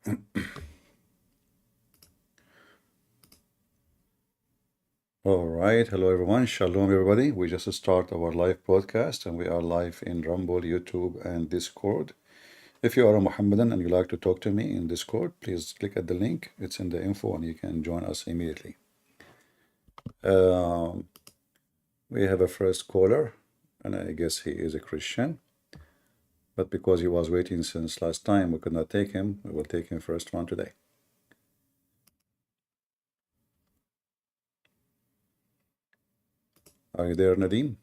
All right. Hello, everyone. Shalom, everybody. We just start our live podcast and we are live in Rumble, YouTube, and Discord. If you are a Mohammedan and you like to talk to me in Discord, please click at the link. It's in the info and you can join us immediately. Um, we have a first caller, and I guess he is a Christian. But because he was waiting since last time, we could not take him. We will take him first one today. Are you there, Nadeem?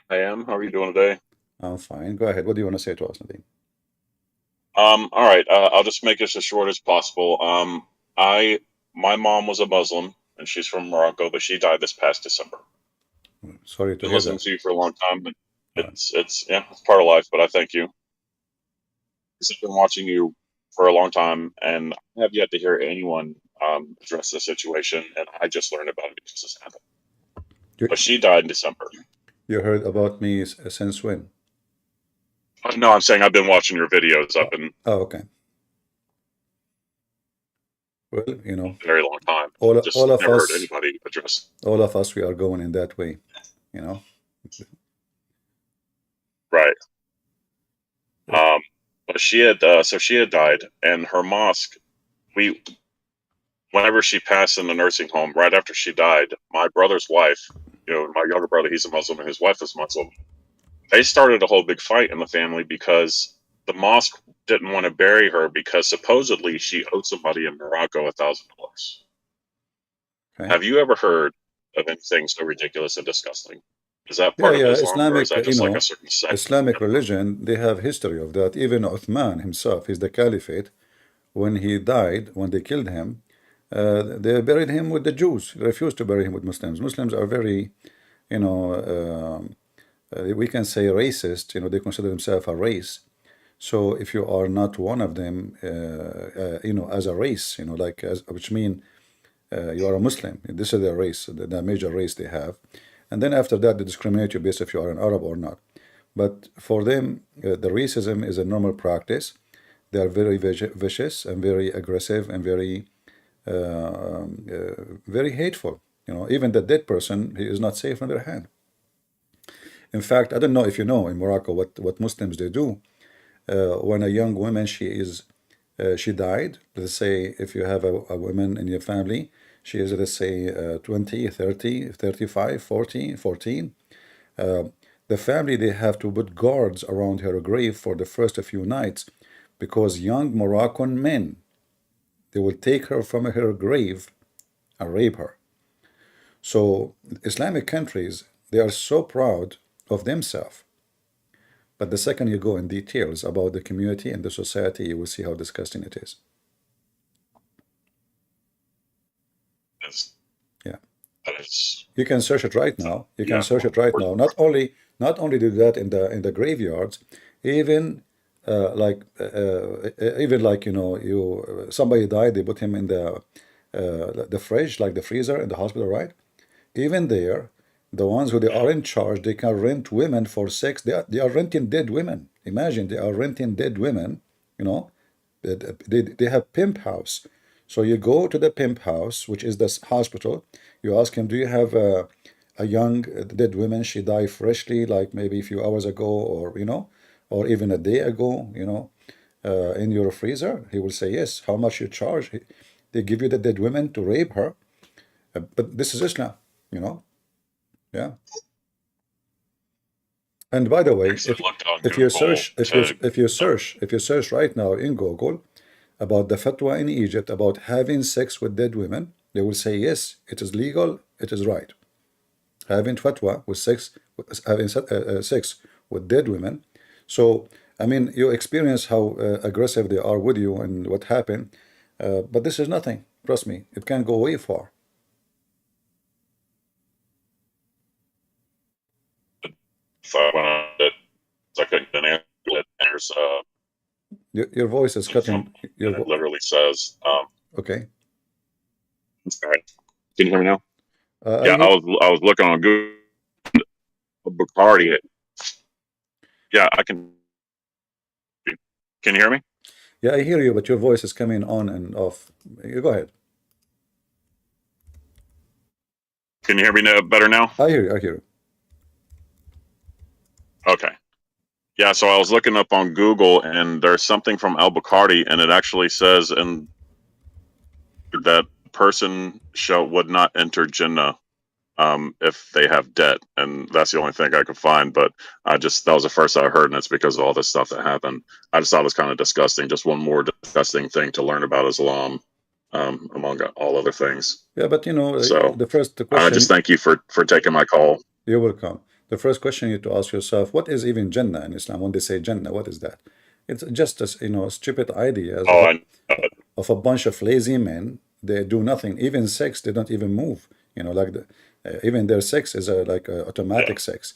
I am. How are you doing today? I'm fine. Go ahead. What do you want to say to us, Nadeem? All right. I'll just make this as short as possible. My mom was a Muslim, and she's from Morocco, but she died this past December. Sorry to Been hear listening that. to you for a long time, but All right. it's part of life. But I thank you. I've been watching you for a long time, and I have yet to hear anyone address the situation. And I just learned about it because this happened. You, But she died in December. you heard about me since when? No, I'm saying I've been watching your videos. I've Oh, been oh, okay. Well, a very long time. all Just of never heard us, anybody address. we are going in that way, you know. Right. Uh, But she had died, and her mosque. We Whenever she passed in the nursing home, right after she died, my brother's wife, my younger brother, he's a Muslim, and his wife is Muslim. They started a whole big fight in the family because the mosque didn't want to bury her because supposedly she owed somebody in Morocco $1,000. Okay. Have you ever heard of anything so ridiculous and disgusting? Is that Yeah, part of yeah. Islam, or is Islamic, that just like a certain sect? Islamic religion, they have history of that. Even Uthman himself, he's the caliphate. When he died, when they killed him, they buried him with the Jews. They refused to bury him with Muslims. Muslims are very, you know, we can say racist. They consider themselves a race. So if you are not one of them, as a race, which mean you are a Muslim. This is their race, the major race they have. And then after that, they discriminate you based if you are an Arab or not. But for them, the racism is a normal practice. They are very vicious and very aggressive and very hateful. Even the dead person, he is not safe in their hand. In fact, I don't know if you know in Morocco what Muslims they do. When a young woman she died, let's say if you have a woman in your family, she is, let's say, 20, 30, 35, 40, 14. Uh, the family, they have to put guards around her grave for the first few nights because young Moroccan men, they will take her from her grave and rape her. So Islamic countries, they are so proud of themselves. But the second you go in details about the community and the society, you will see how disgusting it is. That's, Yeah. that is, You can search it right now. You can yeah. search it right now. Not only do that in the graveyards, even even like you somebody died, they put him in the fridge, like the freezer in the hospital, right? Even there, the ones who they are in charge, they can rent women for sex. They are renting dead women. Imagine they are renting dead women. You know, they have pimp house. So you go to the pimp house, which is this hospital. You ask him, do you have a young dead woman? She died freshly, like maybe a few hours ago, or even a day ago. In your freezer. He will say yes. How much you charge? They give you the dead women to rape her. But this is Islam. You know. Yeah. And by the way, Actually looked on if you Google search if you to. if you search right now in Google about the fatwa in Egypt about having sex with dead women, they will say yes, it is legal, it is right. Having fatwa with sex with dead women. So I mean, you experience how aggressive they are with you and what happened. But this is nothing. Trust me, it can go way far. So I went on it. So I couldn't answer it. There's Your voice is from, cutting. and it literally says, Okay. all right. Can you hear me now? I Yeah, hear. I was looking on Google. Bacardi. Yeah, I can. Can you hear me? Yeah, I hear you, but your voice is coming on and off. You go ahead. Can you hear me better now? I hear you. I hear you. Okay. Yeah, so I was looking up on Google, and there's something from Al-Bukhari, and it actually says in that person would not enter Jannah if they have debt, and that's the only thing I could find. But that was the first I heard, and it's because of all this stuff that happened. I just thought it was kind of disgusting. Just one more disgusting thing to learn about Islam, among all other things. Yeah, but you know, So the first I just question, thank you for taking my call. you're welcome. The first question you have to ask yourself, what is even Jannah in Islam? When they say Jannah, what is that? It's just a, stupid ideas Oh, I of a bunch of lazy men. They do nothing. Even sex, they don't even move. Like even their sex is like a yeah, automatic sex.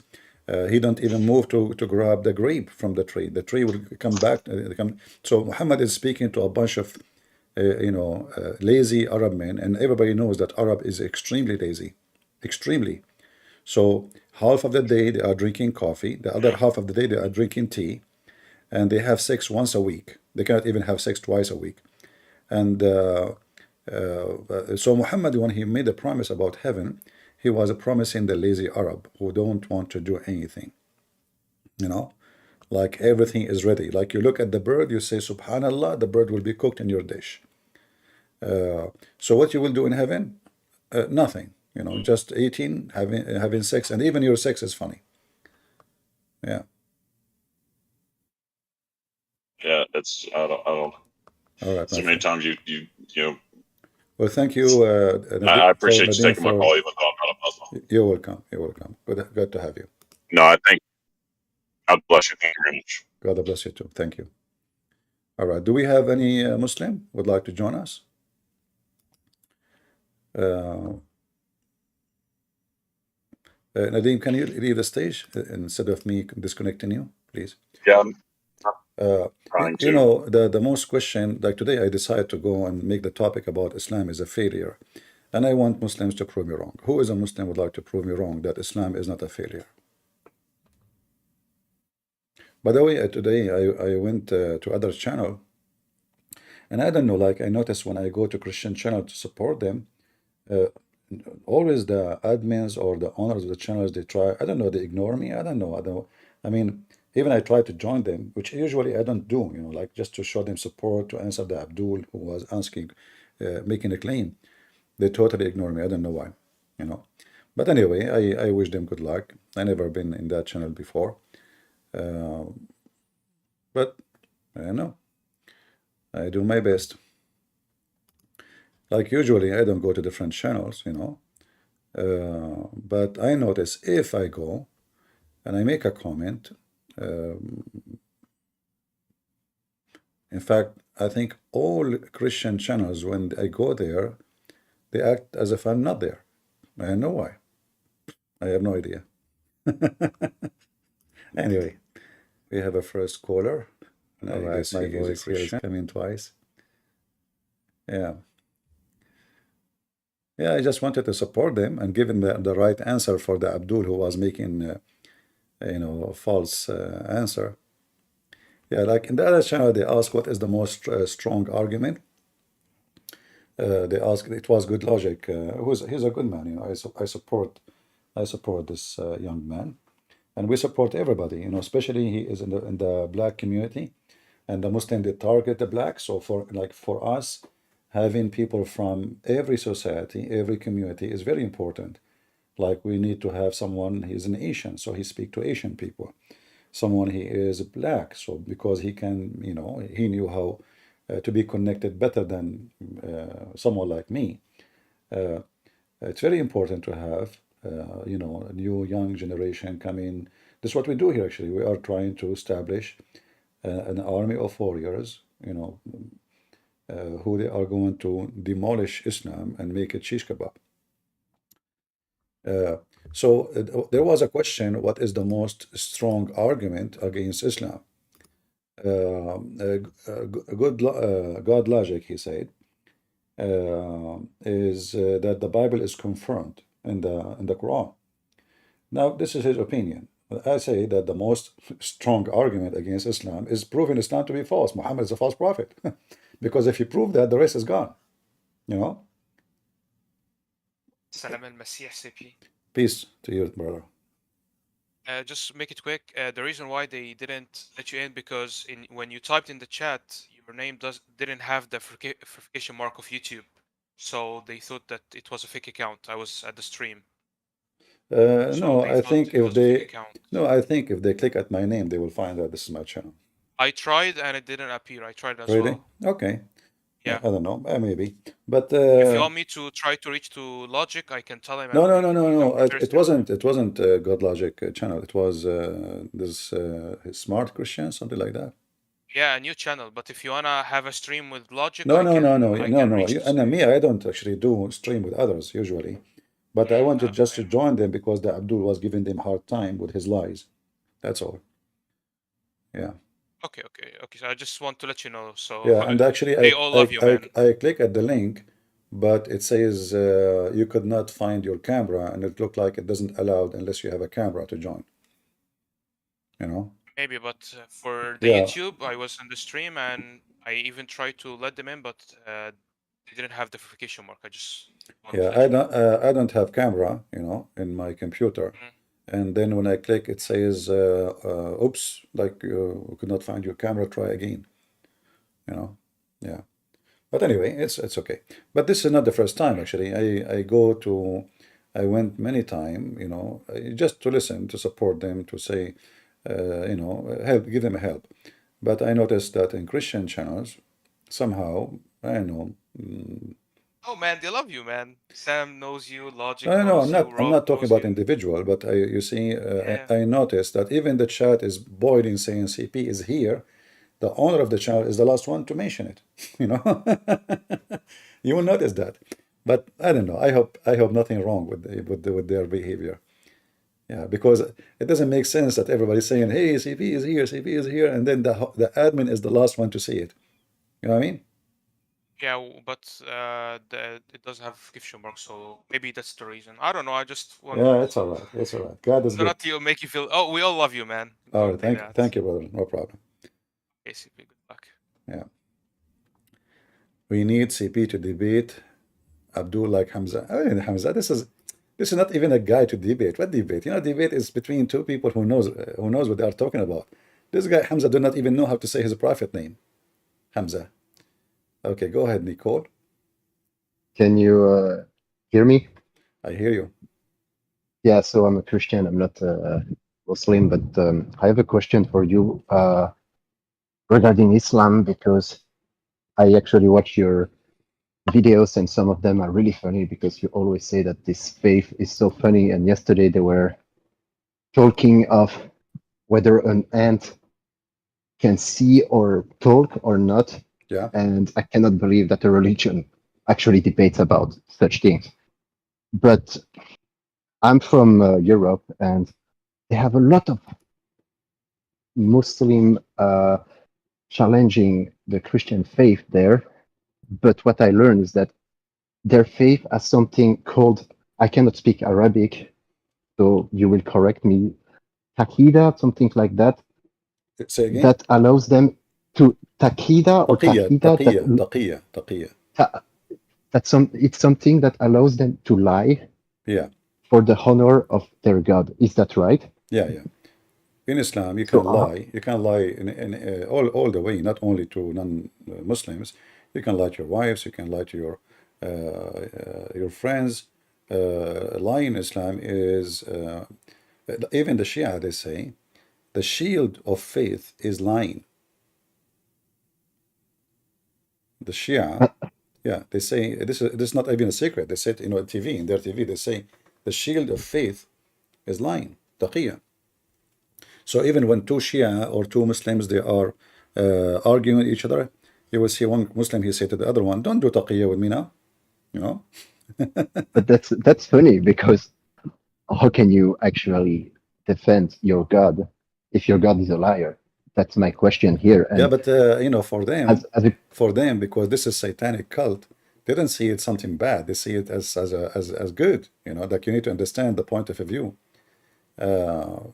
He don't even move to grab the grape from the tree. The tree will come back. So Muhammad is speaking to a bunch of lazy Arab men, and everybody knows that Arab is extremely lazy, extremely. So half of the day they are drinking coffee, the other yeah, half of the day they are drinking tea, and they have sex once a week. They cannot even have sex twice a week. And so Muhammad, when he made a promise about heaven, he was promising the lazy Arab who don't want to do anything. You know, like everything is ready. Like you look at the bird, you say, Subhanallah, the bird will be cooked in your dish. So what you will do in heaven? Nothing. mm, Just eating, having sex, and even your sex is funny. Yeah. yeah. It's I don't. All right, my So many friend. times you know. Well, thank you, I for appreciate you Nadim, taking my for call, even though I'm not a Muslim. you're welcome. You're welcome. Good to have you. No, I think God bless you. Thank you very much. God bless you too. Thank you. All right. Do we have any Muslim would like to join us? Uh, Nadim, can you leave the stage instead of me disconnecting you, please? Yeah, I'm Uh, trying to. the most question, like today, I decided to go and make the topic about Islam is a failure. And I want Muslims to prove me wrong. Who is a Muslim would like to prove me wrong that Islam is not a failure? By the way, today I went to other channel, and I don't know, like I noticed when I go to Christian channel to support them, uh, always the admins or the owners of the channels, they try, I don't know, they ignore me. I don't know. I mean, even I try to join them, which usually I don't do, like just to show them support, to answer the Abdul who was asking, making a claim. They totally ignore me. I don't know why, you know. But anyway, I wish them good luck. I never been in that channel before. Uh, but I don't know. I do my best. Like usually, I don't go to different channels. But I notice if I go and I make a comment, um, in fact, I think all Christian channels, when I go there, they act as if I'm not there. I know why. I have no idea. Anyway, we have a first caller, and All I right, guess my he is a voice here is Christian. Coming twice. Yeah. Yeah, I just wanted to support them and give him the right answer for the Abdul who was making, a false answer. Yeah, like in the other channel, they ask what is the most strong argument. They asked. It was good logic. He's a good man. I support this young man, and we support everybody. Especially he is in the black community, and the Muslim they target the black. So for us, having people from every society, every community is very important. Like we need to have someone. He's an Asian, so he speak to Asian people. Someone he is black, so because he can, he knew how to be connected better than someone like me. uh, it's very important to have a new young generation come in. This is what we do here. Actually, we are trying to establish an army of warriors, who they are going to demolish Islam and make it shish kebab. uh, so there was a question, what is the most strong argument against Islam? God logic, he said, is that the Bible is confirmed in the Quran. Now, this is his opinion. I say that the most strong argument against Islam is proving Islam to be false. Muhammad is a false prophet. Because if you prove that, the rest is gone. You know? Salam al-Masih CP. Peace to you, brother. Just make it quick. The reason why they didn't let you in because when you typed in the chat, your name didn't have the verification mark of YouTube, so they thought that it was a fake account. I was at the stream, so No, they I thought think it if was a fake they account. no, I think if they click at my name, they will find that this is my channel. I tried and it didn't appear. I tried as Really? well. Okay. Yeah. I don't know. Maybe. But If you want me to try to reach to Logic, I can tell him no, and no, we no, can no, give him no. It comparison. wasn't. It wasn't God Logic channel. It was this Smart Christian, something like that. Yeah, a new channel. But if you wanna have a stream with Logic, No, I no, no, can no, I no, can no. reach You, to and you. me, I don't actually do stream with others usually, but I wanted just to Okay. join them because the Abdul was giving them hard time with his lies. That's all. Yeah. Okay. So I just want to let you know. So Yeah, and actually, they all love you, man. I click at the link, but it says you could not find your camera, and it looked like it doesn't allow unless you have a camera to join. You know? Maybe, but for the Yeah, YouTube, I was in the stream and I even tried to let them in, but they didn't have the verification mark. I just want to yeah. let you know. I don't have camera, in my computer, Mhm. and then when I click, it says, "Oops, like we could not find your camera. Try again." You know? Yeah. But anyway, it's okay. But this is not the first time actually. I went many time, just to listen, to support them, to say, help, give them help. But I noticed that in Christian channels, somehow, I don't know. Oh man, they love you, man. Sam knows you, Logic No, knows you, I'm Rob not talking knows about you. individual, but you see, Yeah. I noticed that even the chat is boiling saying CP is here. The owner of the channel is the last one to mention it. You know, you will notice that. But I don't know. I hope nothing wrong with their behavior. Yeah, because it doesn't make sense that everybody's saying, "Hey, CP is here, CP is here," and then the admin is the last one to see it. You know what I mean? Yeah, but it does have gift mark, so maybe that's the reason. I don't know. I just want Yeah, it's all right. It's all right. God is so good. not to make you feel. Oh, we all love you, man. All right. Don't say that. Thank you, brother. No problem. Okay, CP, good luck. Yeah. We need CP to debate Abdul like Hamza. I mean, Hamza, this is not even a guy to debate. What debate? Debate is between two people who knows what they are talking about. This guy Hamza do not even know how to say his prophet name. Hamza. Okay, go ahead, Nicole. Can you hear me? I hear you. Yeah, so I'm a Christian. I'm not a Muslim, but I have a question for you regarding Islam because I actually watch your videos and some of them are really funny because you always say that this faith is so funny. And yesterday they were talking of whether an ant can see or talk or not. Yeah. And I cannot believe that a religion actually debates about such things. But I'm from Europe and they have a lot of Muslim challenging the Christian faith there. But what I learned is that their faith has something called, I cannot speak Arabic, so you will correct me, Takida, something like that, Say again. that allows them to Takida or Taqiyya, Takida taqiyya, taqiyya, taqiyya. it's something that allows them to lie Yeah. for the honor of their God. Is that right? Yeah, yeah. In Islam, you So can lie. You can lie in all the way, not only to non-Muslims. You can lie to your wives. You can lie to your friends. Lying in Islam is even the Shia. They say the shield of faith is lying. The Shia, yeah, they say this is not even a secret. They said, TV in their TV. They say the shield of faith is lying. Taqiyya. So even when two Shia or two Muslims they are arguing with each other, you will see one Muslim he say to the other one, "Don't do taqiyya with me now," you know. but that's funny because how can you actually defend your God if your God is a liar? That's my question here. Yeah, And but as a for them, because this is satanic cult, they don't see it something bad. They see it as good. Like you need to understand the point of view.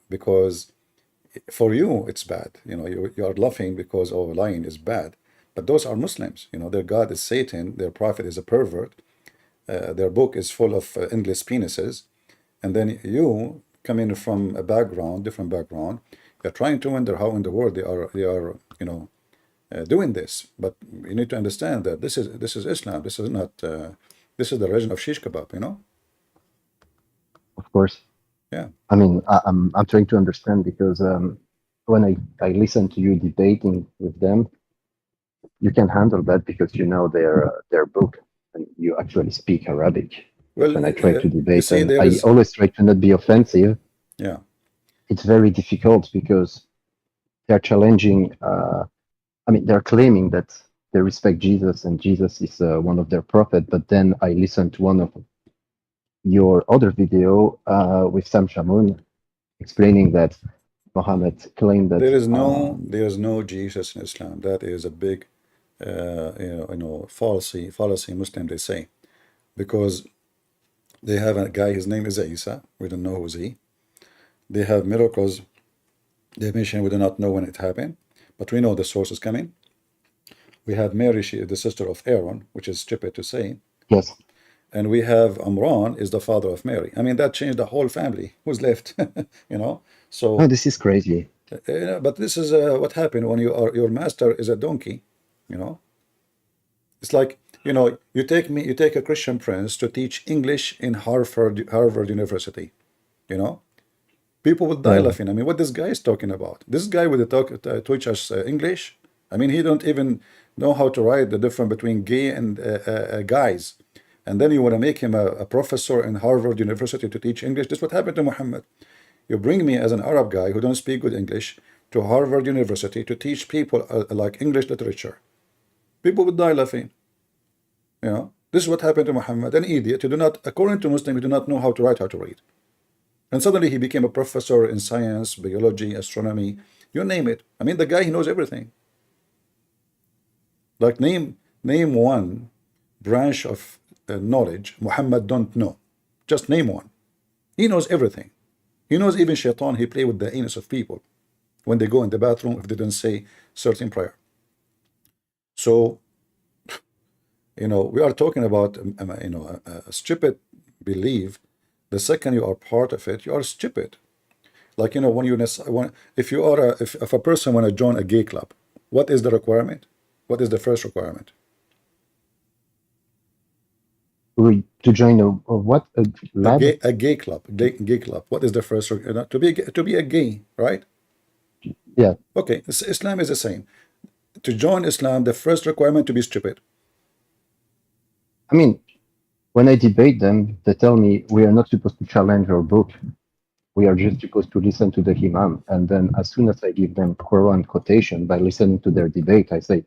because for you it's bad. You are laughing because oh, lying is bad. But those are Muslims. Their God is Satan. Their prophet is a pervert. Their book is full of endless penises. And then you come in from a background, different background. You're trying to wonder how in the world they are doing this. But you need to understand that this is Islam. This is not. This is the religion of shish kebab. Of course. Yeah. I mean, I'm trying to understand because when I listen to you debating with them, you can handle that because you know their book and you actually speak Arabic. But Well, when I try to you debate see, and there I is. always try to not be offensive, Yeah. it's very difficult because they're challenging. I mean, they're claiming that they respect Jesus and Jesus is one of their prophet. But then I listened to one of your other video with Sam Shamoun explaining that Muhammad claimed that There is no Jesus in Islam. That is a big, fallacy Muslim they say, because they have a guy. His name is Isa. We don't know who's he. They have miracles. They mention we do not know when it happened, but we know the source is coming. We have Mary. She is the sister of Aaron, which is stupid to say. yes, And we have Amran is the father of Mary. I mean, that changed the whole family. Who's left? you know. no, So, this is crazy. but this is what happened when your master is a donkey. You know, it's like you take a Christian prince to teach English in Harvard University. You know, people will die Yeah, laughing. I mean, what this guy is talking about? This guy with the teach us English. I mean, he don't even know how to write the difference between gay and guys. And then you want to make him a professor in Harvard University to teach English. This is what happened to Muhammad. You bring me as an Arab guy who don't speak good English to Harvard University to teach people like English literature. People would die laughing. This is what happened to Muhammad, an idiot who do not, according to Muslim, he do not know how to write, how to read. And suddenly he became a professor in science, biology, astronomy, you name it. I mean, the guy, he knows everything. Like name one branch of knowledge Muhammad don't know. Just name one. He knows everything. He knows even shaitan. He play with the anus of people when they go in the bathroom if they don't say certain prayer. So, we are talking about, a stupid belief. The second you are part of it, you are stupid. Like, if you are if a person want to join a gay club, what is the requirement? What is the first requirement? to join a what a lab? A gay club, gay club. What is the first to be a gay, right? Yeah, Okay, Islam is the same. To join Islam, the first requirement to be stupid. I mean, when I debate them, they tell me we are not supposed to challenge our book. We are just supposed to listen to the Imam. And then as soon as I give them Quran quotation by listening to their debate, I say,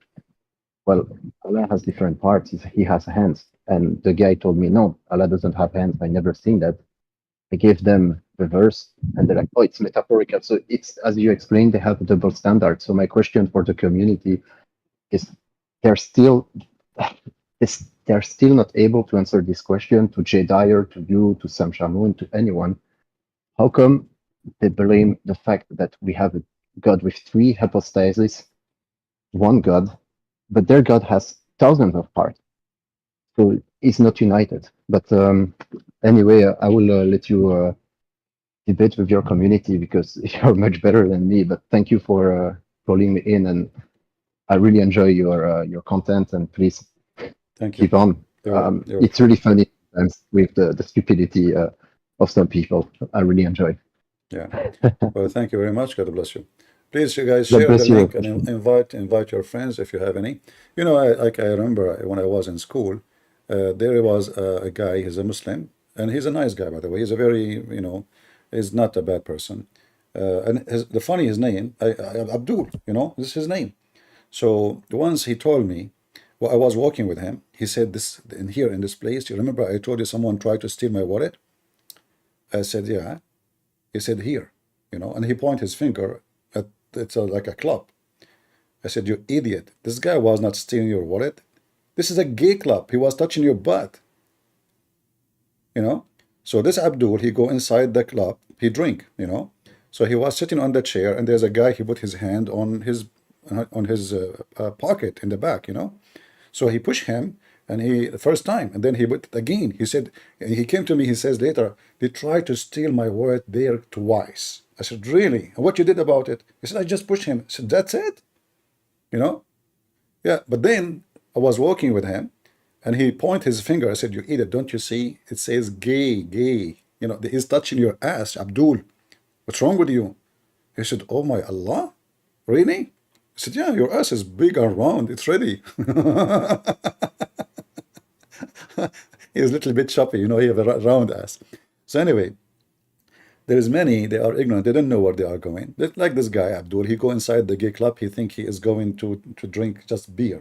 well, Allah has different parts. He has hands. And the guy told me, no, Allah doesn't have hands. I never seen that. I gave them the verse and they're like, oh, it's metaphorical. So it's, as you explained, they have a double standard. So my question for the community is they're still they're still not able to answer this question to Jay Dyer, to you, to Sam Shamoun, to anyone. How come they blame the fact that we have a God with three hypostases, one God, but their God has thousands of parts, so it's not united. But anyway, I will let you debate with your community because you're much better than me. But thank you for calling me in, and I really enjoy your content. And please Thank you. keep on. You're It's welcome. really funny sometimes with the stupidity of some people. I really enjoy. Yeah. Well, thank you very much. God bless you. Please, you guys, God share the bless you. link and invite your friends if you have any. I remember when I was in school, there was a guy. He's a Muslim, and he's a nice guy, by the way. He's a very, he's not a bad person. And his name, Abdul. This is his name. So once he told me, well, I was walking with him. He said, "This in this place. You remember I told you someone tried to steal my wallet?" I said, "Yeah." He said, "Here," and he pointed his finger at like a club. I said, "You idiot! This guy was not stealing your wallet. This is a gay club. He was touching your butt." You know. So this Abdul, he go inside the club, he drink, So he was sitting on the chair, and there's a guy. He put his hand on his pocket in the back, So he pushed him, and he the first time, and then he put it again. He said, he came to me. He says later, they tried to steal my wallet there twice. I said, really? And what you did about it? He said, I just pushed him. I said, that's it, Yeah, but then I was walking with him, and he pointed his finger. I said, you idiot, don't you see? It says gay, gay. He's touching your ass, Abdul. What's wrong with you? He said, oh my Allah, really? I said, yeah, your ass is big and round. It's ready. He's a little bit choppy, he have a round ass. So anyway, there's many, they are ignorant. They don't know where they are going. Like this guy, Abdul, he go inside the gay club. He think he is going to drink just beer,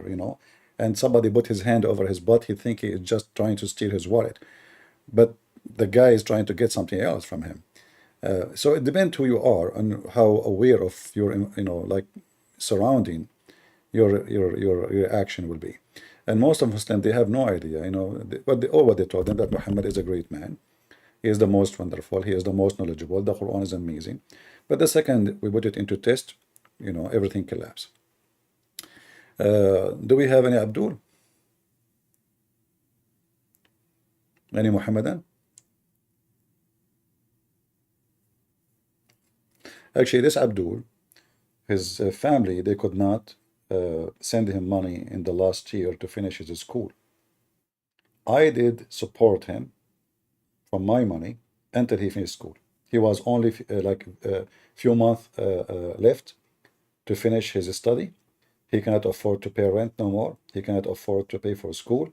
And somebody put his hand over his butt. He think he is just trying to steal his wallet. But the guy is trying to get something else from him. So it depends who you are and how aware of your, like surrounding your action will be. And most of Muslims, they have no idea, what they told them, that Muhammad is a great man. He is the most wonderful. He is the most knowledgeable. The Quran is amazing. But the second we put it into test, everything collapses. Do we have any Abdul? Any Muhammadan? Actually, this Abdul, his family, they could not send him money in the last year to finish his school. I did support him from my money until he finished school. He was only like a few months left to finish his study. He cannot afford to pay rent no more. He cannot afford to pay for school.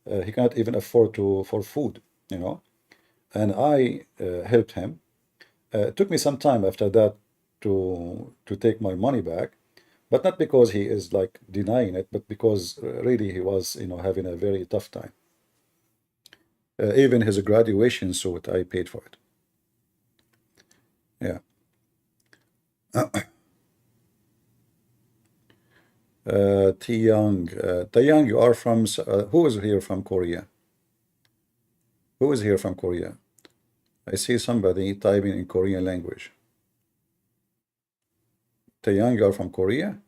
He cannot even afford for food, And I helped him. It took me some time after that to take my money back, but not because he is like denying it, but because really he was, having a very tough time. Even his graduation suit, I paid for it. Yeah. Taeyang, you are from, who is here from Korea? Who is here from Korea? I see somebody typing in Korean language. Taeyang, you are from Korea?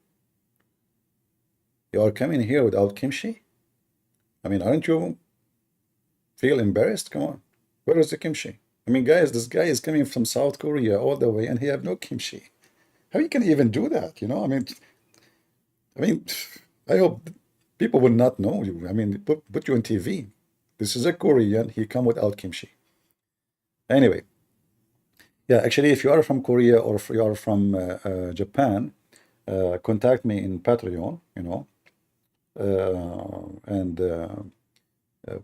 You are coming here without kimchi? I mean, aren't you feel embarrassed? Come on. Where is the kimchi? I mean, guys, this guy is coming from South Korea all the way, and he have no kimchi. How you can even do that? I mean, I hope people will not know you. I mean, put you on TV. This is a Korean. He come without kimchi. Anyway, yeah, actually, if you are from Korea or if you are from Japan, contact me in Patreon, and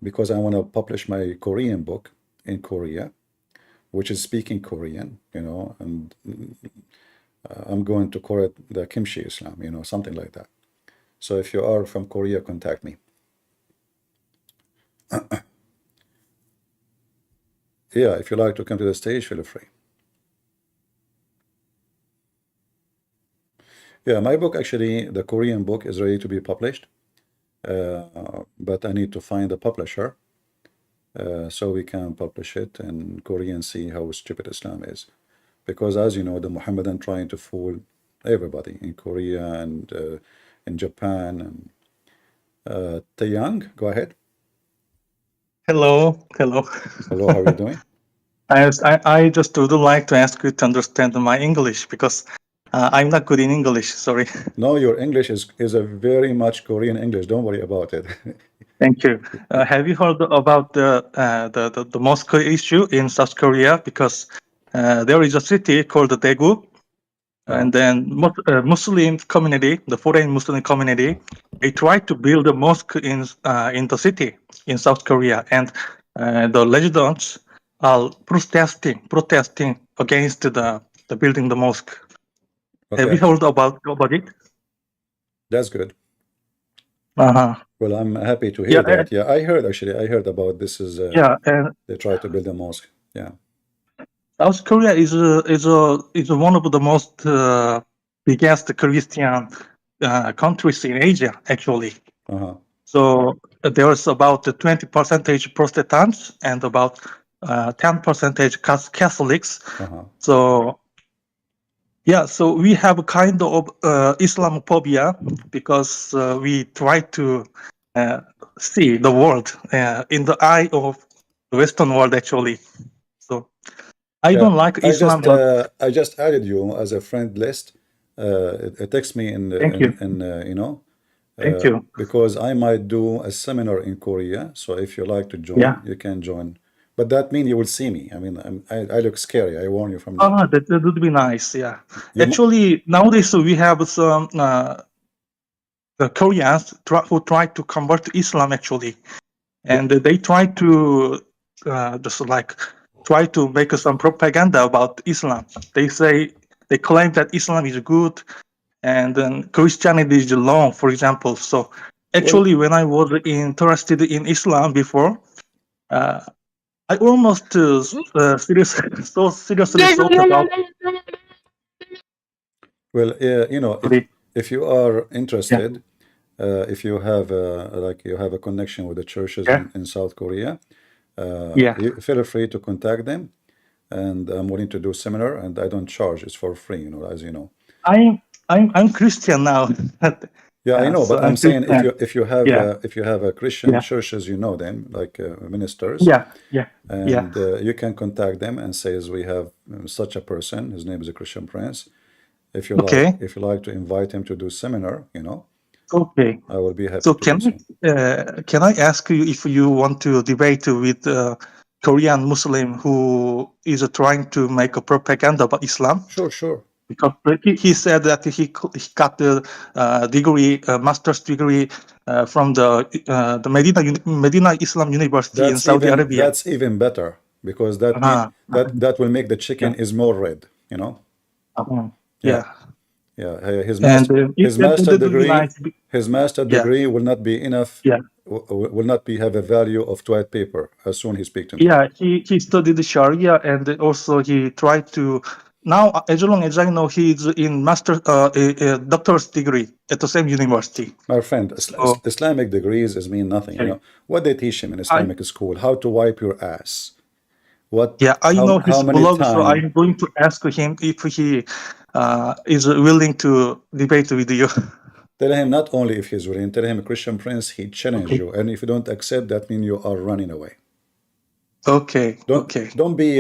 because I want to publish my Korean book in Korea, which is speaking Korean, and I'm going to call it the Kimchi Islam, something like that. So if you are from Korea, contact me. Yeah, if you like to come to the stage, feel free. Yeah, my book, actually, the Korean book is ready to be published, but I need to find a publisher so we can publish it in Korean, see how stupid Islam is. Because as you know, the Muhammadan trying to fool everybody in Korea and in Japan. And Taeyang, go ahead. Hello. Hello, how are you doing? I just would like to ask you to understand my English because I'm not good in English. Sorry. No, your English is a very much Korean English. Don't worry about it. Thank you. Have you heard about the mosque issue in South Korea? Because there is a city called Daegu, and then Muslim community, the foreign Muslim community, they tried to build a mosque in the city in South Korea, and the residents are protesting against the building the mosque. Okay. Have you heard about it? That's good. Uh-huh. Well, I'm happy to hear that. Yeah, I heard about this. And they tried to build a mosque. Yeah. South Korea is one of the most biggest Christian countries in Asia, actually. So there's about 20% Protestants and about 10% Catholics. Uh-huh. So yeah, so we have a kind of Islamophobia because we try to see the world in the eye of the Western world, actually. So I Yeah, don't like Islam, but I just added you as a friend list. Text me thank you, you know, thank you. because I might do a seminar in Korea. So if you like to Yeah. join, you can join. But that means you will see me. I mean, I look scary. I warn you from now. Ah, that would be nice. Yeah. You, Actually, nowadays we have some the Koreans who try to convert to Islam, actually, and they try to just like try to make some propaganda about Islam. They claim that Islam is good and then Christianity is wrong, for example. So actually, when I was interested in Islam before, I almost seriously thought about. well, you know, if you are Yeah, interested, if you have like you have a connection with the churches yeah, in South Korea, yeah. you feel free to contact them. And I'm willing to do seminar, and I don't charge. It's for free, you know, as you know. I'm Christian now. Yeah, I know, So but I'm I'm saying Christian. Yeah, if you have a Christian yeah, churches, you know them, like ministers, yeah, yeah, yeah. and you can contact them and say, as we have such a person, his name is a Christian Prince. Okay, If you like to invite him to do seminar, you know, okay. I will be happy So to do so. can I ask you if you want to debate with a Korean Muslim who is trying to make a propaganda about Islam? Sure, sure. Because he said that he got the degree, master's degree from the Medina Islam University in Saudi Arabia. That's even better because that mean Uh-huh. that will make the Yeah. chicken is more red, you know. Uh-huh. Yeah. Yeah. Yeah, And that would be nice. his master Yeah. degree will not be enough, Yeah. will not be have a value of toilet paper as soon he speak to me. Yeah. He studied Sharia and also he tried to. Now, as long as I know, he's in master, a doctor's degree at the same university. My friend, So, Islamic degrees is mean nothing. You okay. know what they teach him in I Islamic school? How to wipe your ass. What? Yeah, I know How his many blog, so time? I'm going to ask him if he is willing to debate with you. Tell him not only if he's willing. Tell him Christian Prince. He challenge Okay. you, and if you don't accept, that means you are running away. Okay. Okay. Don't be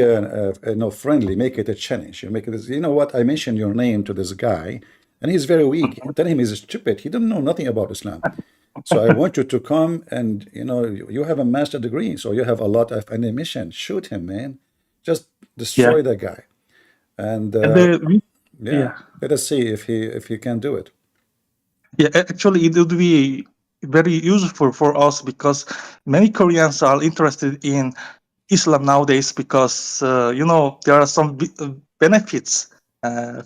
no friendly. Make it a challenge. You make it. You know what? I mentioned your name to this guy, and he's very weak. Tell him he's stupid. He don't know nothing about Islam. So I want you to come and you know you have a master degree, so you have a lot of ammunition. Shoot him, man. Just destroy Yeah. that guy. And And yeah, yeah. let us see if he can do it. Yeah. Actually, it would be very useful for us because many Koreans are interested in Islam nowadays because there are some benefits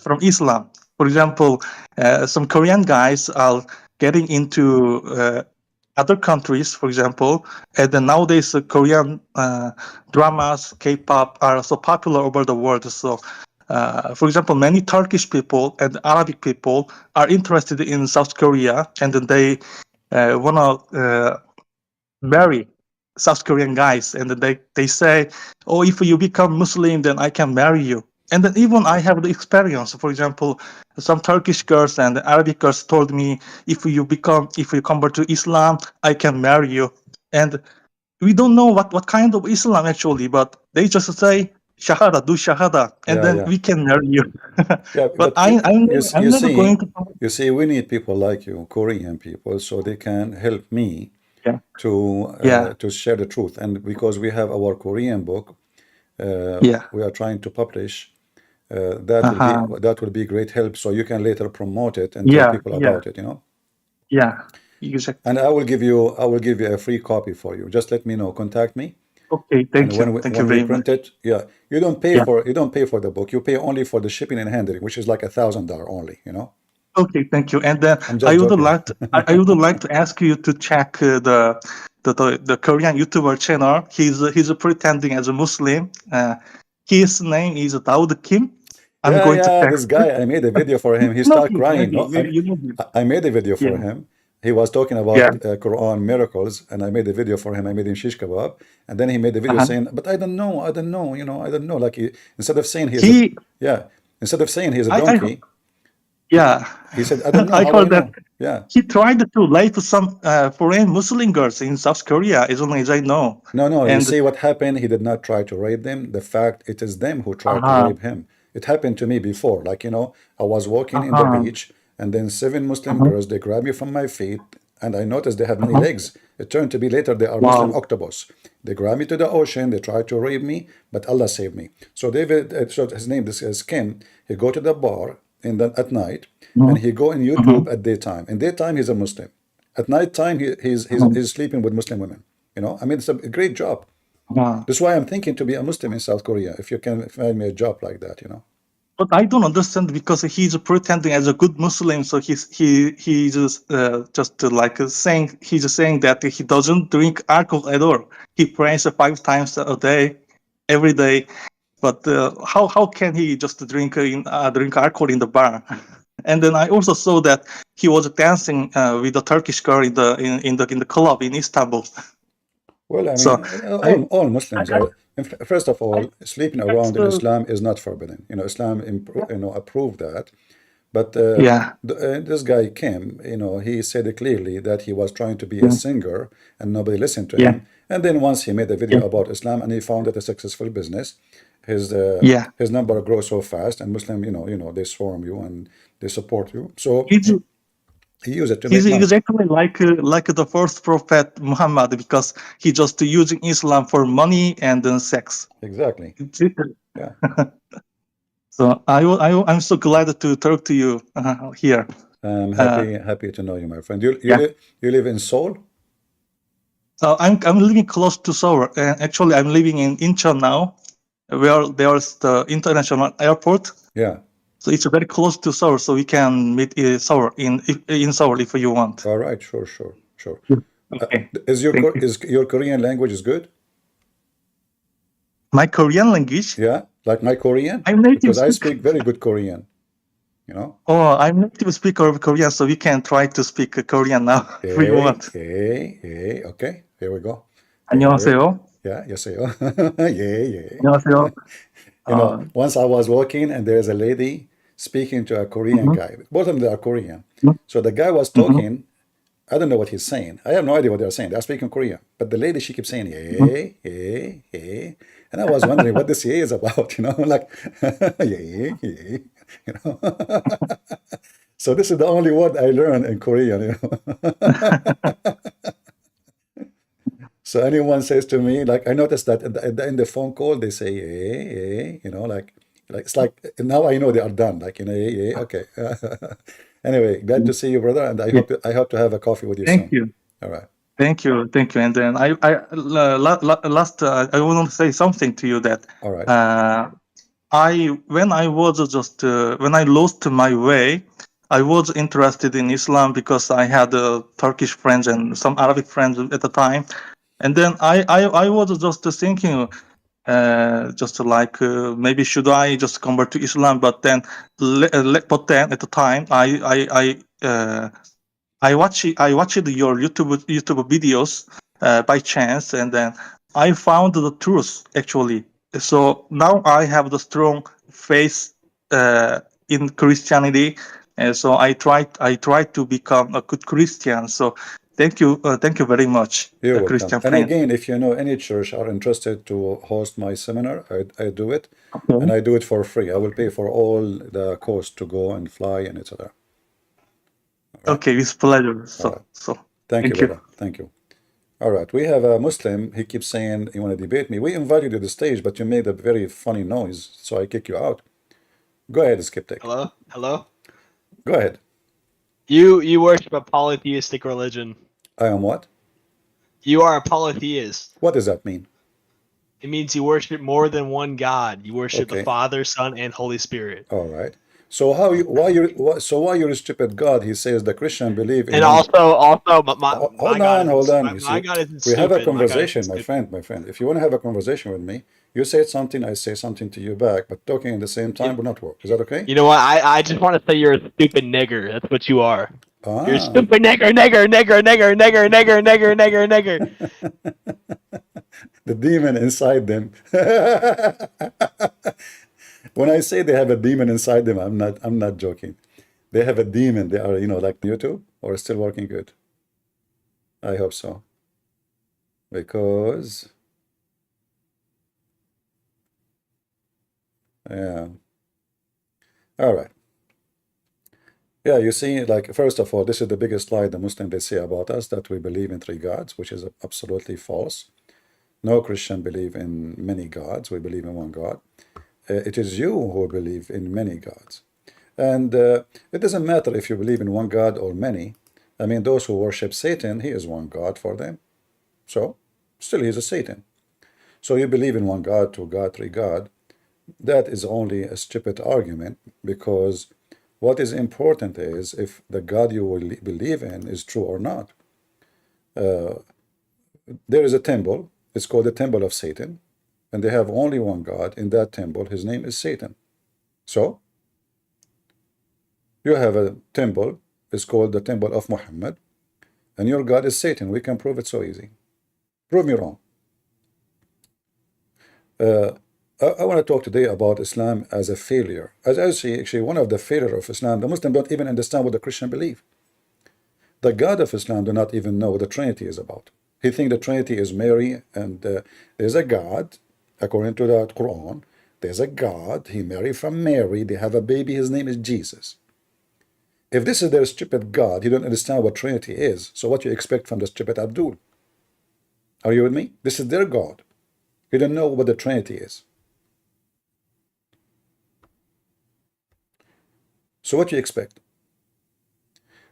from Islam. For example, some Korean guys are getting into other countries, for example, and then nowadays Korean dramas, K-pop are so popular over the world. So, for example, many Turkish people and Arabic people are interested in South Korea, and then they want to marry South Korean guys, and then they say, "Oh, if you become Muslim, then I can marry you." And then even I have the experience. For example, some Turkish girls and Arabic girls told me, if you convert to Islam, I can marry you. And we don't know what kind of Islam actually, but they just say shahada, do shahada, and Yeah, then yeah, we can marry you. yeah. But But you I'm never going to. you see, we need people like you, Korean people, so they can help me Yeah, yeah, to share the truth. And because we have our Korean book, yeah. we are trying to publish. Uh-huh. That will be great help. So you can later promote it and tell Yeah, people yeah, about it. You know. yeah. Exactly. And I will give you a free copy for you. Just let me know. Contact me, Okay, and thank you. Thank you when we very much. print it, yeah, Yeah. you don't pay for the book. You pay only for the shipping and handling, which is like $1,000 only. You know. Okay, thank you. And then I'm just joking. I would like to ask you to check the Korean YouTuber channel. He's pretending as a Muslim. His name is Daud Kim. I'm Yeah, going to yeah. check. This guy, I made a video for him. He No, started crying. maybe No, maybe you know him. I made a video for Yeah, him, He was talking about Yeah. Quran miracles, and I made a video for him. I made him shish kebab, and then he made a video Uh-huh. saying, "But I don't know, I don't know, I don't know." Like instead of saying he's a He, instead of saying he's a I donkey, yeah, he said, "I don't know. I How I heard that know?" Yeah. he tried to rape some foreign Muslim girls in South Korea, as long as I know. No, no. You And see what happened? He did not try to rape them. The fact it is them who tried to uh-huh, rape him. It happened to me before. Like, I was walking in the uh-huh, beach, and then 7 Muslim uh-huh, girls, they grabbed me from my feet, and I noticed they have many uh-huh. legs. It turned to be later they are Muslim Wow. octopus. They grabbed me to the ocean. They tried to rape me, but Allah saved me. So so his name, this is Kim. He go to the bar at night, and he go in Uh-huh, YouTube at daytime. In daytime, he's a Muslim. At night time, uh-huh, he's sleeping with Muslim women. I mean, it's a great job. uh-huh. That's why I'm thinking to be a Muslim in South Korea. If you can find me a job like that. But I don't understand because he's pretending as a good Muslim, so he's just like saying he's saying that he doesn't drink alcohol at all. He prays 5 times a day, every day. But how can he just drink alcohol in the bar? And then I also saw that he was dancing with a Turkish girl in the club in Istanbul. Well, I So mean, I all Muslims I, are. First of I all, sleeping that's around in Islam is not forbidden. Islam, approved that. But yeah, this guy Kim, he said it clearly that he was trying to be a yeah, singer, and nobody listened to yeah, him. And then once he made a yeah, video about Islam, and he found it a successful business, yeah. his number grows so fast, and Muslim, they swarm you and they support you. So He's he used it to He's make money. exactly like the first prophet Muhammad because he just using Islam for money and then sex. Exactly. Yeah. So I'm so glad to talk to you here. I'm Uh, happy to know you, my friend. yeah. You live in Seoul? So I'm living close to Seoul, and actually I'm living in Incheon now, where there's the international airport. Yeah. So it's very close to Seoul, so we can meet in Seoul in Seoul if you want. All right. Sure. Okay. Is Thank you. your Korean language is good? My Korean language. Yeah, like my Korean, I'm native because I speaker. speak very good Korean. Oh, I'm native speaker of Korean, so we can try to speak Korean now if we want. Okay, here we go. 안녕하세요. Yeah, yes, yeah. 안녕하세요. Once I was walking and there's a lady speaking to a Korean Mhm, guy. Both of them are Korean. mhm, So the guy was mhm, talking. I don't know what he's saying. I have no idea what they're saying. They're speaking Korean. But the lady, she keeps saying, mhm. yeah. And I was wondering what this yeah is about, like, yeah. You know. So this is the only word I learned in Korean. So anyone says to me, like, I noticed that in the phone call, they say, like it's like, now I know they are done. Like, yeah, okay. Anyway, glad to see you, brother. And Yeah, I hope to have a coffee with you thank soon. you. All right. Thank you. And then last I want to say something to you that All right. when I was just when I lost my way, I was interested in Islam because I had Turkish friends and some Arabic friends at the time, and then I was just thinking, just like maybe should I just convert to Islam? But then at the time I watched your YouTube videos by chance, and then I found the truth actually. So now I have the strong faith in Christianity, and so I try to become a good Christian. So thank you very much, You're welcome. Christian And friend. again, if you know any church are interested to host my seminar, I do it, and Okay. I do it for free. I will pay for all the cost to go and fly and etc. All right. Okay, with pleasure. All right. So Thank you, thank you. brother. Thank you. All right. We have a Muslim. He keeps saying you want to debate me. We invited you to the stage, but you made a very funny noise, so I kick you out. Go ahead, Skeptic. Hello. Go ahead. You worship a polytheistic religion. I am what? You are a polytheist. What does that mean? It means you worship more than one God. You worship the Okay. Father, Son, and Holy Spirit. All right. So why you're a stupid God? He says the Christian believe in And one. also, my Hold God on. isn't You my see, God isn't we have a stupid. My God conversation, isn't my stupid. friend. If you want to have a conversation with me, you say something, I say something to you back, but talking at the same time will not work. Is that okay? You know what? I just want to say you're a stupid nigger. That's what you are. You're Ah. super nigger, nigger, nigger, nigger, nigger, nigger, nigger, nigger, nigger. The demon inside them. When I say they have a demon inside them, I'm not joking. They have a demon. They are, like YouTube, or still working good. I hope so. Because, yeah. All right. Yeah, you see, like, first of all, this is the biggest lie the Muslims they say about us, that we believe in three gods, which is absolutely false. No Christian believe in many gods. We believe in one God. It is you who believe in many gods. And it doesn't matter if you believe in one God or many. I mean, those who worship Satan, he is one God for them. So, still he is a Satan. So you believe in one God, two God, three God. That is only a stupid argument, because what is important is if the God you will believe in is true or not. There is a temple. It's called the Temple of Satan. And they have only one God in that temple. His name is Satan. So, you have a temple. It's called the Temple of Muhammad. And your God is Satan. We can prove it so easy. Prove me wrong. I want to talk today about Islam as a failure. As I see, actually, one of the failure of Islam, the Muslims don't even understand what the Christian believe. The God of Islam do not even know what the Trinity is about. He think the Trinity is Mary, and there's a God, according to the Quran. There's a God. He married from Mary. They have a baby. His name is Jesus. If this is their stupid God, he don't understand what Trinity is. So what you expect from the stupid Abdul? Are you with me? This is their God. He don't know what the Trinity is. So what do you expect?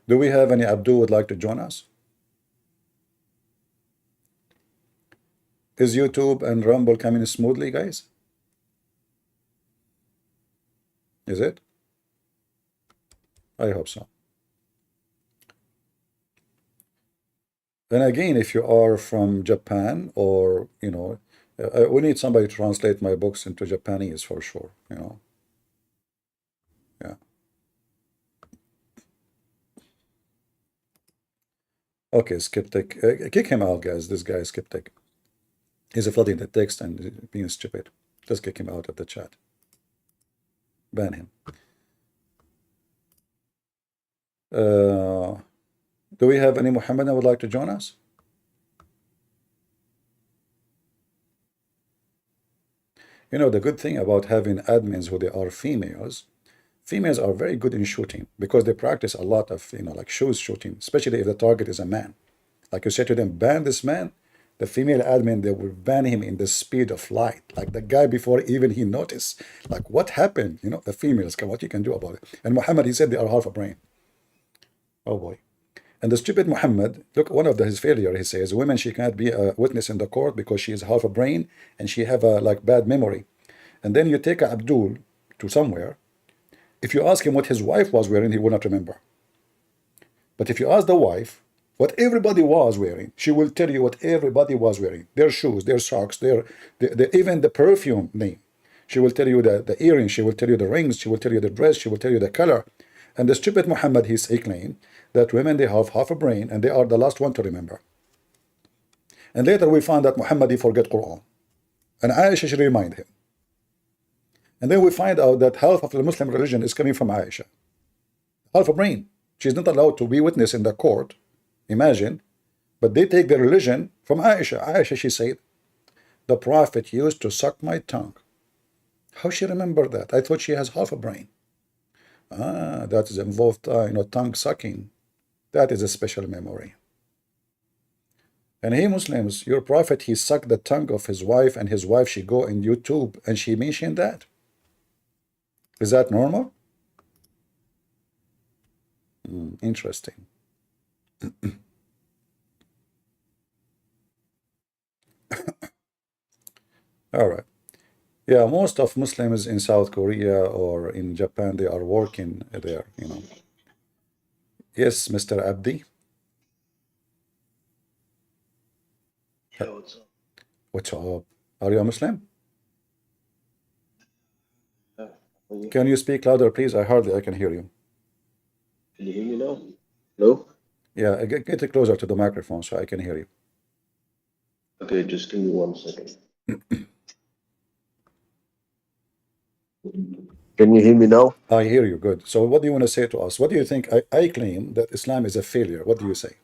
Do we have any Abdul would like to join us? Is YouTube and Rumble coming smoothly, guys? Is it? I hope so. And again, if you are from Japan, or, we need somebody to translate my books into Japanese for sure, Yeah. Okay, skeptic. Kick him out, guys. This guy is skeptic. He's flooding the text and being stupid. Just kick him out of the chat. Ban him. Do we have any Muhammadan would like to join us? The good thing about having admins who they are females are very good in shooting, because they practice a lot of, like shoes shooting, especially if the target is a man. Like you say to them, ban this man, the female admin, they will ban him in the speed of light. Like the guy before even he noticed, like what happened, the females, what you can do about it. And Muhammad, he said they are half a brain. Oh boy. And the stupid Muhammad, look, one of his failure, he says, women, she can't be a witness in the court because she is half a brain and she have a like bad memory. And then you take Abdul to somewhere. If you ask him what his wife was wearing, he will not remember. But if you ask the wife what everybody was wearing, she will tell you what everybody was wearing. Their shoes, their socks, even the perfume name. She will tell you the earrings, she will tell you the rings, she will tell you the dress, she will tell you the color. And the stupid Muhammad, he claimed that women, they have half a brain and they are the last one to remember. And later we found that Muhammad, he forget Quran. And Aisha should remind him. And then we find out that half of the Muslim religion is coming from Aisha. Half a brain. She's not allowed to be witness in the court. Imagine. But they take the religion from Aisha. Aisha, she said, the Prophet used to suck my tongue. How she remember that? I thought she has half a brain. That is involved, tongue sucking. That is a special memory. And hey, Muslims, your Prophet, he sucked the tongue of his wife, and his wife, she go in YouTube and she mentioned that. Is that normal? Interesting. All right. Yeah, most of Muslims in South Korea or in Japan, they are working there, Yes, Mr. Abdi. Yeah, what's up? What's up? Are you a Muslim? How are you? Can you speak louder, please? I can hear you. Can you hear me now? Hello? Yeah, get it closer to the microphone so I can hear you. Okay, just give me 1 second. Can you hear me now? I hear you, good. So what do you want to say to us? What do you think? I claim that Islam is a failure. What do you say?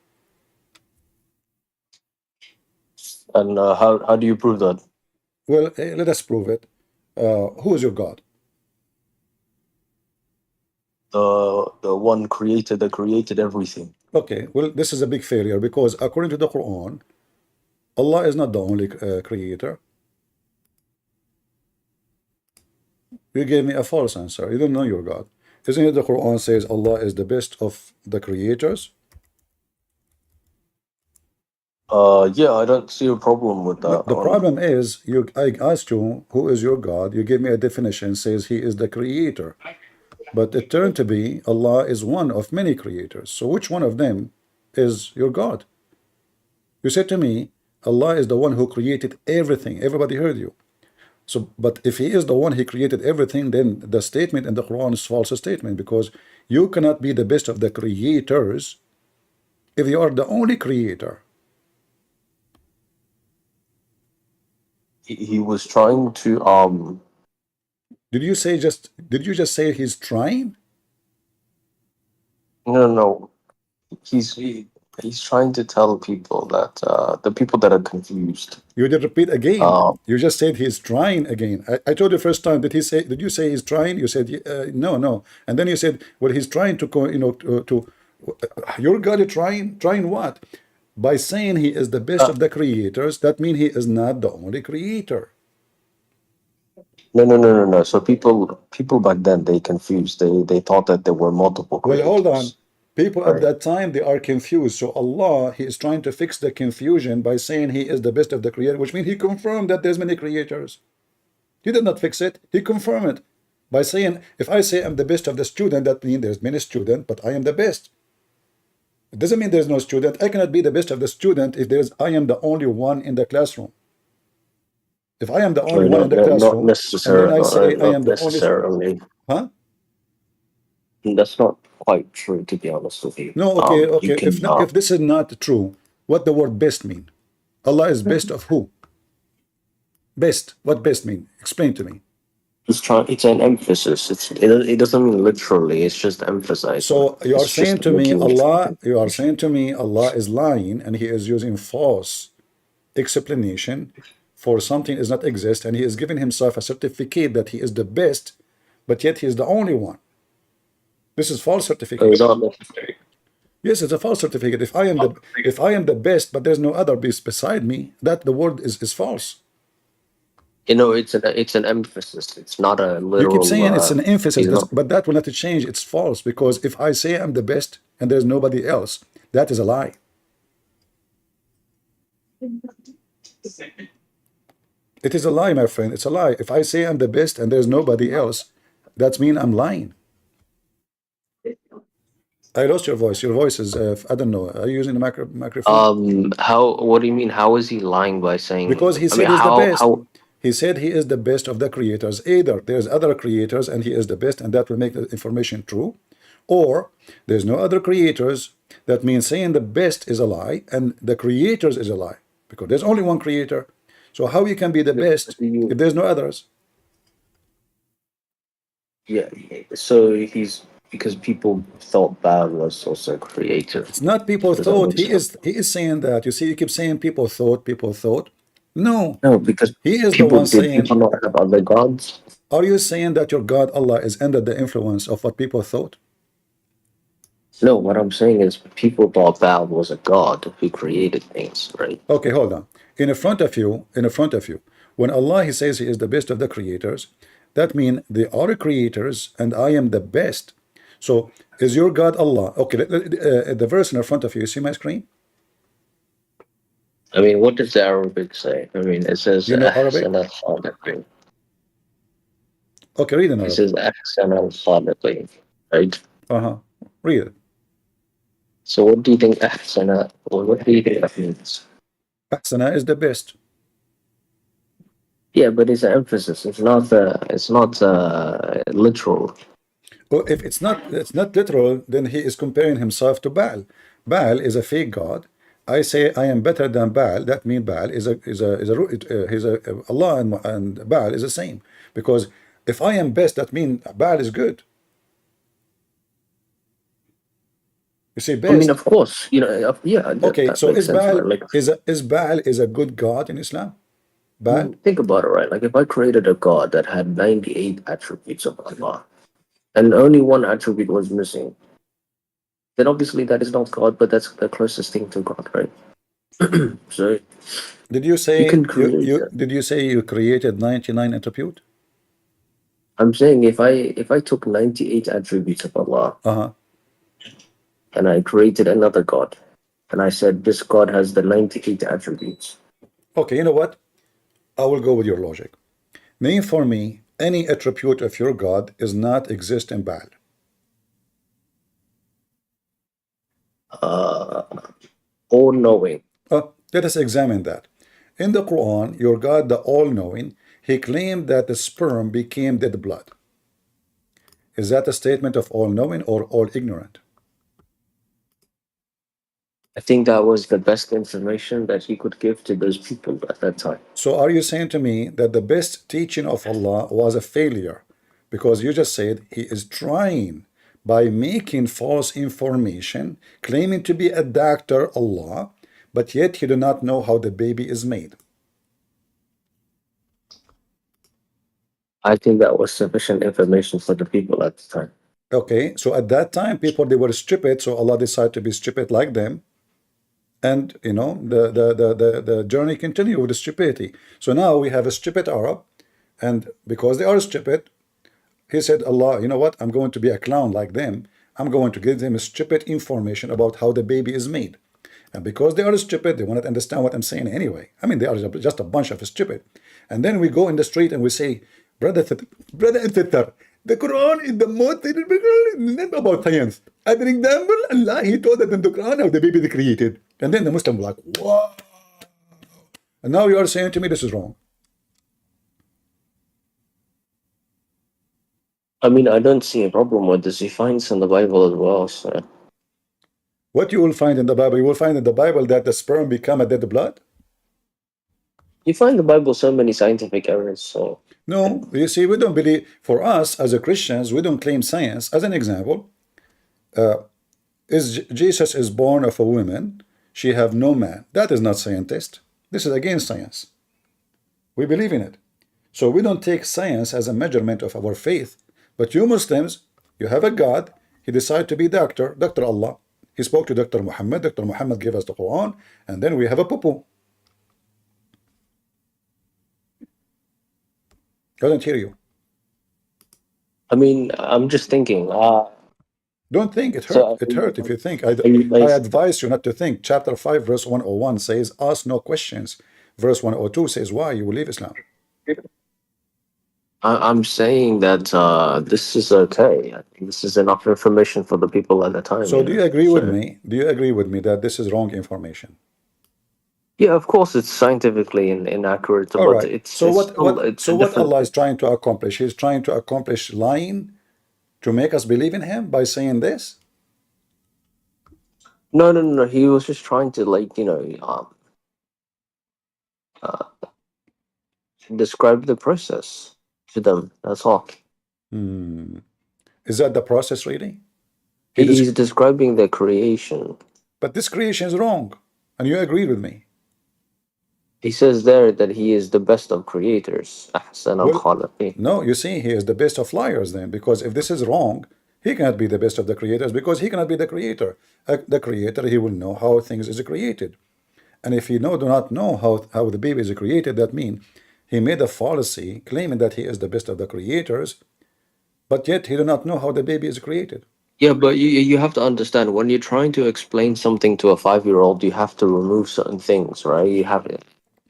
And how do you prove that? Well, let us prove it. Who is your God? The one that created everything. Okay, well, this is a big failure because according to the Quran, Allah is not the only creator. You gave me a false answer. You don't know your God. Isn't it the Quran says Allah is the best of the creators? Yeah, I don't see a problem with No, that. the problem is I asked you who is your God. You gave me a definition, says he is the creator. But it turned to be Allah is one of many creators. So which one of them is your God? You said to me, Allah is the one who created everything. Everybody heard you. So, but if he is the one he created everything, then the statement in the Quran is false statement because you cannot be the best of the creators if you are the only creator. He was trying to Did you just say he's trying? no. He's trying to tell people that the people that are confused. You did repeat again. Um, You just said he's trying again. I told you first time. Did you say he's trying? You said no. And then you said, well, he's trying to your God is trying what? By saying he is the best of the creators, that means he is not the only creator. no. So people back then, they confused. They thought that there were multiple Well, creators. hold on. People at Right. that time, they are confused. So Allah, he is trying to fix the confusion by saying he is the best of the creator, which means he confirmed that there's many creators. He did not fix it. He confirmed it by saying, if I say I'm the best of the student, that means there's many students, but I am the best. It doesn't mean there's no student. I cannot be the best of the student if I am the only one in the classroom. If I am the only one in the Not classroom, and then I say I not am the only, necessarily. huh? That's not quite true, to be honest with you. No, You okay. can. If this is not true, what the word best mean? Allah is best of who? Best. What best mean? Explain to me. It's an emphasis. It doesn't mean literally. It's just emphasizing. So you are It's just saying to what me, you Allah is lying and he is using false explanation for something does not exist, and he is giving himself a certificate that he is the best, but yet he is the only one. This is false certificate. not necessary. Yes, it's a false certificate. If I am the best, but there's no other beast beside me, that the word is false. It's an emphasis. It's not a literal. You keep saying it's an emphasis, it's not- but that will not change. It's false because if I say I'm the best and there's nobody else, that is a lie. It is a lie, my friend. It's a lie. If I say I'm the best and there's nobody else, that means I'm lying. I lost your voice. Your voice is, I don't know. Are you using the microphone? How? What do you mean? How is he lying by saying? Because he I said mean, he's the best. how? He said he is the best of the creators. Either there's other creators and he is the best, and that will make the information true, or there's no other creators. That means saying the best is a lie and the creators is a lie because there's only one creator. So how you can be the best if there's no others? Yeah. So because people thought bad was also creative. It's not people Does that thought. make sense? He is saying that. You see, you keep saying people thought, people thought. No, No, because he is the one saying. people not have other gods. Are you saying that your God Allah is under the influence of what people thought? No, what I'm saying is people thought Val was a god who created things, right? Okay, hold on. In front of you, when Allah he says he is the best of the creators, that means they are creators and I am the best. So is your God Allah? Okay, the verse in front of you see my screen? I mean, what does the Arabic say? I mean, it says You know Arabic? أحسن الخالقين. Okay, read in It Arabic. says أحسن الخالقين, right? Read it. So what do you think أحسن, or what do you think that means? Ahsana is the best. Yeah, but it's an emphasis. It's not literal. Well, if it's not literal, then he is comparing himself to Baal. Baal is a fake god. I say I am better than Baal. That means Baal is a Allah, and Baal is the same. Because if I am best, that means Baal is good. You see, I mean, best. of course, yeah, Okay, that so makes sense, right? Like, is Baal is a good god in Islam? I Baal? mean, think about it, right? Like, if I created a god that had 98 attributes of Allah, and only one attribute was missing, then obviously that is not God, but that's the closest thing to God, right? So Did you you say can create that. did you say you created 99 attribute? I'm saying if I took 98 attributes of Allah Uh-huh. and I created another God, and I said this God has the 98 attributes. Okay, you know what? I will go with your logic. Name for me any attribute of your God is not exist in Baal. Uh, all knowing. Let us examine that. In the Quran, your God, the all-knowing, he claimed that the sperm became dead blood. Is that a statement of all-knowing or all-ignorant? I think that was the best information that he could give to those people at that time. So are you saying to me that the best teaching of Allah was a failure? Because you just said he is trying by making false information, claiming to be a doctor, Allah, but yet he do not know how the baby is made. I think that was sufficient information for the people at the time. Okay, so at that time, people, they were stupid, so Allah decided to be stupid like them. And, you know, the journey continued with the stupidity. So now we have a stupid Arab, and because they are stupid, he said, Allah, you know what? I'm going to be a clown like them. I'm going to give them stupid information about how the baby is made. And because they are stupid, they will not understand what I'm saying anyway. I mean, they are just a bunch of stupid. And then we go in the street and we say, brother and sister, the Quran is the most about science. As an example, Allah, he told us in the Quran how the baby is created. And then the Muslim was like, wow. And now you are saying to me this is wrong. I mean, I don't see a problem with this. He finds in the Bible as well. So What you will find in the Bible? You will find in the Bible that the sperm become a dead blood? you find the Bible so many scientific errors. So No, you see, we don't believe, for us as a Christians, we don't claim science. As an example, Jesus is born of a woman, she have no man. That is not scientist. This is against science. We believe in it. So we don't take science as a measurement of our faith. But you Muslims, you have a God, he decided to be Dr. Allah. He spoke to Dr. Muhammad, Dr. Muhammad gave us the Quran, and then we have a poo-poo. I don't hear you. I mean, I'm just thinking. Don't think, it hurt. So It hurt if you think. I I advise you not to think. Chapter 5, verse 101 says, ask no questions. Verse 102 says, why? You will leave Islam. I'm saying that this is okay. I think this is enough information for the people at the time. So do you agree with So, me? Do you agree with me that this is wrong information? yeah, of course, it's scientifically inaccurate, All but right. it's So it's what still what it's so a what different. Allah is trying to accomplish? He's trying to accomplish lying to make us believe in him by saying this? No. He was just trying to uh, describe the process to them. That's all. Is that the process really? He's describing the creation. But this creation is wrong. And you agreed with me. He says there that he is the best of creators. أحسن Well, الخالقين. no, you see, he is the best of liars then, because if this is wrong, he cannot be the best of the creators because he cannot be the creator. The creator, he will know how things is created. And if he do not know how the baby is created, that means he made a fallacy claiming that he is the best of the creators, but yet he do not know how the baby is created. Yeah, but you have to understand when you're trying to explain something to a 5-year-old, you have to remove certain things, right? You have it.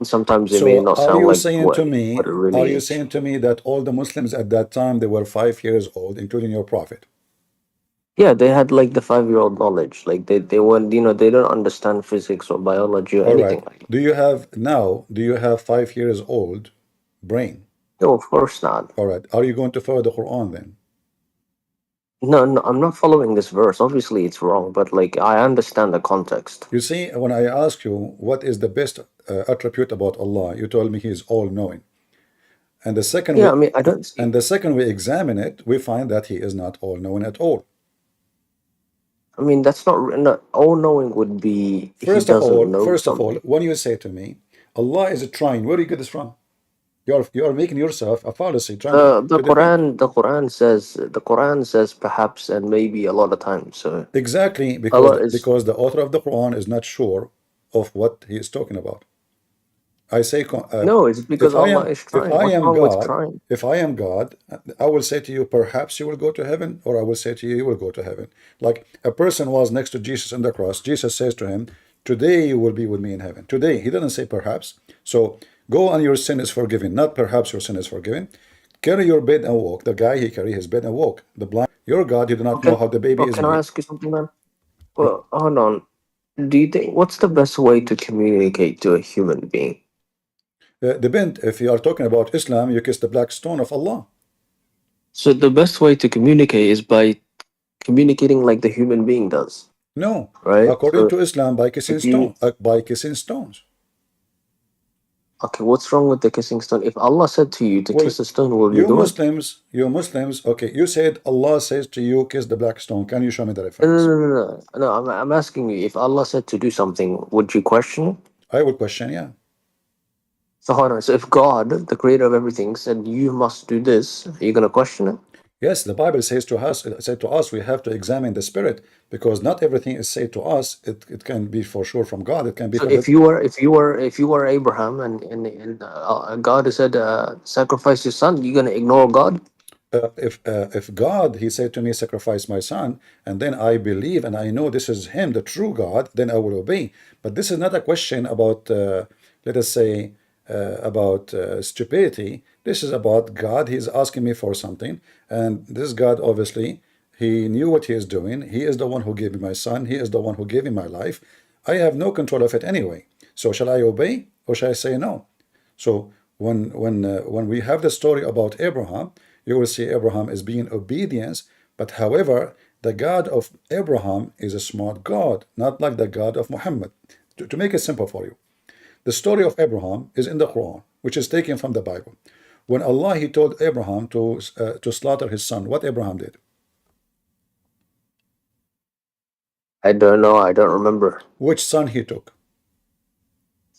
Sometimes it may So not sound like what are it really you is. saying to me that all the Muslims at that time, they were 5 years old, including your prophet? Yeah, they had like the 5-year-old knowledge. Like they weren't, they don't understand physics or biology or All anything right. like that. Do you have 5 years old brain? No, of course not. All right. Are you going to follow the Quran then? No, no, I'm not following this verse. Obviously, it's wrong, but like I understand the context. You see, when I ask you what is the best attribute about Allah, you told me He is all-knowing. And the second Yeah, I we mean, I don't see. and the second we examine it, we find that He is not all-knowing at all. I mean, that's not all knowing would be he doesn't know First of all, something. when you say to me, Allah is trying, where do you get this from? You are making yourself a fallacy, trying The to defend. The Quran says perhaps and maybe a lot of times. So Exactly, Allah is because the author of the Quran is not sure of what he is talking about. I say, no, it's because Allah is if trying. I What's am wrong with God, trying? I will say to you, perhaps you will go to heaven, or I will say to you, you will go to heaven. Like a person was next to Jesus on the cross. Jesus says to him, today you will be with me in heaven. Today, he doesn't say perhaps. So go and your sin is forgiven, not perhaps your sin is forgiven. Carry your bed and walk. The guy, he carry his bed and walk. The blind, your God, you do not know Okay. how the baby Well, is can I made. ask you something, man? Well, hold on. Do you think what's the best way to communicate to a human being? Depend, if you are talking about Islam, you kiss the black stone of Allah. So the best way to communicate is by communicating like the human being does, No, right? according So to Islam, if you by kissing stones. okay, what's wrong with the kissing stone? If Allah said to you to Well, kiss a stone, will you do it? you Muslims, okay, you said Allah says to you, kiss the black stone. Can you show me the No, no, reference? no, no, no. No, I'm asking you, if Allah said to do something, would you question it? I will question, yeah. So hold on. So if God, the creator of everything, said you must do this, are you gonna question it? Yes, the Bible says to us, we have to examine the spirit because not everything is said to us. It can be for sure from God. It can be So from the. if you were Abraham and God said sacrifice your son, you gonna ignore God? If God, he said to me, sacrifice my son, and then I believe and I know this is him, the true God, then I will obey. But this is not a question about, let us say, about stupidity. This is about God. He's asking me for something, and this God, obviously, he knew what he is doing. He is the one who gave me my son. He is the one who gave me my life. I have no control of it anyway. So shall I obey or shall I say no? So when we have the story about Abraham, you will see Abraham is being obedience, but however, the God of Abraham is a smart God, not like the God of Muhammad. To make it simple for you, the story of Abraham is in the Quran, which is taken from the Bible. When Allah he told Abraham to slaughter his son, what Abraham did? I don't know. I don't remember. Which son he took?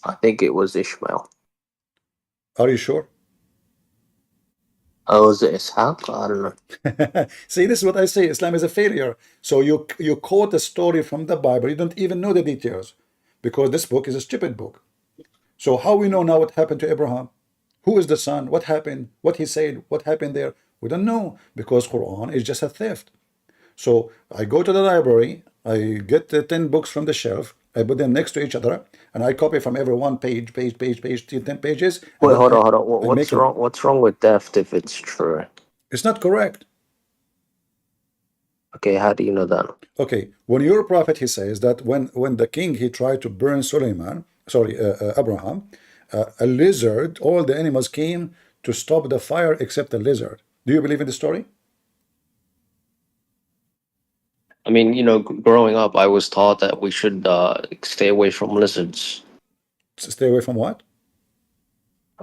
I think it was Ishmael. Are you sure? Oh, was it Ishaq? I don't know. See, this is what I say. Islam is a failure. So you quote a story from the Bible. You don't even know the details because this book is a stupid book. So how we know now what happened to Abraham? Who is the son? What happened? What he said? What happened there? We don't know because Quran is just a theft. So I go to the library, I get the 10 books from the shelf, I put them next to each other, and I copy from every one page, 10 pages, and Wait, then hold on. I make it. What's wrong with theft if it's true? It's not correct. Okay, how do you know that? Okay, when your prophet, he says that when the king, he tried to burn Abraham, a lizard, all the animals came to stop the fire except the lizard. Do you believe in the story? I mean, growing up, I was taught that we should stay away from lizards. Stay away from what?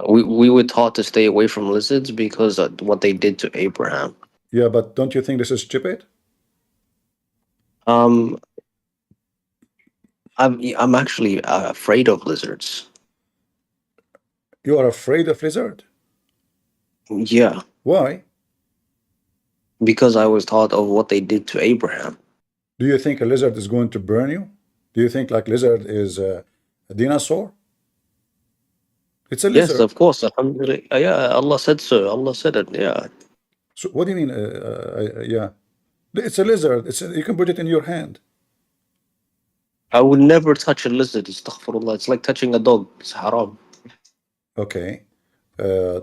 We were taught to stay away from lizards because of what they did to Abraham. Yeah, but don't you think this is stupid? I'm actually afraid of lizards. You are afraid of lizard? Yeah, Why? because I was taught of what they did to Abraham. Do you think a lizard is going to burn you? Do you think like lizard is a dinosaur? It's a Yes, lizard. of course. Alhamdulillah. Yeah, Allah said so. Allah said it. Yeah. So what do you mean? Yeah, it's a lizard. You can put it in your hand. I would never touch a lizard. Astaghfirullah. It's like touching a dog. It's haram. Okay.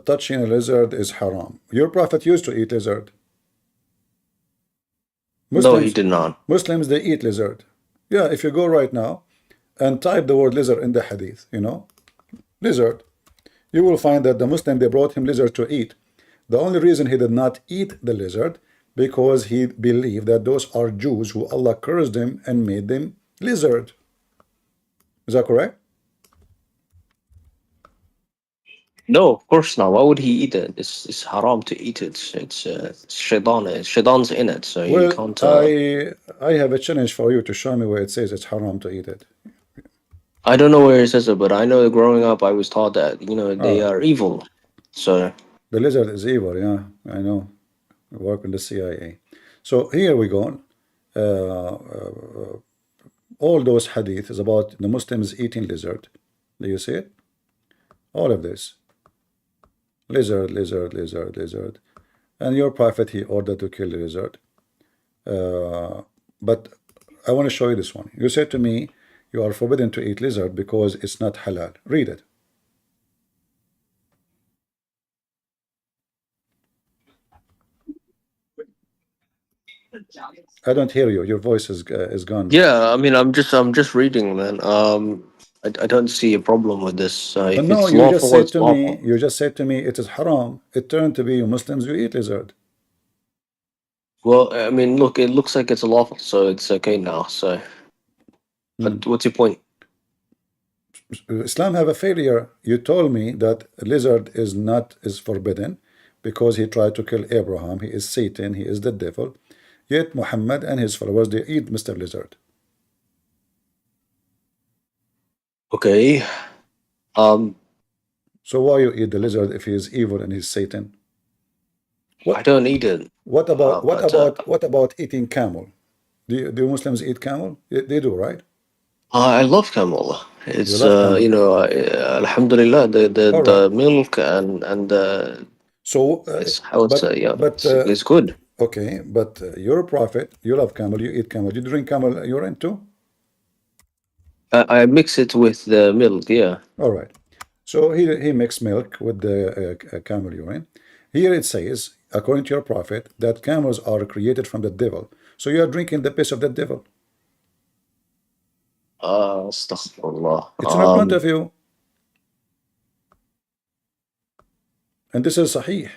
Touching a lizard is haram. Your prophet used to eat lizard. No, he Muslims, did not. Muslims, they eat lizard. Yeah, if you go right now and type the word lizard in the hadith, lizard, you will find that the Muslim, they brought him lizard to eat. The only reason he did not eat the lizard because he believed that those are Jews who Allah cursed them and made them lizard. Is that correct? No, of course not. Why would he eat it? It's haram to eat it. It's shaitan. Shaitan's in it, so you Well, can't. I have a challenge for you to show me where it says it's haram to eat it. I don't know where it says it, but I know growing up I was taught that they Ah. are evil. So The lizard is evil, yeah, I know. I work in the CIA. So here we go. All those hadith is about the Muslims eating lizard. Do you see it? All of this. Lizard, lizard, lizard, lizard. And your prophet, he ordered to kill the lizard. But I want to show you this one. You said to me, you are forbidden to eat lizard because it's not halal. Read it. I don't hear you. Your voice is gone. yeah, I mean, I'm just reading, man. I don't see a problem with this. If No, it's you just lawful, said it's to me, lawful. it is haram. It turned to be you Muslims, you eat lizard. Well, I mean, look, it looks like it's lawful, so it's okay now. So, what's your point? Islam have a failure. You told me that lizard is forbidden because he tried to kill Abraham. He is Satan. He is the devil. Yet Muhammad and his followers, they eat Mr. Lizard. Okay. So why you eat the lizard if he is evil and he's Satan? I don't eat it. What about But what about eating camel? Do Muslims eat camel? They do, right? I love camel. You It's love camel. Alhamdulillah, the All right. milk and So, it's how it's but it's good. okay, but you're a prophet. You love camel. You eat camel. You drink camel urine too. I mix it with the milk. Yeah. All right. So he mixed milk with the camel urine. Here it says, according to your prophet, that camels are created from the devil. So you are drinking the piss of the devil. Astaghfirullah. It's in front of you. And this is Sahih.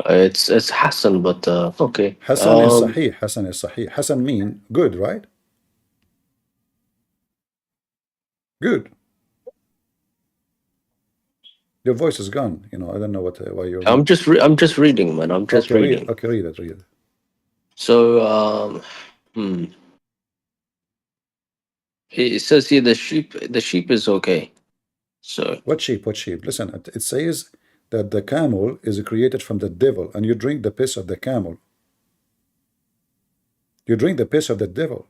It's Hassan, but okay. Hassan is Sahih. Hassan is Sahih. Hassan mean good, right? Good. Your voice is gone. You know, I don't know why you're. I'm just reading, man. I'm just okay, reading. Okay, read it. So it says here the sheep is okay. So what sheep? What sheep? Listen, it says that the camel is created from the devil, and you drink the piss of the camel. You drink the piss of the devil.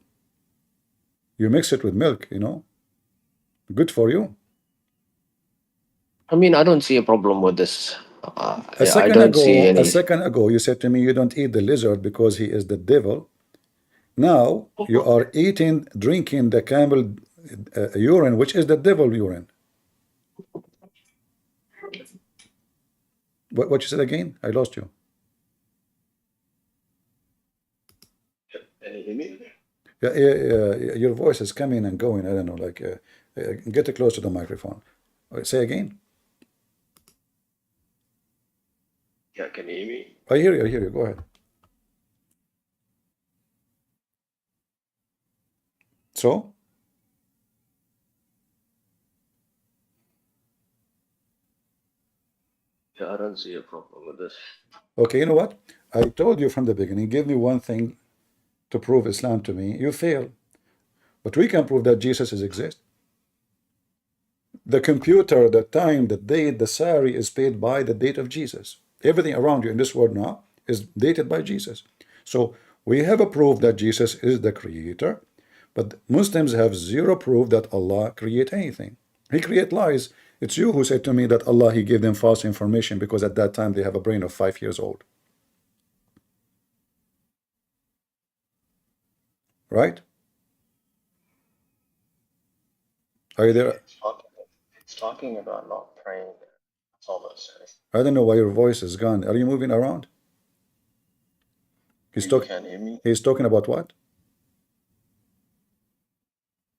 You mix it with milk, you know. Good for you. I mean, I don't see a problem with this. A second I don't see any. A second ago, you said to me you don't eat the lizard because he is the devil. Now you are drinking the camel urine, which is the devil urine. What you said again? I lost you. Can you hear me? Yeah, your voice is coming and going. I don't know. Like, get close to the microphone. Say again. Yeah, can you hear me? I hear you. I hear you. Go ahead. So? Yeah, I don't see a problem with this. Okay, you know what? I told you from the beginning, give me one thing to prove Islam to me. You fail. But we can prove that Jesus exists. The computer, the time, the date, the salary is paid by the date of Jesus. Everything around you in this world now is dated by Jesus. So we have a proof that Jesus is the creator, but Muslims have zero proof that Allah create anything. He create lies. It's you who said to me that Allah, he gave them false information because at that time they have a brain of 5 years old. Right? Are you there? It's talking about not praying. That's all that's saying. I don't know why your voice is gone. Are you moving around? You can't hear me? He's talking about what?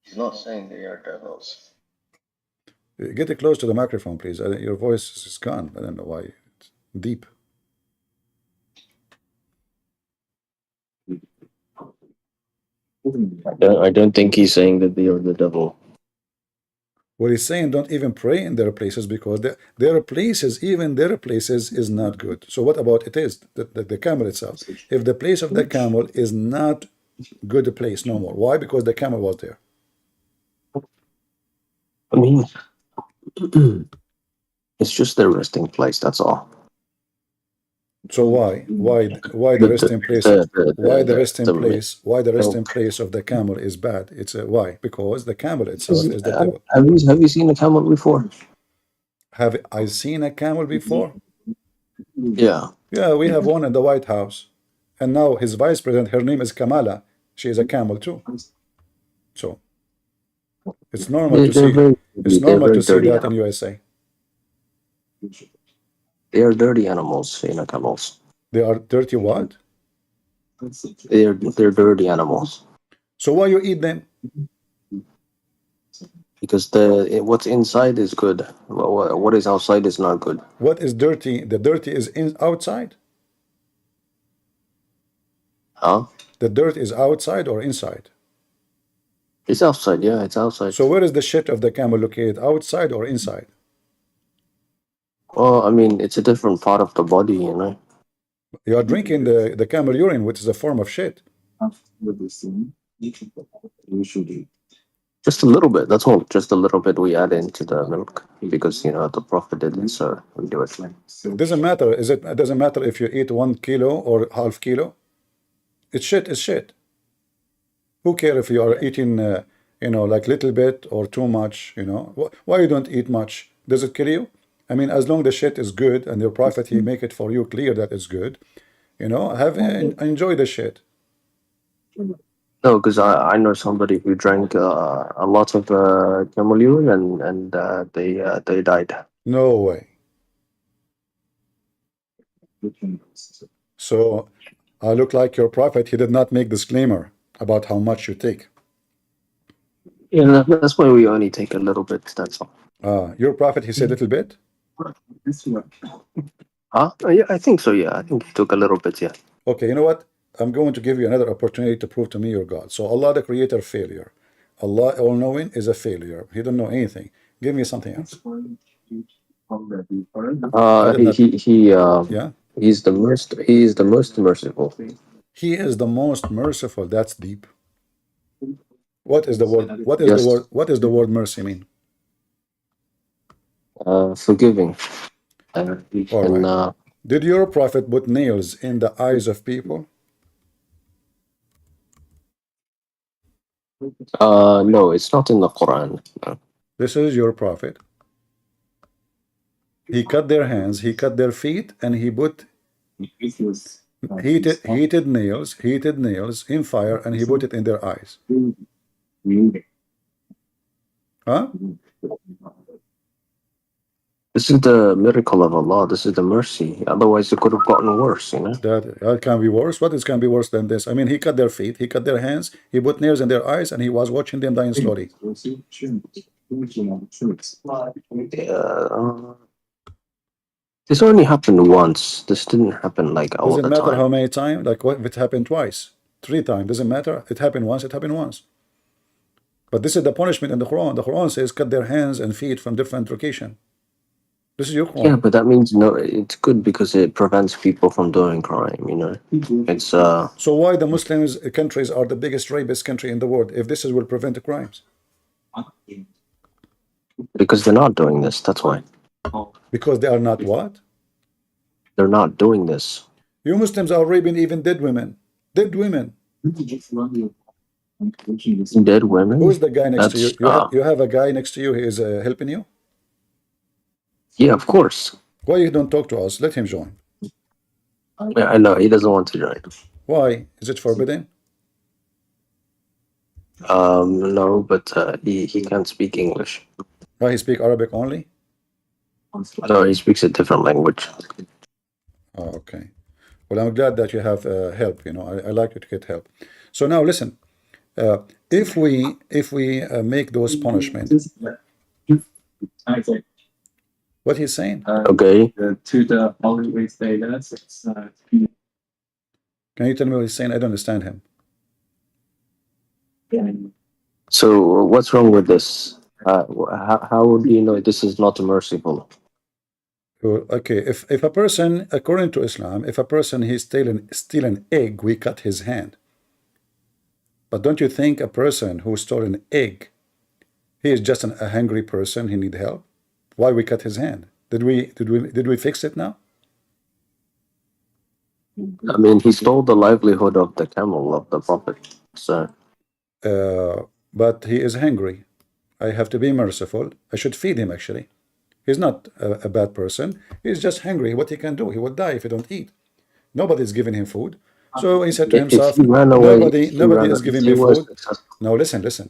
He's not saying they are devils. Get close to the microphone, please. Your voice is gone. I don't know why. It's deep. I don't think he's saying that they are the devil. What he's saying, don't even pray in their places, because their places, even their places, is not good. So what about it is the camel itself? If the place of the camel is not good place no more, why? Because the camel was there. I mean, it's just their resting place. That's all. So why the resting place? Why the resting place? Why the resting place of the camel is bad? It's why? Because the camel itself is the devil. Have you seen a camel before? Have I seen a camel before? Yeah. Yeah, we have one in the White House, and now his vice president, her name is Kamala. She is a camel too. So it's normal to see. It's normal to see that in USA. They are dirty animals, camels. They are dirty what? They're dirty animals So why you eat them? because what's inside is good. What is outside is not good. What is dirty? The dirty is outside. Huh? The dirt is outside or inside? It's outside. Yeah, it's outside. So where is the shit of the camel located? Outside or inside? Well, I mean, it's a different part of the body, You are drinking the camel urine, which is a form of shit. Just a little bit. That's all. Just a little bit we add into the milk because the prophet did it, so we do it. It doesn't matter. It doesn't matter if you eat 1 kilo or half kilo. It's shit. It's shit. Who cares if you are eating, like little bit or too much? Why you don't eat much? Does it kill you? I mean, as long the shit is good and your prophet he make it for you clear that it's good, enjoy the shit. No, because I know somebody who drank a lot of camel urine and they died. No way. So I look like your prophet. He did not make disclaimer about how much you take. Yeah, that's why we only take a little bit. That's all. Your prophet, he said little bit. Huh? Yeah, I think so. Yeah, I think he took a little bit. Yeah. Okay, you know what? I'm going to give you another opportunity to prove to me you're God. So Allah, the Creator, failure. Allah, all-knowing, is a failure. He don't know anything. Give me something else. Yeah. He's the most merciful. He is the most merciful. That's deep. What is the word? What is the word? What is the word mercy mean? Forgiving. All right. Did your prophet put nails in the eyes of people? No, it's not in the Quran. No. This is your prophet. He cut their hands, he cut their feet, and he put heated nails in fire, and he put it in their eyes. Huh? This is the miracle of Allah. This is the mercy. Otherwise, it could have gotten worse, That can be worse. What is can be worse than this? I mean, he cut their feet, he cut their hands, he put nails in their eyes, and he was watching them dying slowly. This only happened once. This didn't happen all the time. Doesn't matter how many times. Like what if it happened twice, 3 times? Doesn't matter. It happened once. It happened once. But this is the punishment in the Quran. The Quran says cut their hands and feet from different location. This is your Quran. Yeah, but that means it's good because it prevents people from doing crime. It's So why the Muslims countries are the biggest rapist country in the world if this will prevent the crimes? Because they're not doing this. That's why. Because they are not what? They're not doing this. You Muslims are raping even dead women. Dead women. Dead women? Who's the guy next to you? You have a guy next to you who is helping you? Yeah, of course. Why you don't talk to us? Let him join. Yeah, I know. He doesn't want to join. Why? Is it forbidden? No, but he can't speak English. Why he speak Arabic only? No, he speaks a different language. Oh, okay. Well, I'm glad that you have help. I like you to get help. So now listen. If we make those punishments, what he's saying? Okay. Can you tell me what he's saying? I don't understand him. So what's wrong with this? How do you know this is not merciful? Okay, if a person, according to Islam, if a person he steal an egg, we cut his hand. But don't you think a person who stole an egg, he is just a hungry person, he need help? Why we cut his hand? Did we fix it now? I mean, he stole the livelihood of the camel of the Prophet. So But he is hungry. I have to be merciful. I should feed him actually. He's not a bad person. He's just hungry. What he can do? He will die if he don't eat. Nobody's giving him food. So he said to if himself, he ran away, nobody is if giving he me was food. successful. Now listen.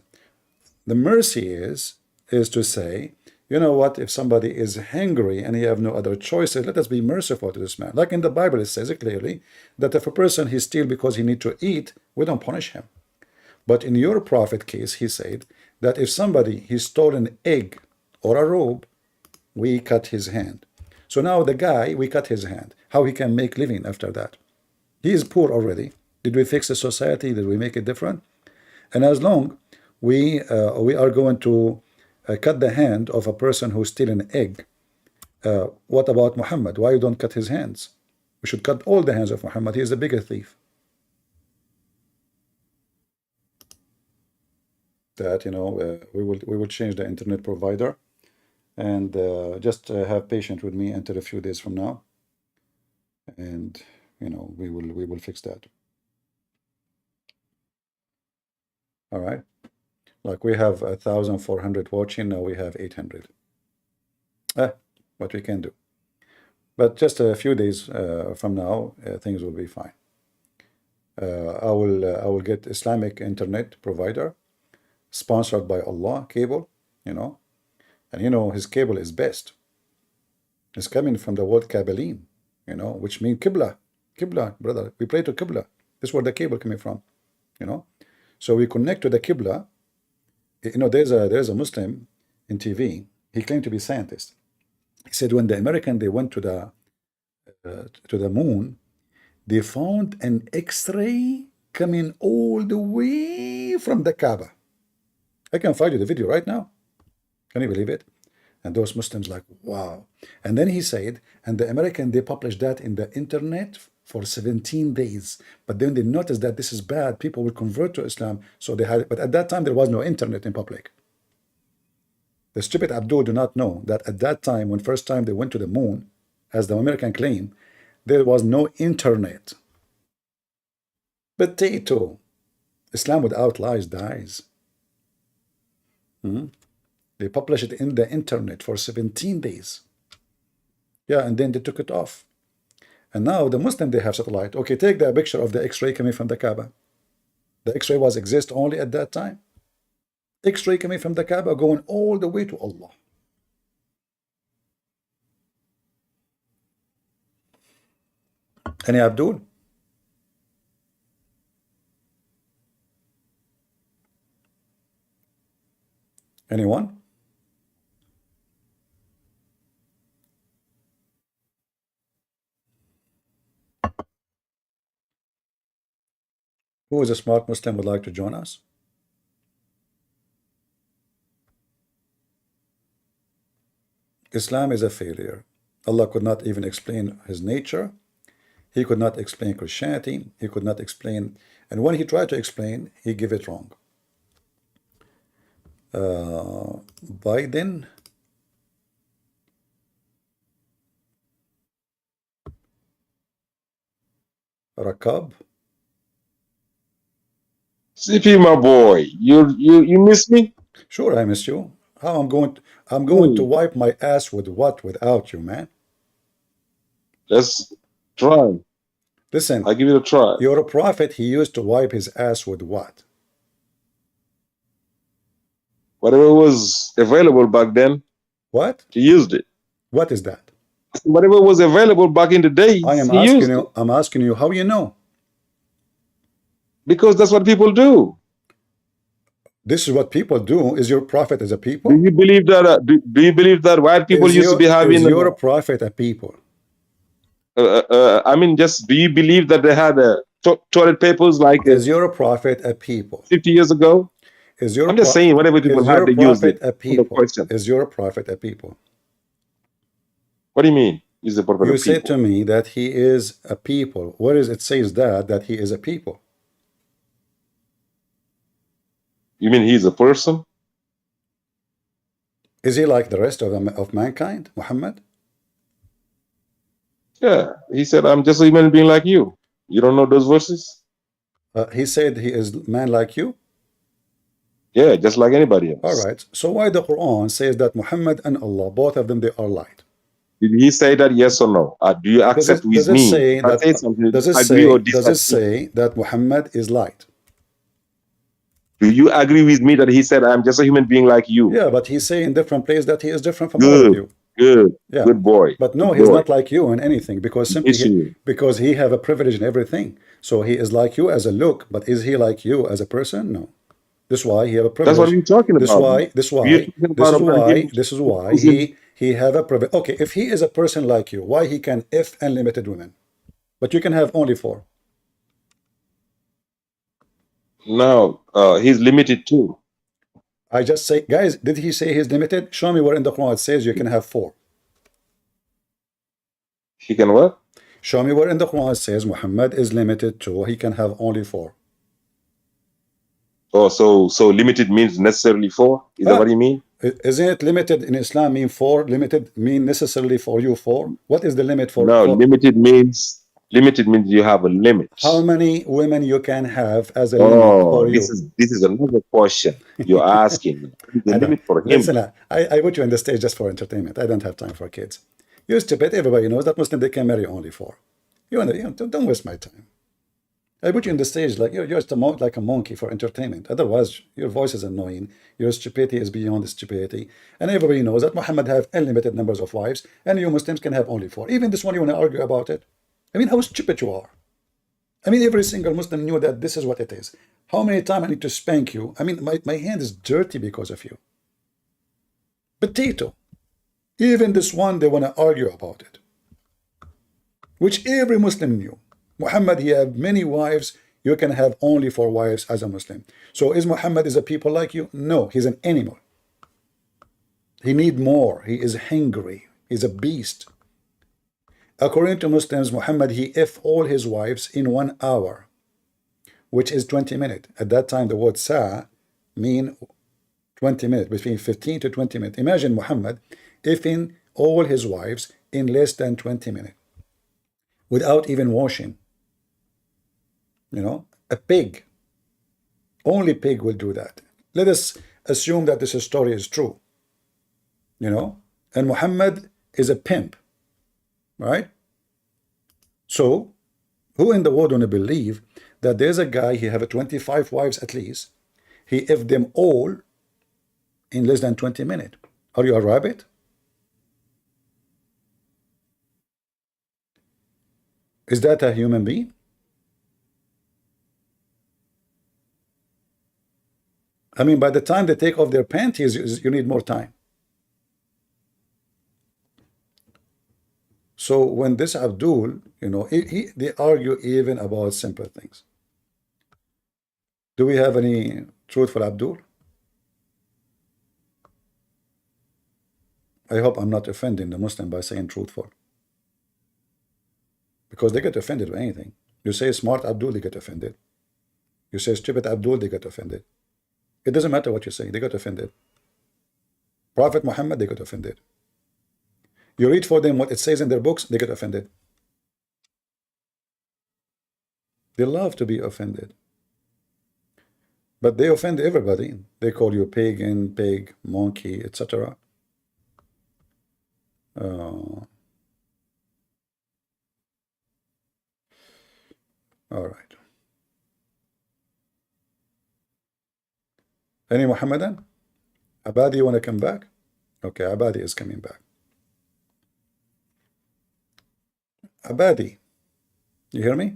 The mercy is to say, you know what, if somebody is hungry and he have no other choices, let us be merciful to this man. Like in the Bible, it says it clearly that if a person he steal because he need to eat, we don't punish him. But in your prophet case, he said that if somebody he stole an egg or a robe, we cut his hand. So now the guy, we cut his hand. How he can make living after that? He is poor already. Did we fix the society? Did we make it different? And as long we are going to cut the hand of a person who steal an egg, what about Muhammad? Why you don't cut his hands? We should cut all the hands of Muhammad. He is the bigger thief. That we will change the internet provider, and just have patience with me until a few days from now, and we will fix that. All right. Like we have 1,400 watching, now we have 800. What we can do. But just a few days from now, things will be fine. I will get Islamic internet provider, sponsored by Allah cable, and his cable is best. It's coming from the word Kabbalion, which means Qibla. Qibla, brother. We pray to Qibla. This is where the cable coming from, So we connect to the Qibla. There's a Muslim in TV. He claimed to be a scientist. He said when the American they went to the moon, they found an X-ray coming all the way from the Kaaba. I can find you the video right now. Can you believe it? And those Muslims like, wow. And then he said, and the American, they published that in the internet for 17 days. But then they noticed that this is bad. People will convert to Islam. So they had it. But at that time, there was no internet in public. The stupid Abdul do not know that at that time, when first time they went to the moon, as the American claim, there was no internet. Potato. Islam without lies dies. They published it in the internet for 17 days. Yeah, and then they took it off. And now the Muslim, they have satellite. Okay, take the picture of the X-ray coming from the Kaaba. The X-ray was exist only at that time. X-ray coming from the Kaaba going all the way to Allah. Any Abdul? Anyone? Who is a smart Muslim would like to join us? Islam is a failure. Allah could not even explain his nature. He could not explain Christianity. He could not explain, and when he tried to explain, he gave it wrong. Biden. Rakab. CP, my boy, you miss me? Sure, I miss you. How I'm going to wipe my ass with what without you, man? Let's try. Listen, I'll give it a try. Your prophet, he used to wipe his ass with what? Whatever was available back then. What? He used it. What is that? Whatever was available back in the days, I'm asking you how you know. Because that's what people do. This is what people do. Is your prophet as a people? Do you believe that? Do you believe that white people used to be having? Is your prophet a people? I mean, just do you believe that they had toilet papers like Is your prophet a people? 50 years ago? Is your I'm just saying, whatever people is had, your they used prophet it. a No people? question. Is your prophet a people? What do you mean? He's the prophet You of said people. to me that he is a people. Where is it says that he is a people? You mean he's a person? Is he like the rest of mankind, Muhammad? Yeah. He said, I'm just a human being like you. You don't know those verses? He said he is man like you. Yeah, just like anybody All else. right. So why the Quran says that Muhammad and Allah, both of them, they are light? Did he say that yes or no? Do you accept with Does it me? say If I that? say something, Does it agree or say disagree? that Muhammad is light? Do you agree with me that he said, I'm just a human being like you? Yeah, but he say in different places that he is different from all of Good, you. good, Yeah, good boy. but no, Good he's boy. not like you in anything because simply Listen, because he have a privilege in everything. So he is like you as a look, but is he like you as a person? No. This is why he have a that's what privilege. we're talking about. We're talking about a man giving This is why choosing. he have a privilege. Okay, if he is a person like you, why he can if unlimited women, but you can have only 4? Now, he's limited too. I just say, guys, did he say he's limited? Show me where in the Quran it says you can have 4. He can what? Show me where in the Quran it says Muhammad is limited to he can have only 4. Oh, so limited means necessarily 4? Is that Ah, what you mean? isn't it limited in Islam mean 4? Limited mean necessarily for you 4? What is the limit for No, limited means you have a limit. how many women you can have as a limit Oh, for you? this is another question you're asking. The I know. limit for him. Listen, I put you on the stage just for entertainment. I don't have time for kids. You're stupid. Everybody knows that Muslim they can marry only 4. Don't waste my time. I put you on the stage like you're just like a monkey for entertainment. Otherwise, your voice is annoying. Your stupidity is beyond stupidity. And everybody knows that Muhammad have unlimited numbers of wives, and you Muslims can have only 4. Even this one, you want to argue about it? I mean, how stupid you are. I mean, every single Muslim knew that this is what it is. How many times I need to spank you? I mean, my hand is dirty because of you. Potato. Even this one, they want to argue about it, which every Muslim knew. Muhammad, he had many wives. You can have only 4 wives as a Muslim. So is Muhammad is a people like you? No, he's an animal. He need more. He is hungry. He's a beast. According to Muslims, Muhammad, he if all his wives in 1 hour, which is 20 minutes. At that time, the word sa mean 20 minutes, between 15 to 20 minutes. Imagine Muhammad ifing all his wives in less than 20 minutes without even washing. You know, a pig. Only pig will do that. Let us assume that this story is true. You know, and Muhammad is a pimp, right? So, who in the world want to believe that there's a guy, he have 25 wives at least, he if them all in less than 20 minutes? Are you a rabbit? Is that a human being? I mean, by the time they take off their panties, you need more time. So when this Abdul, you know, they argue even about simple things. Do we have any truth for Abdul? I hope I'm not offending the Muslim by saying truthful, because they get offended with anything. You say smart Abdul, they get offended. You say stupid Abdul, they get offended. It doesn't matter what you say, they get offended. Prophet Muhammad, they get offended. You read for them what it says in their books, they get offended. They love to be offended. But they offend everybody. They call you pagan, pig, monkey, etc. All right. Any Muhammadan? Abadi, you want to come back? Okay, Abadi is coming back. Abadi, you hear me?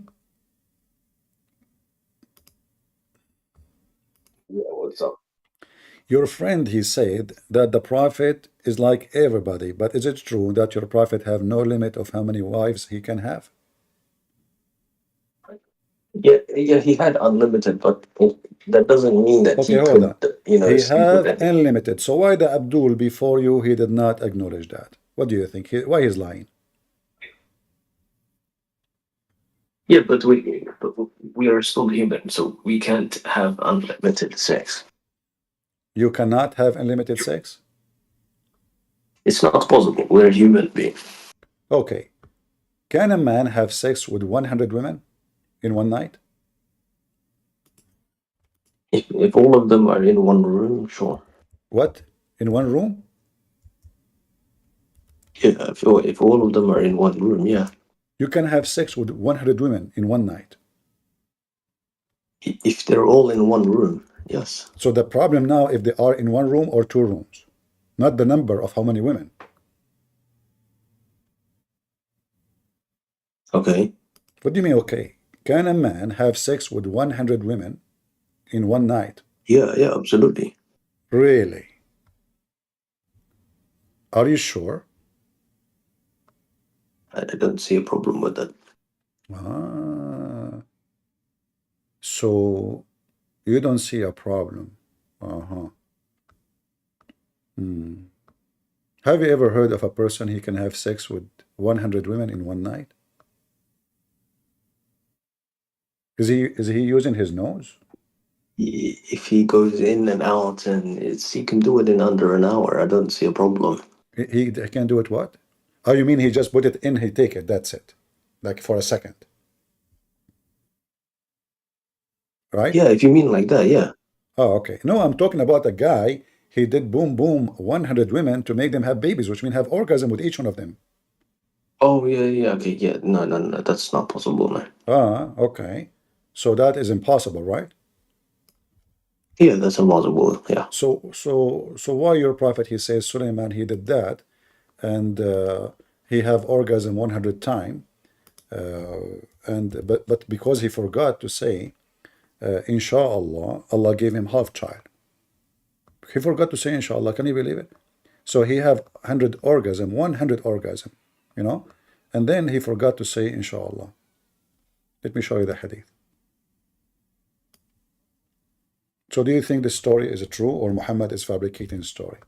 Yeah, what's up? Your friend, he said that the prophet is like everybody, but is it true that your prophet have no limit of how many wives he can have? Yeah, he had unlimited, but that doesn't mean that Okay, he hold on. could, He sleep with have any. unlimited. So why the Abdul before you, he did not acknowledge that? What do you think? Why he's lying? Yeah, but we are still human, so we can't have unlimited sex. You cannot have unlimited sex? It's not possible. We're human beings. Okay. Can a man have sex with 100 women in one night? If all of them are in one room, sure. What? In one room? Yeah, if all of them are in one room, yeah. You can have sex with 100 women in one night. If they're all in one room, yes. So the problem now, if they are in one room or two rooms, not the number of how many women. Okay. What do you mean, okay? Can a man have sex with 100 women in one night? Yeah, absolutely. Really? Are you sure? I don't see a problem with that. So you don't see a problem. Have you ever heard of a person he can have sex with 100 women in one night? Is he using his nose? If he goes in and out and he can do it in under an hour, I don't see a problem. He can do it what? Oh, you mean he just put it in, he take it, that's it. Like for a second. Right? Yeah, if you mean like that, yeah. Oh, okay. No, I'm talking about a guy, he did boom, boom, 100 women to make them have babies, which means have orgasm with each one of them. Oh, yeah, okay, yeah. No, that's not possible, man. Okay. So that is impossible, right? Yeah, that's impossible, yeah. So why your prophet, he says, Suleiman, he did that, and he have orgasm 100 times, but because he forgot to say, inshallah, Allah gave him half child. He forgot to say inshallah. Can you believe it? So he have 100 orgasm, 100 orgasm, and then he forgot to say inshallah. Let me show you the hadith. So do you think this story is true, or Muhammad is fabricating the story?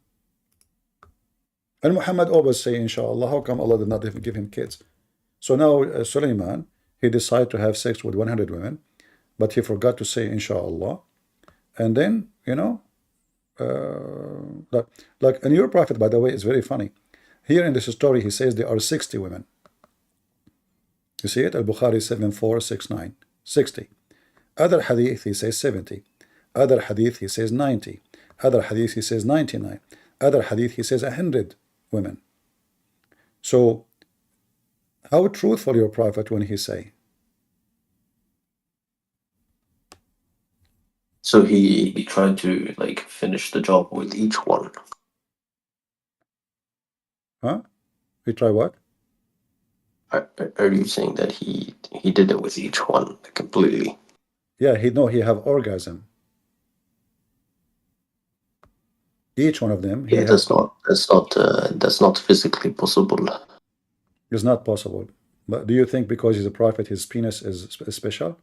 And Muhammad always say inshallah. How come Allah did not even give him kids? So now Suleiman, he decided to have sex with 100 women, but he forgot to say inshallah. And then, and your prophet, by the way, is very funny. Here in this story, he says there are 60 women. You see it? Al-Bukhari 7469. 60. Other hadith, he says 70. Other hadith, he says 90. Other hadith, he says 99. Other hadith, he says 100 women. So, how truthful your prophet when he say? So he tried to finish the job with each one. Huh? He try what? Are you saying that he did it with each one completely? Yeah, he have orgasm. Each one of them. Yeah, that's not physically possible. It's not possible. But do you think because he's a prophet, his penis is special?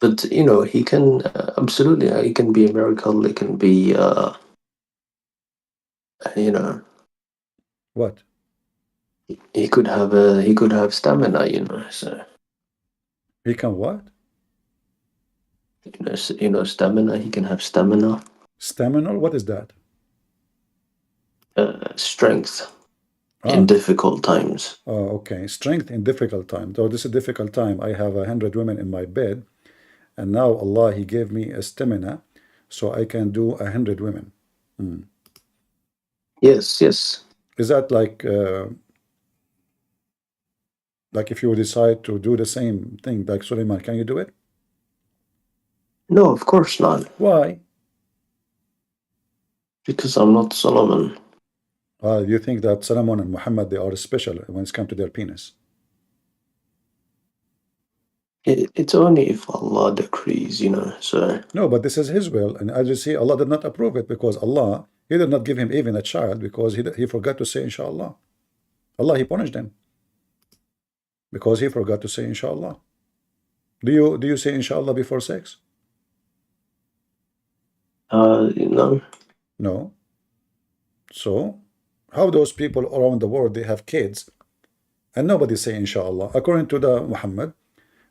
But he can absolutely. It can be a miracle. It can be What? He could have stamina. So He can what? Stamina. He can have stamina. Stamina? What is that? Strength in difficult times. Oh, okay. Strength in difficult time. So this is a difficult time. I have 100 women in my bed, and now Allah, He gave me a stamina, so I can do 100 women. Yes. Is that like if you decide to do the same thing like Suleiman, can you do it? No, of course not. Why? Because I'm not Solomon. You think that Solomon and Muhammad, they are special when it's come to their penis? It's only if Allah decrees, so... No, but this is His will. And as you see, Allah did not approve it because Allah, He did not give him even a child because he forgot to say inshallah. Allah, He punished him because he forgot to say inshallah. Do you say inshallah before sex? No. No. So how those people around the world, they have kids and nobody say inshallah? According to the Muhammad,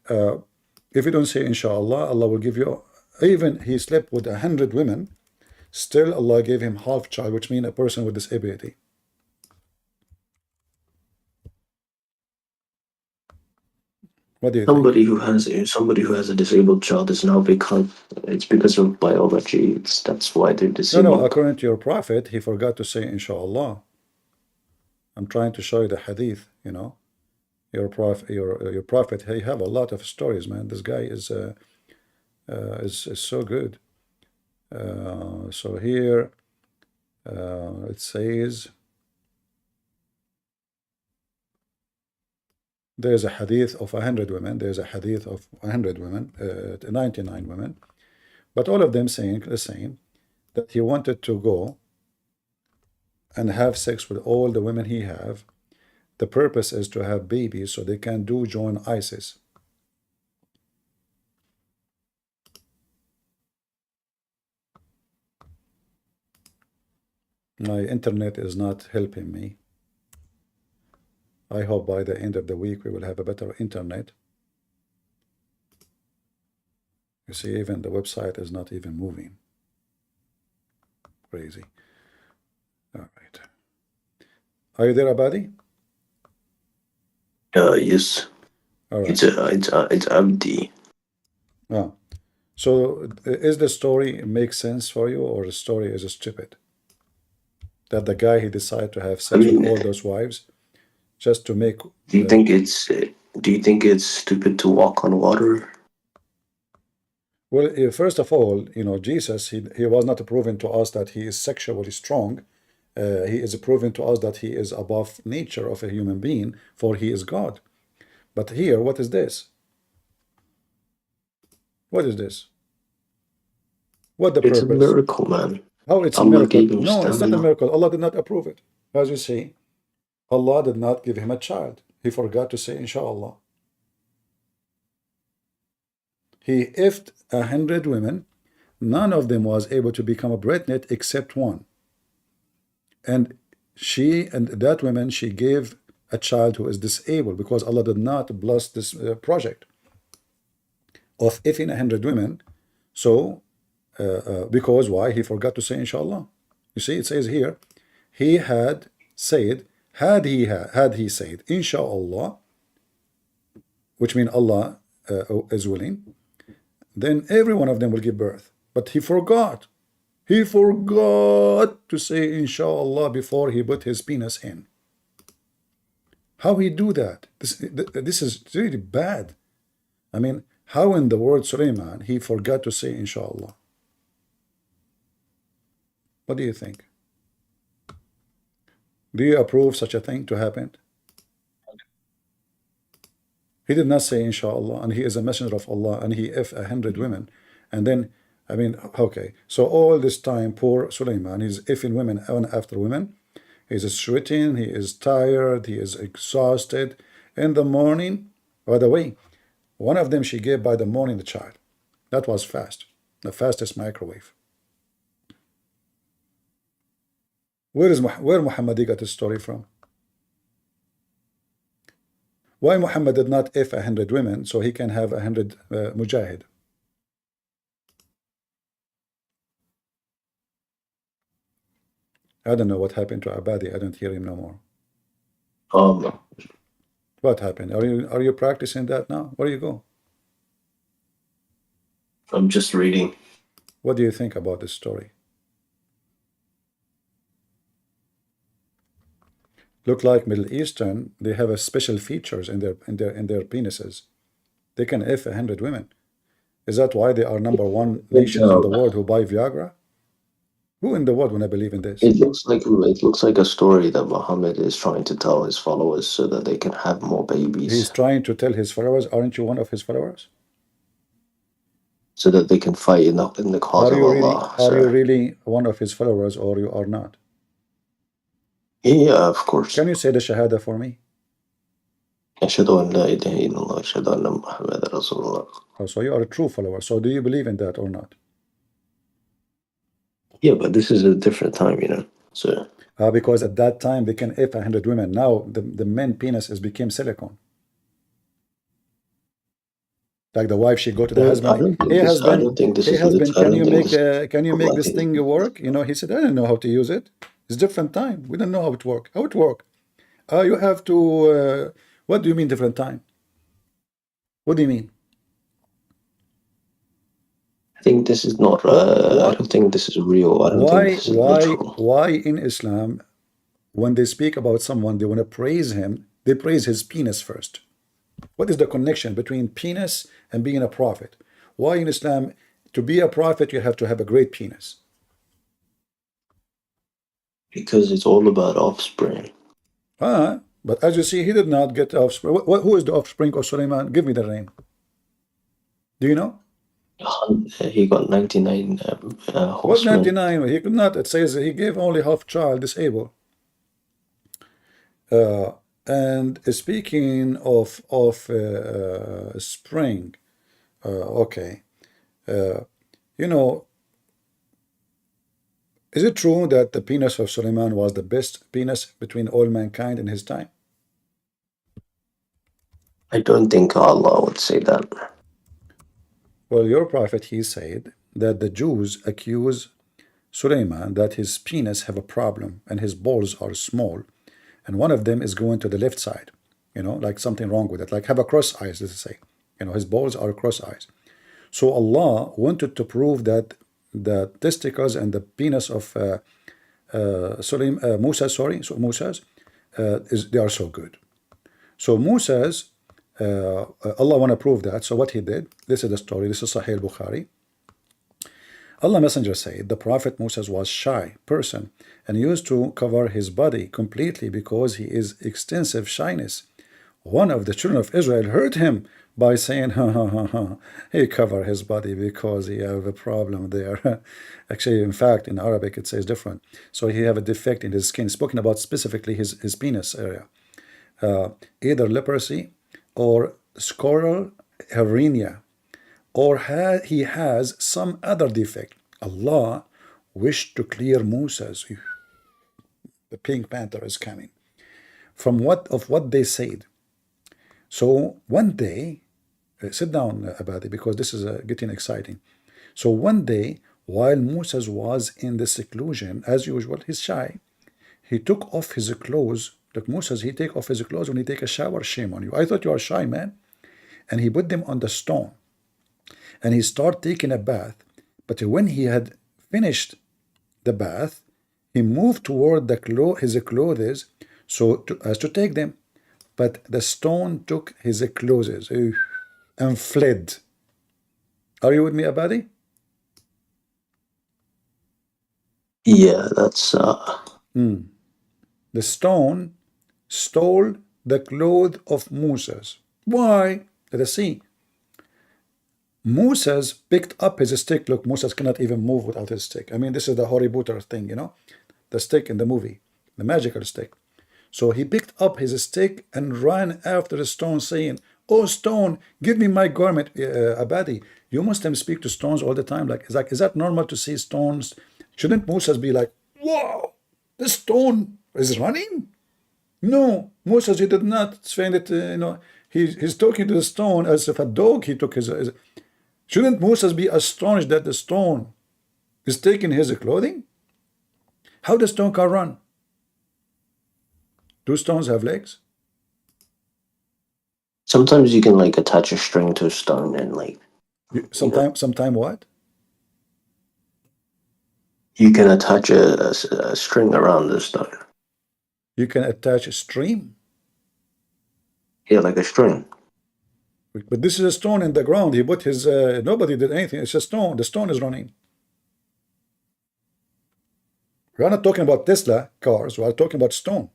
if you don't say inshallah, Allah will give you, even he slept with 100 women, still Allah gave him half child, which means a person with disability. What do you think? Somebody who has a disabled child is now it's because of biology. That's why they're No, disabled. according to your prophet, he forgot to say inshallah. I'm trying to show you the hadith, you know. Your prophet, he have a lot of stories, man. This guy is so good. So here it says there's a hadith of 100 women. There's a hadith of 100 women, 99 women, but all of them saying the same, that he wanted to go and have sex with all the women he have. The purpose is to have babies so they can join ISIS. My internet is not helping me. I hope by the end of the week we will have a better internet. You see, even the website is not even moving. Crazy. All right. Are you there, Abadi? Yes. All right. It's empty. Ah. So is the story make sense for you, or the story is stupid? That the guy, he decided to have sex with all those wives just to make... Do you think it's stupid to walk on water? Well, first of all, you know, Jesus, he was not proven to us that he is sexually strong. He is proven to us that he is above nature of a human being, for he is God. But here, what is this? What is this? What the purpose? It's a miracle, man. How it's a miracle? No, it's not a miracle. Allah did not approve it. As you see, Allah did not give him a child. He forgot to say inshallah. He ifed 100 women. None of them was able to become a pregnant except one. And that woman, she gave a child who is disabled, because Allah did not bless this project of ifing 100 women. So, because why? He forgot to say inshallah. You see, it says here, he had said, had he said inshallah, which means Allah is willing, then every one of them will give birth. But he forgot. He forgot to say inshallah before he put his penis in. How he do that? This is really bad. I mean, how in the word Sulaiman he forgot to say inshallah? What do you think? Do you approve such a thing to happen? He did not say inshallah, and he is a messenger of Allah, and he if 100 women, and then, I mean, okay, so all this time poor Sulaiman, he's ifing women one after women. He's sweating, he is tired, he is exhausted. In the morning, by the way, one of them she gave by the morning the child. That was fast, the fastest microwave. Where Muhammad got this story from? Why Muhammad did not if 100 women so he can have 100 mujahid? I don't know what happened to Abadi. I don't hear him no more. What happened? Are you practicing that now? Where do you go? I'm just reading. What do you think about this story? Look like Middle Eastern, they have a special features in their penises. They can if 100 women. Is that why they are number one nation in the world who buy Viagra? Who in the world wanna believe in this? It looks like a story that Muhammad is trying to tell his followers so that they can have more babies. He's trying to tell his followers, aren't you one of his followers? So that they can fight in the cause of Allah. Are you really one of his followers, or you are not? Yeah, of course. Can you say the Shahada for me? أشهد أن لا إله إلا الله أشهد أن محمد رسول الله. Oh, so you are a true follower. So do you believe in that or not? Yeah, but this is a different time, you know. So Because at that time they can ape 100 women. Now the men penis has became silicone. Like the wife, she go to the I husband. don't think Hey this. I husband, don't think this hey is the. husband, I don't think this. can you make this Like, thing work? You know, he said, I don't know how to use it. It's different time. We don't know how it work. How it work? You have to. What do you mean different time? What do you mean? I think this is not. I don't think this is real. I don't think this is literal. Why in Islam, when they speak about someone, they want to praise him, they praise his penis first. What is the connection between penis and being a prophet? Why in Islam, to be a prophet, you have to have a great penis? Because it's all about offspring. But as you see, he did not get offspring. Who is the offspring of Suleiman? Give me the name. Do you know? He got 99 What horsemen. 99? He could not. It says he gave only half child, disabled. And speaking of spring, okay, you know, is it true that the penis of Suleiman was the best penis between all mankind in his time? I don't think Allah would say that. Well, your prophet, he said that the Jews accuse Suleiman that his penis have a problem and his balls are small, and one of them is going to the left side, you know, like something wrong with it, like have a cross eyes, let's say, you know, his balls are cross eyes. So Allah wanted to prove that the testicles and the penis of Musa's, they are so good. So Musa's, Allah want to prove that. So what he did, this is the story, this is Sahih Bukhari. Allah Messenger said the Prophet Moses was shy person and used to cover his body completely because he is extensive shyness. One of the children of Israel heard him by saying, ha ha ha ha, he cover his body because he have a problem there. Actually, in fact, in Arabic it says different. So he have a defect in his skin, spoken about specifically his penis area. Either leprosy or scrotal hernia, or he has some other defect. Allah wished to clear Moses. The Pink Panther is coming. From what they said. So one day, sit down, Abadi, because this is getting exciting. So one day, while Moses was in the seclusion, as usual, he's shy. He took off his clothes. Like Moses, he take off his clothes when he take a shower. Shame on you. I thought you are shy, man. And he put them on the stone. And he started taking a bath. But when he had finished the bath, he moved toward his clothes as to take them. But the stone took his clothes and fled. Are you with me, Abadi? Yeah, that's. The stone stole the clothes of Moses. Why? Let us see. Moses picked up his stick. Look, Moses cannot even move without his stick. I mean, this is the Harry Potter thing, you know? The stick in the movie, the magical stick. So he picked up his stick and ran after the stone, saying, "Oh, stone, give me my garment." Abadi, you Muslims speak to stones all the time. Like, is that normal to see stones? Shouldn't Moses be like, "Whoa, the stone is running"? No, Moses, he did not find it. He's talking to the stone as if a dog. He took his. Shouldn't Moses be astonished that the stone is taking his clothing? How does stone can run? Do stones have legs? Sometimes you can like attach a string to a stone and like. Sometime what? You can attach a string around the stone. You can attach a stream. Yeah, like a string. But this is a stone in the ground. He put his. Nobody did anything. It's a stone. The stone is running. We're not talking about Tesla cars. We're talking about stone.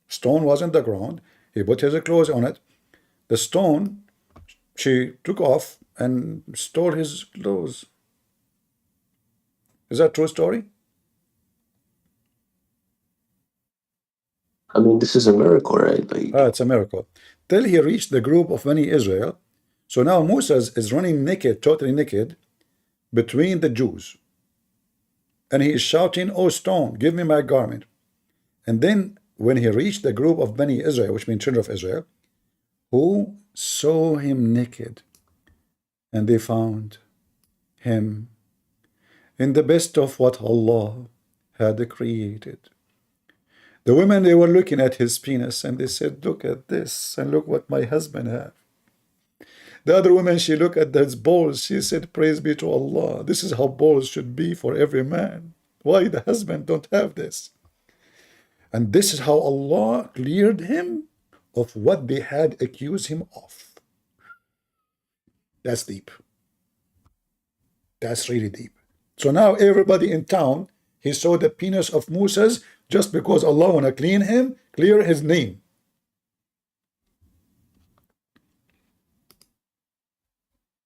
Stone was in the ground. He put his clothes on it. The stone, she took off and stole his clothes. Is that a true story? I mean, this is a miracle, right? Like, It's a miracle. till he reached the group of Bani Israel. So now Moses is running naked, totally naked, between the Jews. And he is shouting, "Oh stone, give me my garment." And then when he reached the group of Bani Israel, which means children of Israel, who saw him naked, and they found him in the best of what Allah had created. The women, they were looking at his penis and they said, "Look at this, and look what my husband had." The other woman, she looked at his balls. She said, "Praise be to Allah. This is how balls should be for every man. Why the husband don't have this?" And this is how Allah cleared him of what they had accused him of. That's deep. That's really deep. So now everybody in town, he saw the penis of Moses just because Allah want to clean him, clear his name.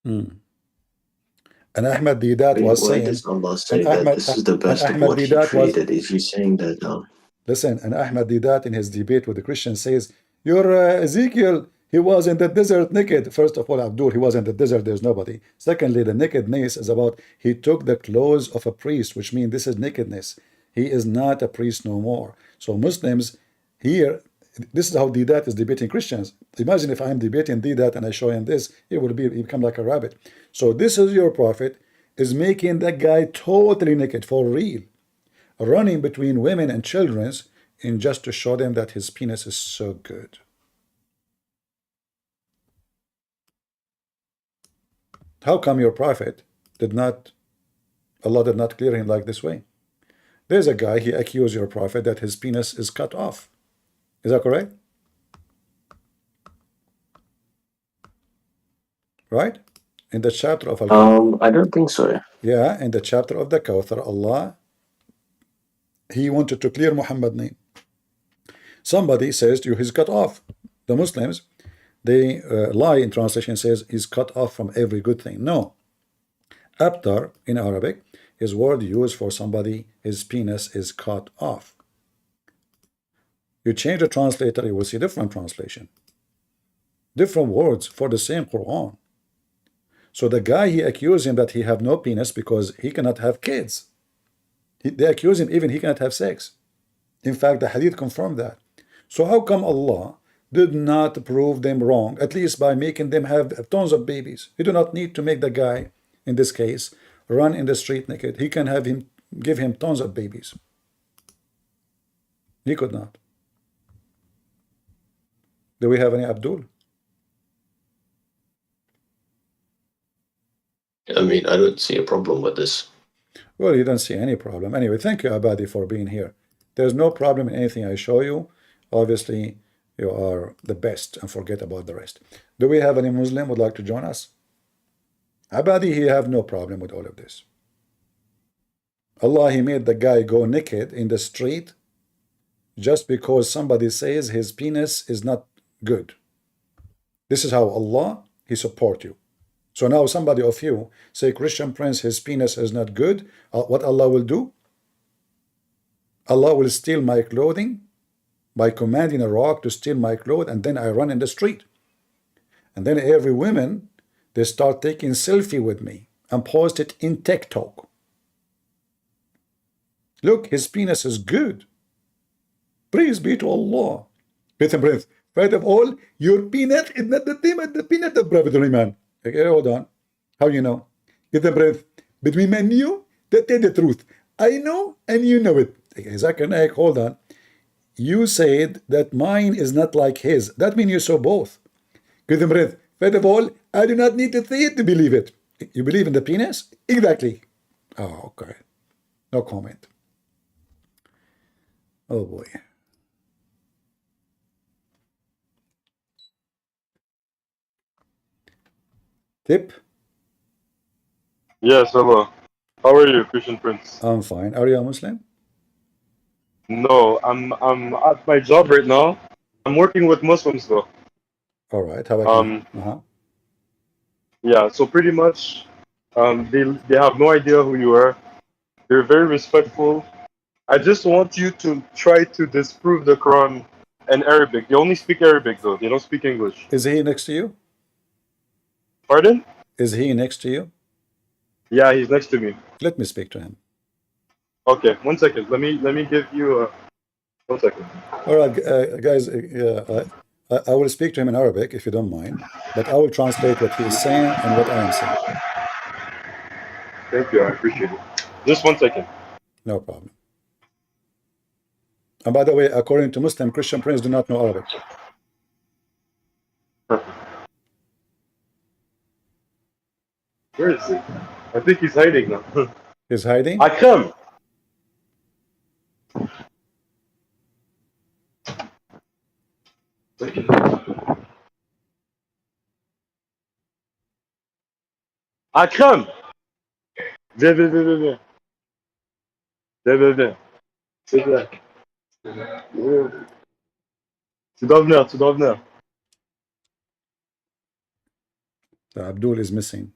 And Ahmad Didat was Why saying, does Allah say and that Ahmad, this is the and best of Ahmad what He Didat was, created? Is He saying that? listen, and Ahmad Didat in his debate with the Christians says, "Your Ezekiel, he was in the desert naked." First of all, Abdul, he was in the desert, there's nobody. Secondly, the nakedness is about he took the clothes of a priest, which means this is nakedness. He is not a priest no more. So Muslims here, this is how Didat is debating Christians. Imagine if I'm debating Didat and I show him this, he will become like a rabbit. So this is your prophet, is making that guy totally naked, for real, running between women and children, in just to show them that his penis is so good. How come your prophet did not, Allah did not clear him like this way? There's a guy, he accused your prophet that his penis is cut off. Is that correct? Right? In the chapter of Al-Kawthar. I don't think so. Yeah, in the chapter of the Kawthar, Allah, he wanted to clear Muhammad's name. Somebody says to you, he's cut off. The Muslims, they lie in translation, says he's cut off from every good thing. No. Abtar in Arabic is word used for somebody, his penis is cut off. You change the translator, you will see different translation. Different words for the same Quran. So the guy, he accused him that he have no penis because he cannot have kids. They accuse him even he cannot have sex. In fact, the hadith confirmed that. So how come Allah did not prove them wrong, at least by making them have tons of babies? He do not need to make the guy, in this case, run in the street naked. He can have him, give him tons of babies. He could not. Do we have any Abdul? I mean, I don't see a problem with this. Well, you don't see any problem. Anyway, thank you, Abadi, for being here. There's no problem in anything I show you. Obviously, you are the best, and forget about the rest. Do we have any Muslim would like to join us? Abadi, he have no problem with all of this. Allah, he made the guy go naked in the street just because somebody says his penis is not good. This is how Allah, he support you. So now somebody of you say, Christian Prince, his penis is not good. What Allah will do? Allah will steal my clothing by commanding a rock to steal my clothes, and then I run in the street. And then every woman, they start taking selfie with me and post it in TikTok. Look, his penis is good. Praise be to Allah. Breath and breath. First of all, your penis is not the same as the peanut of Prophet Suleiman. Okay, hold on. How you know? Get the breath. Between me and you, that is the truth. I know and you know it. Okay, Zakir Naik, hold on. You said that mine is not like his. That means you saw both. Get the breath. First of all, I do not need to see it to believe it. You believe in the penis? Exactly. Oh, okay. No comment. Oh boy. Tip? Yes, hello. How are you, Christian Prince? I'm fine. Are you a Muslim? No, I'm at my job right now. I'm working with Muslims though. All right. How about you? Yeah, so pretty much they have no idea who you are. They're very respectful. I just want you to try to disprove the Quran and Arabic. They only speak Arabic though. They don't speak English. Is he next to you? Pardon? Is he next to you? Yeah, he's next to me. Let me speak to him. Okay, 1 second. Let me give you 1 second. All right, guys. I will speak to him in Arabic if you don't mind, but I will translate what he is saying and what I am saying. Thank you. I appreciate it. Just 1 second. No problem. And by the way, according to Muslim, Christian prince do not know Arabic. Where is he? I think he's hiding now. He's hiding? Akram! Akram! Viens, viens, viens, viens, viens. Viens, viens, viens. C'est vrai. Tu dois venir, tu dois venir. Abdul is missing.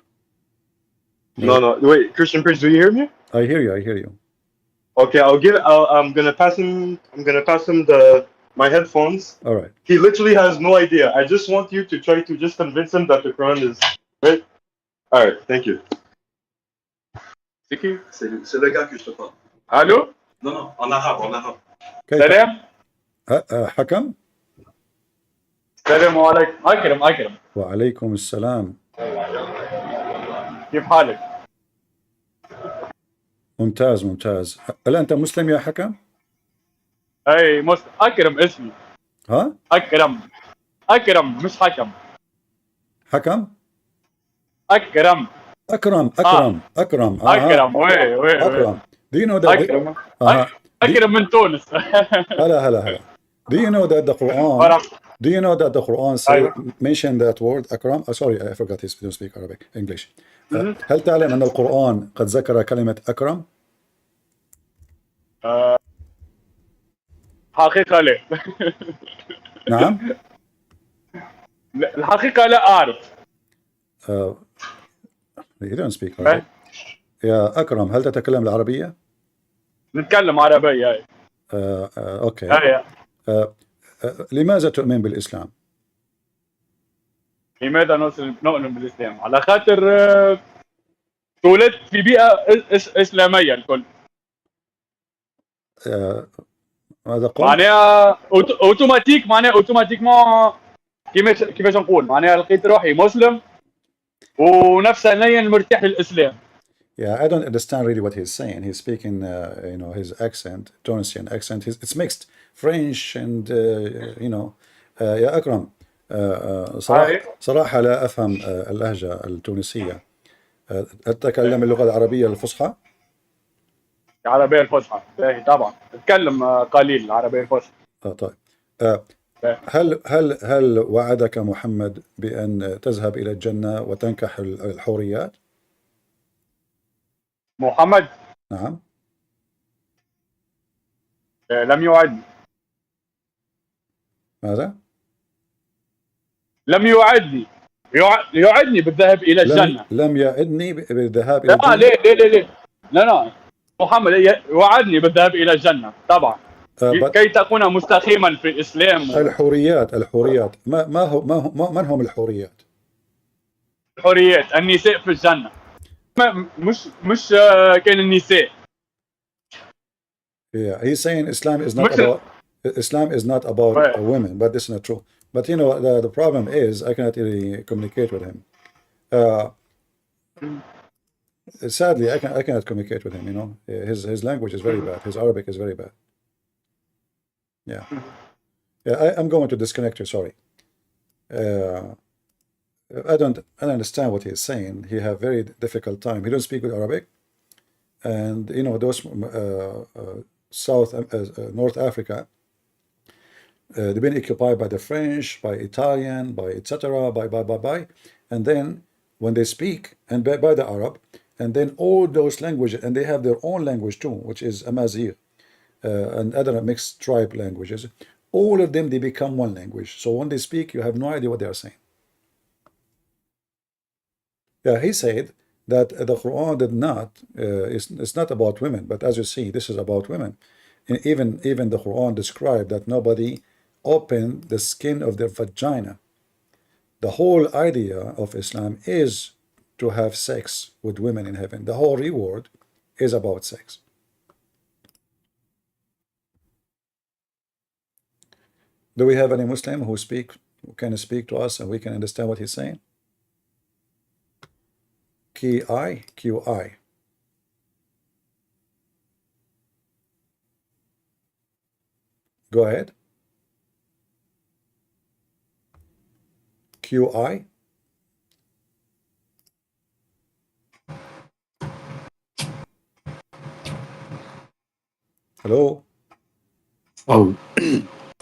No, no. Wait, Christian Prince, do you hear me? I hear you. I hear you. Okay, I'm gonna pass him my headphones. All right. He literally has no idea. I just want you to try to just convince him that the Quran is right. All right, thank you. C'est qui? C'est le gars que je te parle. Allô? Non, non, en arabe, en arabe. Salam. Hakam? Salam alaikum. أكرم أكرم. وعليكم السلام. كيف حالك؟ ممتاز ممتاز. هل أنت مسلم يا حكم؟ أي مسلم. أكرم اسمي. ها؟ أكرم. أكرم مش حكم. حكم؟ أكرم. أكرم أكرم أكرم. أكرم وي أكرم. Do you know that? أكرم. أكرم من تونس. هلا هلا هلا. Do you know that the Quran? Do you know that the Quran mention that word أكرم? Sorry, I forgot he don't speak Arabic, English. هل تعلم أن القرآن قد ذكر كلمة أكرم؟ حقيقة لا. نعم. الحقيقة لا أعرف. You don't speak Arabic. يا أكرم هل تتكلم العربية؟ نتكلم عربية. أوكي. لماذا تؤمن بالإسلام؟ لماذا نؤمن بالإسلام؟ على خاطر تولدت في بيئة إسلامية الكل. ماذا قلت؟ معناها أوتوماتيك معناها أوتوماتيكمون كيفاش نقول معناها لقيت روحي مسلم ونفسانيا مرتاح للإسلام. Yeah, I don't understand really what he's saying. He's speaking, you know, his accent, Tunisian accent. It's mixed French and, you know, يا أكرم صراحة لا أفهم اللهجة التونسية. أتكلم اللغة العربية الفصحى؟ العربية الفصحى طبعا أتكلم قليل العربية الفصحى. طيب. هل وعدك محمد بأن تذهب إلى الجنة وتنكح الحوريات؟ محمد؟ نعم. لم يوعدني. ماذا؟ لم يوعدني. يوعدني بالذهاب إلى الجنة. لم يعدني بالذهاب إلى الجنة. ليه لا محمد وعدني بالذهاب إلى الجنة طبعا. كي تكون مستقيما في الإسلام. الحوريات من هم الحوريات؟ الحوريات النساء في الجنة. مش كان النساء. Yeah, he's saying Islam is not about women, but this is not true. But you know the problem is I cannot really communicate with him. Sadly, I cannot communicate with him. You know, his language is very bad. His Arabic is very bad. Yeah. I'm going to disconnect you. Sorry. I don't understand what he's saying. He have very difficult time. He don't speak good Arabic, and you know those North Africa. They've been occupied by the French, by Italian, by etc. by, and then when they speak and by the Arab, and then all those languages, and they have their own language too, which is Amazigh, and other mixed tribe languages. All of them they become one language. So when they speak, you have no idea what they are saying. Yeah, he said that the Quran did not. It's not about women, but as you see, this is about women. And even the Quran described that nobody open the skin of their vagina. The whole idea of Islam is to have sex with women in heaven. The whole reward is about sex. Do we have any Muslim who can speak to us and we can understand what he's saying? QI. Go ahead. QI. Hello. Oh,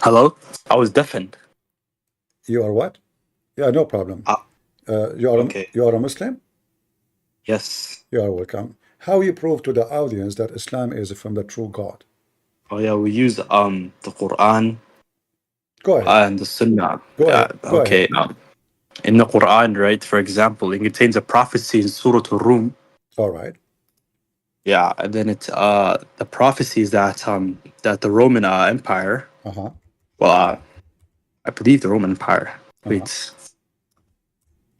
hello. I was deafened. You are what? Yeah, no problem. Okay. You are a Muslim? Yes. You are welcome. How you prove to the audience that Islam is from the true God? Oh yeah, we use the Quran Go ahead. and the Sunnah. Go ahead. Go Okay. ahead. In the Quran, right? For example, it contains a prophecy in Surah Al-Rum. All right. Yeah, and then it's the prophecies that the Roman Empire. Well, I believe the Roman Empire. Wait.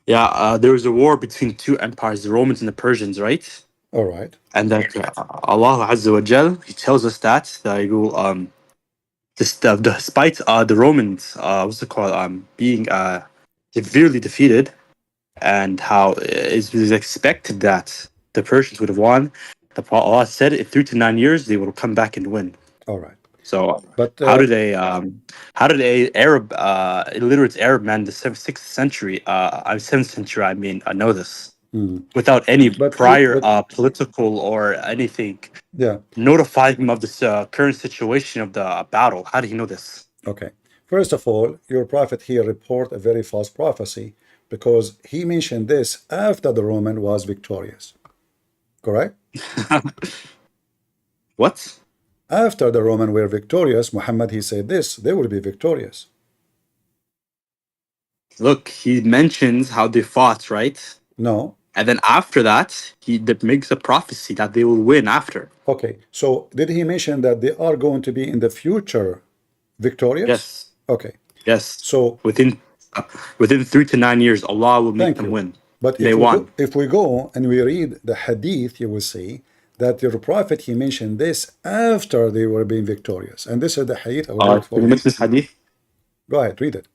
Yeah, there was a war between two empires, the Romans and the Persians, right? All right. And that Allah Azza wa Jal, He tells us that despite the Romans, what's it called, being severely defeated, and how it was expected that the Persians would have won. Allah said in 3 to 9 years they will come back and win. All right. So, but how did a Arab, illiterate Arab man in the 6th century, 7th century, know this without any prior political or anything? Yeah. Notify him of this current situation of the battle. How did he know this? Okay. First of all, your prophet here report a very false prophecy because he mentioned this after the Roman was victorious. Correct? What? After the Roman were victorious, Muhammad, he said this, they will be victorious. Look, he mentions how they fought, right? No. And then after that, he makes a prophecy that they will win after. Okay. So did he mention that they are going to be in the future victorious? Yes. Okay. Yes. So within 3 to 9 years, Allah will make them win. But if we go and we read the hadith, you will see that your prophet, he mentioned this after they were being victorious. And this is the hadith I will read for you. This hadith? Go ahead, read it.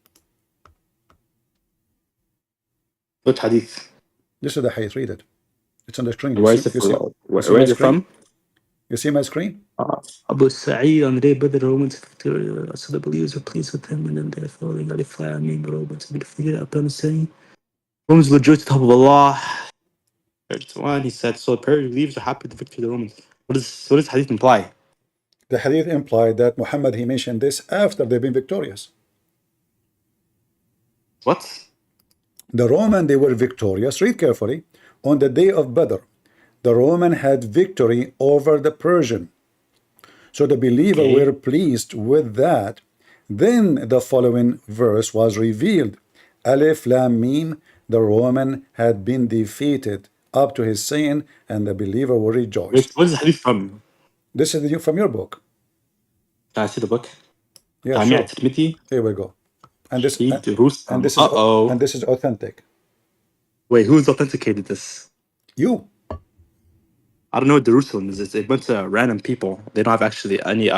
What hadith? This is the hadith, read it. It's on the screen. Where is it from? You see my screen? Abu Sa'id on the day but the Romans victorious, so the believers were pleased with him, and then they following the Romans be defeated upon saying, Romans will rejoice at the top of Allah. 31, he said, so the believers are happy with the victory of the Romans. What does hadith imply? The hadith implied that Muhammad, he mentioned this after they've been victorious. What? The Roman, they were victorious. Read carefully. On the day of Badr, the Roman had victory over the Persian. So the believer were pleased with that. Then the following verse was revealed. Alif Lam Mim, the Roman had been defeated up to his saying, and the believer will rejoice. Wait, what is the hadith from? This is from your book. Can I see the book? Yeah, sure. Here we go. And this is authentic. Wait, who's authenticated this? You. I don't know what Jerusalem is. It's a bunch of random people. They don't have actually any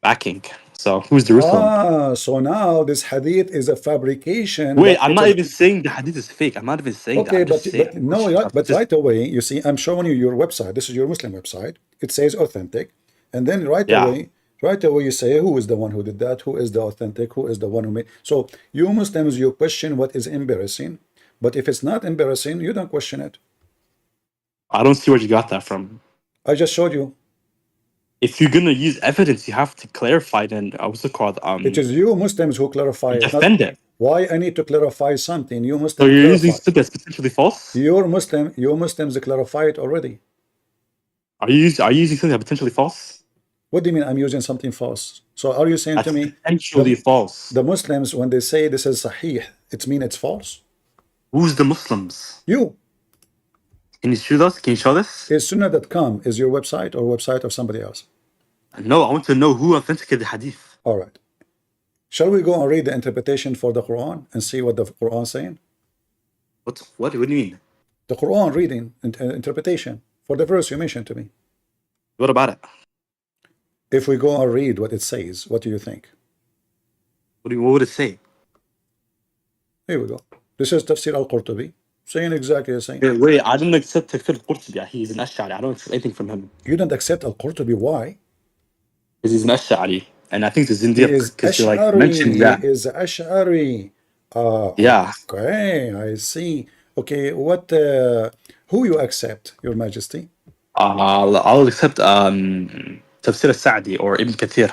backing. So who's Jerusalem? So now this hadith is a fabrication. Wait, I'm not even saying the hadith is fake. I'm not even saying that. But right away, you see, I'm showing you your website. This is your Muslim website. It says authentic. And then right away you say, who is the one who did that? Who is the authentic? Who is the one who made? So you Muslims, you question what is embarrassing. But if it's not embarrassing, you don't question it. I don't see where you got that from. I just showed you. If you're gonna use evidence, you have to clarify. Then what's it called? It is you Muslims who clarify. Defend it. Why I need to clarify something? You Muslims. So you're using something that's potentially false. You Muslims clarify it already. Are you using something that's potentially false? What do you mean I'm using something false? So are you saying that's to me potentially false? The Muslims, when they say this is sahih, it means it's false? Who's the Muslims? You. Can you show us? Can you show this? Is Sunnah.com is your website or website of somebody else? No, I want to know who authenticated the hadith. All right. Shall we go and read the interpretation for the Quran and see what the Quran is saying? What do you mean? The Quran reading interpretation for the verse you mentioned to me. What about it? If we go and read what it says, what do you think? What would it say? Here we go. This is Tafsir al-Qurtubi, saying exactly the same. Wait, I don't accept Tafsir al-Qurtubi. He's an Ash'ari. I don't accept anything from him. You don't accept al-Qurtubi, why? Because he's an Ash'ari. And I think it's He Zindiq is because he like Ash'ari. mentioned that. He is Ash'ari. Yeah. Okay, I see. Okay, what? Who you accept, Your Majesty? I'll accept Tafsir al-Sa'di or Ibn Kathir.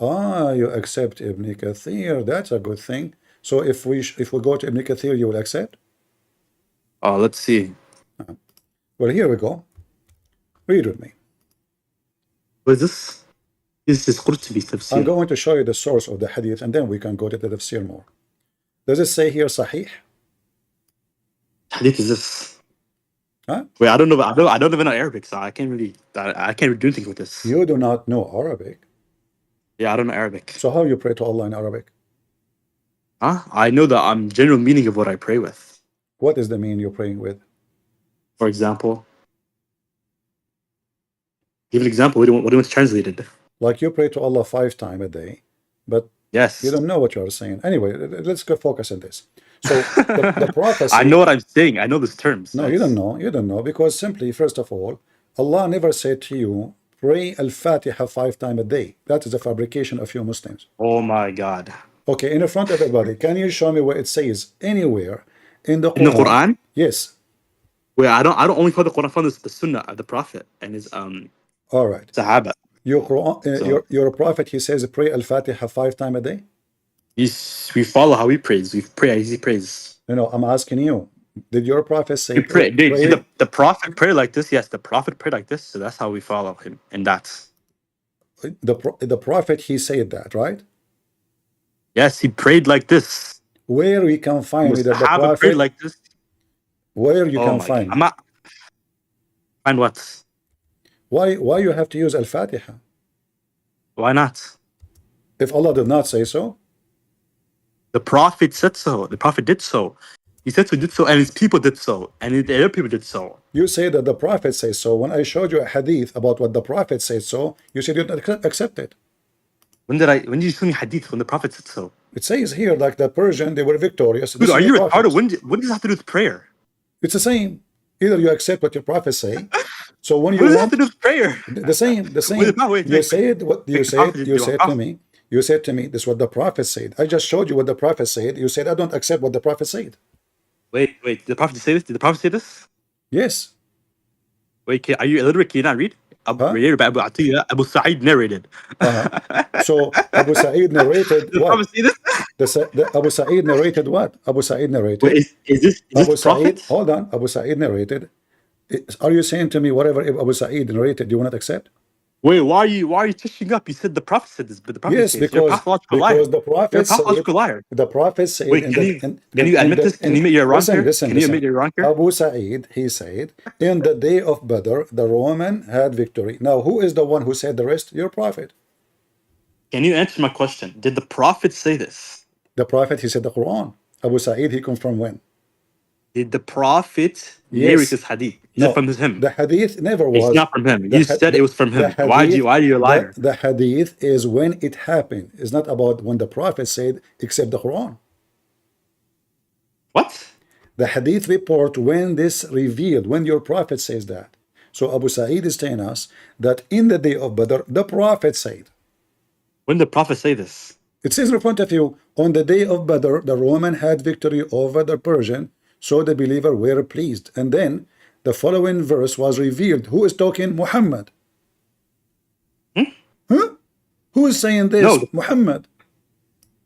You accept Ibn Kathir. That's a good thing. So if we go to Ibn Kathir, you will accept? Let's see. Well, here we go. Read with me. What is this? This is Qurtubi Tafsir. I'm going to show you the source of the hadith, and then we can go to the tafsir more. Does it say here Sahih? Hadith is this? Huh? Wait, I don't know. I don't even know Arabic, so I can't really do anything with this. You do not know Arabic? Yeah, I don't know Arabic. So how you pray to Allah in Arabic? Huh? I know the general meaning of what I pray with. What is the meaning you're praying with? For example, give an example. What do you want translated? Like you pray to Allah 5 times a day, but yes, you don't know what you're saying. Anyway, let's go focus on this. So the prophecy. I know what I'm saying. I know these terms. No, you don't know. You don't know because simply, first of all, Allah never said to you, pray Al-Fatiha 5 times a day. That is a fabrication of you Muslims. Oh my God. Okay, in front of everybody, can you show me where it says anywhere in the Quran? In the Quran? Yes. Well, I don't only follow the Quran, I follow the Sunnah of the Prophet and his all right. Sahaba. Your Quran, your Prophet, he says pray Al-Fatiha 5 times a day? We follow how he prays. We pray as he prays. No, I'm asking you. Did your Prophet say you pray? The Prophet prayed like this? Yes, the Prophet prayed like this, so that's how we follow him. And that's the Prophet, he said that, right? Yes, he prayed like this. Where we can find that the Prophet prayed like this? Where you can find? I'm not. Find what? Why you have to use Al-Fatiha? Why not? If Allah did not say so? The Prophet said so. The Prophet did so. He said so, did so, and his people did so, and the other people did so. You say that the Prophet says so. When I showed you a hadith about what the Prophet said so, you said you didn't accept it. When did you show me hadith when the Prophet said so? It says here, like the Persian, they were victorious. Dude, are you retarded? What does that have to do with prayer? It's the same. Either you accept what your Prophet say. So when you what does that have to do with prayer? The same. You said what you said. You said to me. You said to me, this is what the Prophet said. I just showed you what the Prophet said. You said, I don't accept what the Prophet said. Wait. Did the Prophet say this? Did the Prophet say this? Yes. Wait, are you illiterate? Can you not read? Abu Sa'id narrated. So Abu Sa'id narrated the what? Prophet say this? Abu Sa'id narrated what? Abu Sa'id narrated. Wait, is this Abu Sa'id? Hold on. Abu Sa'id narrated. Are you saying to me whatever Abu Sa'id narrated, you will not accept? Wait, why are you touching up? You said the Prophet said this, but the Prophet said because the Prophet said the Prophet said. Wait, can you admit this? Can you admit you're wrong here? Can you admit you're wrong here? Abu Sa'id, he said, in the day of Badr, the Roman had victory. Now, who is the one who said the rest? Your Prophet. Can you answer my question? Did the Prophet say this? The Prophet, he said the Quran. Abu Sa'id, he comes from when? Did the Prophet narrate this hadith? Is it from him? The hadith never was. It's not from him. You said it was from him. Why are you a liar? The hadith is when it happened. It's not about when the Prophet said, except the Quran. What? The hadith report when this revealed, when your Prophet says that. So Abu Sa'id is telling us that in the day of Badr, the Prophet said. When did the Prophet say this? It says in front of you, on the day of Badr, the Roman had victory over the Persian, so the believer were pleased. And then the following verse was revealed. Who is talking? Muhammad. Huh? Who is saying this? No. Muhammad.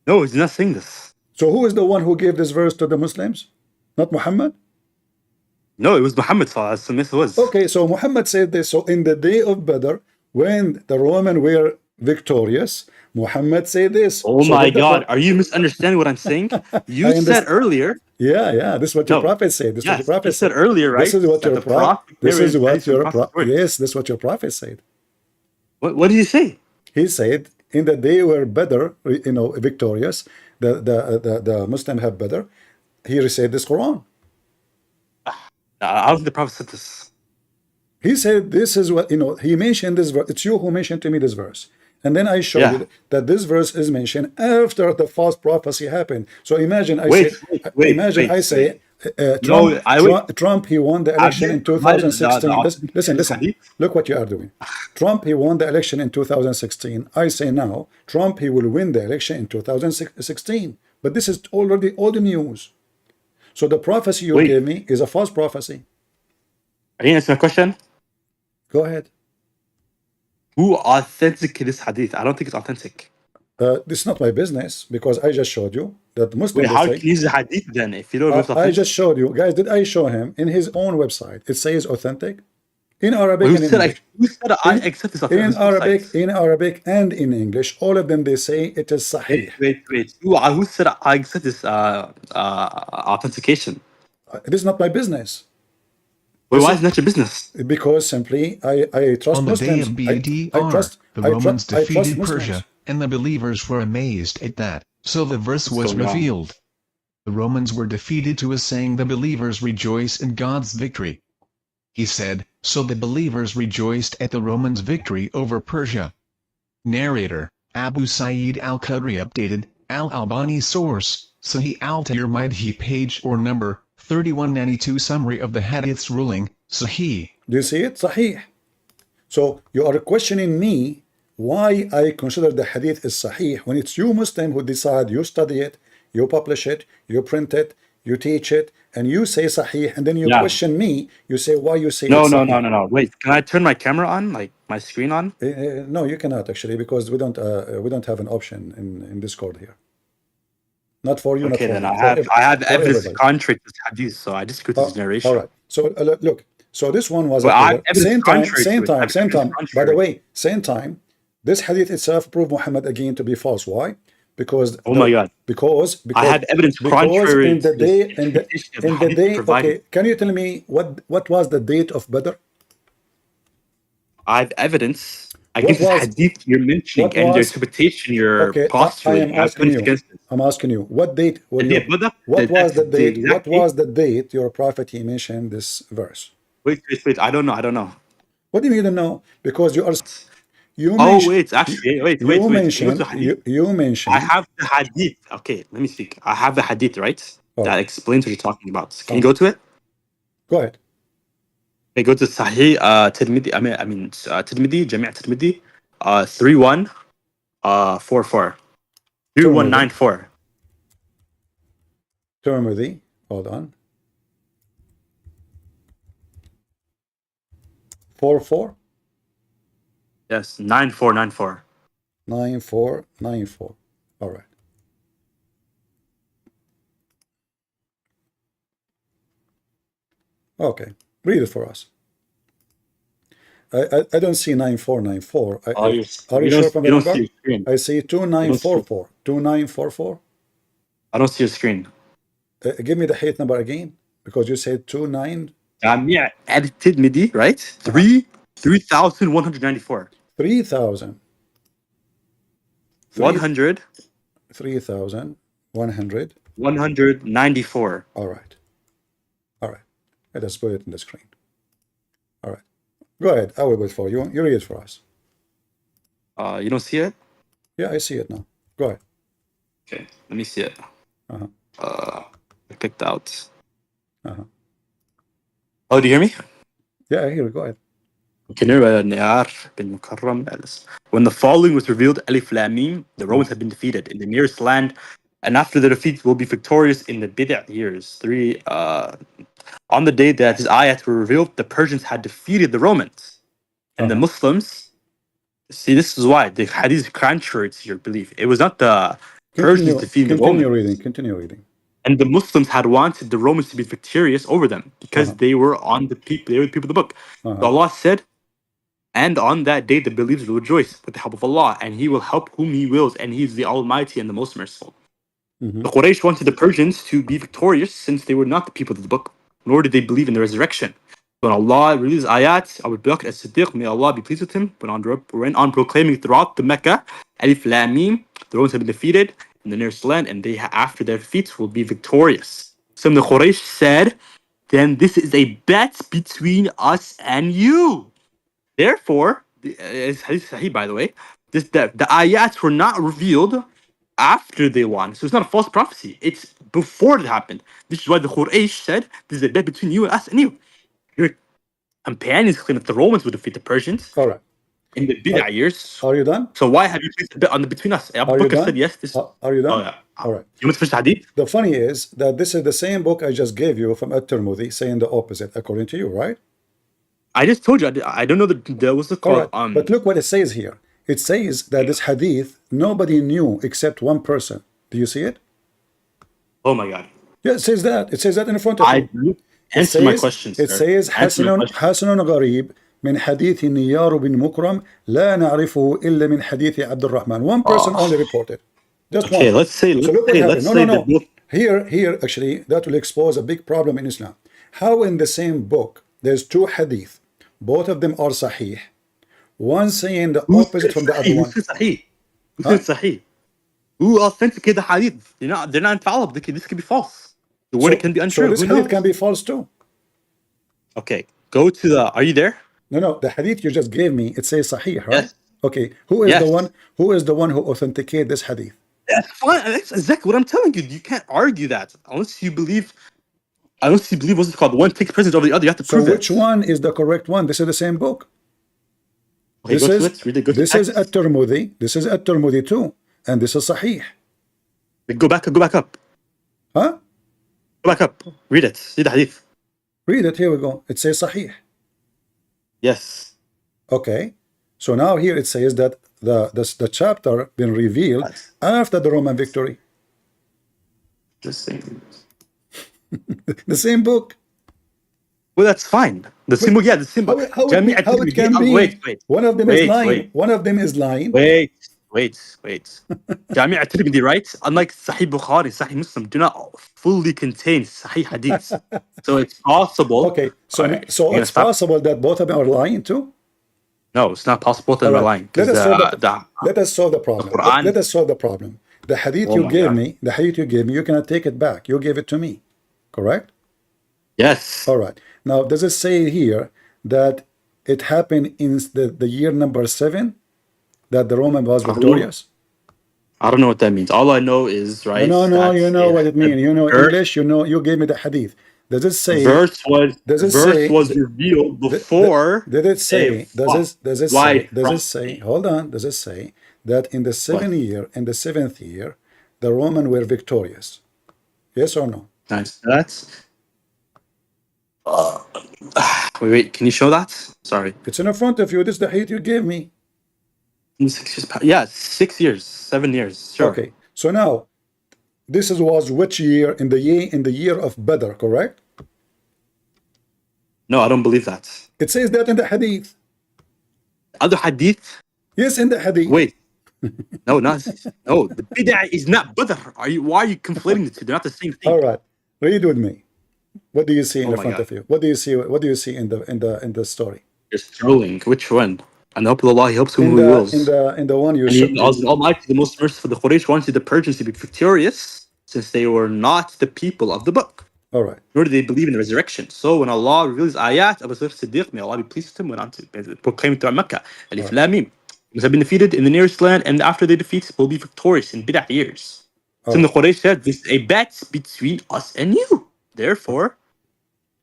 No, he's not saying this. So who is the one who gave this verse to the Muslims? Not Muhammad? No, it was Muhammad. Okay, so Muhammad said this. So in the day of Badr, when the Romans were victorious, Muhammad said this. Oh my God, are you misunderstanding what I'm saying? You said earlier. Yeah, this is what your Prophet said. This is what your Prophet said earlier, right? This is what your Prophet. This is what your Prophet. Yes, this is what your Prophet said. What did he say? He said in that they were better, victorious. The Muslim have better. He recited this Quran. I don't think the Prophet said this. He said this is what, he mentioned this verse. It's you who mentioned to me this verse. And then I showed you that this verse is mentioned after the false prophecy happened. So imagine I say, Trump, he won the election in 2016. Listen, look what you are doing. Trump, he won the election in 2016. I say now, Trump, he will win the election in 2016. But this is already old news. So the prophecy you gave me is a false prophecy. Are you answering my question? Go ahead. Who authenticated this hadith? I don't think it's authentic. This is not my business, because I just showed you that Muslims. How can you use the hadith then if you don't know it's authentic? I just showed you, guys. Did I show him in his own website? It says authentic in Arabic and in English. Who said I accept this authentic? In Arabic and in English, all of them they say it is sahih. Wait. Who said I accept this authentication? This is not my business. Why is it not your business? Because simply I trust On the Muslims. day of BADR, the Romans defeated Persia, and the believers were amazed at that, so the verse was revealed. The Romans were defeated too, as saying the believers rejoice in God's victory. He said, so the believers rejoiced at the Romans' victory over Persia. Narrator, Abu Sa'id al-Khudri. Updated, Al-Albani source, Sahih al-Tirmidhi page or number 3192. Summary of the hadith's ruling, Sahih. Do you see it? Sahih. So you are questioning me why I consider the hadith is sahih when it's you Muslim who decide, you study it, you publish it, you print it, you teach it, and you say sahih, and then you question me. You say why you say no. Wait, can I turn my camera on, like my screen on? No, you cannot actually, because we don't have an option in Discord here. Not for you. Okay, not for then me. I have evidence contrary to this hadith, so I disagree with this narration. All right. So look. So this one was same time. By the way, same time. This hadith itself proved Muhammad again to be false. Why? Because my God. Because I have evidence contrary in the day. Okay, can you tell me what was the date of Badr? I have evidence against the hadith you're mentioning and your interpretation you're postulating. I'm asking you what date? What was the date? What was the date your prophet he mentioned this verse? Wait. I don't know. What do you mean you don't know? Because you are. You mentioned. I have the hadith. Okay, let me speak. I have the hadith, right? That explains what you're talking about. Can you go to it? Go ahead. Okay, go to Sahih Tirmidhi. Tirmidhi, Jami' Tirmidhi, 3144. 3194. Tirmidhi. Hold on. 44. Yes, 9494. 9494. All right. Okay, read it for us. I don't see 9494. Are you sure from the number? I see 2944. 2944. I don't see your screen. Give me the height number again, because you said 29. Jami' Tirmidhi, right? 3,194. 3,000. 100. 3,100. 194. All right. Let us put it in the screen. All right. Go ahead. I will wait for you. You read it for us. You don't see it? Yeah, I see it now. Go ahead. Okay, let me see it. I picked out. Oh, do you hear me? Yeah, I hear you. Go ahead. When the following was revealed, Alif Lam Mim, the Romans had been defeated in the nearest land, and after the defeat will be victorious in the Bid'ah years. On the day that his ayat were revealed, the Persians had defeated the Romans. And the Muslims, see, this is why the hadith is contrary to your belief. It was not the Persians defeating the Romans. Continue reading. And the Muslims had wanted the Romans to be victorious over them because they were the people of the book. So Allah said, and on that day the believers will rejoice with the help of Allah, and He will help whom He wills, and He is the Almighty and the Most Merciful. The Quraysh wanted the Persians to be victorious since they were not the people of the book, nor did they believe in the resurrection. When Allah released ayat, Abu Bakr as-Siddiq, may Allah be pleased with him, went on proclaiming throughout the Mecca, Alif Lam Mim, the Romans have been defeated in the nearest land, and they, after their defeats, will be victorious. Some of the Quraysh said, then this is a bet between us and you. Therefore, it's Hadith Sahih, by the way, the ayats were not revealed after they won. So it's not a false prophecy. It's before it happened. This is why the Quraysh said, this is a bet between you and us and you. Your companions claim that the Romans would defeat the Persians. All right. In the Bid'ah years. Are you done? So why have you placed a bet on the between us? Abu Bakr said yes. Are you done? Oh, yeah. All right. You want to finish the Hadith? The funny is that this is the same book I just gave you from At-Tirmidhi saying the opposite, according to you, right? I just told you. I don't know that there was a call. Right. But look what it says here. It says that this hadith nobody knew except one person. Do you see it? Oh my God. Yeah, it says that. It says that in front of you. Answer my question, It says حسن غريب من حديث النيار بن مكرم لا نعرفه إلا من حديث عبد الرحمن. One person only reported. Just one. Okay, let's say. No. Here, actually, that will expose a big problem in Islam. How in the same book there's two hadith, both of them are sahih, one saying the opposite from the other one. Who's sahih? Who authenticated the hadith? They're not infallible. This could be false. The word can be untrue. So this hadith can be false too. Okay, go to the. Are you there? No. The hadith you just gave me, it says sahih, right? Yes. Okay. Who is the one? Who is the one who authenticated this hadith? That's fine. That's exactly what I'm telling you. You can't argue that unless you believe. What's it called? One takes precedence over the other. You have to prove it. So which one is the correct one? This is the same book. Okay, this is At-Tirmidhi. This is At-Tirmidhi too, and this is sahih. Go back up. Huh? Go back up. Read it. Read the hadith. Read it. Here we go. It says sahih. Yes. Okay. So now here it says that the chapter been revealed after the Roman victory. The same. The same book. Well, that's fine. The same book, yeah, the same book. How it can be? Wait. One of them is lying. One of them is lying. Wait. Jami' at-Tirmidhi writes, unlike Sahih Bukhari, Sahih Muslim do not fully contain Sahih hadiths. So it's possible. Okay, so it's possible that both of them are lying too? No, it's not possible that they're lying. Let us solve the problem. Let us solve the problem. The hadith you gave me, you cannot take it back. You gave it to me, correct? Yes. All right. Now, does it say here that it happened in the year number 7 that the Roman was victorious? I don't know what that means. All I know is, right? No, you know what it means. You know English, you gave me the hadith. Does it say verse was revealed before? Did it say? Does it say? Hold on. Does it say that in the 7th year, the Romans were victorious? Yes or no? Nice. That's. Wait. Can you show that? Sorry. It's in front of you. This is the hadith you gave me. 6 years. Yeah, 6 years, 7 years. Sure. Okay. So now, this was which year? In the year of Badr, correct? No, I don't believe that. It says that in the hadith. Other hadith? Yes, in the hadith. Wait. No. The bid'ah is not Badr. Why are you conflating the two? They're not the same thing. All right. Read with me. What do you see in the front of you? What do you see in the story? You're scrolling. Which one? And hope Allah he helps whom he wills. In the one you should. Almighty, the most merciful, the Quraysh wanted the Persians to be victorious, since they were not the people of the book. All right. Nor did they believe in the resurrection. So when Allah reveals ayat, Abu Bakr Siddiq, may Allah be pleased with him, went on to proclaim throughout Mecca. Alif Lam Mim. Muslims have been defeated in the nearest land, and after they defeat, will be victorious in bid'ah years. So the Quraysh said, this is a bet between us and you. Therefore,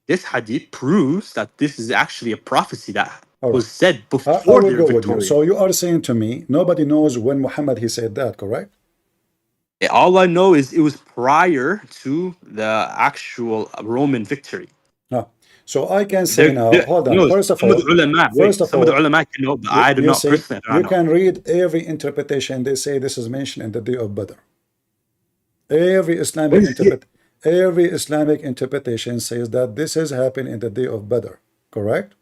this hadith proves that this is actually a prophecy that was said before they were victorious. So you are saying to me, nobody knows when Muhammad he said that, correct? All I know is it was prior to the actual Roman victory. No. So I can say hold on. First of all, some of the ulama can know, but I do not personally. You can read every interpretation. They say this is mentioned in the day of Badr. Every Islamic interpretation says that this has happened in the day of Badr, correct?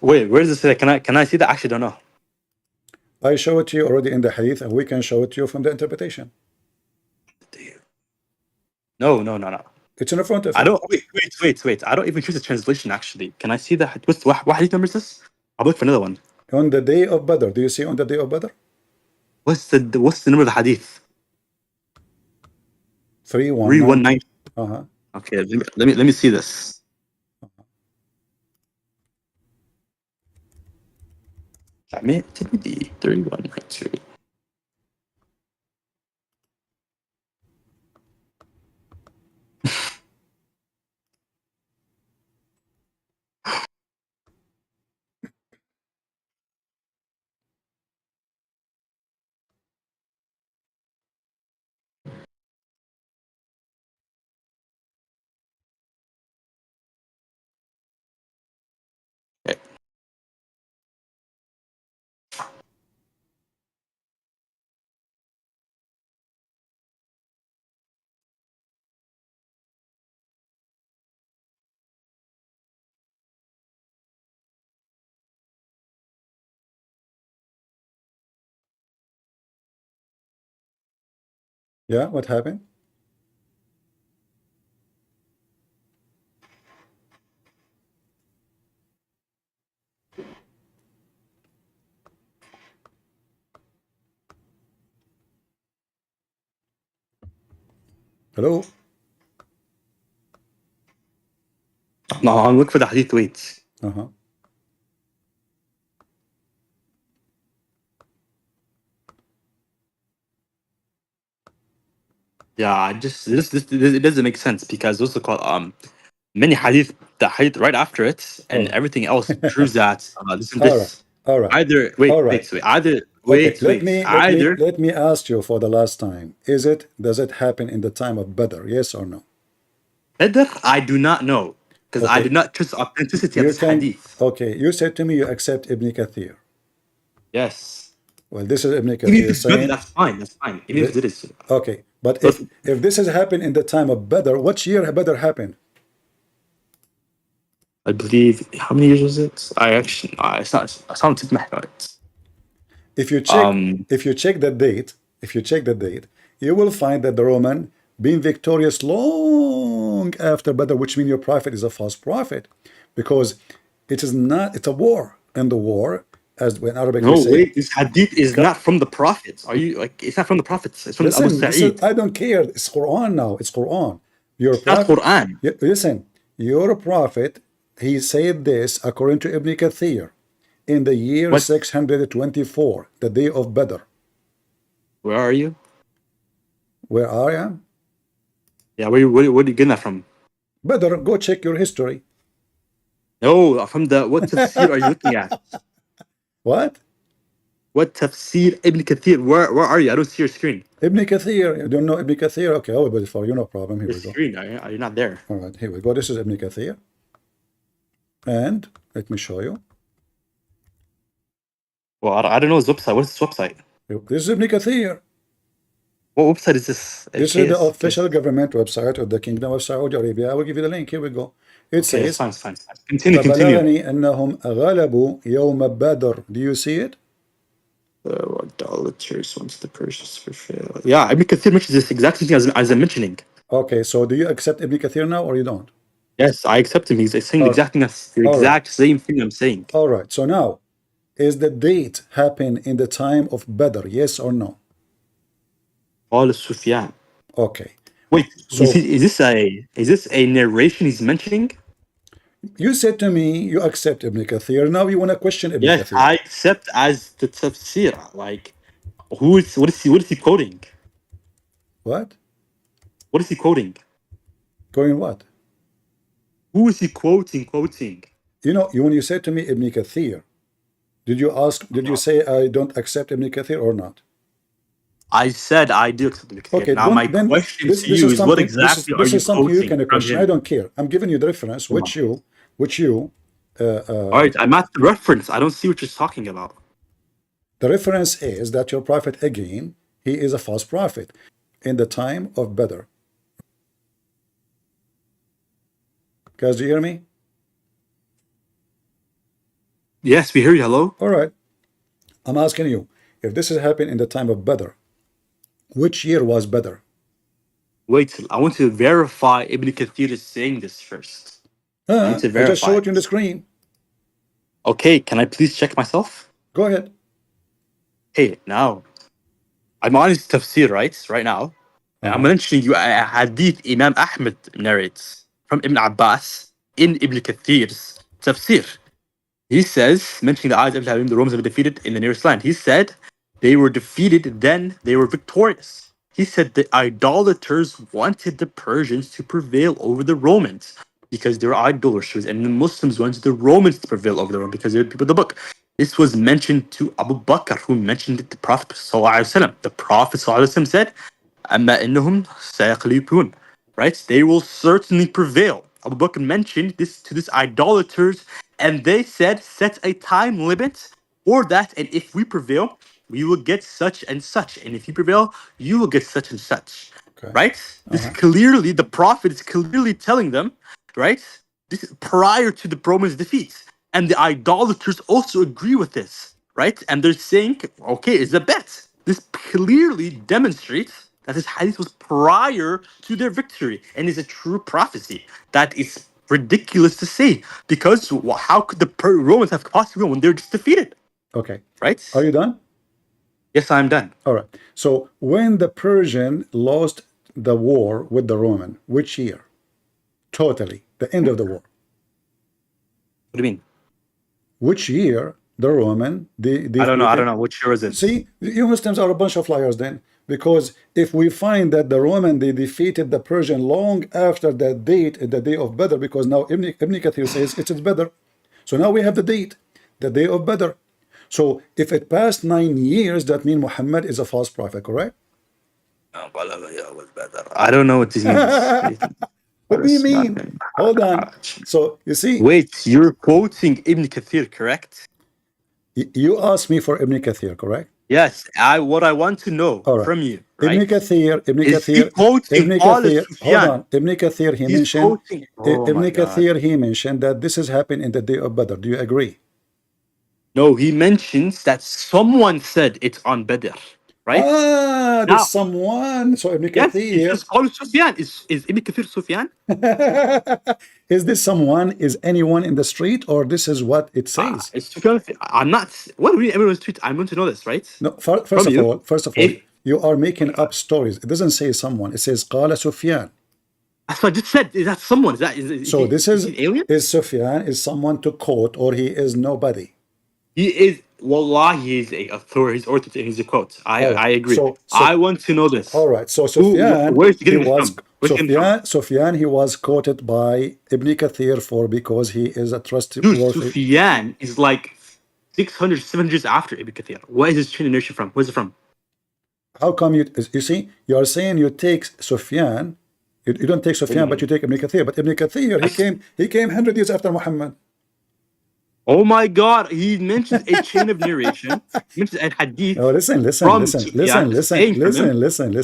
Wait, where does it say that? Can I see that? I actually don't know. I show it to you already in the hadith, and we can show it to you from the interpretation. No. It's in front of I you. don't wait. I don't even choose the translation actually. Can I see the what hadith number is this? I'll look for another one. On the day of Badr. Do you see on the day of Badr? What's the number of the hadith? 319. 319. Okay, let me see this. I mean, Timothy 31:2. Okay. Yeah, what happened? Hello? No, I'll look for the hadith. Wait. Yeah, this it doesn't make sense because those are called many hadith, the hadith right after it, and everything else proves that this and this. All right. Either Let me ask you for the last time. Does it happen in the time of Badr? Yes or no? Badr, I do not know because I do not trust the authenticity of this hadith. Okay, you said to me you accept Ibn Kathir. Yes. Well, this is Ibn Even if Kathir it's good, saying. that's fine. Even if it is. Okay, but if this has happened in the time of Badr, what year Badr happened? I believe, how many years was it? It's not tip my head. If you check the date, you will find that the Roman being victorious long after Badr, which means your prophet is a false prophet, because it's a war, and the war, as when Arabic we say. Wait, this hadith is not from the prophets. Are you like? It's not from the prophets. It's from Abu Sa'id. I don't care. It's Quran now. It's Quran. Your prophet. Not Quran. Listen, your prophet. He said this according to Ibn Kathir in the year 624, the day of Badr. Where are you? Where I am? Yeah, where are you getting that from? Badr, go check your history. No, from what tafsir are you looking at? What? What tafsir Ibn Kathir? Where are you? I don't see your screen. Ibn Kathir. You don't know Ibn Kathir? Okay, I will put it for you. No problem. Here we go. Screen. Are you not there? All right, here we go. This is Ibn Kathir. And let me show you. Well, I don't know his website. What's his website? This is Ibn Kathir. What website is this? This is the official government website of the Kingdom of Saudi Arabia. I will give you the link. Here we go. It says, fine. Continue. أنهم غلبوا يوم بدر. Do you see it? Idolaters once the Persians prevailed. Yeah, Ibn Kathir mentions this exact thing as I'm mentioning. Okay, so do you accept Ibn Kathir now or you don't? Yes, I accept him. He's saying the exact same thing I'm saying. All right, so now, is the date happen in the time of Badr, yes or no? All Sufyan. Okay. Wait, so is this a narration he's mentioning? You said to me you accept Ibn Kathir. Now you want to question Ibn Kathir. Yes, I accept as the tafsir. Like, what is he quoting? What? What is he quoting? Quoting what? Who is he quoting? You know, when you said to me Ibn Kathir, did you say I don't accept Ibn Kathir or not? I said I do accept Ibn Kathir. Okay, now my question to you is what exactly are you quoting? This is something you can question. I don't care. I'm giving you the reference, which you all right, I'm at the reference. I don't see what you're talking about. The reference is that your prophet, again, he is a false prophet in the time of Badr. Guys, do you hear me? Yes, we hear you. Hello? All right. I'm asking you, if this has happened in the time of Badr, which year was Badr? Wait, I want to verify Ibn Kathir is saying this first. I need to I just verify showed you on the it. screen. Okay, can I please check myself? Go ahead. Hey, now I'm on his tafsir, right now. I'm mentioning you a hadith Imam Ahmed narrates from Ibn Abbas in Ibn Kathir's tafsir. He says, mentioning the ayat of the Romans have been defeated in the nearest land. He said they were defeated, then they were victorious. He said the idolaters wanted the Persians to prevail over the Romans because they were idolaters, and the Muslims wanted the Romans to prevail over the Romans because they were the people of the book. This was mentioned to Abu Bakr, who mentioned it to the Prophet ﷺ. The Prophet ﷺ said, أما إنهم سيغلبون, right? They will certainly prevail. Abu Bakr mentioned this to these idolaters, and they said, set a time limit for that, and if we prevail, we will get such and such, and if you prevail, you will get such and such, right? This clearly, the Prophet is clearly telling them, right? This is prior to the Romans' defeat, and the idolaters also agree with this, right? And they're saying, okay, it's a bet. This clearly demonstrates that this hadith was prior to their victory and is a true prophecy. That is ridiculous to say, because how could the Romans have possibly won when they're just defeated? Okay. Right? Are you done? Yes, I'm done. All right. So when the Persian lost the war with the Roman, which year? Totally. The end of the war. What do you mean? Which year the Roman I don't know. Which year is it? See, you Muslims are a bunch of liars then. Because if we find that the Roman, they defeated the Persian long after that date, the day of Badr, because now Ibn Kathir says it's Badr. So now we have the date, the day of Badr. So if it passed 9 years, that means Muhammad is a false prophet, correct? I don't know what this means. What do you mean? Hold on. So you see. Wait, you're quoting Ibn Kathir, correct? You asked me for Ibn Kathir, correct? Yes. What I want to know from you, right? Ibn Kathir, hold on. Ibn Kathir, he mentioned. Ibn Kathir, he mentioned that this has happened in the day of Badr. Do you agree? No, he mentions that someone said it's on Badr, right? There's someone. So Ibn Kathir. Yes, it's called Sufyan. Is Ibn Kathir Sufyan? Is this someone? Is anyone in the street, or this is what it says? It's Sufyan. I'm not. What do you mean everyone's street? I want to know this, right? No. First of all, you are making up stories. It doesn't say someone. It says Qala Sufyan. That's what I just said. Is that someone? Is that? Is he alien? Is Sufyan is someone to quote, or he is nobody? He is. Wallah, he is a authority. He's authority. He's a quote. I agree. So I want to know this. All right. So Sufyan, where's he getting this from? Sufyan, he was quoted by Ibn Kathir because he is a trustworthy. Dude, Sufyan is like 600, 700 years after Ibn Kathir. Where is his chain of narration from? Where's it from? How come you see? You are saying you take Sufyan. You don't take Sufyan, but you take Ibn Kathir. But Ibn Kathir, he came 100 years after Muhammad. Oh my God! He mentions a chain of narration. He mentions a hadith. Oh, listen.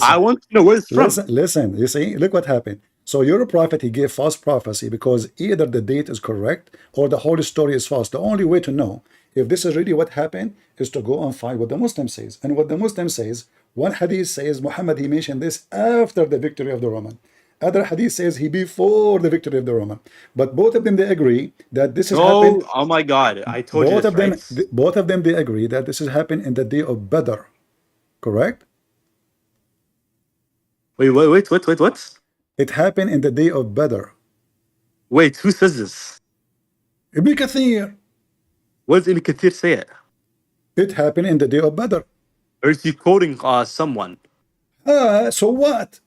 I want to know where it's from. Listen. You see, look what happened. So your prophet, he gave false prophecy because either the date is correct or the whole story is false. The only way to know if this is really what happened is to go and find what the Muslim says. And what the Muslim says, one hadith says Muhammad, he mentioned this after the victory of the Roman. Other hadith says he before the victory of the Roman. But both of them, they agree that this has happened. Oh my God, I told you this, both of them, they agree that this has happened in the day of Badr. Correct? Wait, what? It happened in the day of Badr. Wait, who says this? Ibn Kathir. What does Ibn Kathir say it? It happened in the day of Badr. Or is he quoting someone? So what?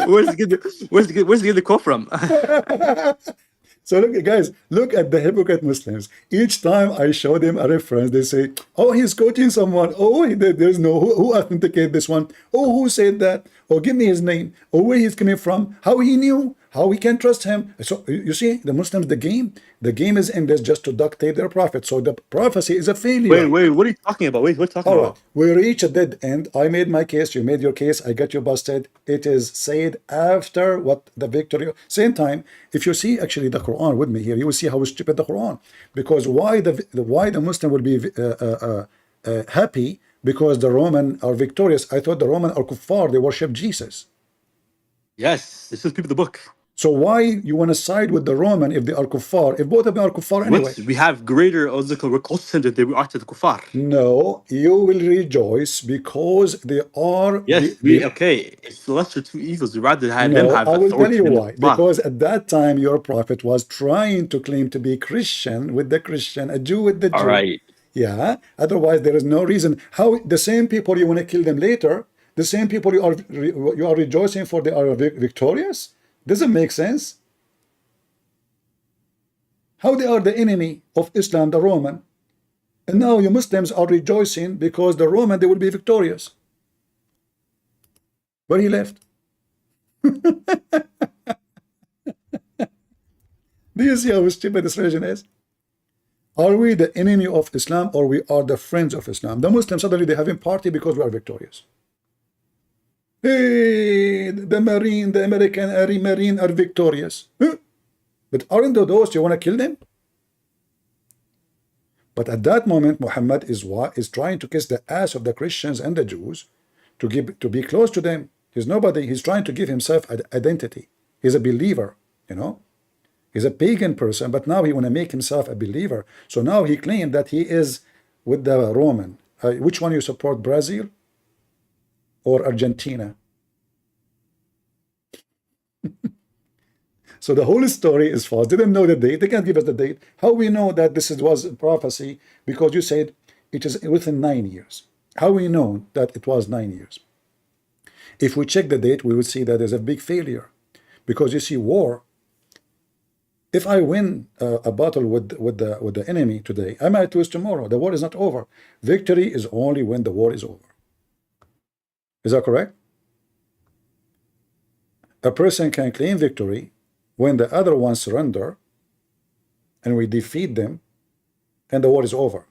Where's he get the quote from? So look, guys, look at the hypocrite Muslims. Each time I show them a reference, they say, "Oh, he's quoting someone. Oh, there's no who authenticated this one. Oh, who said that? Oh, give me his name. Oh, where he's coming from. How he knew. How we can trust him." So you see, the Muslims, the game is in this just to duct tape their prophet. So the prophecy is a failure. Wait, what are you talking about? Wait, what are you talking about? We reach a dead end. I made my case, you made your case, I got you busted. It is said after what the victory. Same time, if you see actually the Quran with me here, you will see how stupid the Quran. Because why the Muslim will be happy Because the Roman are victorious. I thought the Roman are kuffar, they worship Jesus. Yes, this is people the book. So why you want to side with the Roman if they are kuffar? If both of them are kuffar anyway. We have greater قسم than we are to the kuffar. No, you will rejoice because they are. Yes, okay. It's the lesser two evils. We rather have them No, have I will tell authority you than the why. kuffar. Because at that time, your prophet was trying to claim to be Christian with the Christian, a Jew with the Jew. All right. Yeah. Otherwise, there is no reason. How the same people you want to kill them later, the same people you are rejoicing for, they are victorious? Doesn't make sense. How they are the enemy of Islam, the Roman, and now you Muslims are rejoicing because the Roman, they will be victorious. But he left. Do you see how stupid this religion is? Are we the enemy of Islam or we are the friends of Islam? The Muslims suddenly they having party because we are victorious. Hey, the American Marine are victorious. Huh? But aren't those you want to kill them? But at that moment, Muhammad is trying to kiss the ass of the Christians and the Jews to be close to them. He's nobody. He's trying to give himself identity. He's a believer, you know. He's a pagan person, but now he want to make himself a believer. So now he claimed that he is with the Roman. Which one you support, Brazil or Argentina? So the whole story is false. They didn't know the date. They can't give us the date. How we know that this was a prophecy? Because you said it is within 9 years. How we know that it was 9 years? If we check the date, we will see that there's a big failure. Because you see, war, if I win a battle with the enemy today, I might lose tomorrow. The war is not over. Victory is only when the war is over. Is that correct? A person can claim victory when the other ones surrender and we defeat them and the war is over.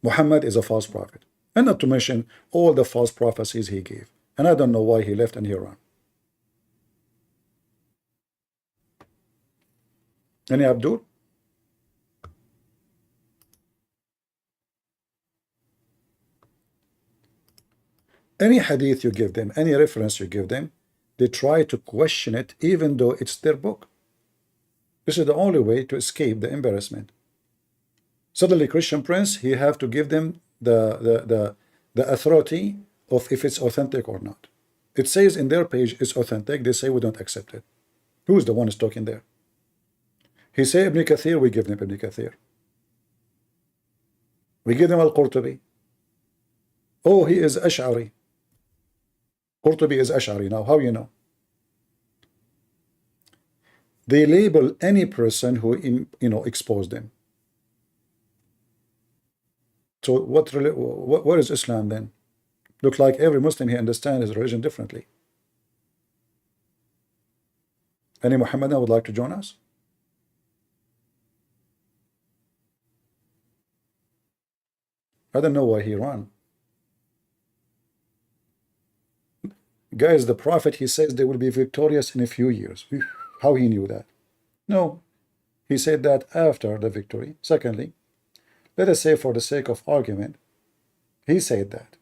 Muhammad is a false prophet. And not to mention all the false prophecies he gave. And I don't know why he left and he ran. Any Abdul? Any hadith you give them, any reference you give them, they try to question it even though it's their book. This is the only way to escape the embarrassment. Suddenly Christian Prince, he have to give them the authority of if it's authentic or not. It says in their page it's authentic, they say we don't accept it. Who's the one who's talking there? He say Ibn Kathir, we give them Ibn Kathir. We give them Al-Qurtubi. Oh, he is Ash'ari. Qurtubi is Ash'ari. Now, how you know? They label any person who, expose them. So what is Islam then? Look like every Muslim, he understands his religion differently. Any Muhammadan would like to join us? I don't know why he ran. Guys, the prophet, he says they will be victorious in a few years. How he knew that? No, he said that after the victory. Secondly, let us say for the sake of argument, he said that.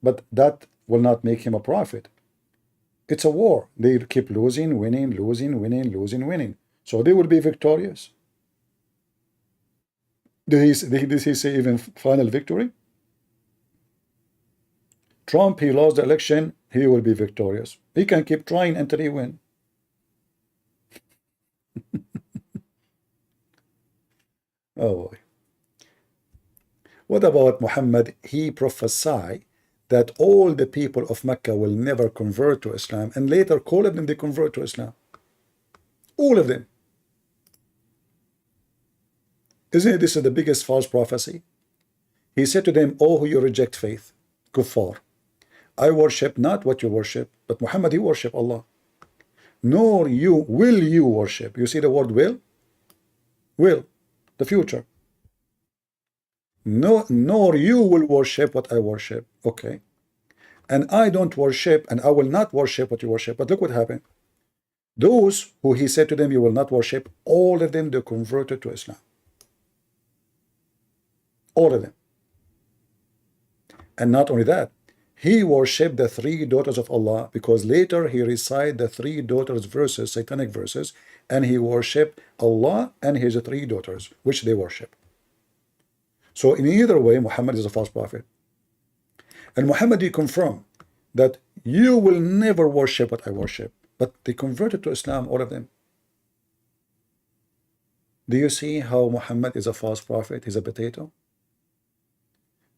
But that will not make him a prophet. It's a war. They keep losing, winning, losing, winning, losing, winning. So they will be victorious. Did he say even final victory? Trump, he lost the election, he will be victorious. He can keep trying until he wins. Oh boy. What about Muhammad? He prophesied that all the people of Mecca will never convert to Islam, and later all of them they convert to Islam. All of them. Isn't it this is the biggest false prophecy? He said to them, oh, who you reject faith, kuffar, I worship not what you worship, but Muhammad, he worship Allah. Nor will you worship. You see the word will? Will, the future. No, nor you will worship what I worship. Okay. And I don't worship, and I will not worship what you worship. But look what happened. Those who he said to them, you will not worship, all of them, they converted to Islam. All of them. And not only that, he worshipped the three daughters of Allah, because later he recited the three daughters verses, satanic verses, and he worshipped Allah and his three daughters, which they worship. So in either way, Muhammad is a false prophet. And Muhammad, he confirmed that you will never worship what I worship. But they converted to Islam, all of them. Do you see how Muhammad is a false prophet? He's a potato.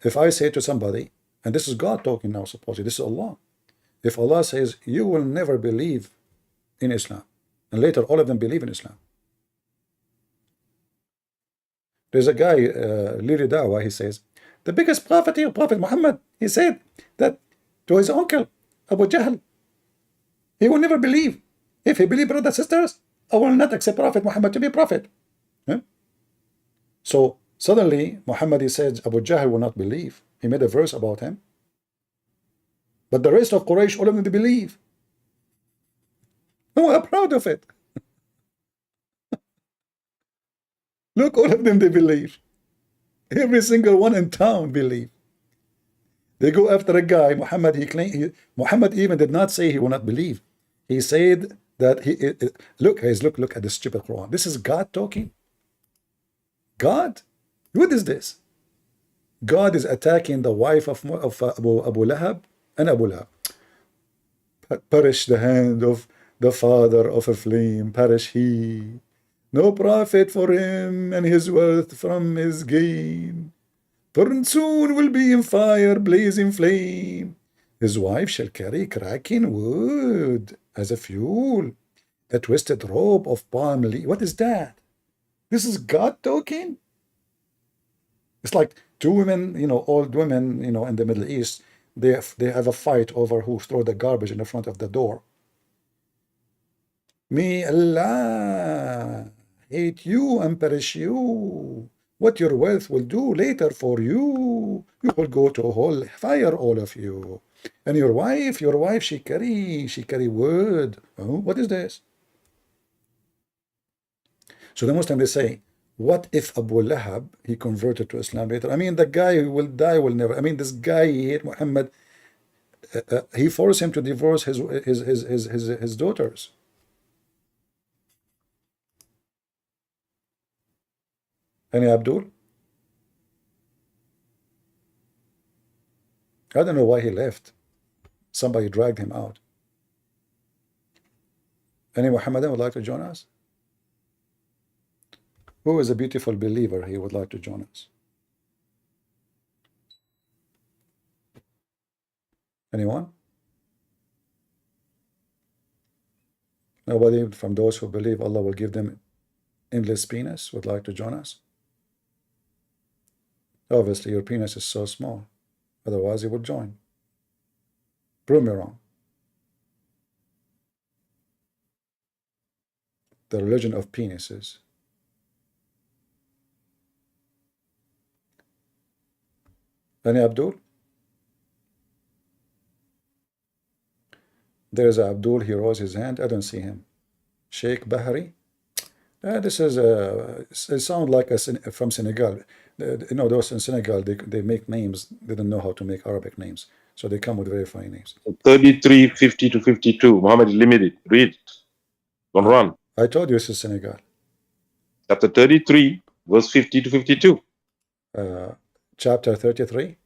If I say to somebody, and this is God talking now, supposedly, this is Allah. If Allah says, you will never believe in Islam, and later all of them believe in Islam. There's a guy, Liri Dawa, he says, the biggest prophet here, Prophet Muhammad, he said that to his uncle, Abu Jahl, he will never believe. If he believe, brothers and sisters, I will not accept Prophet Muhammad to be prophet. Huh? So suddenly, Muhammad, he says, Abu Jahl will not believe. He made a verse about him. But the rest of Quraysh, all of them, they believe. Oh, I'm proud of it. Look, all of them, they believe. Every single one in town believe. They go after a guy, Muhammad, Muhammad even did not say he will not believe. He said that look, guys, look at the stupid Quran. This is God talking. God? What is this? God is attacking the wife of Abu Lahab and Abu Lahab. Perish the hand of the father of a flame, perish he. No profit for him, and his wealth from his gain. For soon will be in fire, blazing flame. His wife shall carry cracking wood as a fuel, a twisted rope of palm leaf. What is that? This is God talking? It's like two women, old women, in the Middle East, they have a fight over who throw the garbage in the front of the door. May Allah hate you and perish you. What your wealth will do later for you. You will go to hell fire, all of you. And your wife, she carry wood. Oh, what is this? So the Muslims, they say, what if Abu Lahab, he converted to Islam later? I mean, the guy who will die will never. I mean, this guy, he hate Muhammad. He forced him to divorce his daughters. Any Abdul? I don't know why he left. Somebody dragged him out. Any Muhammadan would like to join us? Who is a beautiful believer he would like to join us? Anyone? Nobody from those who believe Allah will give them endless penis would like to join us? Obviously, your penis is so small. Otherwise, you would join. Prove me wrong. The religion of penises. Any Abdul? There is Abdul, he rose his hand. I don't see him. Sheikh Bahari? This is it sounds like from Senegal. Those in Senegal, they make names. They don't know how to make Arabic names. So they come with very funny names. 33, 50 to 52. Muhammad is limited. Read it. Don't run. I told you this is Senegal. Chapter 33, verse 50 to 52. Chapter 33?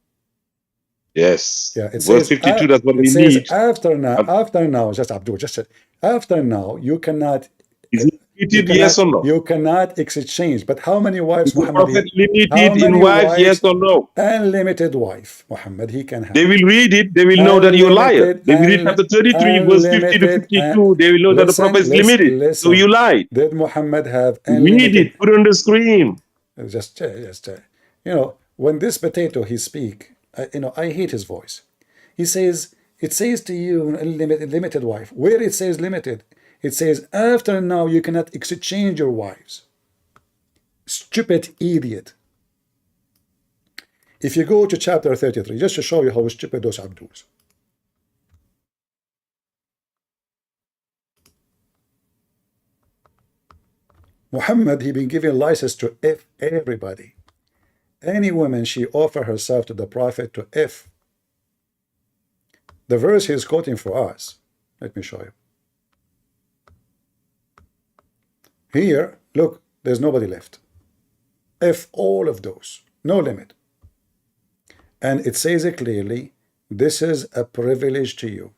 Yes. Yeah, it verse says, 52, that's what it we says need. after now, just Abdul, just said, after now, you cannot, Is it limited, yes or no? you cannot exchange. But how many wives, Is the Muhammad? prophet How limited many in wives, yes or no? Unlimited wife, Muhammad, he can have. They will read it, they will know that you're a liar. They will read chapter 33, verse 50 to 52, they will know that the prophet is limited. So you lied. Did Muhammad have unlimited? Read it, put it on the screen. Just when this potato, he speak, I hate his voice. He says, it says to you, limited wife. Where it says limited, it says, after now, you cannot exchange your wives. Stupid idiot. If you go to chapter 33, just to show you how stupid those Abduls. Muhammad, he been giving license to everybody. any woman, she offer herself to the Prophet to if. The verse he's quoting for us, let me show you. Here, look, there's nobody left. If all of those, no limit. And it says it clearly, this is a privilege to you.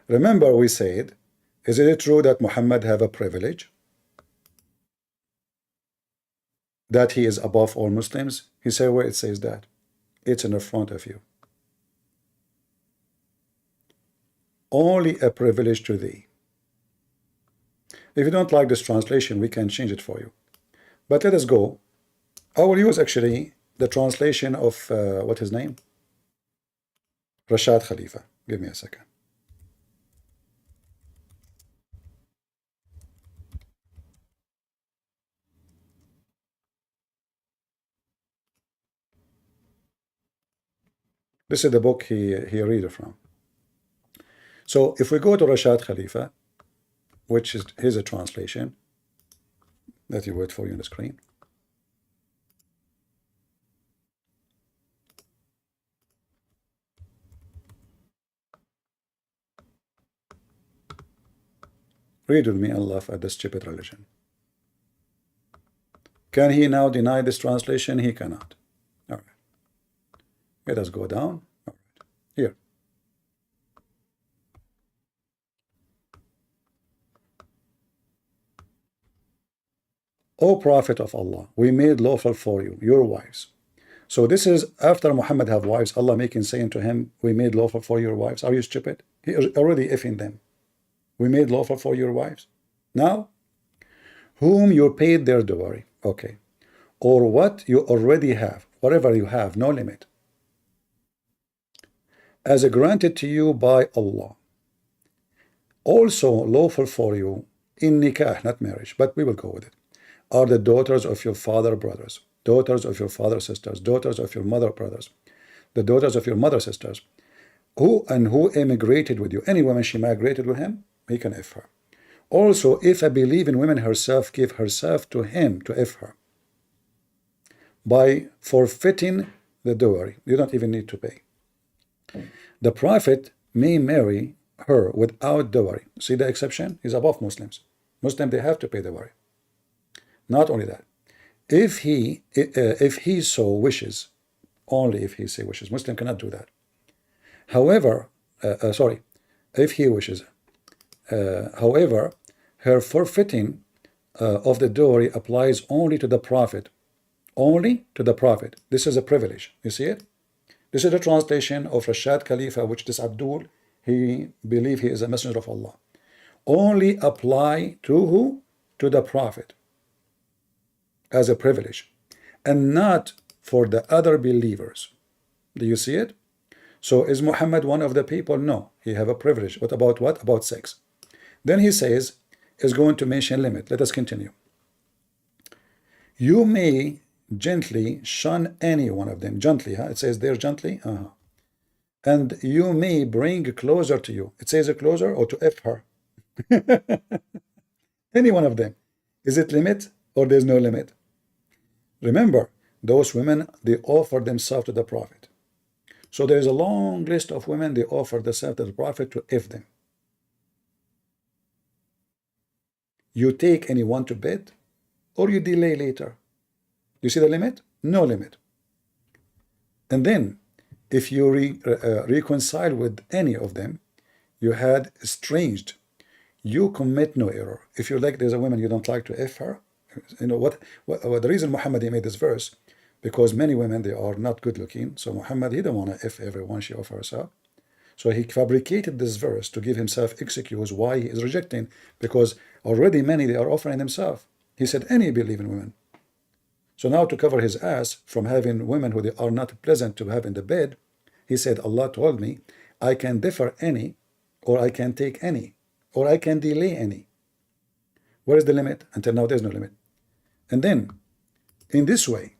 Remember we said, is it true that Muhammad have a privilege? That he is above all Muslims? He said where it says that. It's in the front of you. Only a privilege to thee. If you don't like this translation, we can change it for you. But let us go. I will use actually the translation of, what his name? Rashad Khalifa. Give me a second. This is the book he read it from. So if we go to Rashad Khalifa, which is his translation, that you wait for you on the screen. Read with me and laugh at the stupid religion. Can he now deny this translation? He cannot. All right. Let us go down. All right. Here. O Prophet of Allah, we made lawful for you, your wives. So this is after Muhammad have wives, Allah making saying to him, we made lawful for your wives. Are you stupid? He already effing them. We made lawful for your wives. Now, whom you paid their dowry. Okay. Or what you already have, whatever you have, no limit. As granted to you by Allah. Also lawful for you in nikah, not marriage, but we will go with it, are the daughters of your father brothers, daughters of your father sisters, daughters of your mother brothers, the daughters of your mother sisters, who emigrated with you. Any woman she migrated with him, he can if her. Also, if a believing woman herself give herself to him to if her, by forfeiting the dowry, you don't even need to pay. The Prophet may marry her without dowry. See the exception? He's above Muslims. Muslims, they have to pay dowry. Not only that, if he so wishes, only if he so wishes, Muslim cannot do that. However, if he wishes, however, her forfeiting of the dowry applies only to the Prophet. Only to the Prophet. This is a privilege. You see it? This is the translation of Rashad Khalifa, which this Abdul, he believe he is a messenger of Allah. Only apply to who? To the Prophet. As a privilege. And not for the other believers. Do you see it? So is Muhammad one of the people? No. He have a privilege. What about what? About sex. Then he says, is going to mention limit. Let us continue. You may gently shun any one of them. Gently, huh? It says there gently. And you may bring closer to you. It says a closer or to F her. Any one of them. Is it limit or there's no limit? Remember, those women, they offer themselves to the Prophet. So there is a long list of women, they offer themselves to the Prophet to F them. You take anyone to bed or you delay later. You see the limit? No limit. And then, if you reconcile with any of them, you had estranged, you commit no error. If you like, there's a woman you don't like to F her, you know what the reason Muhammad he made this verse, because many women, they are not good looking. So Muhammad, he don't want to F everyone she offers herself. So he fabricated this verse to give himself excuse why he is rejecting, because already many, they are offering themselves. He said any believing women. So now to cover his ass from having women who they are not pleasant to have in the bed, he said, Allah told me, I can defer any, or I can take any, or I can delay any. Where is the limit? Until now, there's no limit. And then, in this way,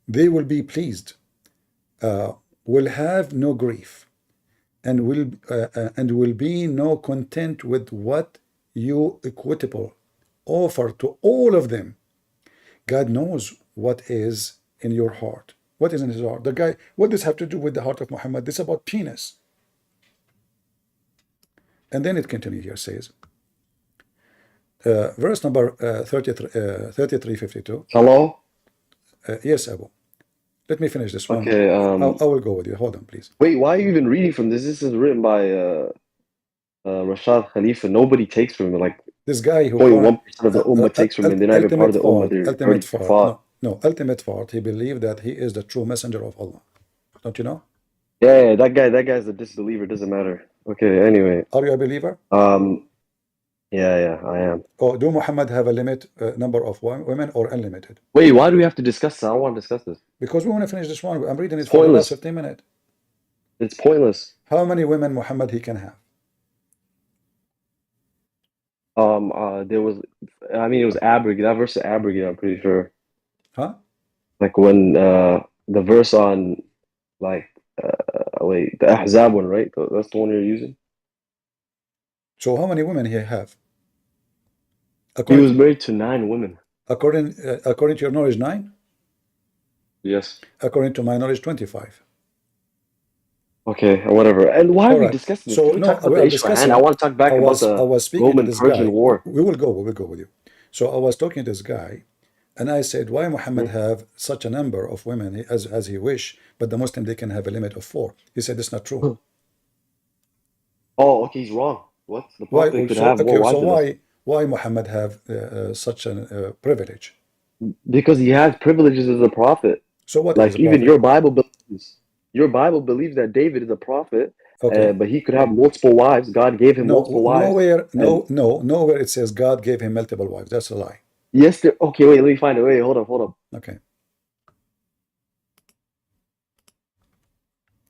they will be pleased, will have no grief, and will be no content with what you equitable offer to all of them. God knows what is in your heart. What is in his heart? The guy, what does have to do with the heart of Muhammad? This is about penis. And then it continues here, says, verse number 3352. Hello? Yes, Abu. Let me finish this one. Okay, I will go with you. Hold on, please. wait, why are you even reading from this? This is written by Rashad Khalifa. Nobody takes from him. Like, This guy who 0.1% of the Ummah takes from him. They're not even part of the Ummah. They're ultimate already fault. kuffar. No, ultimate fault. He believed that he is the true messenger of Allah. Don't you know? Yeah, that guy's a disbeliever. Doesn't matter. Okay, anyway. Are you a believer? Yeah, I am. Oh, do Muhammad have a limit number of women or unlimited? Wait, why do we have to discuss this? I don't want to discuss this. Because we want to finish this one. I'm reading it It's for the pointless. last 15 minutes. It's pointless. How many women Muhammad he can have? There was, I mean, it was abrogated. That verse is abrogated, I'm pretty sure. Huh? Like when the verse on, like, wait, the Ahzab one, right? That's the one you're using? So how many women he have? He was married to 9 women. According to your knowledge, 9? Yes. According to my knowledge, 25. Okay, whatever. And why are we discussing this? So Can we no, talk about we the are Isfahan? discussing. I want to talk back about I was the speaking to this guy. Roman-Persian War. We will go with you. So I was talking to this guy, and I said, why Muhammad have such a number of women as he wish, but the Muslim they can have a limit of 4? He said it's not true. Oh, okay, he's wrong. What? The Why? Prophet could have more wives than us. Why Muhammad have such a privilege? Because he has privileges as a prophet. So what? Like is a even prophet? your Bible believes that David is a prophet, Okay. but he could have multiple wives. God gave him multiple wives. Nowhere it says God gave him multiple wives. That's a lie. Yes, okay, wait, let me find it. Wait, hold up. Okay.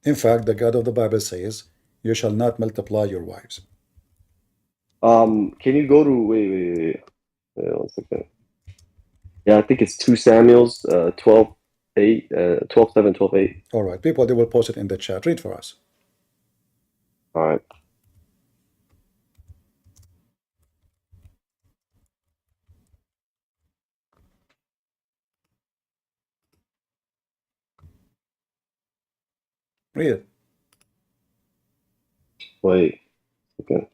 In fact, the God of the Bible says, you shall not multiply your wives. Can you go to wait, 1 second. Yeah, I think it's 2 Samuels 12:8, 12:7, 12:8. All right, people, they will post it in the chat. Read for us. All right. Read it. Wait. Okay.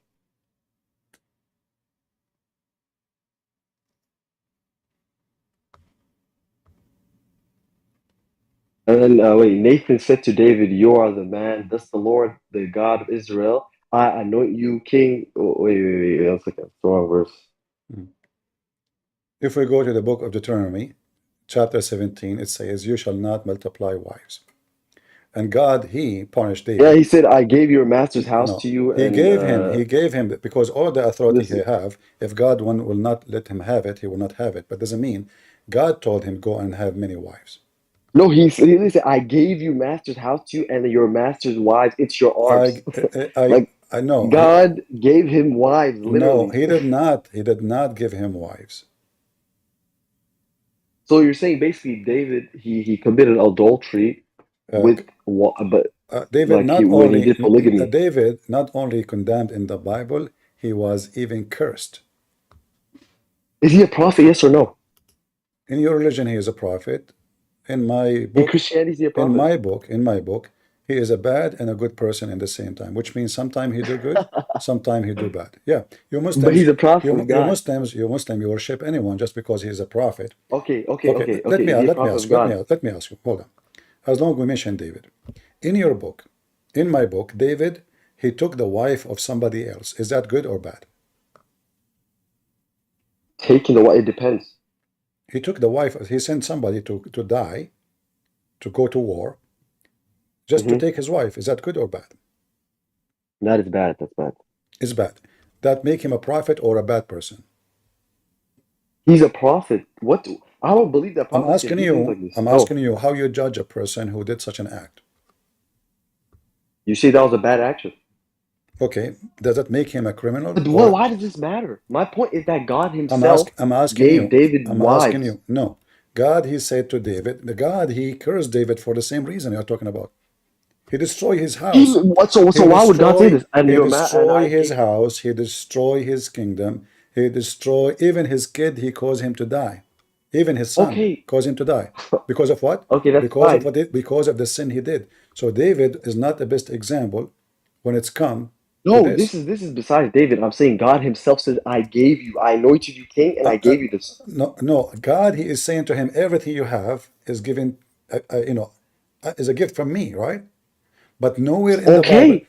And then, wait, Nathan said to David, you are the man, thus the Lord, the God of Israel. I anoint you king. Oh, wait, 1 second. It's the wrong verse. If we go to the book of Deuteronomy, chapter 17, it says, you shall not multiply wives. And God, he punished David. Yeah, he said, I gave your master's house to you. He gave him, because all the authority he have, if God will not let him have it, he will not have it. But doesn't mean God told him, go and have many wives. No, he said, I gave you master's house to you and your master's wives. It's your arms. I know. God gave him wives, literally. No, he did not. He did not give him wives. So you're saying basically David, he committed adultery with, but David like when he did polygamy. David not only condemned in the Bible, he was even cursed. Is he a prophet, yes or no? In your religion, he is a prophet. In my book, in Christianity, is he a prophet? In my book, he is a bad and a good person in the same time, which means sometimes he do good, sometimes he do bad. Yeah, you Muslims. But he's a prophet. You Muslim, you worship anyone just because he is a prophet. Okay. Let me ask you. Hold on. As long as we mention David, in your book, in my book, David, he took the wife of somebody else. Is that good or bad? Taking the wife, it depends. He took the wife. He sent somebody to die, to go to war, just to take his wife. Is that good or bad? That is bad. That's bad. It's bad. That make him a prophet or a bad person? He's a prophet. What? I don't believe that. I'm asking you how you judge a person who did such an act. You say that was a bad action. Okay, does that make him a criminal? But why does this matter? My point is that God himself gave David wives. No, God, he said to David, he cursed David for the same reason you're talking about. He destroyed his house. So why would God say this? He destroyed his house. He destroyed his kingdom. He destroyed even his kid. He caused him to die. Even his son Okay. caused him to die. Because of what? Okay, that's Because of fine. because of the sin he did. So David is not the best example when it's come to No, this. this is besides David. I'm saying God Himself said, "I anointed you king, and I gave you this." No, God, he is saying to him, everything you have is given, is a gift from me, right? But nowhere in the Bible, Okay.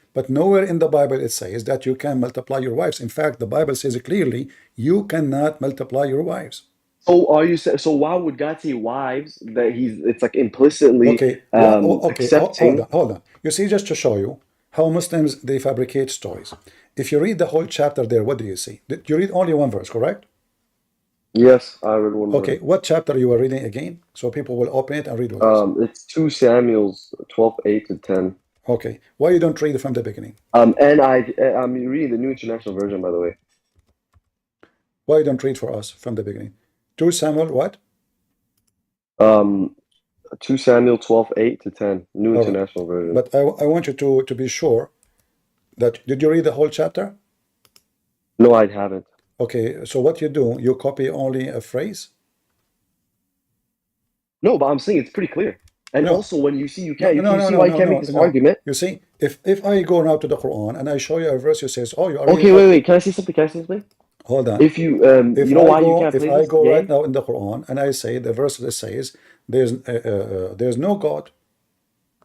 it says that you can multiply your wives. In fact, the Bible says clearly, you cannot multiply your wives. So are you? So why would God say wives? That It's like implicitly Okay, accepting. hold on. You see, just to show you how Muslims, they fabricate stories. If you read the whole chapter there, what do you see? Did you read only one verse, correct? Yes, I read one Okay, verse. what chapter you are reading again? So people will open it and read what it is. It's 2 Samuel's 12:8 to 10. Okay, why you don't read it from the beginning? And I'm reading the New International Version, by the way. Why you don't read for us from the beginning? 2 Samuel what? 2 Samuel 12:8 to 10, New All right. International Version. But I want you to be sure that, did you read the whole chapter? No, I haven't. Okay, so what you do, you copy only a phrase? No, but I'm saying it's pretty clear. And No. also, when you see you No, can't, no, you no, see no, why you no, can't no, make this no. argument. You see, if I go now to the Quran and I show you a verse, you says, oh, you are reading. Okay, wait. Can I say something? Can I say something? Hold on. If you you know why you can't If play I this go right game? now in the Quran and I say the verse that says there's no God,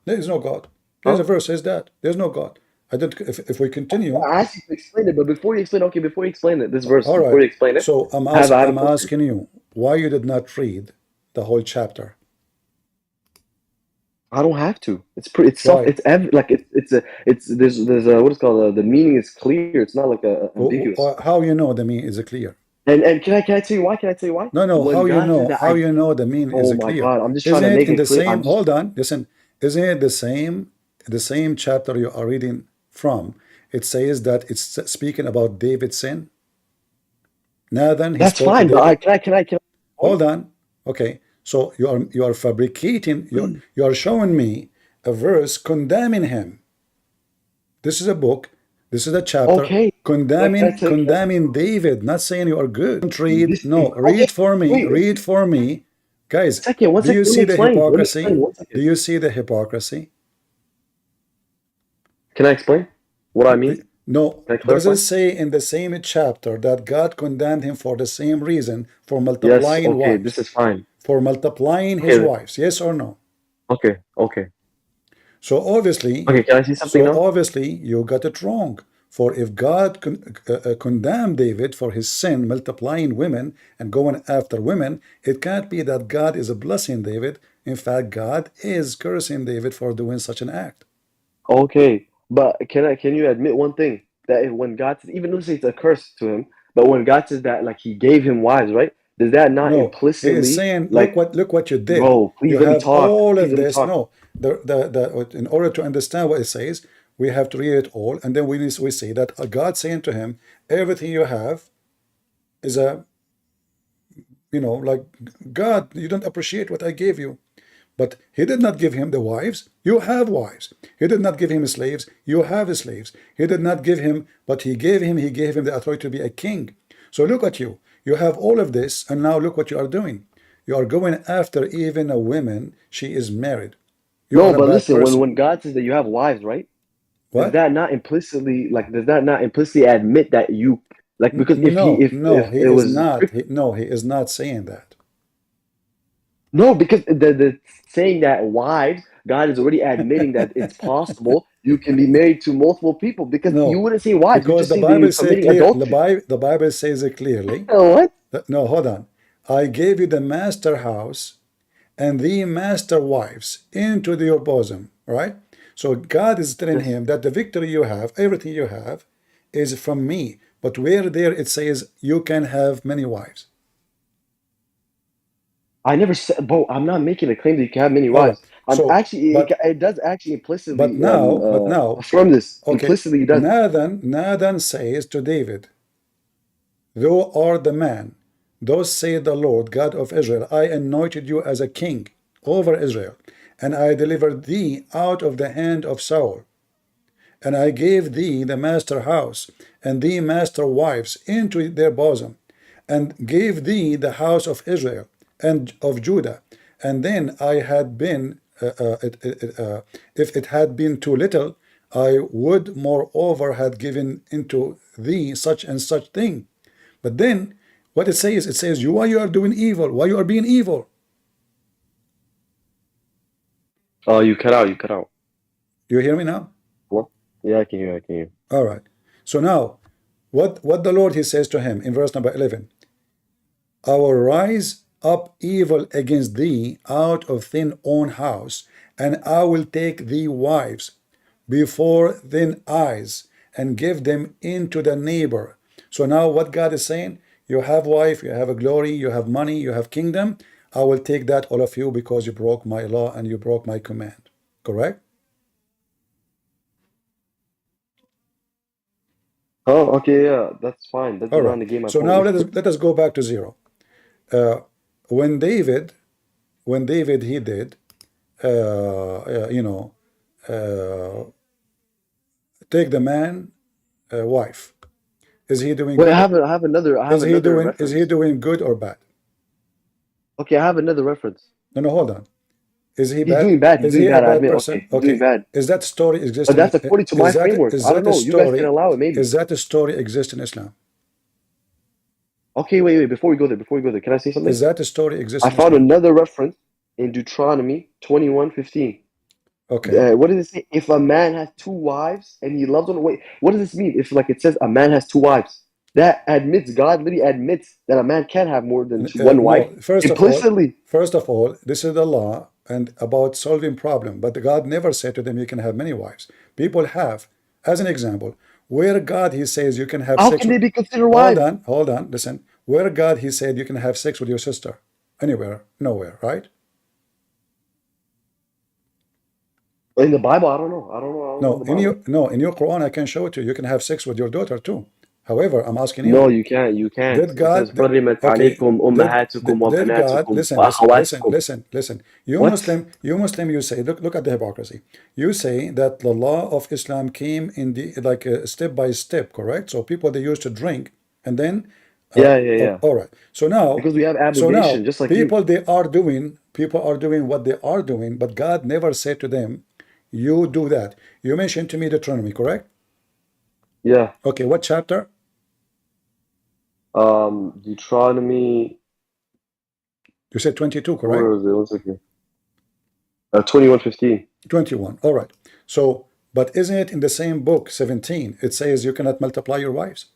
there is no God. There's a verse says that there's no God. I don't. If we continue, I asked you to explain it, but before you explain, before you explain it, this verse, all before right. you explain it, So I have a I'm question. asking you why you did not read the whole chapter. I don't have to. It's pretty. It's Why? there's a what is called the meaning is clear. It's not like ambiguous. How you know the mean is clear? And can I tell you why? Can I tell you why? No. When How you God says know? that How you know the mean is oh my clear? God, I'm just trying Isn't to it make in it the clear. same? Hold on, listen. Isn't it the same chapter you are reading from? It says that it's speaking about David's sin. Nathan, he That's spoke to fine, but David. can I Hold on. Okay. So you are fabricating. You are showing me a verse condemning him. This is a book. This is a chapter okay. condemning David, not saying you are good. Don't read. No, Okay, read for me. wait, Read for me. Guys, one do you second, let me see the explain. Let me hypocrisy? explain, 1 Do second. you see the hypocrisy? Can I explain what I mean? No. Can I Does it clarify? say in the same chapter that God condemned him for the same reason, for Yes, multiplying okay, wives? this is fine. For multiplying his Okay, wives, yes or no? okay. So obviously, Okay, can I say something now? you got it wrong. For if God condemned David for his sin, multiplying women and going after women, it can't be that God is blessing David. In fact, God is cursing David for doing such an act. Okay, but can you admit one thing? That when God says, even though it's a curse to him, but when God says that like he gave him wives, right? Does that not No, he is implicitly saying, like, look what you did. bro, please You let me have talk. all Please of let me this. talk. No, in order to understand what it says, we have to read it all, and then we see that God saying to him, everything you have is like, God, you don't appreciate what I gave you. But he did not give him the wives. You have wives. He did not give him slaves. You have slaves. He did not give him, but he gave him the authority to be a king. So look at you. You have all of this, and now look what you are doing. You are going after even a woman. She is married. You No, are a but bad listen, person. when God says that you have wives, right? Does What? that not implicitly admit that you like, because if He it is was not. strict, He is not saying that. no, because the saying that wives, God is already admitting that it's possible you can be married to multiple people, because you No, wouldn't say wives, you because just the say that Bible you're say committing clear. adultery. The Bible says it clearly. What? No, hold on. I gave you the master house and the master wives into your bosom, right? So God is telling Yes. him that the victory you have, everything you have, is from me. But where there it says you can have many wives. I never said, bro. I'm not making a claim that you can have many All right. wives. I'm So, actually, it does actually implicitly but now, affirm this. okay. Implicitly, it does. Nathan says to David, "Thou art the man. Thus saith the Lord God of Israel, I anointed you as a king over Israel, and I delivered thee out of the hand of Saul. And I gave thee the master house, and thee master wives into their bosom, and gave thee the house of Israel. and of Judah. And then I had been, if it had been too little, I would moreover had given into thee such and such thing. But then what it says, why you are doing evil? Why you are being evil? Oh, you cut out. You hear me now? What? Yeah, I can hear. All right. So now, what the Lord, he says to him in verse number 11, I will rise up evil against thee out of thine own house, and I will take thee wives before thine eyes, and give them into the neighbor. So now what God is saying, you have wife, you have a glory, you have money, you have kingdom. I will take that all of you because you broke my law and you broke my command. Correct? Oh, okay, yeah, that's fine. That All did not right. negate my So point. now let us go back to zero. When David he did, take the man wife. Is he doing Wait, good? I have another reference. Is he doing good or bad? Okay, I have another reference. No, hold on. Is he He's bad? doing bad. He's Is doing he bad. a I bad admit. person? Okay, he's doing bad. Is that story But existing? that's according to my framework. I don't know. You guys can allow it, maybe. Is that a story exist in Islam? Okay, wait. Before we go there, can I say something? Is that a story exist I in found Islam? another reference in Deuteronomy 21:15. Okay. What does it say? If a man has two wives and he loves one, wait, what does this mean? If like it says a man has two wives, that admits, God literally admits that a man can have more than one wife. No, Implicitly. first of all, this is the law and about solving problem. But God never said to them you can have many wives. People have, as an example, where God he says you can have How sex. can they be considered wives? Hold on, listen. Where God he said you can have sex with your sister, anywhere, nowhere, right? In the Bible, I don't know. No, in your Quran I can show it to you. You can have sex with your daughter too. However, I'm asking you. No, you can't. Did It God? says حرمت Okay. عليكم أمهاتكم Did God? وبناتكم Listen. وأخواتكم. Listen. What? You Muslim. You say. Look at the hypocrisy. You say that the law of Islam came in the step by step. Correct. So people they used to drink and then. Yeah. All right. So now. Because we have abnegation, just like people you. People are doing what they are doing, but God never said to them, "You do that." You mentioned to me Deuteronomy, correct? Yeah. Okay. What chapter? Deuteronomy. You said 22, correct? Where was it? 1 second. 21:15. 21. All right. So, but isn't it in the same book, 17, it says you cannot multiply your wives?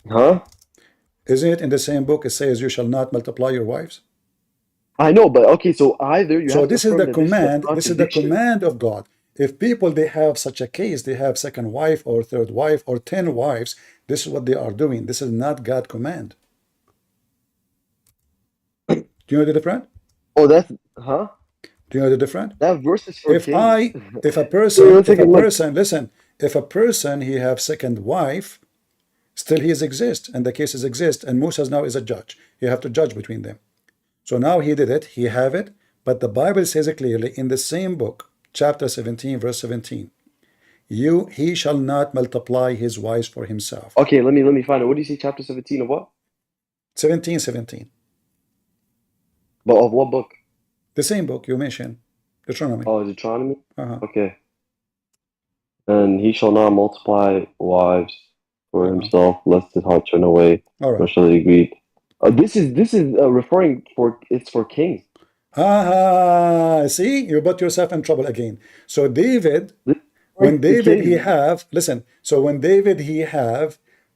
Huh? Isn't it in the same book, it says you shall not multiply your wives? I know, but okay, so either you have to this is the affirm that command, this is the contradiction. command of God. If people, they have such a case, they have second wife or third wife or 10 wives, this is what they are doing. This is not God's command. Do you know the difference? Oh, that's, huh? Do you know the difference? That verse is for If kings. a person, Look. listen, if a person, he have second wife, still he exists, and the cases exist, and Moses now is a judge. You have to judge between them. So now he did it, he have it, but the Bible says it clearly in the same book, chapter 17, verse 17. He shall not multiply his wives for himself. Okay, let me find it. What do you see, chapter 17 of what? 17. But of what book? The same book you mentioned, Deuteronomy. Oh, Deuteronomy? Okay. And he shall not multiply wives for himself, lest his heart turn away. All right. Nor shall he greed. This is referring it's for kings. See, you got yourself in trouble again. So David, when David he have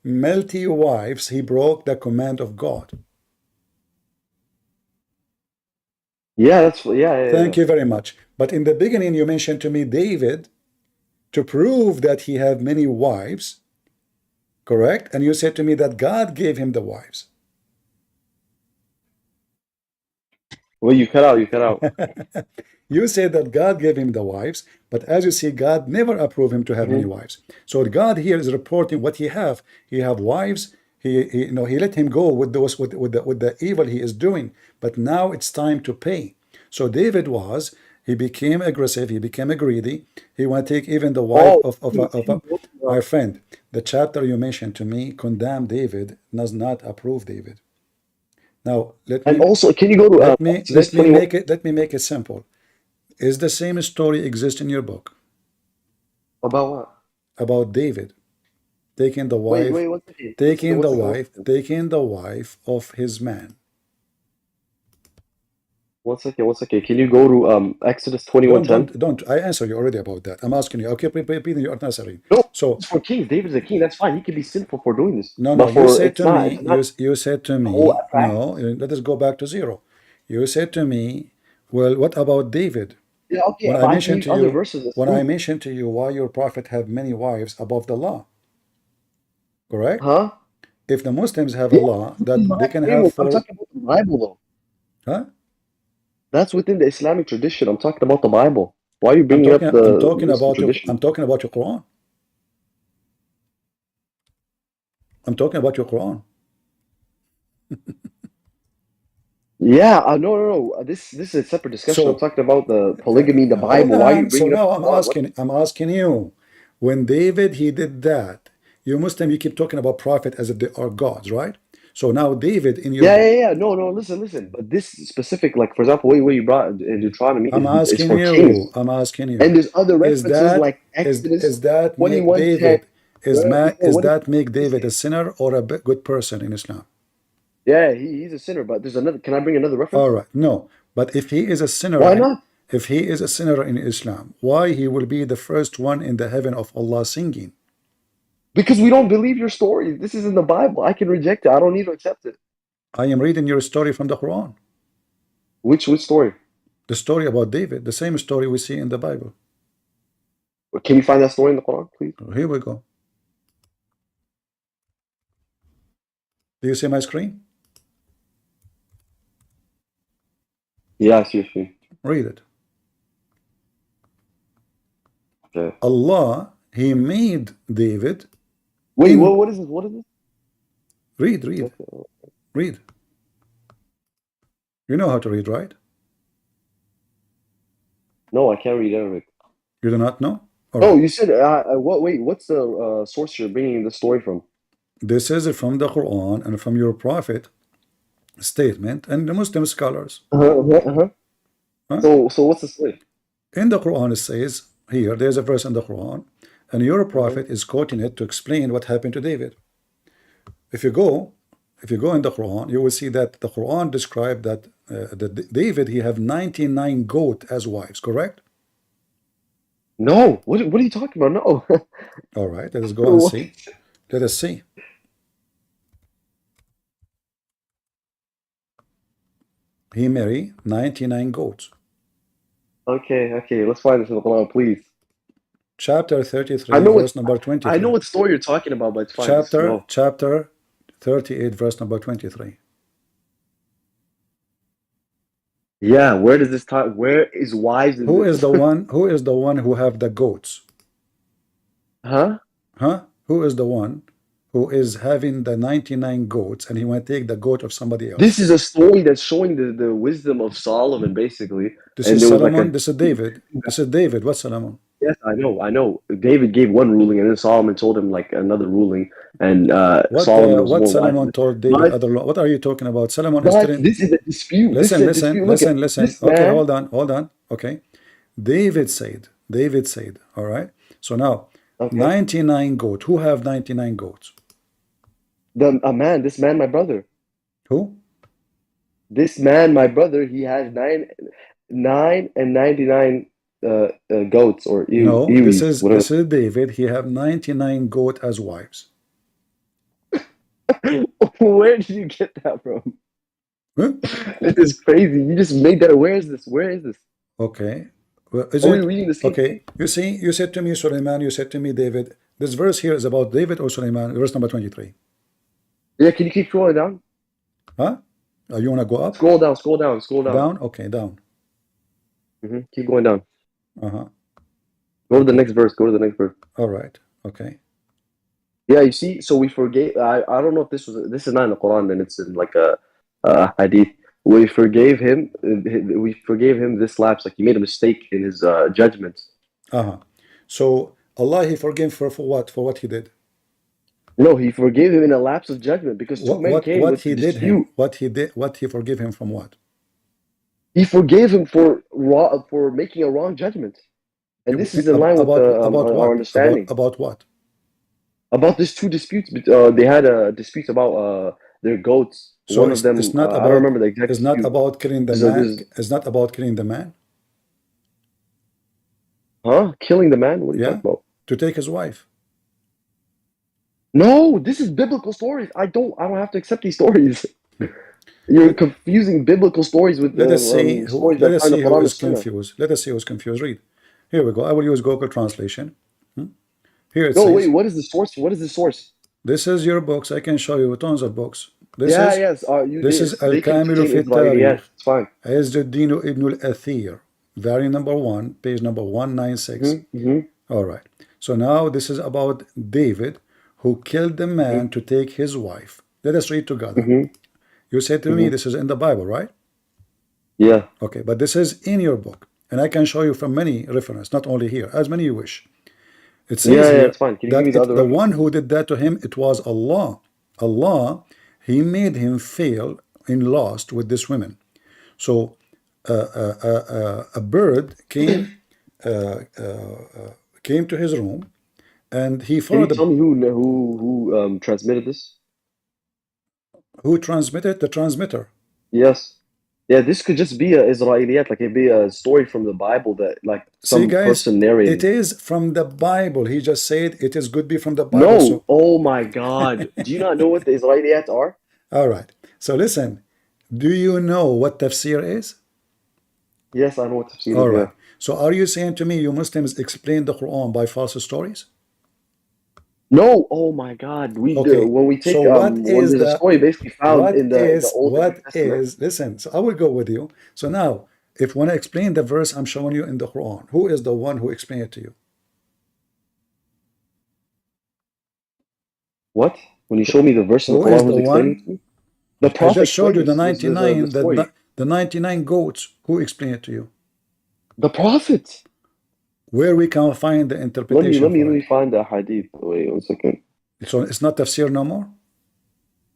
multi wives, he broke the command of God. Yeah, Thank you very much. But in the beginning, you mentioned to me David, to prove that he have many wives, correct? And you said to me that God gave him the wives. Well, you cut out. You said that God gave him the wives, but as you see, God never approved him to have many wives. So God here is reporting what he have. He have wives. He let him go with the evil he is doing. But now it's time to pay. So David was He became aggressive. He became greedy. He want to take even the wife of my friend. The chapter you mentioned to me condemn David, does not approve David. Now let me also, can you go to let me make it simple. Is the same story exist in your book? About what? About David taking the wife, wait, one second. taking the wife of his man. One second. Can you go to Exodus 21:10? Don't. I answered you already about that. I'm asking you. Okay, repeating your answering. No, So it's for kings. David's a king. That's fine. He can be sinful for doing this. no, But you for said it's to not. me. It's not You said to me. whole attraction. No, let us go back to zero. You said to me, well, what about David? Yeah, okay. When But I I mentioned gave to other you, verses as when I proof. mentioned to you why your prophet have many wives above the law, correct? Huh? If the Muslims have a law that they can have I'm 4, talking about the Bible, though. huh? That's within the Islamic tradition. I'm talking about the Bible. Why are you I'm bringing up talking. I'm the talking Muslim about your. tradition? I'm talking about your Quran. I'm talking about your Quran. Yeah, no. This is a separate discussion. I'm So talking about the polygamy in the hold Bible. Why are you on. So bringing up now the Quran? I'm asking you, when David he did that, you Muslim you keep talking about prophet as if they are gods, right? So now David in your book. Yeah. No. Listen. But this specific, like for example, what you brought in Deuteronomy I'm is asking for kings, you. I'm asking you. and there's other Is references that like Exodus is that make 21:10. David is What that make does it David say? a sinner or a good person in Islam? Yeah, he's a sinner. But there's another. Can I bring another reference? All right. No. But if he is a sinner, Why not? if he is a sinner in Islam, why he will be the first one in the heaven of Allah singing? Because we don't believe your story. This is in the Bible. I can reject it. I don't need to accept it. I am reading your story from the Quran. Which story? The story about David, the same story we see in the Bible. Can you find that story in the Quran, please? Here we go. Do you see my screen? Yeah, I see your screen. Read it. Okay. Allah, he made David. Wait, what is this? What is this? Read. Read. You know how to read, right? No, I can't read Arabic. You do not know? All right. You said, what? Wait, what's the source you're bringing the story from? This is from the Quran and from your prophet statement and the Muslim scholars. Huh? So what's the story? In the Quran it says, here, there's a verse in the Quran, and your prophet is quoting it to explain what happened to David. If you go in the Quran, you will see that the Quran described that David, he have 99 goats as wives, correct? No. What are you talking about? No. All right, let us go and see. Let us see. He married 99 goats. Okay. Let's find this in the Quran, please. Chapter 33, verse number 23. I know what story you're talking about, but it's fine. Chapter 38, verse number 23. Yeah, where does this talk? Where is wives? Who is the one? Who is the one who have the goats? Huh? Who is the one who is having the 99 goats and he want to take the goat of somebody else? This is a story that's showing the wisdom of Solomon, basically. This is Solomon. This is David. This is David. What's Solomon? Yes, I know. David gave one ruling, and then Solomon told him like another ruling, and Solomon was what more Solomon wise. told David other law. What are you talking about? Solomon is telling. This is a dispute. Listen. Okay, hold on. Okay, David said. All right. So now, 99 goats. Who have 99 goats? This man, my brother. Who? This man, my brother. He has 9 and 99. Goats or no, ewes, this is David. He have 99 goats as wives. Where did you get that from? Huh? This is crazy. You just made that. Where is this? Okay. Well, is we reading the same thing? You see, you said to me Suleiman, you said to me David. This verse here is about David or Suleiman, verse number 23. Yeah, can you keep scrolling down? Huh? You want to go up? Scroll down. Down? Okay, down. Keep going down. Uh-huh. Go to the next verse. All right. Okay. Yeah, you see, so we forget. I don't know if this is not in the Quran, then it's in like a hadith. we forgave him. We forgave him this lapse. Like he made a mistake in his judgment. So Allah, He forgave for what? For what he did? No, he forgave him in a lapse of judgment because two men came What with he did dispute. him? What he forgave him from what? He forgave him for making a wrong judgment, and this is in line with about our what? understanding. About what? About these two disputes. They had a dispute about their goats. So One of them, it's not I don't remember the exact It's not dispute. about killing the man. It's not about killing the man. Huh? Killing the man? What are you talking about? To take his wife. No, this is biblical stories. I don't have to accept these stories. You're confusing biblical stories with Let us see stories that find who is Sunnah. confused. Let us see who's confused. Read. Here we go. I will use Google Translation. Here it No, says. wait. What is the source? What is the source? This is your books. I can show you tons of books. This is Al-Kamilu fi Tarikh. It's fine. Izzuddin ibn al-Athir. Volume number 1, page number 196. All right. So now this is about David who killed the man to take his wife. Let us read together. You said to me this is in the Bible, right? Yeah. Okay, but this is in your book. And I can show you from many references, not only here, as many you wish. It says here it's fine. Can you give me that the one who did that to him, it was Allah. Allah, He made him fail in lust with this woman. So a bird came to his room, and he followed. Can you tell me who transmitted this? Who transmitted? The transmitter. Yes. Yeah, this could just be a Israeliyat, like it'd be a story from the Bible that like some person narrated. It is from the Bible. He just said it is good be from the Bible. No, so. Oh my God. Do you not know what the Israeliyat are? All right. So listen, do you know what tafsir is? Yes, I know what tafsir is. All right. So are you saying to me you Muslims explain the Quran by false stories? No, oh my God, we do. When we take when there's a story basically found in the Old Testament. Listen, so I will go with you. So now, if when I explain the verse I'm showing you in the Quran, who is the one who explained it to you? What? When you show me the verse in the Quran, who's explaining it to me? The Prophet. I just showed you the 99, the 99 goats. Who explained it to you? The Prophet. Where we can find the interpretation. Let me find the hadith. Wait 1 second. So it's not tafsir no more?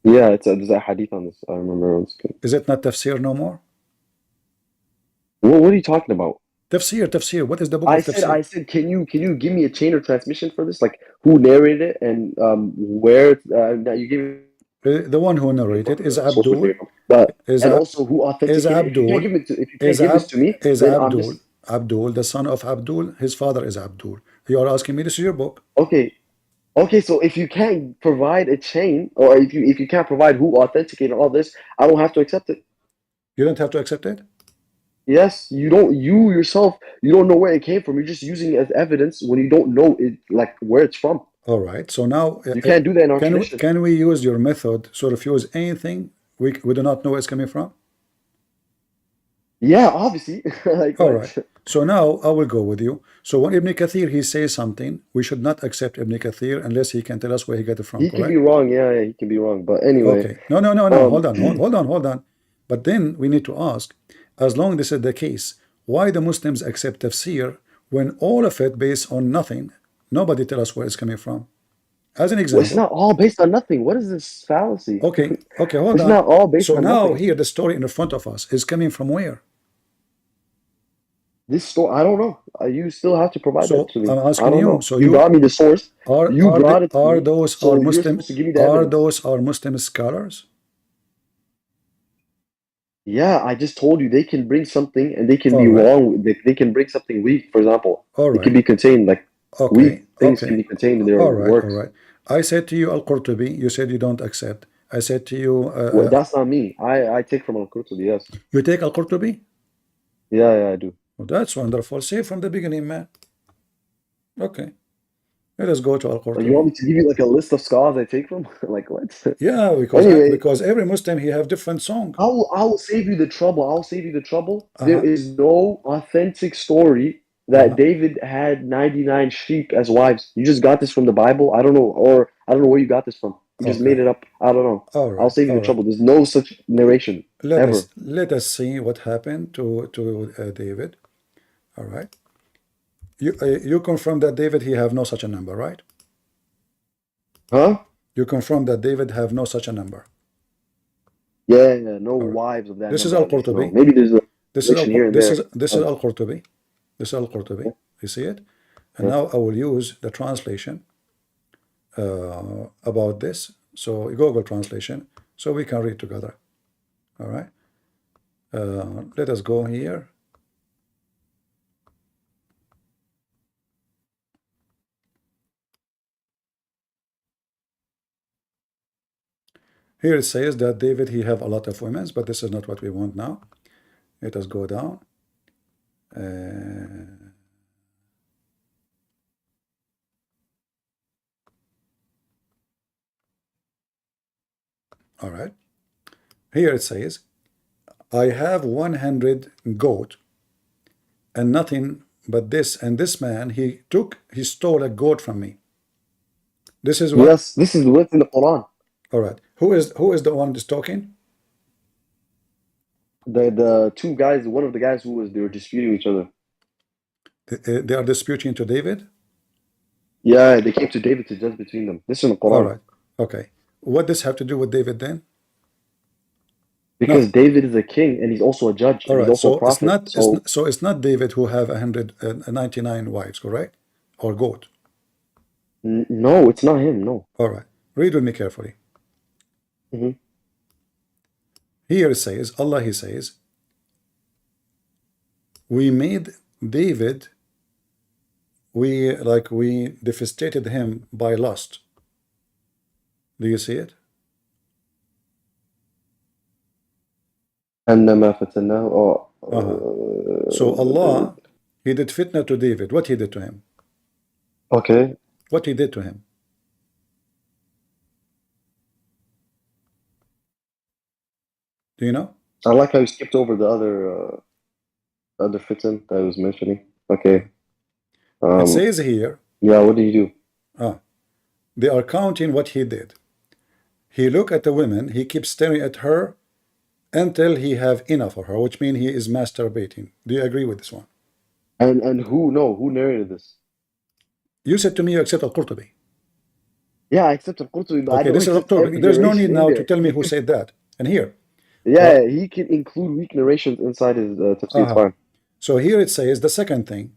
Yeah, there's a hadith on this. I remember 1 second. Is it not tafsir no more? What are you talking about? Tafsir. What is the book of tafsir? I said, can you give me a chain of transmission for this? Like who narrated it and where? Now you give. The one who narrated is Abdul. And also who authenticated. Is Abdul. If you can't give this to me, is then Abdul. Abdul, the son of Abdul, his father is Abdul. You are asking me, this is your book. Okay, so if you can't provide a chain, or if you can't provide who authenticated all this, I don't have to accept it. You don't have to accept it? Yes, you don't. You yourself, you don't know where it came from. You're just using it as evidence when you don't know it, like where it's from. All right. So now you can't do that in our tradition. Can we use your method? So refuse anything we do not know where it's coming from? Yeah, obviously. All right. So now I will go with you. So when Ibn Kathir he says something, we should not accept Ibn Kathir unless he can tell us where he got it from. He can be wrong. Yeah, he can be wrong. But anyway. Okay. No. Hold on. But then we need to ask, as long as this is the case, why the Muslims accept tafsir when all of it based on nothing? Nobody tell us where it's coming from. As an example. Well, it's not all based on nothing. What is this fallacy? Okay, hold on. It's not all based on nothing. So now here the story in front of us is coming from where? This story, I don't know. You still have to provide that to me. I'm asking you. So you brought me the source. Are those Muslim scholars? Yeah, I just told you they can bring something and they can be wrong. They can bring something weak, for example. It can be contained like weak things can be contained in their works. All right. I said to you Al-Qurtubi, you said you don't accept. I said to you... well, that's not me. I take from Al-Qurtubi, yes. You take Al-Qurtubi? Yeah, I do. Well, that's wonderful. Say from the beginning, man. Okay. Let us go to Al-Qurtubi. You want me to give you like a list of scholars I take from? Like what? Yeah, because every Muslim, he have different song. I will save you the trouble. There is no authentic story that David had 99 sheep as wives. You just got this from the Bible. I don't know where you got this from. You just made it up. I don't know. I'll save you the trouble. There's no such narration ever. Let us see what happened to David. All right. You confirm that David he have no such a number, right? Huh? You confirm that David have no such a number. Yeah, no wives of that. This is number, Al-Qurtubi. Maybe there's a this is here and there. This is Al-Qurtubi. This is Al-Qurtubi. You see it? And now I will use the translation about this. So Google translation, so we can read together. All right. Let us go here. Here it says that David he have a lot of women, but this is not what we want now. Let us go down. All right. Here it says, I have 100 goat and nothing but this, and this man he stole a goat from me. This is what? Yes, this is what's in the Quran. All right. Who is the one that's talking? The two guys, one of the guys they were disputing each other. They are disputing to David? Yeah, they came to David to judge between them. This is in the Quran. All right. Okay. What does have to do with David then? Because David is a king and he's also a judge. All right. He's also a prophet. It's not David who have 199 wives, correct? Or goat? No, it's not him. No. All right. Read with me carefully. Here it says, Allah he says, we made David, we devastated him by lust. Do you see it? So Allah, he did fitna to David. What he did to him? Okay. What he did to him? Do you know? I like how you skipped over the other fitna that I was mentioning. Okay. It says here. Yeah, what did he do? They are counting what he did. He look at the women, he keeps staring at her until he have enough of her, which means he is masturbating. Do you agree with this one? And who narrated this? You said to me you accept Al-Qurtubi. Yeah, I accept Al-Qurtubi, but okay, this is Al-Qurtubi. There's no need now to tell me who said that. And here. Yeah, he can include weak narrations inside his tafsir. It's fine. So here it says the second thing.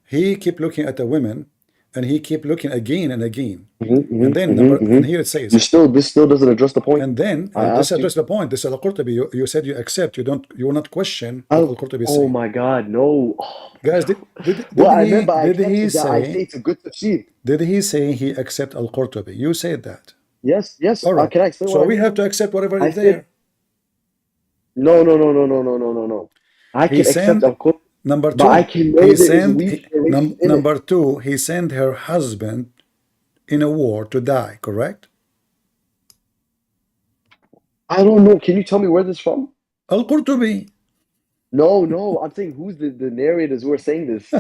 He keep looking at the women and he keep looking again and again. And then and here it says this still doesn't address the point. And then this addresses the point. This is Al-Qurtubi. You said you accept. You will not question what Al-Qurtubi is saying. Oh my God, no. Oh, guys, did he say I say it's a good tafsir. Did he say he accept Al-Qurtubi? You said that. Yes. All right. Can I explain so we have to accept whatever is there. No. I can accept Al-Qurtubi. Number two, but I can know number two, he sent her husband in a war to die, correct? I don't know. Can you tell me where this is from? Al-Qurtubi. No. I'm saying who's the narrators who are saying this.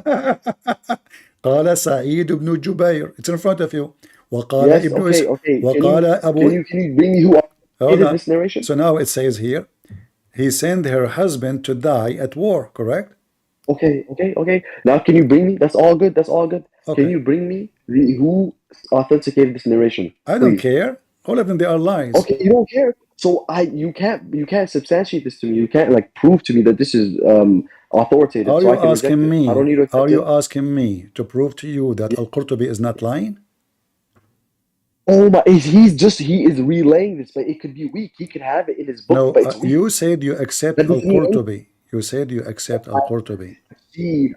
قال سعيد بن جبير. It's in front of you. وقال yes, ابن okay. وقال أبو. Can you bring me who created this narration? So now it says here, he sent her husband to die at war, correct? Okay. Now can you bring me? That's all good. Okay. Can you bring me who authenticated this narration? I don't care. All of them, they are lies. Okay, you don't care. So you can't substantiate this to me. You can't prove to me that this is authoritative. Are you asking me? I don't need to accept Are you asking me to prove to you that Al-Qurtubi is not lying? Oh my! He is relaying this, but it could be weak. He could have it in his book, no, but it's weak. You said you accept Al-Qurtubi. You said you accept Al-Qurtubi.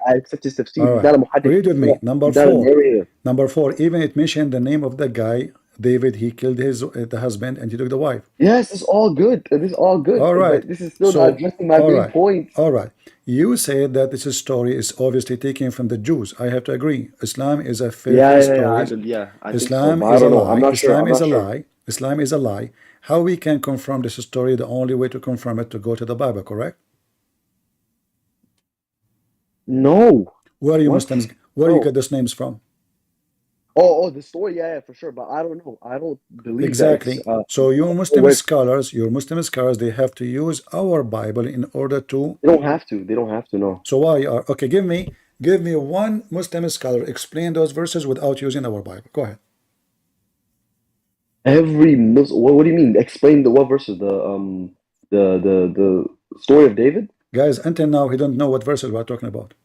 I accept his tafsir. Right. Read with me. Number four. Even it mentioned the name of the guy, David. He killed the husband and he took the wife. Yes, it's all good. All right. But this is still not addressing my main point. All right. You said that this story is obviously taken from the Jews. I have to agree. Islam is a fairy story. Islam is a lie. Islam is a lie. Islam is a lie. How we can confirm this story? The only way to confirm it to go to the Bible, correct? No. Where are you Muslims? Where do you get these names from? Oh, the story, yeah, for sure. But I don't know. I don't believe exactly. that it's So your Muslim scholars, they have to use our Bible in order to. They don't have to. They don't have to. No. So why are okay? Give me one Muslim scholar explain those verses without using our Bible. Go ahead. Every Muslim. What do you mean? Explain the what verses? The story of David. Guys, until now he don't know what verses we're talking about.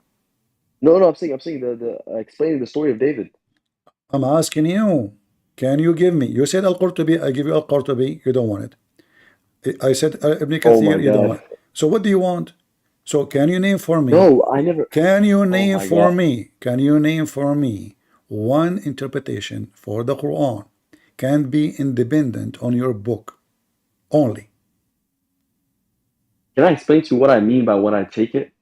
No, I'm saying the explaining the story of David. I'm asking you. Can you give me? You said Al-Qurtubi. I give you Al-Qurtubi. You don't want it. I said Ibn Kathir. You don't want it. So what do you want? So can you name for me? No, I never. Can you name for God. me? Can you name for me one interpretation for the Quran can be independent on your book only? Can I explain to you what I mean by when I take it?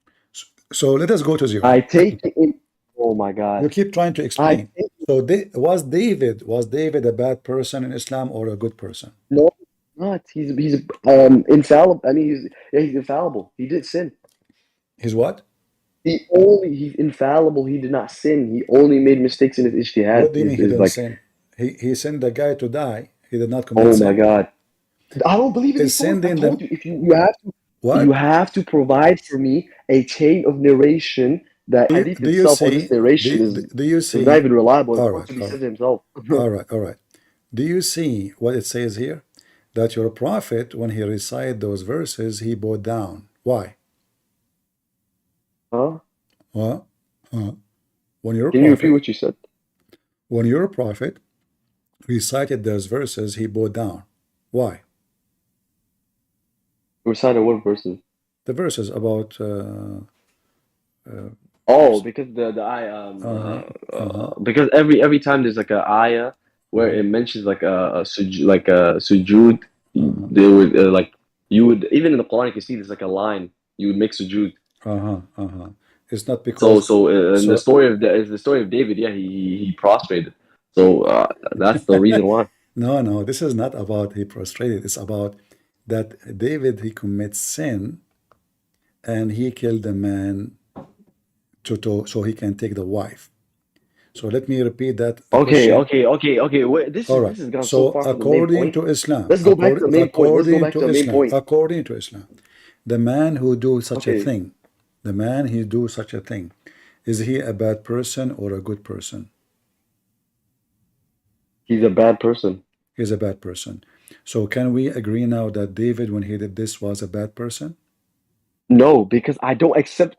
So let us go to zero. I take it in. Oh my God. You keep trying to explain. So was David a bad person in Islam or a good person? No, not. He's infallible. I mean, he's infallible. He did sin. He's what? He's infallible. He did not sin. He only made mistakes in his ijtihad. What do you mean he didn't sin? He sent the guy to die. He did not commit sin. Oh my God. I don't believe in these stories. I told you, if you have to, you have to provide for me a chain of narration. That hadith itself, or this narration is not even reliable. All right. All right. Do you see what it says here? That your prophet, when he recited those verses, he bowed down. Why? Huh? What? When you're Can you repeat what you said? When your prophet recited those verses, he bowed down. Why? Recited what verses? The verses about. Because the ayah, because every time there's like a ayah where it mentions like a sujood, they would like you would even in the Quran you can see there's like a line you would make sujood. It's not because in the story of David, yeah, he prostrated. So that's the reason why. No, this is not about he prostrated. It's about that David he commits sin, and he killed a man so he can take the wife. So let me repeat that. Okay. Wait, this is gone so far from the main point. To Islam, let's go back to the main point. Let's go back to the main point. According to Islam, the man who do such a thing, is he a bad person or a good person? He's a bad person. He's a bad person. So can we agree now that David, when he did this, was a bad person? No, because I don't accept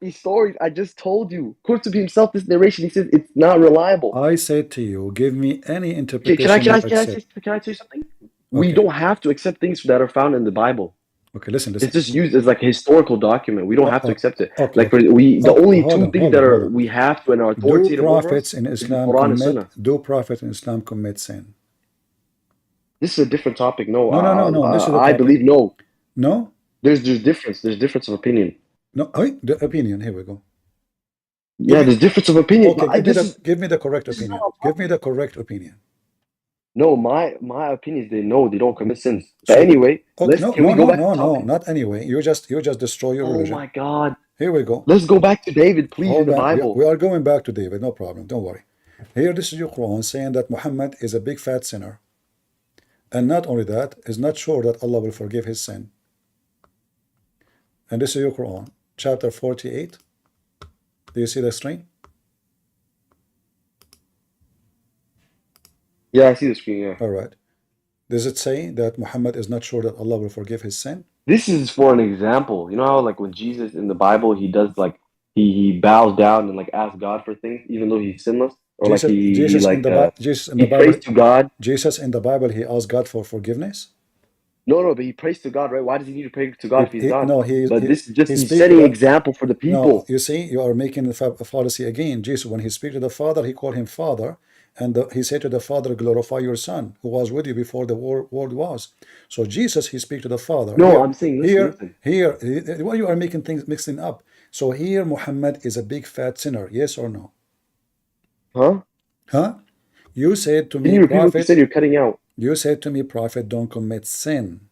these stories. I just told you. Qurtubi himself, this narration, he says it's not reliable. I said to you, give me any interpretation. Can I say something? Okay. We don't have to accept things that are found in the Bible. Okay, listen. It's just used as like a historical document. We don't have to accept it. The only two things that we have to and are authoritative over us in Islam Quran and Sunnah. Do prophets in Islam commit sin? This is a different topic. No. This is I believe no. No? There's difference. There's difference of opinion. No, the opinion. Here we go. There's difference of opinion. Okay, give me the correct opinion. Give me the correct opinion. No, my opinion is they don't commit sins. But anyway, no, not anyway. You just destroy your religion. Oh my God. Here we go. Let's go back to David, please, in the Bible. We are going back to David, no problem. Don't worry. Here, this is your Quran saying that Muhammad is a big fat sinner. And not only that, is not sure that Allah will forgive his sin. And this is your Quran, chapter 48. Do you see the screen? Yeah, I see the screen, yeah. All right. Does it say that Muhammad is not sure that Allah will forgive his sin? This is for an example. You know how like when Jesus in the Bible, he does like, he bows down and like asks God for things, even though he's sinless? Or Jesus in the Bible, prays to God. Jesus in the Bible, he asked God for forgiveness? No, but he prays to God, right? Why does he need to pray to God if he's God? No, this is just he's setting an example for the people. No, you see, you are making a fallacy again. Jesus, when he speaks to the Father, he called him Father, and he said to the Father, glorify your Son, who was with you before the world was. So Jesus, he speaks to the Father. No, I'm saying, listen. Here, why you are making things mixing up? So here, Muhammad is a big fat sinner, yes or no? Huh? You said to me, Can you repeat what you said? You're cutting out. You said to me, Prophet, don't commit sin.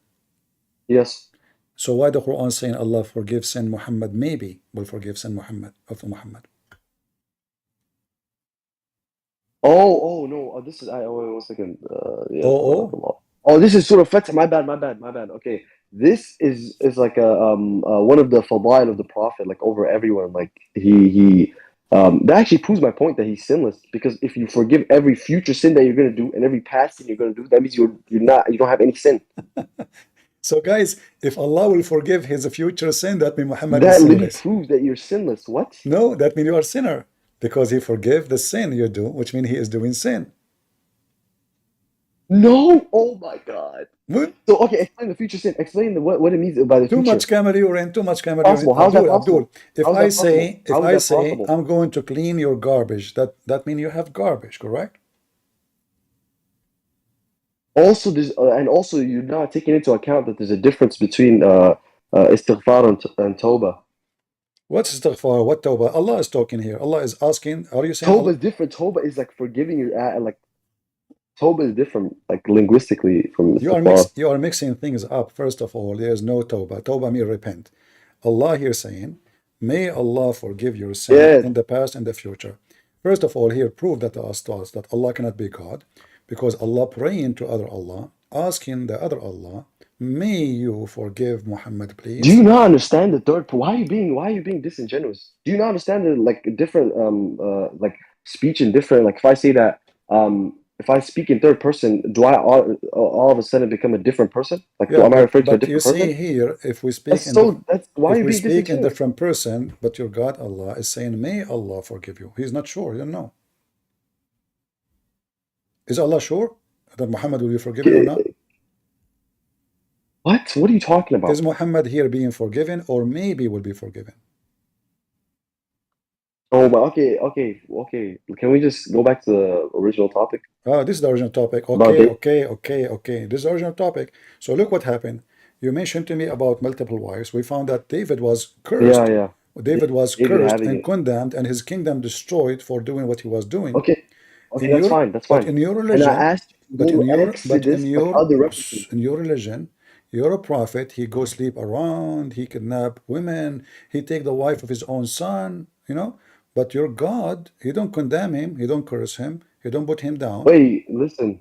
Yes. So why the Quran saying Allah forgives sin? Muhammad maybe will forgive sin of Muhammad. Oh, no. This is. Wait 1 second. Yeah. Oh, Oh, this is Surah Fatih. My bad. Okay. This is like a one of the fadail of the Prophet, like over everyone. Like he that actually proves my point that he's sinless, because if you forgive every future sin that you're gonna do and every past sin you're gonna do, that means you don't have any sin. so guys, if Allah will forgive his future sin, that means Muhammad is That literally sinless. proves that you're sinless. What? No, that means you are a sinner, because he forgive the sin you do, which means he is doing sin. No. Oh my God. What? So okay, explain the future sin. Explain what it means by the Too future. much camel urine, too much camel urine. Possible. How's that possible? Abdul, if How's I that possible? say, How is that possible? I'm going to clean your garbage, that means you have garbage, correct? Also, there's and also you're not taking into account that there's a difference between istighfar and tawbah. What's istighfar? What tawbah? Allah is talking here. Allah is asking, are you saying Tawbah is different. Tawbah is like forgiving your like tawbah is different, like linguistically from istighfar. you are mixing things up. First of all, there is no tawbah. Tawbah means repent. Allah here saying, may Allah forgive your sin Yes. in the past and the future. First of all, here prove that to us that Allah cannot be God, because Allah praying to other Allah, asking the other Allah, may you forgive Muhammad, please. Do you not understand the third? Why are you being disingenuous? Do you not understand the like different like speech in different, like if I say that if I speak in third person, do I all of a sudden become a different person? Like Yeah, am I referring to a but you different see person? here, if we speak That's why if you're we being speak in disingenuous. different person, but your God Allah is saying, may Allah forgive you. He's not sure, you don't know. Is Allah sure that Muhammad will be forgiven or not? What? What are you talking about? Is Muhammad here being forgiven, or maybe will be forgiven? Oh, but okay. Can we just go back to the original topic? This is the original topic. About Okay. This is the original topic. So look what happened. You mentioned to me about multiple wives. We found that David was cursed. Yeah. David was David cursed having and it. condemned, and his kingdom destroyed for doing what he was doing. Okay, In that's your, fine. That's but fine. in your And I religion, asked you to go to Exodus, like other references. in your religion, you're a prophet. He go sleep around. He kidnap women. He take the wife of his own son. You know. But your God, he don't condemn him. He don't curse him. He don't put him down. Wait, listen.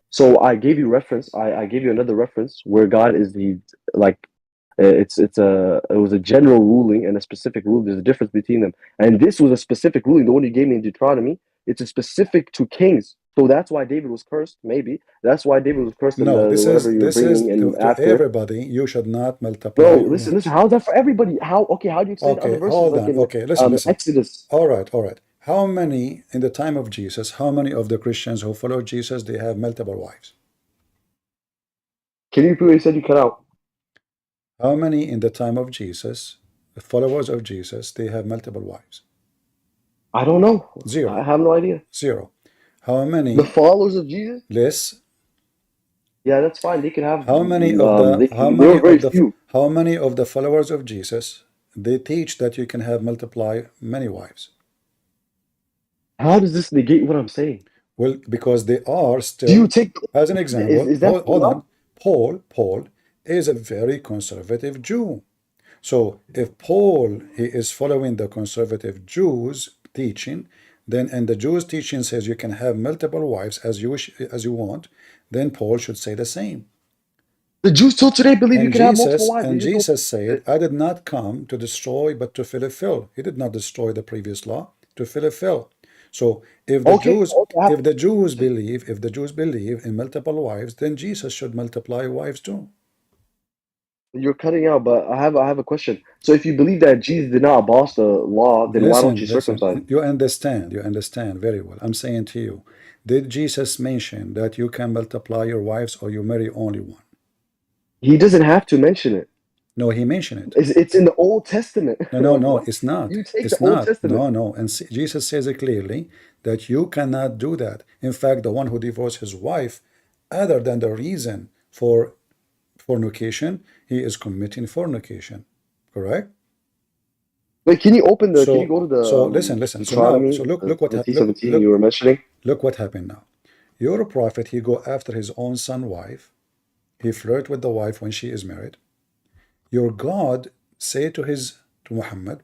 So I gave you reference. I gave you another reference where God is the like. It was a general ruling and a specific rule. There's a difference between them, and this was a specific ruling. The one you gave me in Deuteronomy, it's a specific to kings. So that's why David was cursed. Maybe that's why David was cursed. No, And whatever you're bringing in to after. everybody. You should not multiply. No, listen. How's that for everybody? How? Okay, how do you explain the other Okay, verses hold like on. in Okay, listen. Exodus? All right. How many in the time of Jesus? How many of the Christians who follow Jesus they have multiple wives? Can you repeat what you said? You cut out. How many in the time of Jesus, the followers of Jesus, they have multiple wives? I don't know. Zero. I have no idea. Zero. How many? The followers of Jesus? Less. Yeah, that's fine. They could have. How many of how many of the followers of Jesus they teach that you can have multiply many wives? How does this negate what I'm saying? Well, because they are still. Do you take as an example? Is that hold on. Paul is a very conservative Jew. So if Paul he is following the conservative Jews teaching, then and the Jews teaching says you can have multiple wives as you wish, as you want, then Paul should say the same. The Jews till today believe you can have multiple wives. And Jesus said, I did not come to destroy but to fulfill. He did not destroy the previous law, to fulfill. So if the Jews believe in multiple wives, then Jesus should multiply wives too. You're cutting out, but I have a question. So if you believe that Jesus did not abolish the law, then why don't you circumcise? You understand very well. I'm saying to you, did Jesus mention that you can multiply your wives or you marry only one? He doesn't have to mention it. No, he mentioned it. It's in the Old Testament. No, it's not. You take it's the not. Old Testament. No. And Jesus says it clearly that you cannot do that. In fact, the one who divorced his wife, other than the reason for fornication, he is committing fornication. Correct? Wait, can you open the? Can you go to the? So listen. So look what happened. You were mentioning. Look what happened now. Your prophet, he go after his own son wife. He flirt with the wife when she is married. Your God say to Muhammad,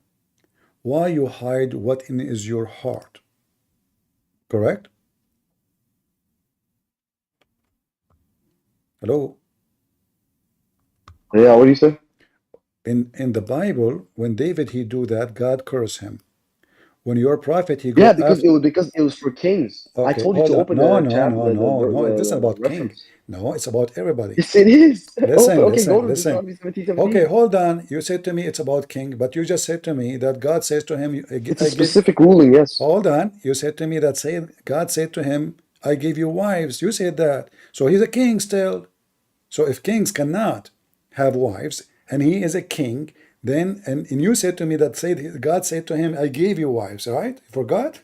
why you hide what in is your heart? Correct? Hello? Yeah, what do you say? In the Bible, when David he do that, God curse him. When your prophet he Yeah, go because after. it was for kings. I Okay, told you hold to on. open No, the no, chat, no, no, no. It isn't the about king. reference. No, it's about everybody. Yes, it is. Listen, Okay, go listen, to listen. Deuteronomy 17:17. Okay, hold on. You said to me it's about king, but you just said to me that God says to him, It's a I give. specific ruling, yes. Hold on. You said to me that God said to him, I give you wives. You said that. So he's a king still. So if kings cannot have wives and he is a king, then and you said to me that God said to him, I gave you wives, right? You forgot?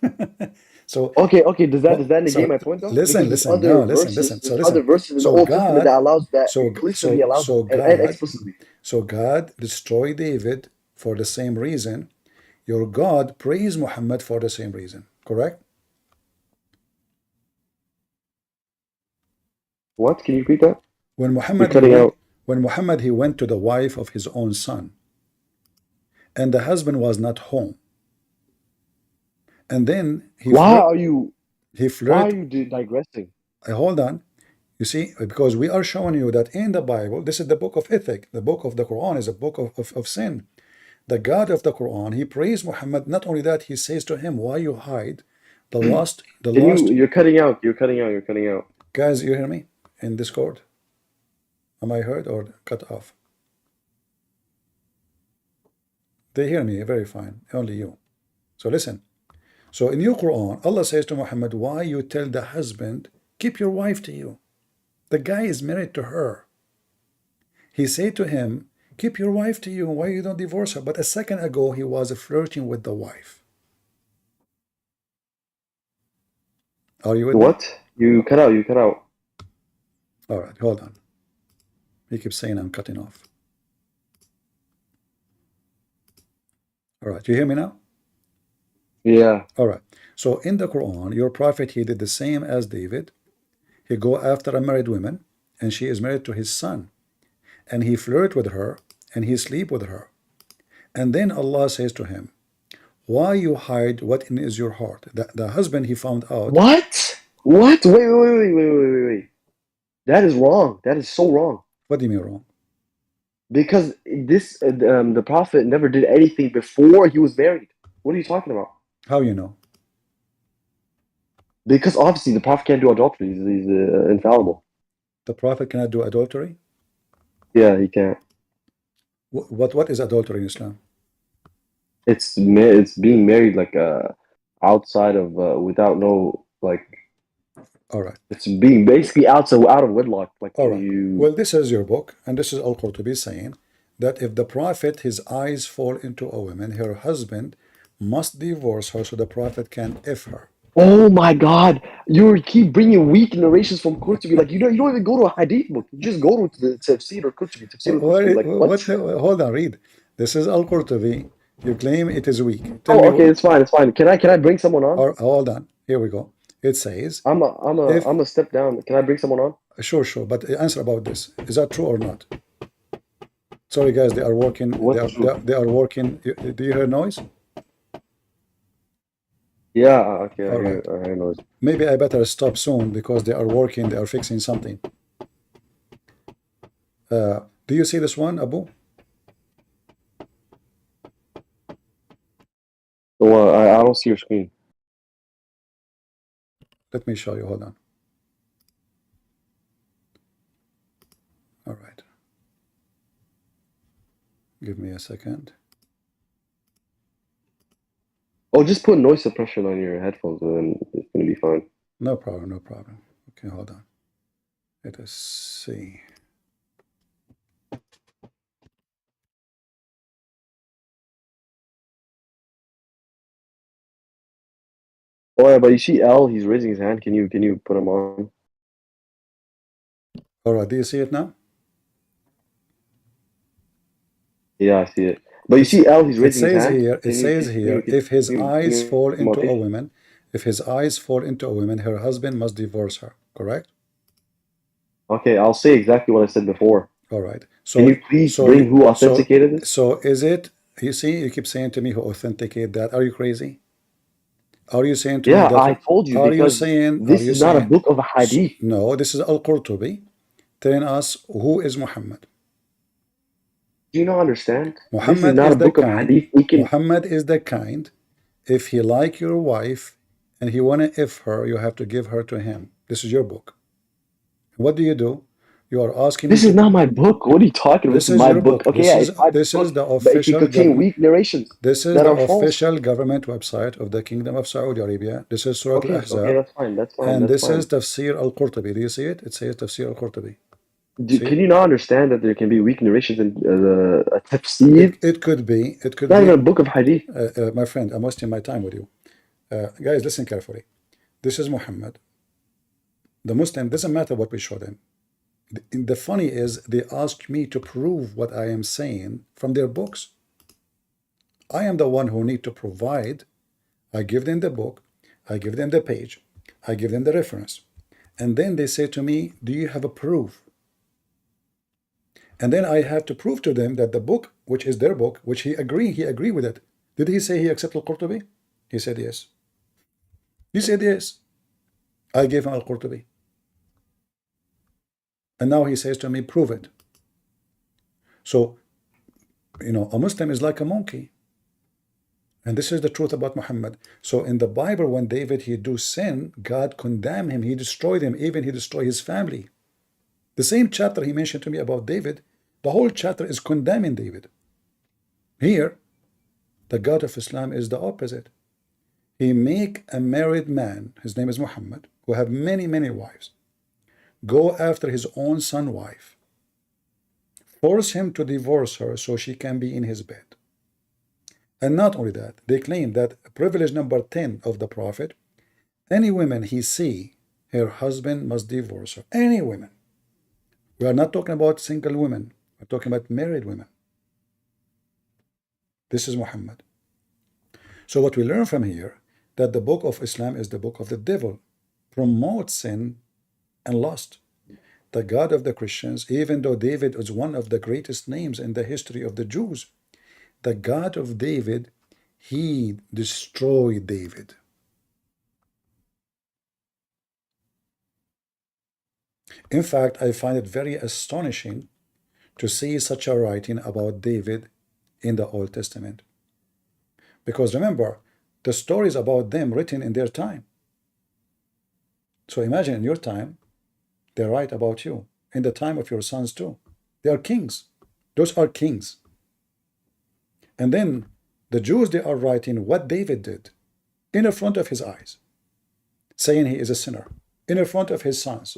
So Okay. Does that negate so my point though? listen, Because there's listen, other no, listen, verses. listen. So There's other listen. verses in the So Old Testament that God, allows that so implicitly so allows so and God, explicitly. so God destroyed David for the same reason. Your God praised Muhammad for the same reason. Correct? What? Can you repeat that? When You're Muhammad he cutting went out. when Muhammad he went to the wife of his own son, and the husband was not home, and then Why are you flirt. digressing? Hold on. You see, because we are showing you that in the Bible, this is the book of ethic. The book of the Quran is a book of sin. The God of the Quran, he praised Muhammad. Not only that, he says to him, why you hide the lost, You're cutting out. You're cutting out. You're cutting out. guys, you hear me in Discord? Am I heard or cut off? They hear me very fine, only you. So listen. So in your Quran, Allah says to Muhammad, why you tell the husband, keep your wife to you? The guy is married to her. He said to him, keep your wife to you. Why you don't divorce her? But a second ago, he was flirting with the wife. Are you with me? What? You cut out. You cut out. All right, hold on. He keeps saying I'm cutting off. All right, you hear me now? Yeah. All right. So in the Quran, your prophet, he did the same as David. He go after a married woman, and she is married to his son. And he flirt with her, and he sleep with her. And then Allah says to him, why you hide what is your heart? The husband, he found out. What? What? Wait. That is wrong. That is so wrong. What do you mean wrong? Because this, the Prophet never did anything before he was married. What are you talking about? How you know? Because obviously the Prophet can't do adultery. He's infallible. The Prophet cannot do adultery? Yeah, he can't. What is adultery in Islam? It's being married like outside of without no like. All right. It's being basically out of wedlock. Like All right. you. Well, this is your book, and this is Al-Qurtubi saying that if the Prophet, his eyes fall into a woman, her husband must divorce her so the Prophet can F her. Oh my God! You keep bringing weak narrations from Qurtubi. Like you don't even go to a hadith book. You just go to the tafsir or Qurtubi. Tafsir al-Qurtubi. Like what? Hold on, read. This is Al-Qurtubi. You claim it is weak. Tell Oh, me. okay, it's fine. It's fine. Can I bring someone on? Or, hold on. Here we go. It says. I'm a step down. Can I bring someone on? Sure. But answer about this. Is that true or not? Sorry, guys. They are working. They are working. Do you hear noise? Yeah. Okay. All I right. hear noise. Maybe I better stop soon because they are working. They are fixing something. Do you see this one, Abu? Well, I don't see your screen. Let me show you. Hold on. All right. Give me a second. Oh, just put noise suppression on your headphones and then it's going to be fine. No problem. Okay, hold on. Let us see. Oh yeah, but you see L, he's raising his hand. Can you put him on? All right, do you see it now? Yeah, I see it. But you see L, he's raising his hand. It says here, if his eyes fall into a woman, her husband must divorce her, correct? Okay, I'll say exactly what I said before. All right. So can you please bring who authenticated this? So is it, you see, you keep saying to me who authenticated that. Are you crazy? Are you saying to me Yeah, that? I told you Are you because saying? Are this you is not a saying? book of a hadith. No, this is Al-Qurtubi telling us who is Muhammad. Do you not understand? This is Muhammad not a is the book of kind. hadith. We can. Muhammad is the kind. If he like your wife and he wanna if her, you have to give her to him. This is your book. What do? You are asking me This is to. not my book. What are you talking about? This This is is my your book. book. Okay, yeah, it's my This is book, the but it can official contain government. weak narrations This is that the are false. official government website of the Kingdom of Saudi Arabia. This is Surah Okay, Al-Ahzab. that's fine. That's fine. And That's this is fine. Tafsir Al-Qurtubi. Do you see it? It says Tafsir Al-Qurtubi. Can you not understand that there can be weak narrations in a tafsir? It could be. It could Not be. even a book of hadith. My friend, I'm wasting my time with you. Guys, listen carefully. This is Muhammad. The Muslim, doesn't matter what we show them. The funny is, they ask me to prove what I am saying from their books. I am the one who need to provide. I give them the book. I give them the page. I give them the reference. And then they say to me, do you have a proof? And then I have to prove to them that the book, which is their book, which he agreed with it. Did he say he accepted Al-Qurtubi? He said yes. He said yes. I gave him Al-Qurtubi. And now he says to me, prove it. So, a Muslim is like a monkey. And this is the truth about Muhammad. So in the Bible, when David, he do sin, God condemned him. He destroyed him. Even he destroyed his family. The same chapter he mentioned to me about David, the whole chapter is condemning David. Here, the God of Islam is the opposite. He make a married man, his name is Muhammad, who have many, many wives, go after his own son's wife, force him to divorce her so she can be in his bed. And not only that, they claim that privilege number 10 of the Prophet, any woman he see, her husband must divorce her. Any women. We are not talking about single women. We're talking about married women. This is Muhammad. So what we learn from here, that the book of Islam is the book of the devil, promotes sin and lust. The God of the Christians, even though David is one of the greatest names in the history of the Jews, the God of David, he destroyed David. In fact, I find it very astonishing to see such a writing about David in the Old Testament. Because remember, the stories about them written in their time. So imagine in your time, they write about you. In the time of your sons too. They are kings. Those are kings. And then the Jews, they are writing what David did in front of his eyes, saying he is a sinner, in front of his sons.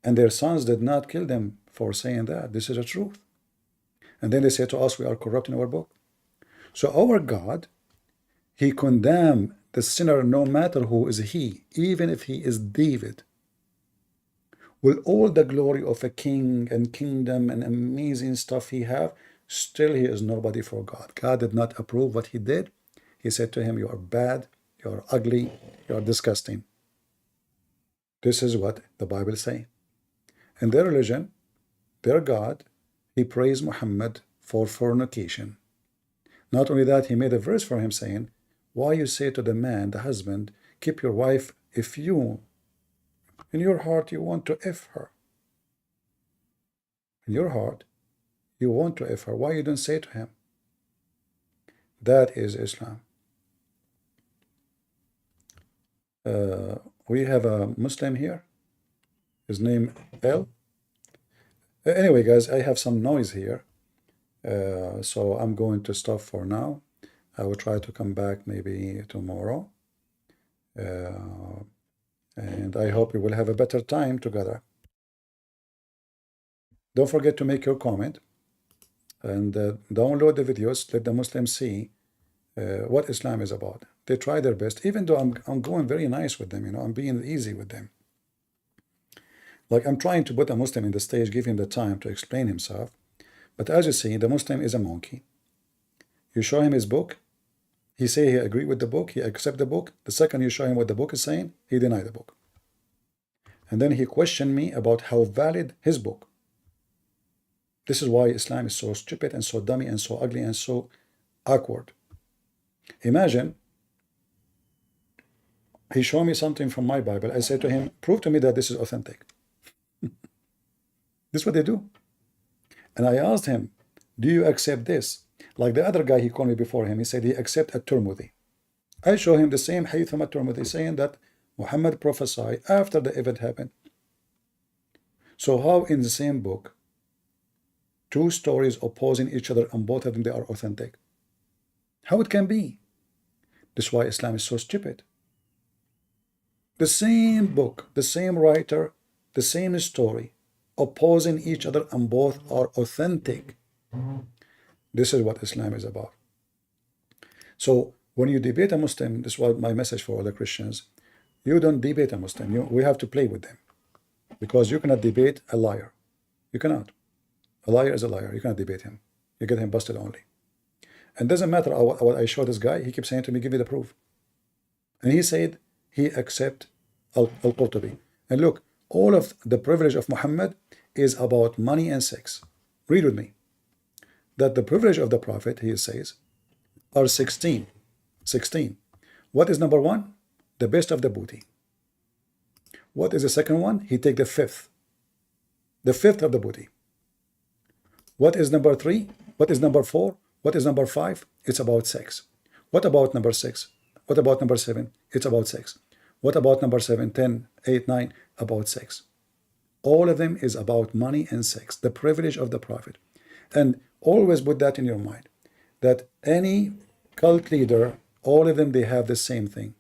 And their sons did not kill them for saying that. This is the truth. And then they say to us, we are corrupt in our book. So our God, he condemned the sinner no matter who is he, even if he is David. With all the glory of a king and kingdom and amazing stuff he have, still he is nobody for God. God did not approve what he did. He said to him, you are bad, you are ugly, you are disgusting. This is what the Bible says. In their religion, their God, he praised Muhammad for fornication. Not only that, he made a verse for him saying, why you say to the man, the husband, keep your wife if you, in your heart, you want to F her. In your heart, you want to F her. Why you don't say to him? That is Islam. We have a Muslim here. His name L. Anyway, guys, I have some noise here. So I'm going to stop for now. I will try to come back maybe tomorrow. And I hope we will have a better time together. Don't forget to make your comment and download the videos. Let the Muslims see what Islam is about. They try their best, even though I'm going very nice with them. I'm being easy with them. Like I'm trying to put a Muslim in the stage, give him the time to explain himself. But as you see, the Muslim is a monkey. You show him his book, he say he agree with the book, he accept the book. The second you show him what the book is saying, he deny the book. And then he questioned me about how valid his book. This is why Islam is so stupid and so dummy and so ugly and so awkward. Imagine He showed me something from my Bible. I said to him, prove to me that this is authentic. This is what they do. And I asked him, do you accept this? Like the other guy he called me before him, he said he accept at-Tirmidhi. I show him the same hadith from at-Tirmidhi saying that Muhammad prophesied after the event happened. So how in the same book, two stories opposing each other and both of them they are authentic? How it can be? This is why Islam is so stupid. The same book, the same writer, the same story, opposing each other and both are authentic. This is what Islam is about. So when you debate a Muslim, this was my message for all the Christians, you don't debate a Muslim. We have to play with them. Because you cannot debate a liar. You cannot. A liar is a liar. You cannot debate him. You get him busted only. And doesn't matter what I show this guy, he keeps saying to me, give me the proof. And he said he accept Al-Qurtubi. And look, all of the privilege of Muhammad is about money and sex. Read with me. That the privilege of the Prophet, he says, are 16. 16. What is number one? The best of the booty. What is the second one? He take the fifth. The fifth of the booty. What is number three? What is number four? What is number five? It's about sex. What about number six? What about number seven? It's about sex. What about number 7, 10, 8, 9? About sex. All of them is about money and sex. The privilege of the Prophet. And always put that in your mind. That any cult leader, all of them, they have the same thing.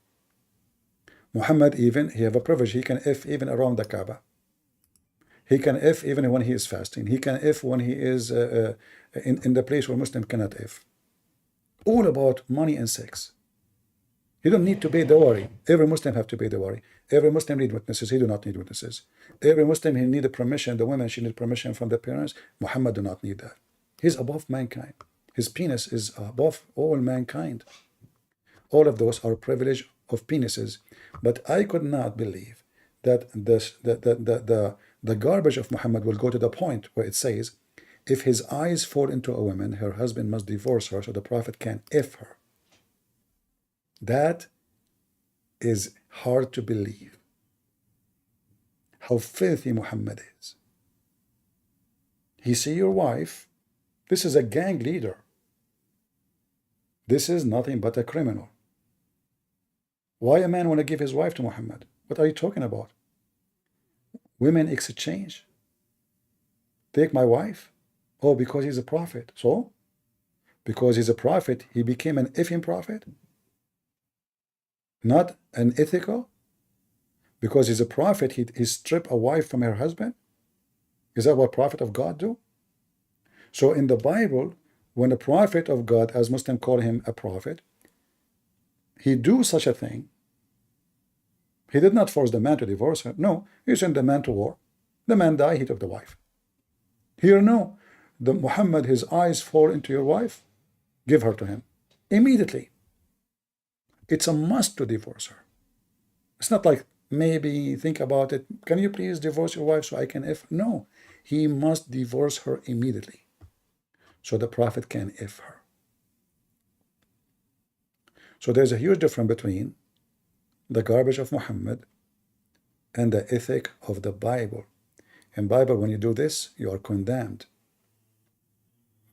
Muhammad even, he have a privilege. He can if even around the Kaaba. He can if even when he is fasting. He can if when he is in the place where Muslim cannot if. All about money and sex. He don't need to pay the worry. Every Muslim have to pay the worry. Every Muslim need witnesses. He do not need witnesses. Every Muslim, he need a permission. The women, she need permission from the parents. Muhammad do not need that. He's above mankind. His penis is above all mankind. All of those are privilege of penises. But I could not believe that the garbage of Muhammad will go to the point where it says, if his eyes fall into a woman, her husband must divorce her so the Prophet can if her. That is hard to believe. How filthy Muhammad is. He see your wife. This is a gang leader. This is nothing but a criminal. Why a man want to give his wife to Muhammad? What are you talking about? Women exchange. Take my wife. Oh, because he's a prophet. So? Because he's a prophet, he became an effing prophet? Not an ethical? Because he's a prophet, he strip a wife from her husband? Is that what prophet of God do? So in the Bible, when a prophet of God, as Muslims call him a prophet, he do such a thing. He did not force the man to divorce her. No, he sent the man to war. The man died, he took the wife. Here, no. The Muhammad, his eyes fall into your wife, give her to him. Immediately. It's a must to divorce her. It's not like maybe think about it. Can you please divorce your wife so I can if? No. He must divorce her immediately. So the Prophet can if her. So there's a huge difference between the garbage of Muhammad and the ethic of the Bible. In Bible, when you do this, you are condemned.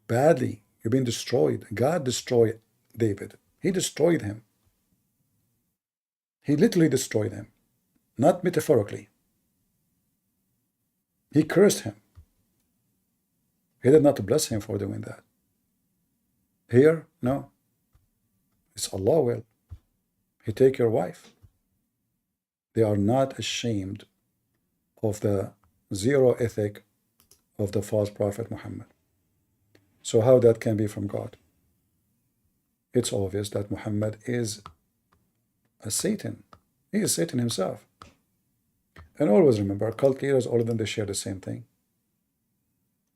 Badly. You've been destroyed. God destroyed David. He destroyed him. He literally destroyed him. Not metaphorically. He cursed him. He did not bless him for doing that. Here, no. It's Allah will. He take your wife. They are not ashamed of the zero ethic of the false prophet Muhammad. So how that can be from God? It's obvious that Muhammad is a Satan. He is Satan himself. And always remember, cult leaders, all of them, they share the same thing.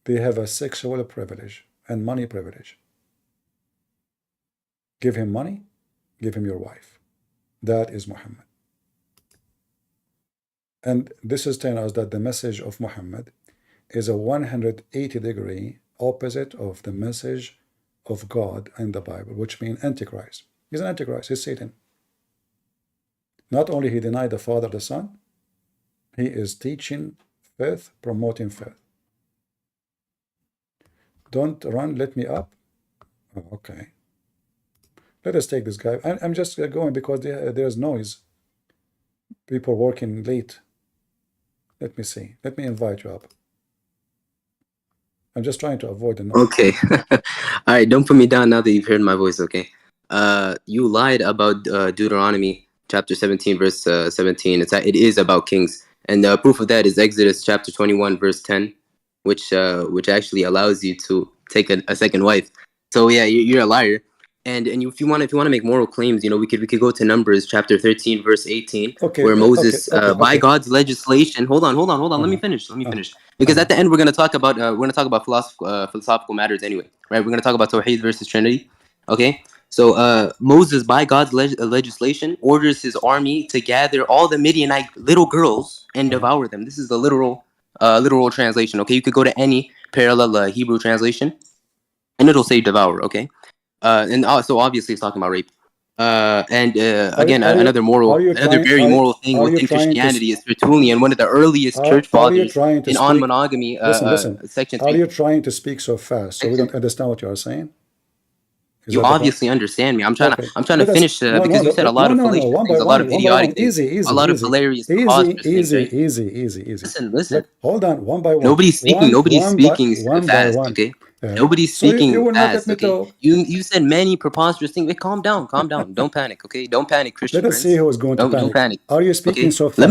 They have a sexual privilege and money privilege. Give him money, give him your wife. That is Muhammad. And this is telling us that the message of Muhammad is a 180-degree opposite of the message of God in the Bible, which means Antichrist. He's an Antichrist, he's Satan. Not only he denied the Father, the Son, he is teaching faith, promoting faith. Don't run, let me up. Oh, okay. Let us take this guy. I'm just going because there's noise. People working late. Let me see. Let me invite you up. I'm just trying to avoid the noise. Okay. All right, don't put me down now that you've heard my voice, okay? You lied about Deuteronomy chapter 17, verse 17. It is about kings. And proof of that is Exodus chapter 21, verse 10, which actually allows you to take a second wife. So yeah, you're a liar. And if you want to make moral claims, you know, we could go to Numbers chapter 13, verse 18, where Moses, by God's legislation, hold on, let me finish. Because at the end we're gonna talk about philosophical matters anyway, right? We're gonna talk about Tawheed versus Trinity. Okay, so Moses, by God's legislation, orders his army to gather all the Midianite little girls and devour them. This is the literal translation. Okay, you could go to any parallel Hebrew translation, and it'll say devour. Okay. And so obviously it's talking about rape. Again, another very moral thing within Christianity is Tertullian, one of the earliest church fathers in on monogamy. Listen. Are you trying to speak so fast so we don't understand what you are saying? You obviously understand me. I'm trying to finish because you said a lot of fallacious things, a lot of idiotic things, a lot of hilarious, preposterous things, right? Easy. Listen. Hold on, one by one. Nobody's speaking fast, okay? Nobody's speaking fast, okay? You said many preposterous things. Wait, calm down. Don't panic, okay? Don't panic, Christian friends. Let us see who is going to panic. Don't panic. Are you speaking so fast? Let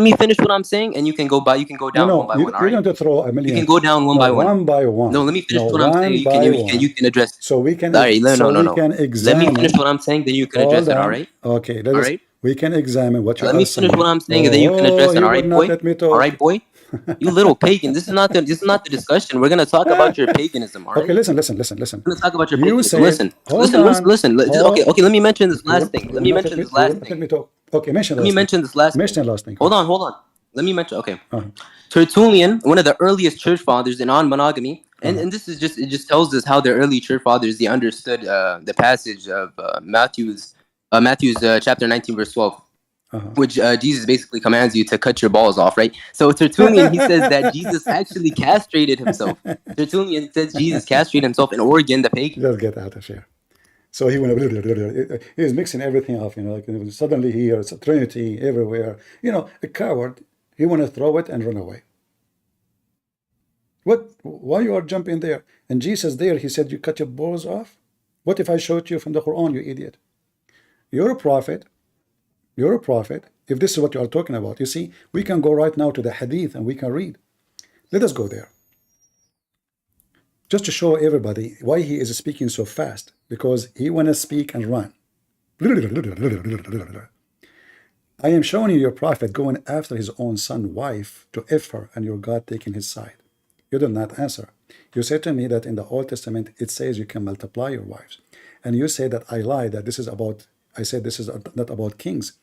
me finish what I'm saying, and you can go down one by one. You're going to throw a million. You can go down one by one. One by one. No, let me finish what I'm saying. You can address. So we can. Sorry, no. Examine. Let me finish what I'm saying, then you can address it. All right? Okay. We can examine what you are saying. Let me finish what I'm saying, and then you can address it. All right, boy. All right, boy. You little pagan. This is not the discussion. We're gonna talk about your paganism. All right? Okay, listen. We're gonna talk about your paganism. Listen. Okay. Let me mention this last thing. Let me talk. Okay, mention this last thing. Hold on. Let me mention. Okay. Tertullian, one of the earliest church fathers in on monogamy, and this is it just tells us how the early church fathers they understood the passage of Matthew's chapter 19 verse 12. Which Jesus basically commands you to cut your balls off, right? So Tertullian, he says that Jesus actually castrated himself. Tertullian says Jesus castrated himself in Oregon, the pagan. Just get out of here. So he went, he was mixing everything up, you know, like suddenly here, it's a Trinity everywhere. You know, a coward, he want to throw it and run away. Why you are jumping there? And Jesus there, he said, you cut your balls off? What if I showed you from the Quran, you idiot? You're a prophet. If this is what you are talking about, you see, we can go right now to the hadith and we can read. Let us go there. Just to show everybody why he is speaking so fast, because he want to speak and run. I am showing you your prophet going after his own son, wife, to F her, and your God taking his side. You do not answer. You say to me that in the Old Testament, it says you can multiply your wives. And you say that I lie, that this is about, I said this is not about kings.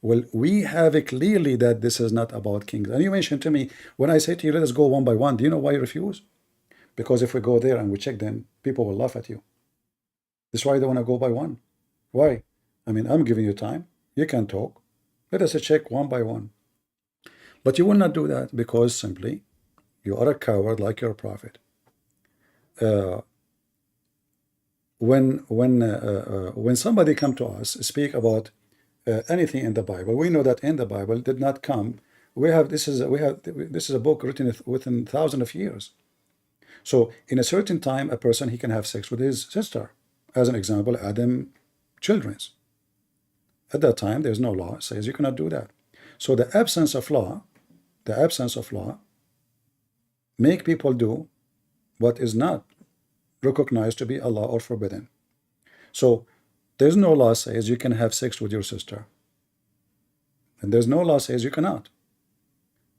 Well, we have it clearly that this is not about kings. And you mentioned to me, when I say to you, let us go one by one, do you know why you refuse? Because if we go there and we check them, people will laugh at you. That's why they want to go by one. Why? I mean, I'm giving you time. You can talk. Let us check one by one. But you will not do that because simply you are a coward like your prophet. When somebody come to us, speak about anything in the Bible, we know that in the Bible did not come. This is a book written within thousands of years. So in a certain time, a person, he can have sex with his sister. As an example, Adam, children's. At that time, there's no law says you cannot do that. So the absence of law make people do what is not recognized to be a law or forbidden. So there's no law says you can have sex with your sister. And there's no law says you cannot.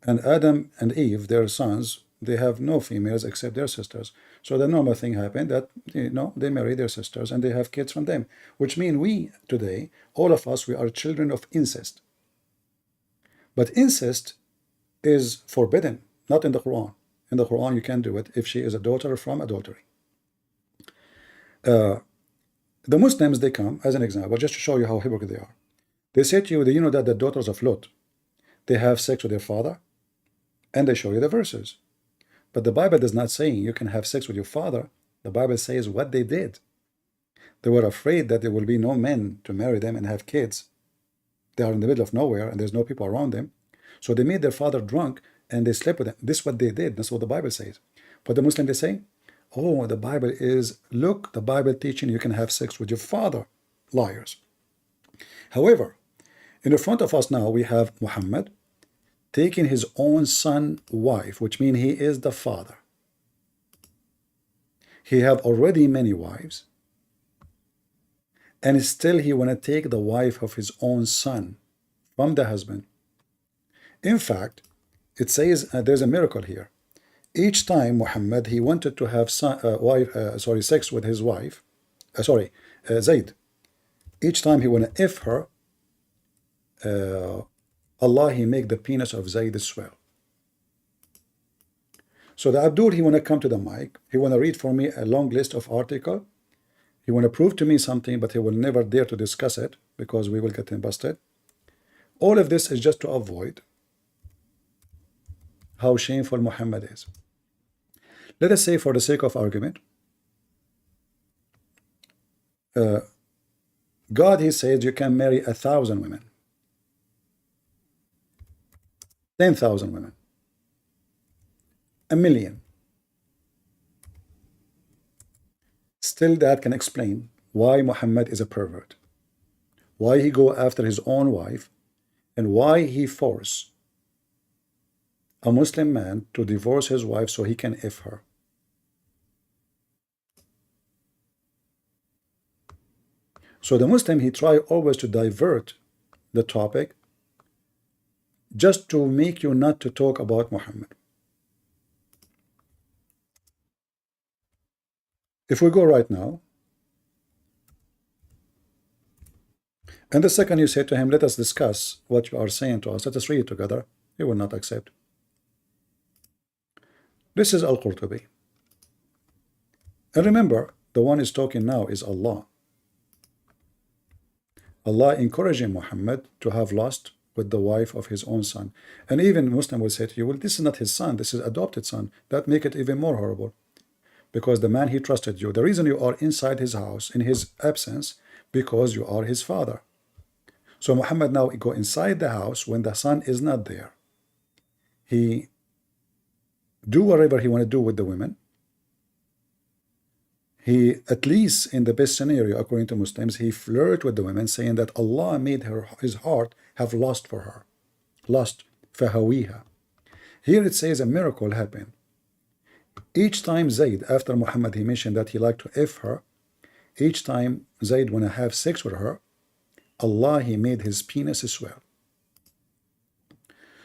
And Adam and Eve, their sons, they have no females except their sisters. So the normal thing happened that, you know, they marry their sisters and they have kids from them, which means we today, all of us, we are children of incest. But incest is forbidden, not in the Quran. In the Quran, you can do it if she is a daughter from adultery. The Muslims, they come, as an example, just to show you how hypocrite they are. They say to you, do you know that the daughters of Lot, they have sex with their father? And they show you the verses. But the Bible does not say you can have sex with your father. The Bible says what they did. They were afraid that there will be no men to marry them and have kids. They are in the middle of nowhere and there's no people around them. So they made their father drunk and they slept with him. This is what they did. That's what the Bible says. But the Muslim, they say, oh, the Bible is, look, the Bible teaching you can have sex with your father. Liars. However, in the front of us now, we have Muhammad taking his own son wife, which means he is the father. He have already many wives, and still he want to take the wife of his own son from the husband. In fact, it says there's a miracle here. Each time Muhammad, he wanted to have sex with his wife, Zayd. Each time he want to her, Allah, he make the penis of Zayd swell. So the Abdul, he want to come to the mic. He want to read for me a long list of article. He want to prove to me something, but he will never dare to discuss it because we will get him busted. All of this is just to avoid how shameful Muhammad is. Let us say, for the sake of argument, God, he says you can marry 1,000 women, 10,000 women, 1,000,000. Still, that can explain why Muhammad is a pervert, why he go after his own wife, and why he force a Muslim man to divorce his wife so he can F her. So the Muslim, he try always to divert the topic just to make you not to talk about Muhammad. If we go right now, and the second you say to him, let us discuss what you are saying to us, let us read it together, he will not accept. This is Al-Qurtubi. And remember, the one is talking now is Allah. Allah encouraging Muhammad to have lust with the wife of his own son. And even Muslim will say to you, well, this is not his son, this is adopted son. That make it even more horrible. Because the man, he trusted you. The reason you are inside his house in his absence, because you are his father. So Muhammad now go inside the house when the son is not there. He do whatever he want to do with the women. He, at least in the best scenario, according to Muslims, he flirt with the women, saying that Allah made his heart have lust for her. Lust, fahawiha. Here it says a miracle happened. Each time Zayd, after Muhammad, he mentioned that he liked to F her, each time Zayd want to have sex with her, Allah, he made his penis swell.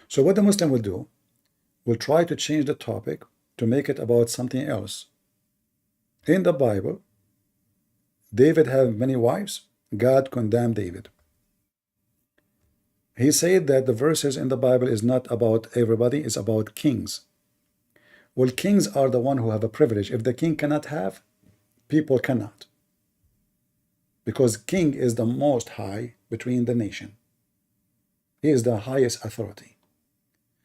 So what the Muslim will do, will try to change the topic to make it about something else. In the Bible, David had many wives. God condemned David. He said that the verses in the Bible is not about everybody, it's about kings. Well, kings are the one who have a privilege. If the king cannot have, people cannot. Because king is the most high between the nation. He is the highest authority.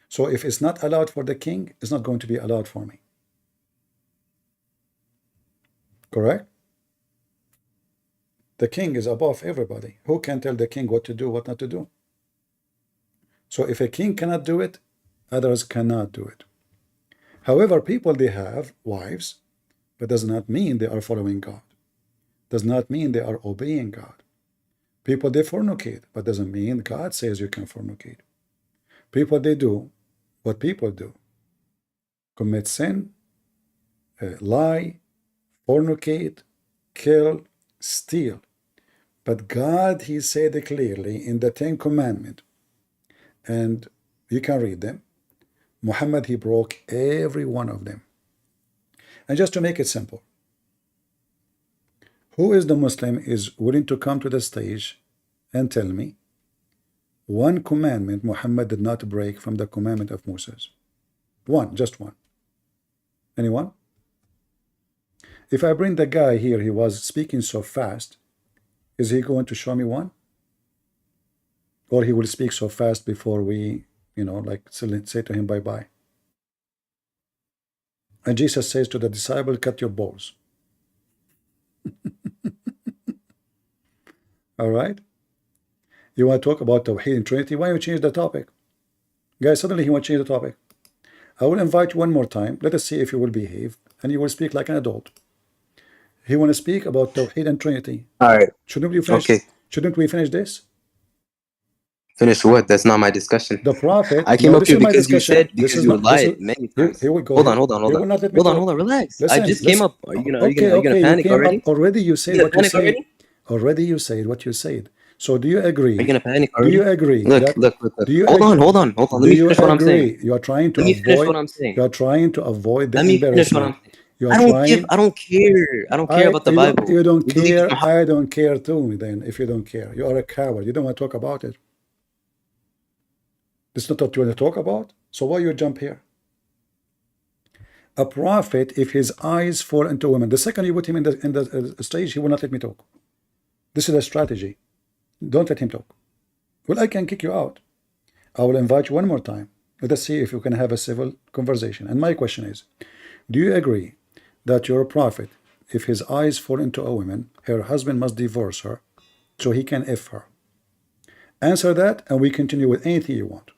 So if it's not allowed for the king, it's not going to be allowed for me. Correct? The king is above everybody. Who can tell the king what to do, what not to do? So if a king cannot do it, others cannot do it. However, people, they have wives, but does not mean they are following God. Does not mean they are obeying God. People, they fornicate, but doesn't mean God says you can fornicate. People, they do what people do. Commit sin, lie, fornicate, kill, steal. But God, he said it clearly in the 10 Commandments, and you can read them. Muhammad, he broke every one of them. And just to make it simple, who is the Muslim is willing to come to the stage and tell me one commandment Muhammad did not break from the commandment of Moses? One, just one. Anyone? If I bring the guy here, he was speaking so fast, is he going to show me one? Or he will speak so fast before we, like say to him bye-bye. And Jesus says to the disciple, cut your balls. All right? You want to talk about Tawheed and Trinity? Why don't you change the topic? Guys, suddenly he wants to change the topic. I will invite you one more time. Let us see if you will behave. And you will speak like an adult. He want to speak about Tawheed and Trinity. All right. Shouldn't we finish? Okay. Shouldn't we finish this? Finish what? That's not my discussion. The Prophet. I came No, up this here is my because you discussion. said This is you not. This lied is. many times. Here we go. Hold on, hold on, He hold will on. not let me Hold on, talk. hold on, relax. Listen, I just listen. came up. Are you gonna Okay. You panic came already? up already. You said what you said. Already? Already you said what you said. So do you agree? Are you gonna panic Do already? you agree Look. Do you Hold on. Let do me you finish what I'm saying. agree? You are trying to Let me finish what avoid. I'm saying. You are trying to avoid the Let me finish what embarrassment. I'm saying. You I are don't trying. care. I don't care about the Bible. You don't We believe it's care. Muhammad. I don't care too. Then, if you don't care, you are a coward. You don't want to talk about it. This is not what you want to talk about. So why you jump here? A prophet, if his eyes fall into women, the second you put him in the stage, he will not let me talk. This is a strategy. Don't let him talk. Well, I can kick you out. I will invite you one more time. Let us see if you can have a civil conversation. And my question is, do you agree that you're a prophet? If his eyes fall into a woman, her husband must divorce her so he can F her. Answer that, and we continue with anything you want.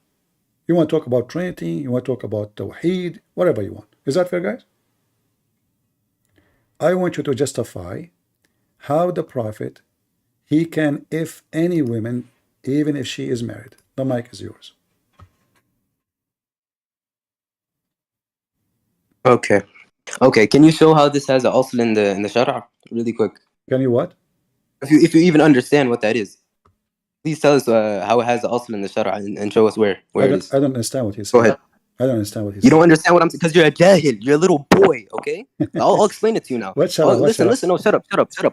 You want to talk about Trinity, you want to talk about Tawheed, whatever you want. Is that fair, guys? I want you to justify how the prophet, he can F any woman, even if she is married. The mic is yours. Okay. Can you show how this has an asl in the Shara? Really quick. Can you what? If you even understand what that is, please tell us how it has an asl in the Shara and show us where it is. I don't understand what he said. Go ahead. I don't understand what he said. You don't understand what I'm saying because you're a jahil. You're a little boy. Okay. I'll explain it to you now. Listen. No, shut up.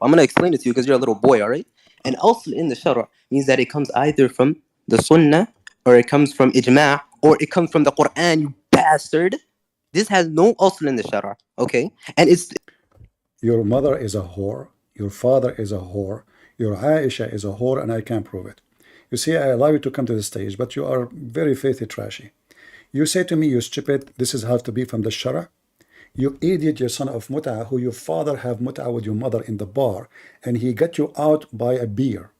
I'm gonna explain it to you because you're a little boy. All right. And asl in the Shara means that it comes either from the Sunnah or it comes from ijma' or it comes from the Quran. You bastard. This has no asl in the Shara. Okay. And it's. Your mother is a whore. Your father is a whore. Your Aisha is a whore, and I can't prove it. You see, I allow you to come to the stage, but you are very filthy trashy. You say to me, you stupid, this is has to be from the Shara. You idiot, your son of Mut'ah, who your father have Mut'ah with your mother in the bar, and he got you out by a beer.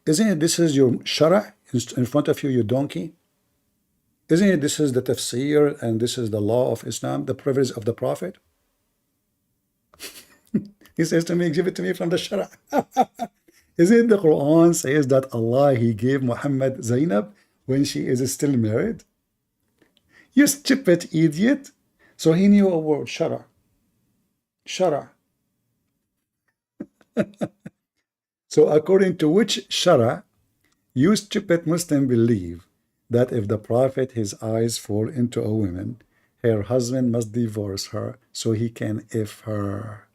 Isn't it this is your Shara in front of you, you donkey? Isn't it this is the tafsir, and this is the law of Islam, the privilege of the Prophet? He says to me, give it to me from the Shara. Isn't the Quran says that Allah, he gave Muhammad Zainab when she is still married? You stupid idiot. So he knew a word, Shara. Shara. So according to which Shara, you stupid Muslim believe that if the Prophet, his eyes fall into a woman, her husband must divorce her so he can F her.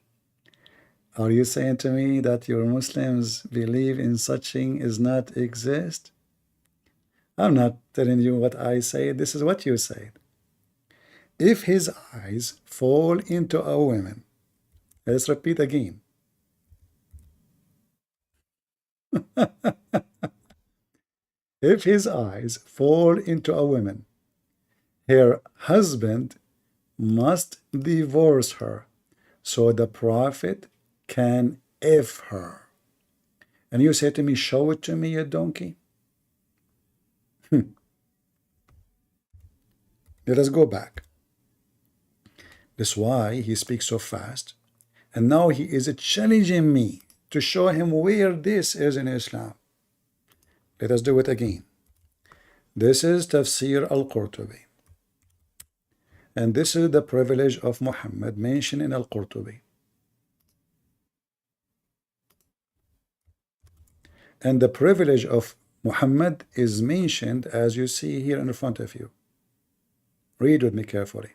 Are you saying to me that your Muslims believe in such thing is not exist? I'm not telling you what I say. This is what you said. If his eyes fall into a woman, let's repeat again. If his eyes fall into a woman, her husband must divorce her so the Prophet can F her. And you say to me, show it to me, you donkey. Let us go back. That's why he speaks so fast. And now he is challenging me to show him where this is in Islam. Let us do it again. This is Tafsir al-Qurtubi. And this is the privilege of Muhammad mentioned in al-Qurtubi. And the privilege of Muhammad is mentioned as you see here in front of you. Read with me carefully.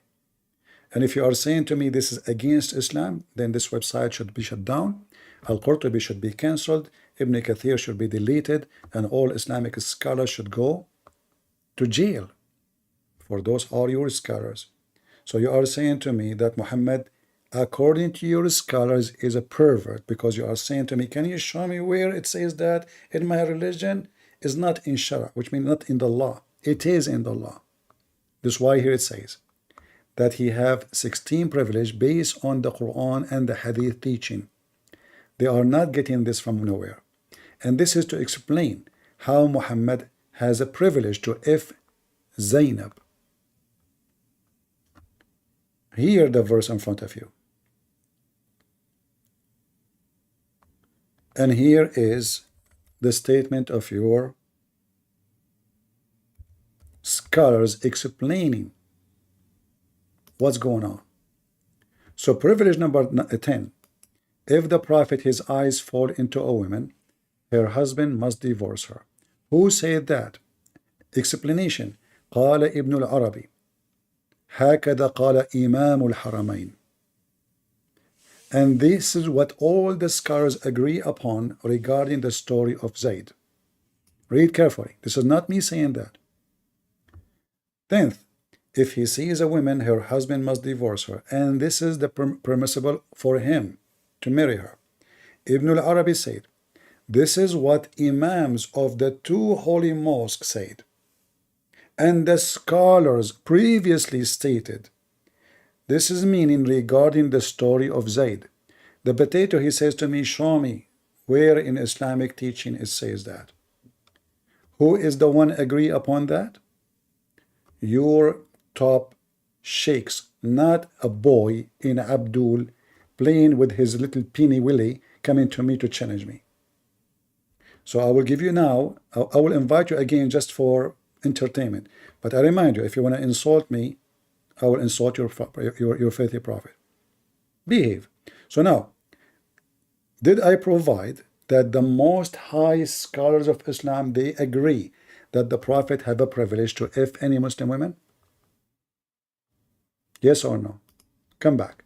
And if you are saying to me this is against Islam, then this website should be shut down. Al-Qurtubi should be cancelled. Ibn Kathir should be deleted. And all Islamic scholars should go to jail. For those are your scholars. So you are saying to me that Muhammad, according to your scholars, is a pervert because you are saying to me, can you show me where it says that in my religion? is not in Shara, which means not in the law. It is in the law. This is why here it says that he have 16 privilege based on the Quran and the Hadith teaching. They are not getting this from nowhere. And this is to explain how Muhammad has a privilege to F Zainab. Hear the verse in front of you. And here is the statement of your scholars explaining what's going on. So privilege number 10. If the Prophet, his eyes fall into a woman, her husband must divorce her. Who said that? Explanation. قال ابن العربي هكذا قال إمام الحرمين. And this is what all the scholars agree upon regarding the story of Zayd. Read carefully. This is not me saying that. 10th, if he sees a woman, her husband must divorce her, and this is the permissible for him to marry her. Ibn al-Arabi said, this is what imams of the two holy mosques said, and the scholars previously stated. This is meaning regarding the story of Zayd. The potato, he says to me, show me where in Islamic teaching it says that. Who is the one agree upon that? Your top sheikhs, not a boy in Abdul playing with his little peeny willy coming to me to challenge me. So I will give you now, I will invite you again just for entertainment. But I remind you, if you want to insult me, I will insult your faithful prophet. Behave. So now, did I provide that the most high scholars of Islam, they agree that the Prophet have a privilege to F any Muslim women? Yes or no? Come back.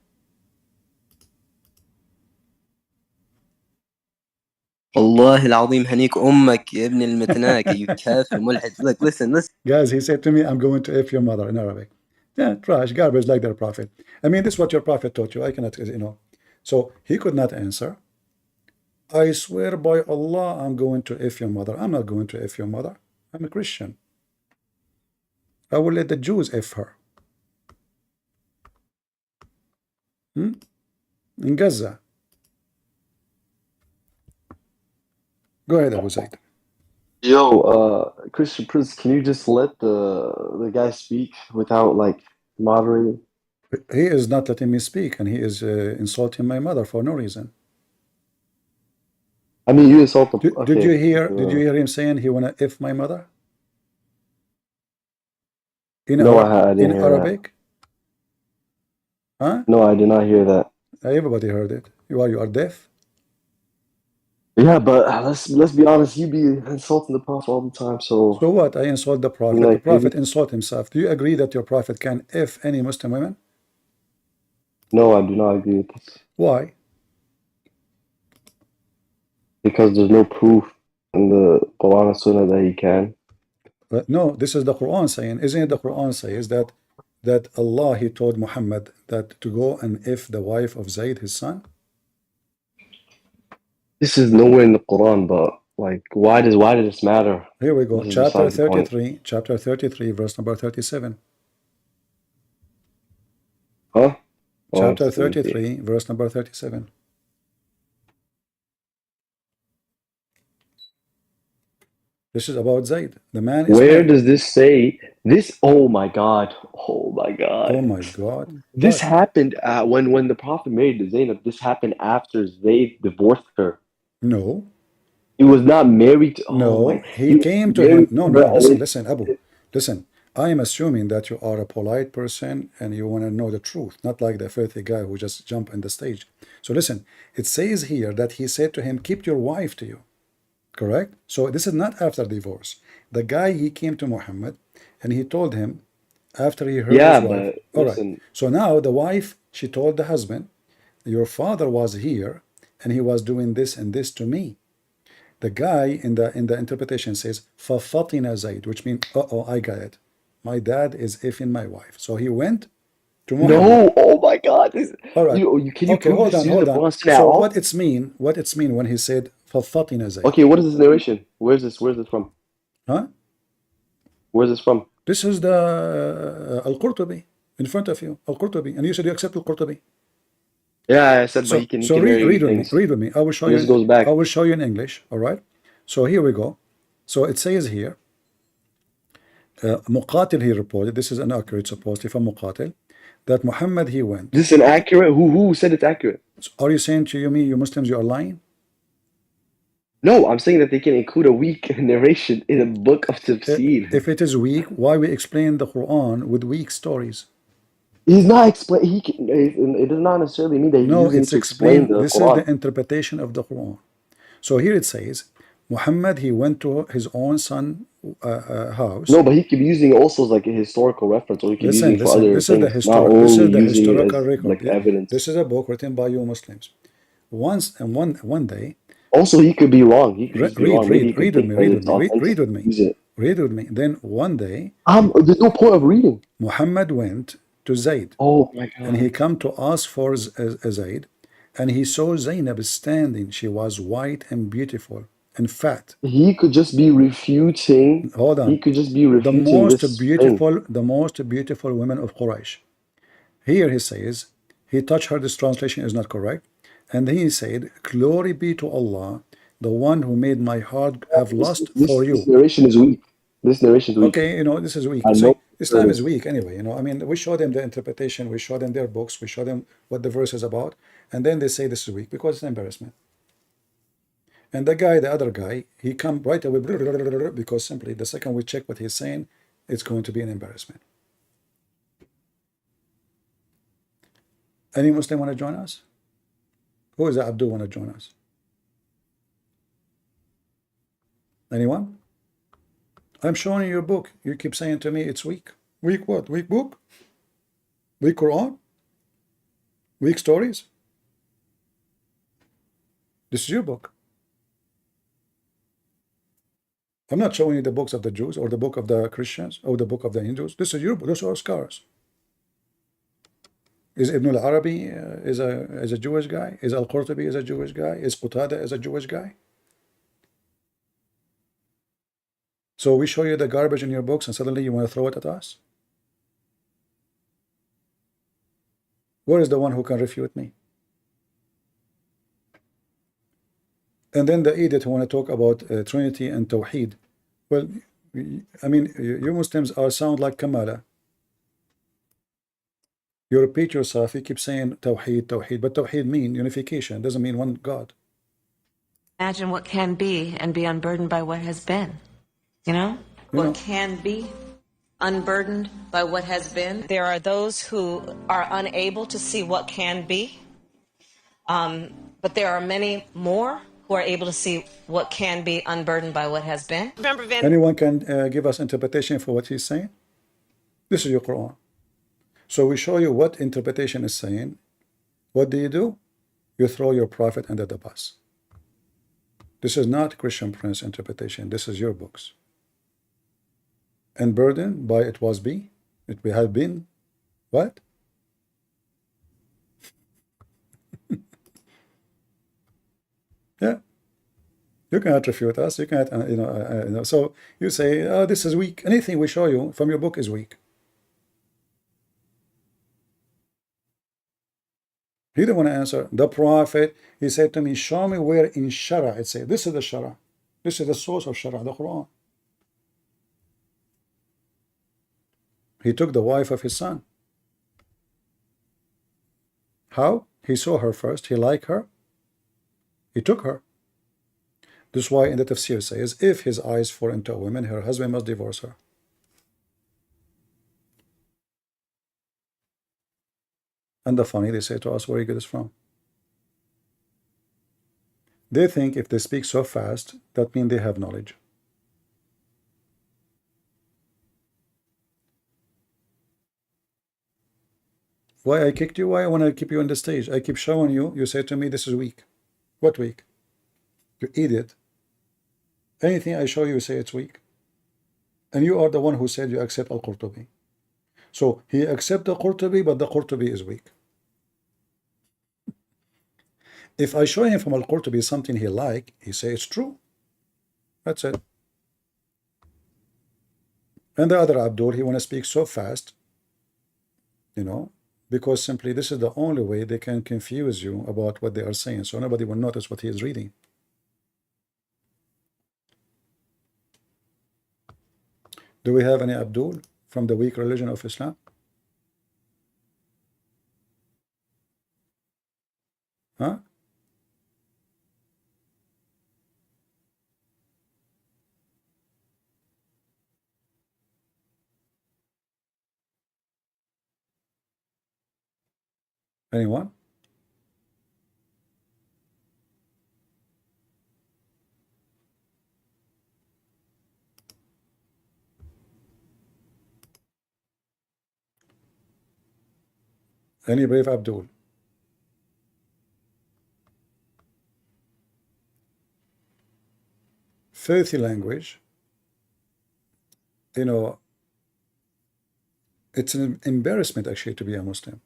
والله العظيم هنيك أمك يا ابن المتناكة you كافر ملحد. Look, listen. Guys, he said to me, I'm going to F your mother in Arabic. Yeah, trash, garbage like their prophet. I mean, this is what your prophet taught you. I cannot, So he could not answer. I swear by Allah, I'm going to F your mother. I'm not going to F your mother. I'm a Christian. I will let the Jews F her. In Gaza. Go ahead, Abu Zaid. Yo, Christian Prince, can you just let the guy speak without like moderating? He is not letting me speak, and he is insulting my mother for no reason. I mean, you insult the. Did you hear? Did you hear him saying he wanna F my mother? No, I didn't hear Arabic? That. Huh? No, I did not hear that. Everybody heard it. You are deaf? Yeah, but let's be honest. You be insulting the prophet all the time. So what? I insult the prophet. Like, the prophet insult himself. Do you agree that your prophet can F any Muslim women? No, I do not agree with this. Why? Because there's no proof in the Quran and Sunnah that he can. But no, this is the Quran saying. Isn't it the Quran says that Allah, he told Muhammad that to go and F the wife of Zayd, his son? This is nowhere in the Quran, but like, why does this matter? Here we go. Chapter 33, chapter 33, verse number 37. Huh? Chapter 33, verse number 37. This is about Zayd. The man is Where does this say this? Oh my God. Oh my God. Oh my God. This happened when the Prophet married Zaynab. This happened after Zayd divorced her. No. He was not married to. No, he came to him. No, listen, Abu. Listen, I am assuming that you are a polite person and you want to know the truth, not like the filthy guy who just jumped on the stage. So listen, it says here that he said to him, keep your wife to you. Correct? So this is not after divorce. The guy, he came to Muhammad and he told him after he heard his wife. But listen. Right. So now the wife, she told the husband, your father was here and he was doing this and this to me. The guy in the interpretation says فَفَطِنَ زَيْد, which means, I got it. My dad is effing my wife. So he went to Muhammad. No, oh my God. All right. Can you prove this hold on. So what it's mean when he said فَفَطِنَ زَيْد? Okay, what is this narration? Where's this from? Huh? Where's this from? This is the Al-Qurtubi in front of you, Al-Qurtubi, and you said you accept Al-Qurtubi. Yeah, I said, but he So can read vary with me. things. Read with me. I will show And you. this goes back. I will show you in English. All right. So here we go. So it says here. Muqatil he reported. This is inaccurate supposedly from Muqatil that Muhammad he went. This is inaccurate. Who said it's accurate? So are you saying to me, you Muslims, you are lying? No, I'm saying that they can include a weak narration in a book of tafsir. If it is weak, why we explain the Quran with weak stories? He's not explain. He can, it does not necessarily mean that he's No, using it's to explain explained. the This is the Quran. interpretation of the Quran. So here it says, Muhammad he went to his own son house. No, but he could be using it also as like a historical reference, or he could be using it for other This is the things, not only using it historical as record. like evidence. This is a book written by you Muslims. One day. Also, he could be wrong. He could just be wrong. Maybe he could Read think that it's authentic. Use it. Read with me. Then one day, there's no point of reading. Muhammad went to Zayd. Oh my God. And he come to ask for Zayd, and he saw Zaynab standing. She was white and beautiful and fat. He could just be refuting. Hold on. He could just be refuting The most beautiful women of Quraysh. Here he says, he touched her. This translation is not correct. And then he said, "Glory be to Allah, the one who made my heart have lust for you." This narration is weak. This narration is weak. Okay, this is weak. So Islam is weak anyway. I mean, we show them the interpretation, we show them their books, we show them what the verse is about, and then they say this is weak because it's an embarrassment. And the other guy, he come right away because simply the second we check what he's saying, it's going to be an embarrassment. Any Muslim want to join us? Who is Abdul want to join us? Anyone? I'm showing you your book. You keep saying to me it's weak. Weak what? Weak book? Weak Quran? Weak stories? This is your book. I'm not showing you the books of the Jews or the book of the Christians or the book of the Hindus. This is your book. Those are scholars. Is Ibn al-Arabi is a Jewish guy? Is Al-Qurtubi is a Jewish guy? Is Qatada is a Jewish guy? So we show you the garbage in your books and suddenly you want to throw it at us? Where is the one who can refute me? And then the idiot who want to talk about Trinity and Tawheed. Well, I mean, you Muslims sound like Kamala. You repeat yourself, you keep saying Tawheed, Tawheed, but Tawheed means unification, it doesn't mean one God. Imagine what can be and be unburdened by what has been. What can be unburdened by what has been. There are those who are unable to see what can be, but there are many more who are able to see what can be unburdened by what has been. Anyone can give us interpretation for what he's saying? This is your Quran. So we show you what interpretation is saying. What do? You throw your prophet under the bus. This is not Christian Prince interpretation. This is your books. And burdened by it was be. It had been. What? Yeah. You cannot refute us. You cannot, so you say, oh, this is weak. Anything we show you from your book is weak. He didn't want to answer. The prophet, he said to me, show me where in Shara it says, this is the Shara. This is the source of Shara, the Quran. He took the wife of his son. How? He saw her first. He liked her. He took her. This is why in the tafsir says, if his eyes fall into a woman, her husband must divorce her. And the funny, they say to us, where you get this from? They think if they speak so fast, that means they have knowledge. Why I kicked you? Why I want to keep you on the stage? I keep showing you. You say to me, this is weak. What weak? You idiot. Anything I show you, say it's weak. And you are the one who said you accept Al-Qurtubi. So he accepts the Qurtubi, but the Qurtubi is weak. If I show him from Al-Qurtubi something he like, he say it's true. That's it. And the other Abdul, he want to speak so fast, you know, because simply this is the only way they can confuse you about what they are saying. So nobody will notice what he is reading. Do we have any Abdul from the weak religion of Islam? Huh? Anyone? Any brave Abdul? Filthy language. You know, it's an embarrassment actually to be a Muslim.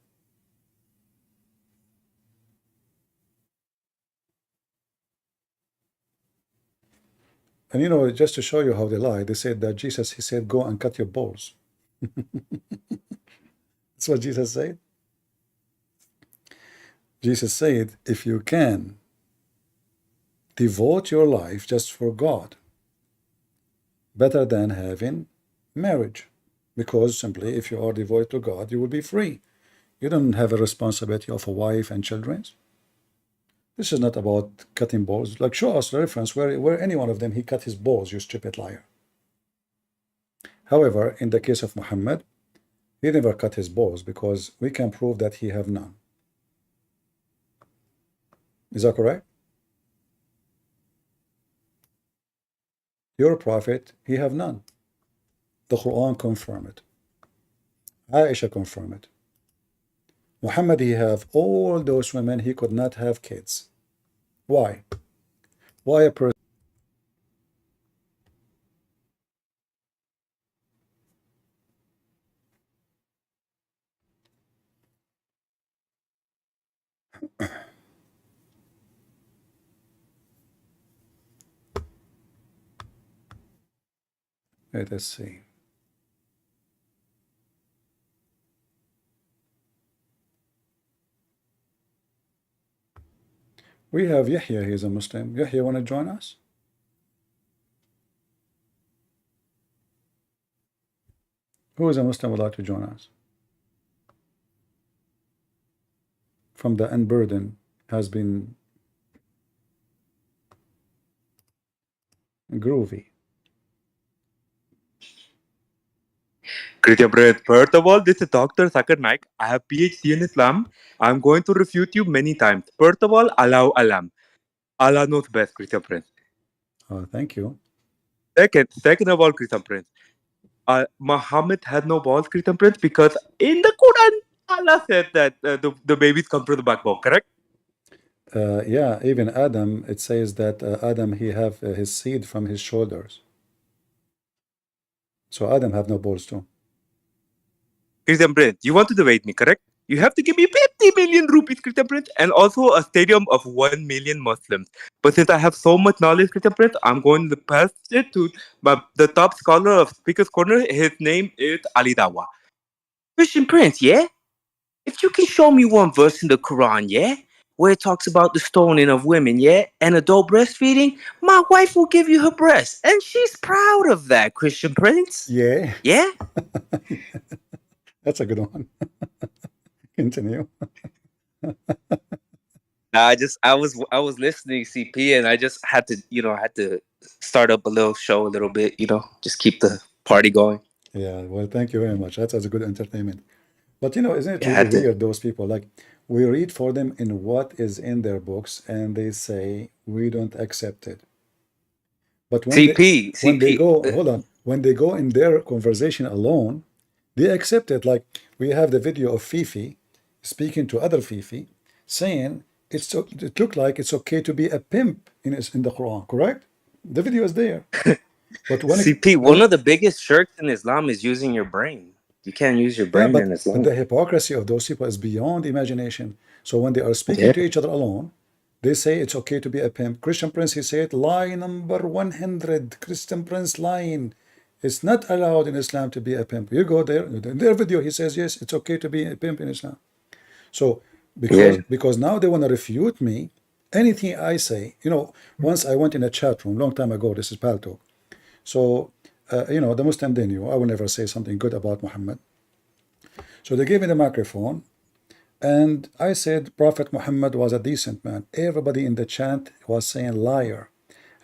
And you know, just to show you how they lie, they said that Jesus, he said, go and cut your balls. That's what Jesus said. Jesus said, if you can devote your life just for God, better than having marriage. Because simply, if you are devoted to God, you will be free. You don't have a responsibility of a wife and children. This is not about cutting balls. Like, show us the reference where any one of them, he cut his balls, you stupid liar. However, in the case of Muhammad, he never cut his balls because we can prove that he have none. Is that correct? Your prophet, he have none. The Quran confirm it. Aisha confirm it. Muhammad, he have all those women, he could not have kids. Why? Why a person? Let us see. We have Yahya, he is a Muslim. Yahya, want to join us? Who is a Muslim would like to join us? From the unburden has been groovy. Christian Prince, first of all, this is Dr. Zakir Naik. I have PhD in Islam. I'm going to refute you many times. First of all, Allah Alam. Allah knows best, Christian Prince. Thank you. Second of all, Christian Prince, Muhammad had no balls, Christian Prince, because in the Quran, Allah said that the babies come through the backbone, correct? Yeah, even Adam, it says that Adam, he have his seed from his shoulders. So Adam have no balls too. Christian Prince, you want to debate me, correct? You have to give me 50 million rupees, Christian Prince, and also a stadium of 1 million Muslims. But since I have so much knowledge, Christian Prince, I'm going to pass it to the top scholar of Speaker's Corner. His name is Ali Dawa. Christian Prince, yeah? If you can show me one verse in the Quran, yeah? Where it talks about the stoning of women, yeah? And adult breastfeeding, my wife will give you her breast. And she's proud of that, Christian Prince. Yeah. Yeah? That's a good one. Continue. I was listening CP and I just had to start up a little show a little bit, just keep the party going. Yeah, well, thank you very much. That's a good entertainment. But isn't it really weird, those people? Like, we read for them in what is in their books and they say we don't accept it. But when they go, hold on, when they go in their conversation alone, they accept it. Like, we have the video of Fifi speaking to other Fifi, saying it looked like it's okay to be a pimp in the Quran, correct? The video is there. But when CP, one of the biggest shirks in Islam is using your brain. You can't use your brain in Islam. But the hypocrisy of those people is beyond imagination. So when they are speaking to each other alone, they say it's okay to be a pimp. Christian Prince, he said, lie number 100. Christian Prince lying. It's not allowed in Islam to be a pimp. You go there, in their video, he says, yes, it's okay to be a pimp in Islam. So, because now they want to refute me, anything I say, once I went in a chat room, long time ago, this is Palto. So, the Muslim, they knew I will never say something good about Muhammad. So they gave me the microphone, and I said Prophet Muhammad was a decent man. Everybody in the chat was saying liar.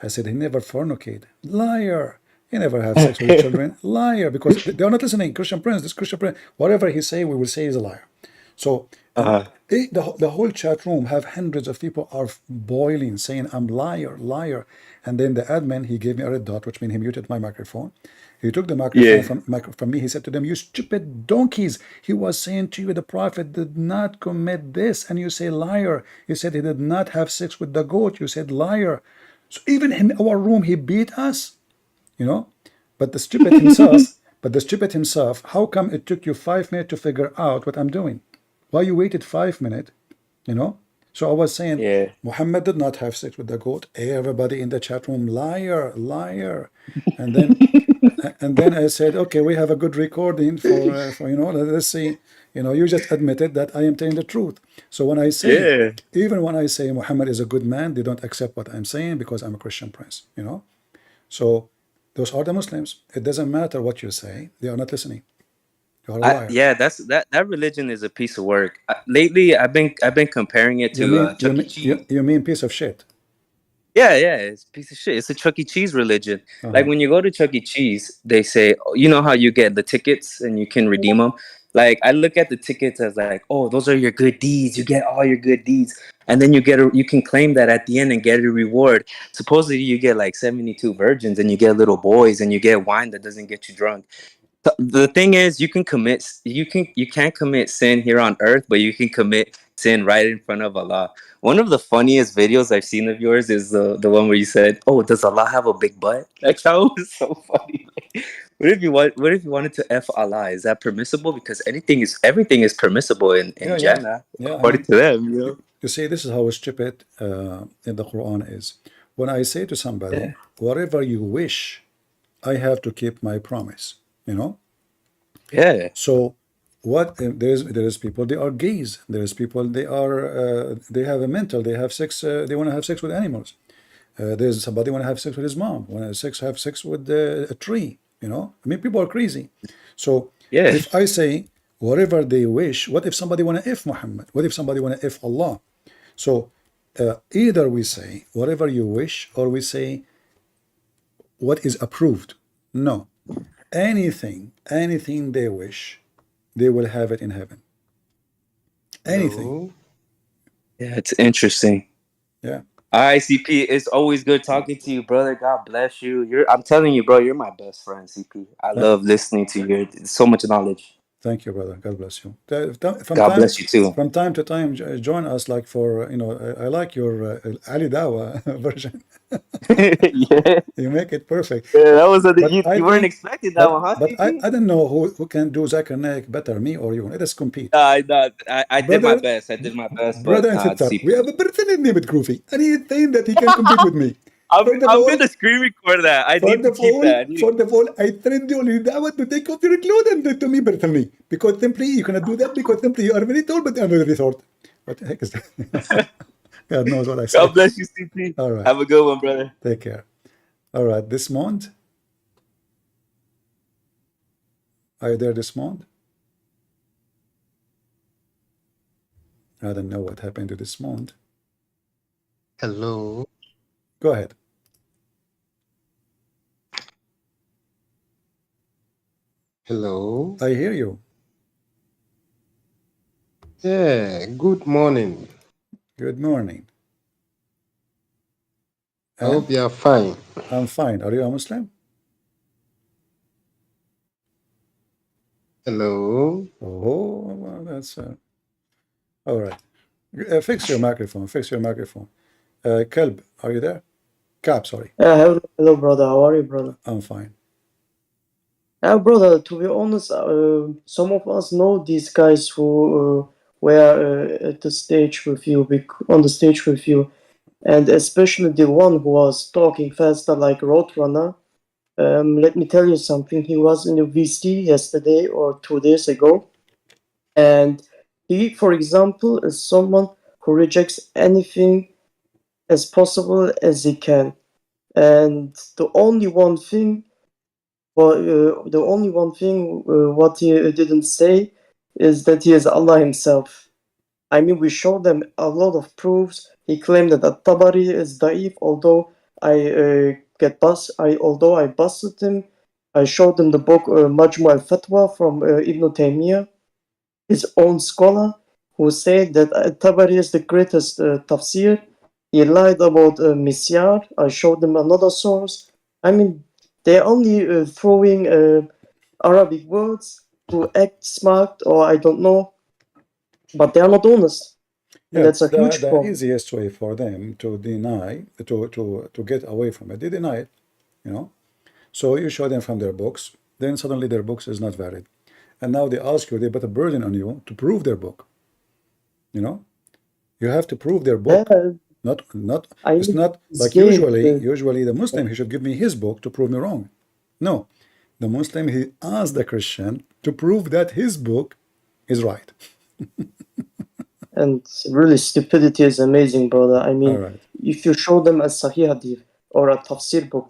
I said he never fornicated. Liar. He never had sex with children. Liar. Because they're not listening. Christian Prince, this Christian Prince, whatever he say, we will say he's a liar. So the whole chat room have hundreds of people are boiling, saying I'm liar, liar. And then the admin, he gave me a red dot, which means he muted my microphone. He took the microphone from me. He said to them, you stupid donkeys. He was saying to you, the Prophet did not commit this. And you say liar. You said he did not have sex with the goat. You said liar. So even in our room, he beat us, But the stupid himself, how come it took you 5 minutes to figure out what I'm doing? Why you waited 5 minutes, So I was saying, Muhammad did not have sex with the goat. Everybody in the chat room, liar, liar. And then I said, okay, we have a good recording for let's see. You just admitted that I am telling the truth. So when I say, even when I say Muhammad is a good man, they don't accept what I'm saying because I'm a Christian prince, So those are the Muslims. It doesn't matter what you say; they are not listening. You're a liar. That religion is a piece of work. Lately, I've been comparing it to Chuck E. Cheese. You mean piece of shit? Yeah, it's a piece of shit. It's a Chuck E. Cheese religion. Like when you go to Chuck E. Cheese, they say, you know how you get the tickets and you can redeem them. Like I look at the tickets as like, oh, those are your good deeds. You get all your good deeds, and then you can claim that at the end and get a reward. Supposedly, you get like 72 virgins, and you get little boys, and you get wine that doesn't get you drunk. The thing is, you can't commit sin here on earth, but you can commit sin right in front of Allah. One of the funniest videos I've seen of yours is the one where you said, "Oh, does Allah have a big butt?" Like that was so funny. What if you wanted to f Allah? Is that permissible? Because everything is permissible in Jannah according to them. You see, this is how stupid in the Quran is. When I say to somebody, whatever you wish, I have to keep my promise. So what there is people, they are gays. There is people, they have a mental, they have sex, they want to have sex with animals. There's somebody want to have sex with his mom, want to have sex with a tree. People are crazy. So if I say whatever they wish, what if somebody want to if Muhammad? What if somebody want to if Allah? So either we say whatever you wish, or we say what is approved. No, anything they wish, they will have it in heaven. Anything. Yeah, it's interesting. Yeah. CP, it's always good talking to you, brother. God bless you. I'm telling you, bro, you're my best friend, CP. I love listening to you. So much knowledge. Thank you, brother. God bless you. God bless you too. From time to time, join us. Like for I like your Ali Dawa version. You make it perfect. Yeah, that was you weren't expecting that one, huh? But I don't know who can do Zakir Naik better, me or you. Let us compete. I did my best. Brother and sister, we have a person named Groovy, and he is saying that he can compete with me. I'm gonna screen record that. I need to keep that. First of all, I trained you only that to take off your clothes and to me personally. Because simply you cannot do that because simply you are very tall, but I'm very short. What the heck is that? God knows what I said. God bless you, CP. All right. Have a good one, brother. Take care. All right, Desmond. Are you there, Desmond? I don't know what happened to Desmond. Hello. Go ahead. Hello. I hear you. Yeah, good morning. Good morning. I hope you are fine. I'm fine. Are you a Muslim? Hello. Oh, well, that's all right. Fix your microphone. Fix your microphone. Kalb, are you there? Cap, sorry. Hello, brother. How are you, brother? I'm fine. Brother, to be honest, some of us know these guys who were at the stage with you, on the stage with you, and especially the one who was talking faster like Roadrunner. Let me tell you something. He was in the VC yesterday or 2 days ago, and he, for example, is someone who rejects anything as possible as he can. And the only one thing, what he didn't say is that he is Allah himself. I mean, we showed them a lot of proofs. He claimed that At-Tabari is da'if, although although I busted him. I showed him the book Majmu al-Fatwa from Ibn Taymiyyah, his own scholar, who said that At-Tabari is the greatest tafsir. He lied about Misyar. I showed him another source. I mean, they're only throwing Arabic words to act smart, or I don't know, but they are not honest. And Yeah, that's it's a huge the problem. easiest way for them to deny, to get away from it. They deny it, you know. So you show them from their books, then suddenly their books is not valid. And now they ask you, they put a burden on you to prove their book. You know, you have to prove their book. Yeah, Not I it's mean, not it's like gay. usually the Muslim, he should give me his book to prove me wrong. No, the Muslim, he asked the Christian to prove that his book is right. And really, stupidity is amazing, brother. I All mean, right. if you show them a Sahih Hadith or a Tafsir book,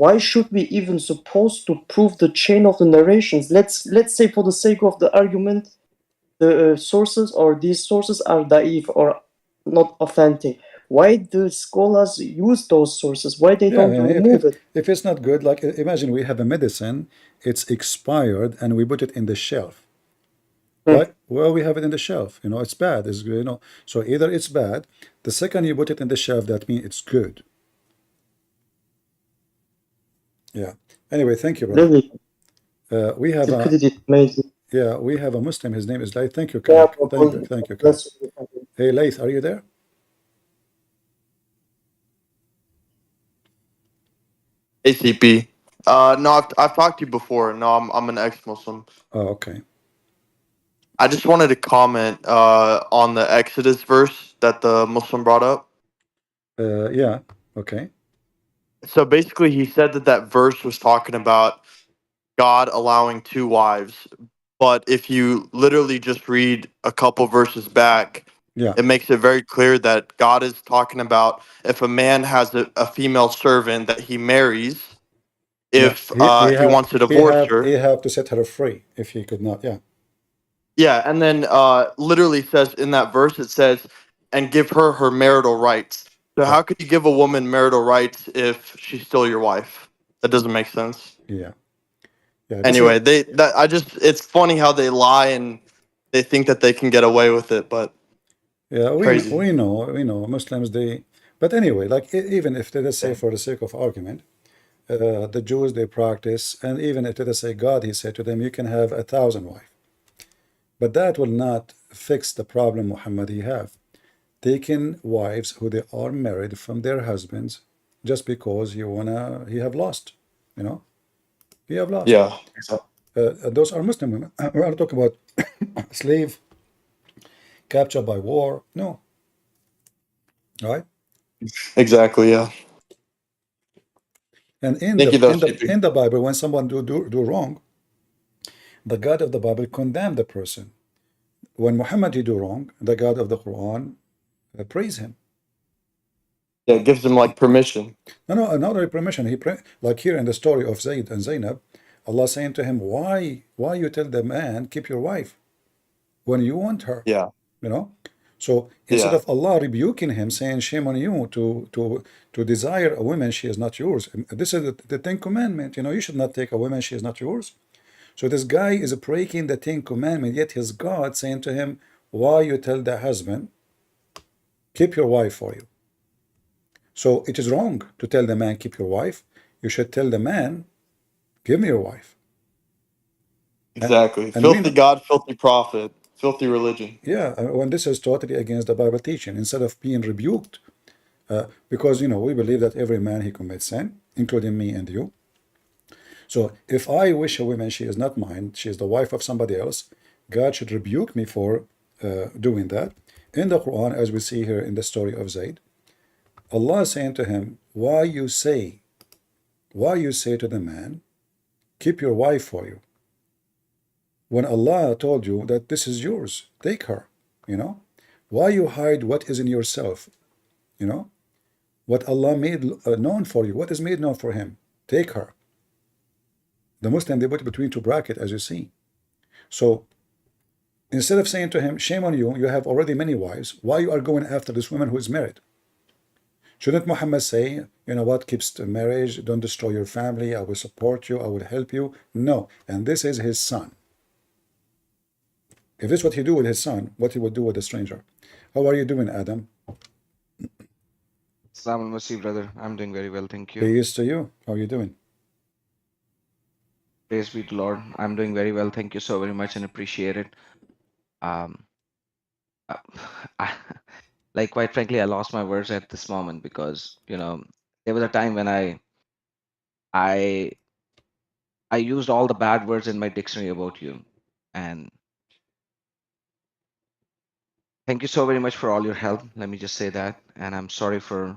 why should we even supposed to prove the chain of the narrations? Let's say, for the sake of the argument, the sources or these sources are da'if or not authentic. Why do scholars use those sources? Why they Yeah, don't yeah, remove it? if it's not good, like imagine we have a medicine, it's expired and we put it in the shelf. Right? Well, we have it in the shelf. You know, it's bad. It's, you know, so either it's bad. The second you put it in the shelf, that means it's good. Yeah. Anyway, thank you, brother. Really, We have a stupidity is amazing. yeah, we have a Muslim. His name is Laith. Thank you, Yeah, Kak. Thank you, Kak. bless you. Hey, Laith, are you there? ACP. No, I've talked to you before. No, I'm an ex-Muslim. Oh, okay. I just wanted to comment on the Exodus verse that the Muslim brought up. Yeah. Okay. So basically, he said that that verse was talking about God allowing two wives. But if you literally just read a couple verses back, Yeah. it makes it very clear that God is talking about if a man has a female servant that he marries, Yeah. if he wants to divorce her. He have to set her free if he could not. Yeah. Yeah, and then literally says in that verse it says, and give her her marital rights. So how could you give a woman marital rights if she's still your wife? That doesn't make sense. Yeah. Yeah. This Anyway, is it's funny how they lie and they think that they can get away with it, but yeah. crazy. We know Muslims. But anyway, like even if let us say for the sake of argument, the Jews they practice, and even if let us say God, he said to them, you can have 1,000 wives. But that will not fix the problem Muhammad he have. Taking wives who they are married from their husbands just because he have lost, you know, he have lost. Yeah. Those are Muslim women. We are talking about slave captured by war. No, right? Exactly. Yeah. And Thank you, though, CP. in the Bible, when someone do wrong, the God of the Bible condemn the person. When Muhammad he do wrong, the God of the Quran praise him. Yeah, it gives them like permission. No, not only permission. Like here in the story of Zayd and Zainab, Allah saying to him, why you tell the man keep your wife when you want her? Yeah. You know. So instead of Allah rebuking him, saying shame on you to desire a woman she is not yours. This is the Ten Commandment. You know, you should not take a woman she is not yours. So this guy is breaking the Ten Commandment, yet his God saying to him, why you tell the husband keep your wife for you? So it is wrong to tell the man keep your wife. You should tell the man give me your wife. Exactly. And Filthy God, filthy prophet, filthy religion. Yeah, when this is totally against the Bible teaching, instead of being rebuked, because we believe that every man he commits sin, including me and you. So if I wish a woman she is not mine, she is the wife of somebody else, God should rebuke me for doing that. In the Quran, as we see here in the story of Zayd, Allah is saying to him, why you say Why you say to the man, keep your wife for you, when Allah told you that this is yours, take her, you know? Why you hide what is in yourself, you know? What Allah made known for you, what is made known for him, take her. The Muslim, they put it between two brackets, as you see. So instead of saying to him, shame on you, you have already many wives, why you are going after this woman who is married? Shouldn't Muhammad say, you know what, keep the marriage, don't destroy your family, I will support you, I will help you? No, and this is his son. If this is what he do with his son, what he would do with a stranger. How are you doing, Adam? Salam alaikum, brother. I'm doing very well, thank you. Peace to you. How are you doing? Praise be to Lord. I'm doing very well. Thank you so very much and appreciate it. Um, uh, I, like quite frankly, I lost my words at this moment because there was a time when I used all the bad words in my dictionary about you, and thank you so very much for all your help. Let me just say that, and I'm sorry for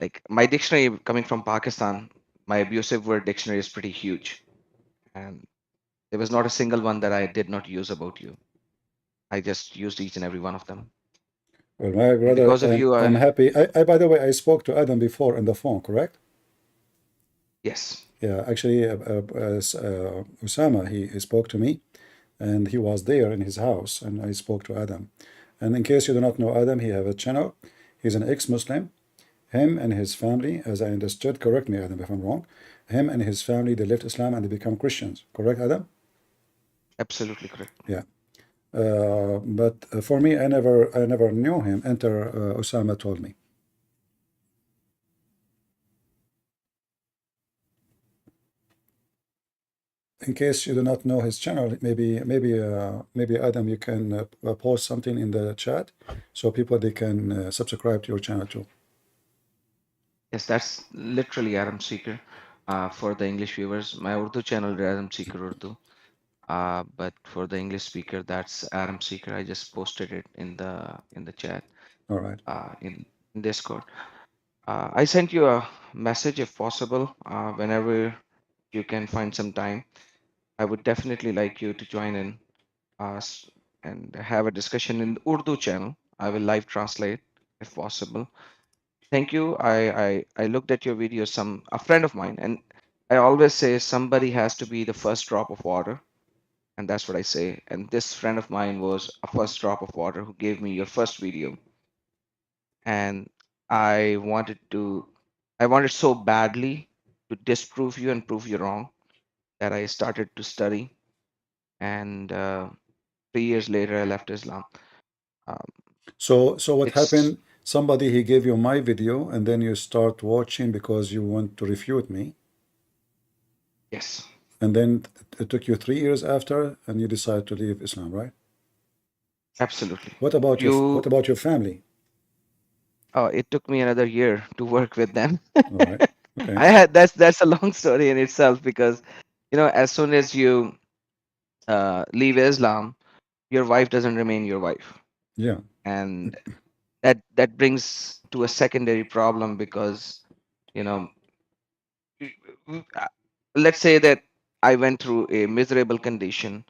like my dictionary coming from Pakistan. My abusive word dictionary is pretty huge, and there was not a single one that I did not use about you. I just used each and every one of them. Well, my And brother, because of you, I'm happy. By the way, I spoke to Adam before on the phone, correct? Yes. Yeah, actually, Osama, he spoke to me, and he was there in his house, and I spoke to Adam. And in case you do not know Adam, he have a channel. He's an ex-Muslim. Him and his family, as I understood, correct me, Adam, if I'm wrong. Him and his family, they left Islam and they become Christians. Correct, Adam? Absolutely correct. Yeah. But for me, I never knew him until Osama told me. In case you do not know his channel, maybe Adam, you can post something in the chat so people they can subscribe to your channel too. Yes, that's literally Adam Seeker. For the English viewers, my Urdu channel is Adam Seeker Urdu. But for the English speaker, that's Adam Seeker. I just posted it in the chat. All right. In Discord. I sent you a message if possible. Whenever you can find some time, I would definitely like you to join in us and have a discussion in the Urdu channel. I will live translate if possible. Thank you. I looked at your video. A friend of mine, and I always say somebody has to be the first drop of water, and that's what I say. And this friend of mine was a first drop of water who gave me your first video, and I wanted so badly to disprove you and prove you wrong that I started to study, and 3 years later I left Islam. So what happened? Somebody he gave you my video, and then you start watching because you want to refute me. Yes. And then it took you 3 years after, and you decide to leave Islam, right? Absolutely. What about your family? Oh, it took me another year to work with them. All right. Okay. That's a long story in itself because as soon as you leave Islam, your wife doesn't remain your wife. Yeah. And that brings to a secondary problem because let's say that I went through a miserable condition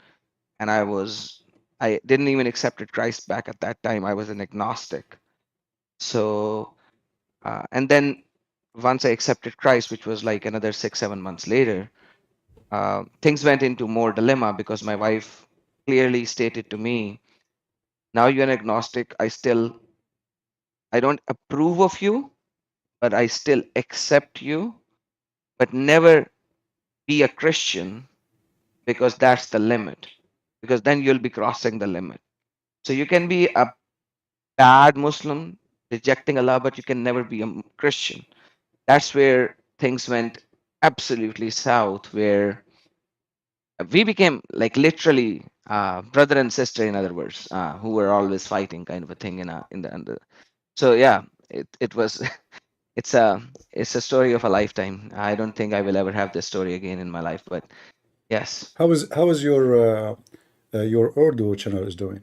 and I didn't even accept Christ back at that time. I was an agnostic. So and then once I accepted Christ, which was like another 6-7 months later, things went into more dilemma because my wife clearly stated to me, now you're an agnostic. I don't approve of you, but I still accept you, but never be a Christian because that's the limit. Because then you'll be crossing the limit. So you can be a bad Muslim, rejecting Allah, but you can never be a Christian. That's where things went absolutely south, where we became like literally brother and sister, in other words, who were always fighting, kind of a thing in the. So yeah, it was it's a story of a lifetime. I don't think I will ever have this story again in my life, but yes. How is your Urdu channel is doing?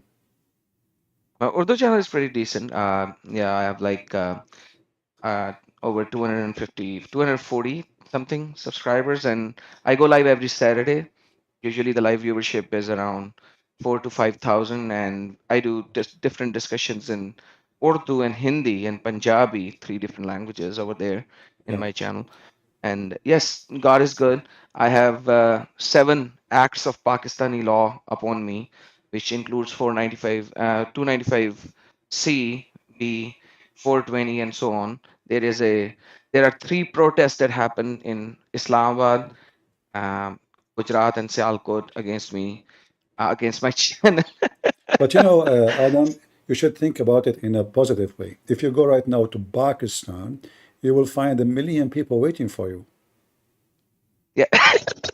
Urdu channel is pretty decent. Yeah, I have like over 250, 240 something subscribers, and I go live every Saturday. Usually the live viewership is around 4 to 5,000, and I do different discussions in Urdu and Hindi and Punjabi, 3 different languages over there in Yeah. my channel. And yes, God is good. I have 7 acts of Pakistani law upon me, which includes 495, 295 C, B, 420, and so on. There are 3 protests that happen in Islamabad, um, Gujarat, and Sialkot against me, against my channel. But you know, Adam, you should think about it in a positive way. If you go right now to Pakistan, you will find 1 million people waiting for you. Yeah.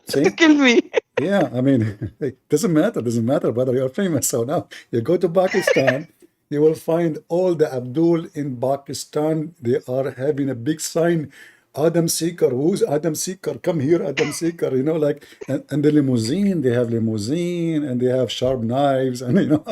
See? Kill me. Yeah, I mean, it doesn't matter whether you're famous or not. You go to Pakistan, you will find all the Abdul in Pakistan. They are having a big sign, Adam Seeker. Who's Adam Seeker? Come here, Adam Seeker. You know, like, and the limousine, they have limousine and they have sharp knives, and you know.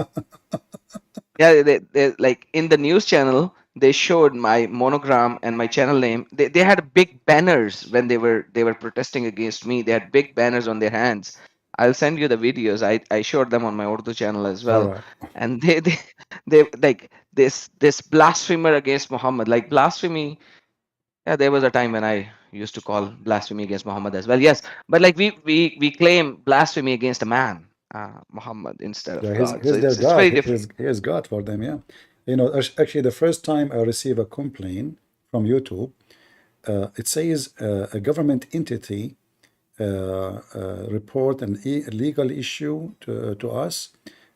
Yeah, they like in the news channel, they showed my monogram and my channel name. They had big banners when they were protesting against me. They had big banners on their hands. I'll send you the videos. I showed them on my Urdu channel as All well. right. And they like this blasphemer against Muhammad, like blasphemy. Yeah, there was a time when I used to call blasphemy against Muhammad as well. Yes, but like we claim blasphemy against a man, Muhammad, instead of Yeah, God. So he's their it's God. very different. He is God for them, yeah. You know, actually, the first time I receive a complaint from YouTube, it says a government entity report an legal issue to us,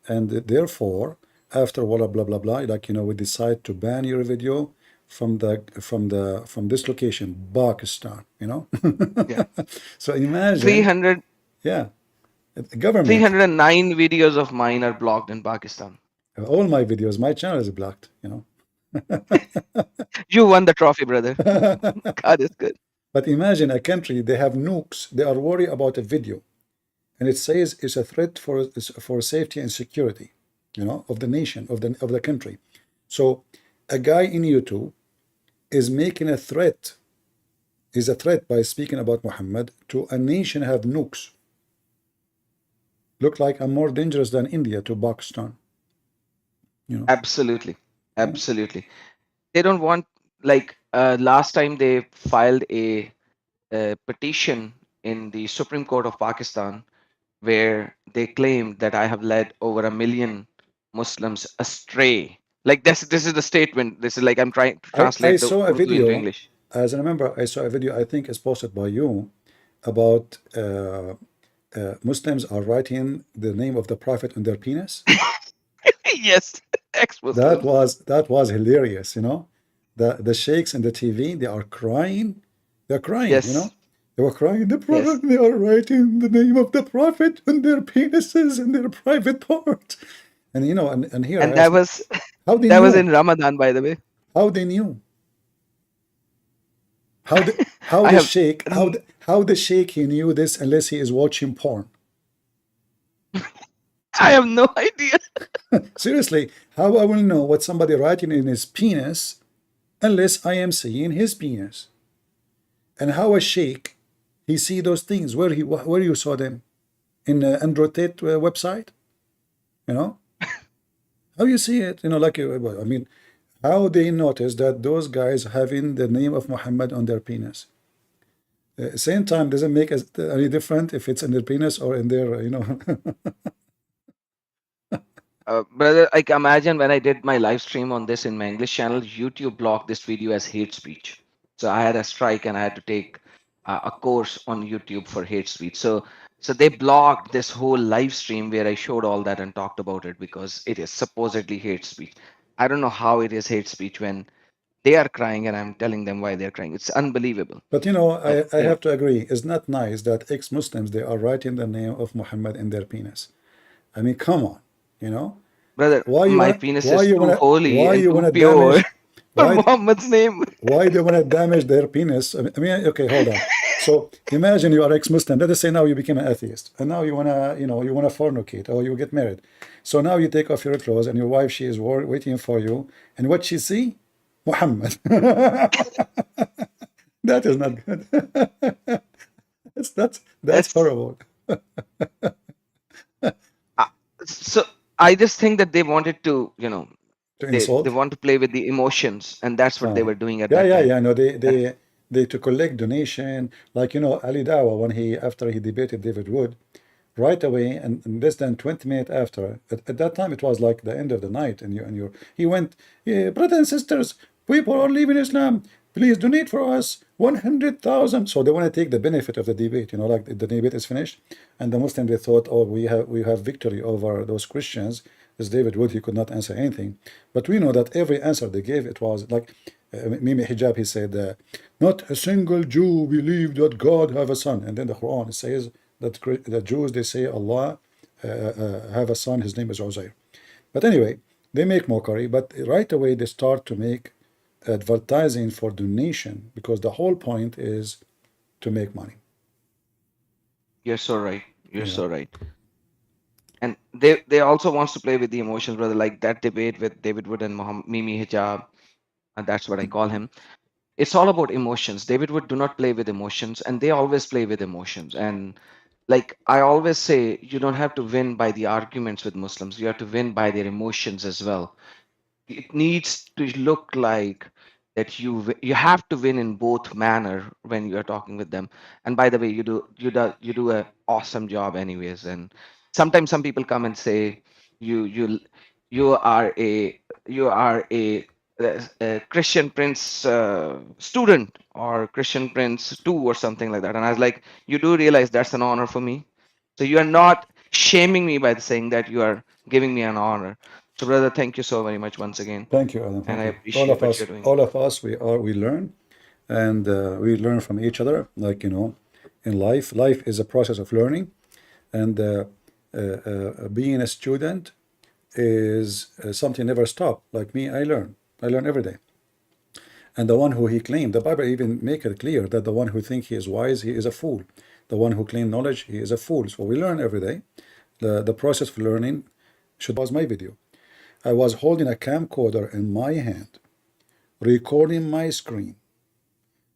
and therefore, after blah blah blah blah, like, you know, we decide to ban your video from this location, Pakistan. You know, Yeah. so imagine, 300, yeah, the government. 309 videos of mine are blocked in Pakistan. All my videos, my channel is blocked. You know. You won the trophy, brother. God is good. But imagine a country, they have nukes, they are worried about a video, and it says it's a threat for safety and security, you know, of the nation, of the country. So a guy in YouTube is making a threat, is a threat by speaking about Muhammad to a nation have nukes. Look like I'm more dangerous than India to Pakistan. You know. Absolutely. Absolutely. They don't want, like, last time they filed a petition in the Supreme Court of Pakistan where they claimed that I have led over 1 million Muslims astray. Like this is the statement. This is like I'm trying to I translate the saw a Urdu into video, English. as I remember, I saw a video, I think it's posted by you, about Muslims are writing the name of the Prophet on their penis. Yes, ex-Muslims. That was hilarious, you know. The sheikhs in the TV, they are crying. They're crying, you know. Yes. They were crying, the Yes. Prophet, they are writing the name of the Prophet on their penises and their private parts. And you know, and here I And that ask, was how they that was knew? in Ramadan, by the way. How they knew? How I the have sheikh how the sheikh he knew this unless he is watching porn? I have no idea. Seriously, how I will know what somebody writing in his penis unless I am seeing his penis? And how a sheikh he see those things? Where you saw them? In Andrew Tate website? You know? How you see it? You know, like, I mean, how they notice that those guys having the name of Muhammad on their penis? Same time, doesn't make any different if it's in their penis or in their, you know. Brother, like imagine when I did my live stream on this in my English channel, YouTube blocked this video as hate speech. So I had a strike and I had to take a course on YouTube for hate speech. So they blocked this whole live stream where I showed all that and talked about it because it is supposedly hate speech. I don't know how it is hate speech when they are crying and I'm telling them why they're crying. It's unbelievable. But you know, But I have to agree, it's not nice that ex-Muslims, they are writing the name of Muhammad in their penis. I mean, come on, you know? brother, my penis is too holy and too pure damage, for Muhammad's name. why they want to damage their penis? I mean, okay, hold on. So imagine you are ex-Muslim. Let us say now you became an atheist, and now you wanna, you know, you wanna fornicate or you get married. So now you take off your clothes, and your wife, she is waiting for you, and what she see? Muhammad. That is not good. That's horrible. So I just think that they wanted to, To they insult. want to play with the emotions, and that's what they were doing at Yeah, that yeah, time. yeah. No, they to collect donation, like Ali Dawa when he after he debated David Wood, right away and in less than 20 minutes after. At that time it was like the end of the night, and he went, yeah, brothers and sisters, people are leaving Islam. Please donate for us 100,000. So they want to take the benefit of the debate, like the debate is finished, and the Muslims they thought, oh, we have victory over those Christians. As David Wood, he could not answer anything, but we know that every answer they gave, it was like Mimi Hijab. He said, not a single Jew believed that God have a son, and then the Quran says that the Jews they say Allah have a son. His name is Uzair. But anyway, they make mockery, but right away they start to make advertising for donation because the whole point is to make money. You're so right. You're Yeah. so right. And they also wants to play with the emotions, brother. Like that debate with David Wood and Mimi Hijab, and that's what I call him. It's all about emotions. David Wood do not play with emotions, and they always play with emotions. And like I always say, you don't have to win by the arguments with Muslims. You have to win by their emotions as well. It needs to look like that you have to win in both manner when you are talking with them. And by the way, you do a awesome job anyways. And sometimes some people come and say you you you are a you are a Christian Prince student or Christian Prince 2 or something like that. And I was like, you do realize that's an honor for me. So you are not shaming me by saying that you are giving me an honor. So, brother, thank you so very much once again. Thank you, Adam. And Thank I you. All appreciate of what us, you're doing. we learn, and we learn from each other. Like in life is a process of learning, and being a student is something never stop. Like me, I learn every day. And the one who he claimed, the Bible even make it clear that the one who think he is wise, he is a fool. The one who claim knowledge, he is a fool. So we learn every day. The process of learning should was my video. I was holding a camcorder in my hand, recording my screen,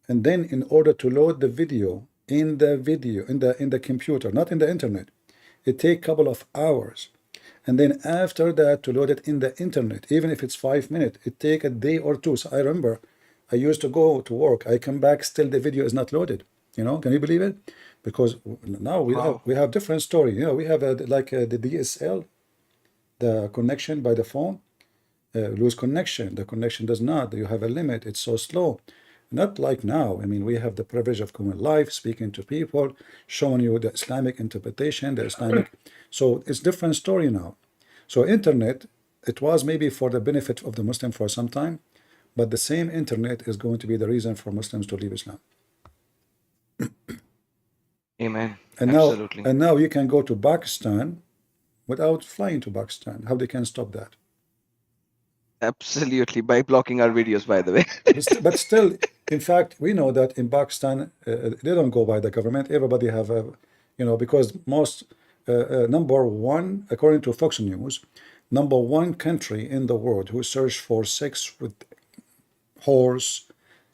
and then in order to load the video in the computer, not in the internet, it take a couple of hours. And then after that, to load it in the internet, even if it's 5 minutes, it take a day or two. So I remember I used to go to work, I come back, still the video is not loaded. Can you believe it? Because now we have different story. We have the DSL, the connection by the phone, lose connection. The connection does not. You have a limit. It's so slow. Not like now. I mean, we have the privilege of common life, speaking to people, showing you the Islamic interpretation, the Islamic. So it's different story now. So internet, it was maybe for the benefit of the Muslim for some time, but the same internet is going to be the reason for Muslims to leave Islam. Amen. And Absolutely. now you can go to Pakistan without flying to Pakistan. How they can stop that? Absolutely. By blocking our videos, by the way. But still, in fact, we know that in Pakistan, they don't go by the government. Everybody have a, because most, number one, according to Fox News, number one country in the world who search for sex with horse,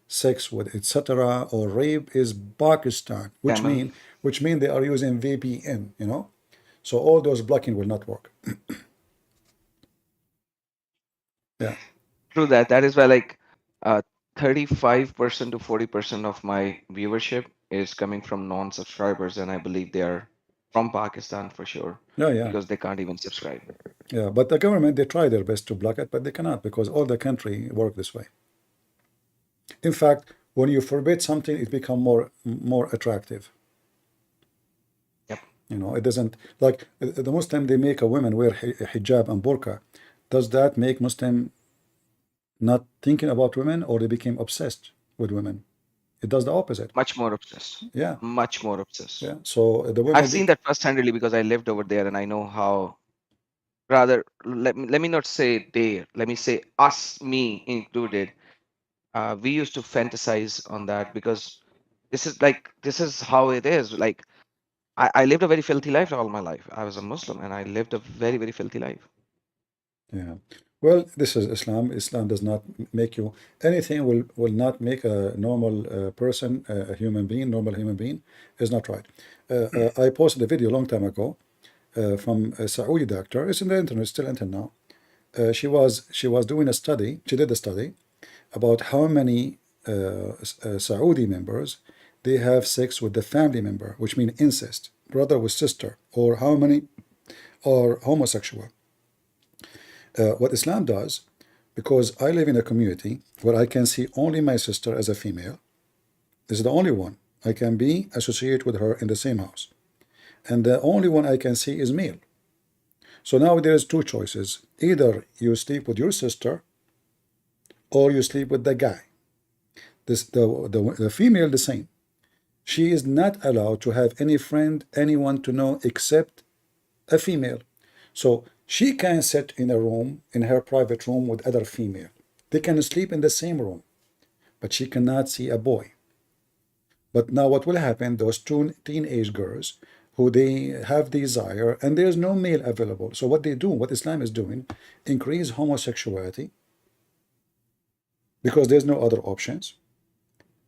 sex with etc. or rape is Pakistan, which Camel. mean they are using VPN. So all those blocking will not work. Yeah. True that. That is why 35% to 40% of my viewership is coming from non-subscribers, and I believe they are from Pakistan for sure. Yeah. Because they can't even subscribe. Yeah, but the government, they try their best to block it, but they cannot because all the country work this way. In fact, when you forbid something, it become more attractive. Yep. It doesn't, like the Muslim, they make a woman wear hijab and burqa. Does that make Muslim not thinking about women, or they became obsessed with women? It does the opposite. Much more obsessed. Yeah. Much more obsessed. Yeah. So the women, I've seen that firsthand really because I lived over there and I know how, rather, let me not say they, let me say us, me included. We used to fantasize on that because this is how it is. Like I lived a very filthy life all my life. I was a Muslim and I lived a very, very filthy life. Yeah. Well, this is Islam. Islam does not make you anything will not make a normal person, a human being, normal human being, is not right. I posted a video a long time ago from a Saudi doctor. It's in the internet, still internet now. She was doing a study. She did a study about how many Saudi members they have sex with the family member, which means incest, brother with sister, or how many are homosexual. What Islam does, because I live in a community where I can see only my sister as a female, this is the only one I can be associated with her in the same house, and the only one I can see is male. So now there is two choices: either you sleep with your sister, or you sleep with the guy. The female the same. She is not allowed to have any friend, anyone to know except a female. So she can sit in a room, in her private room with other female. They can sleep in the same room, but she cannot see a boy. But now what will happen, those two teenage girls who they have desire and there's no male available. So what they do, what Islam is doing, increase homosexuality because there's no other options.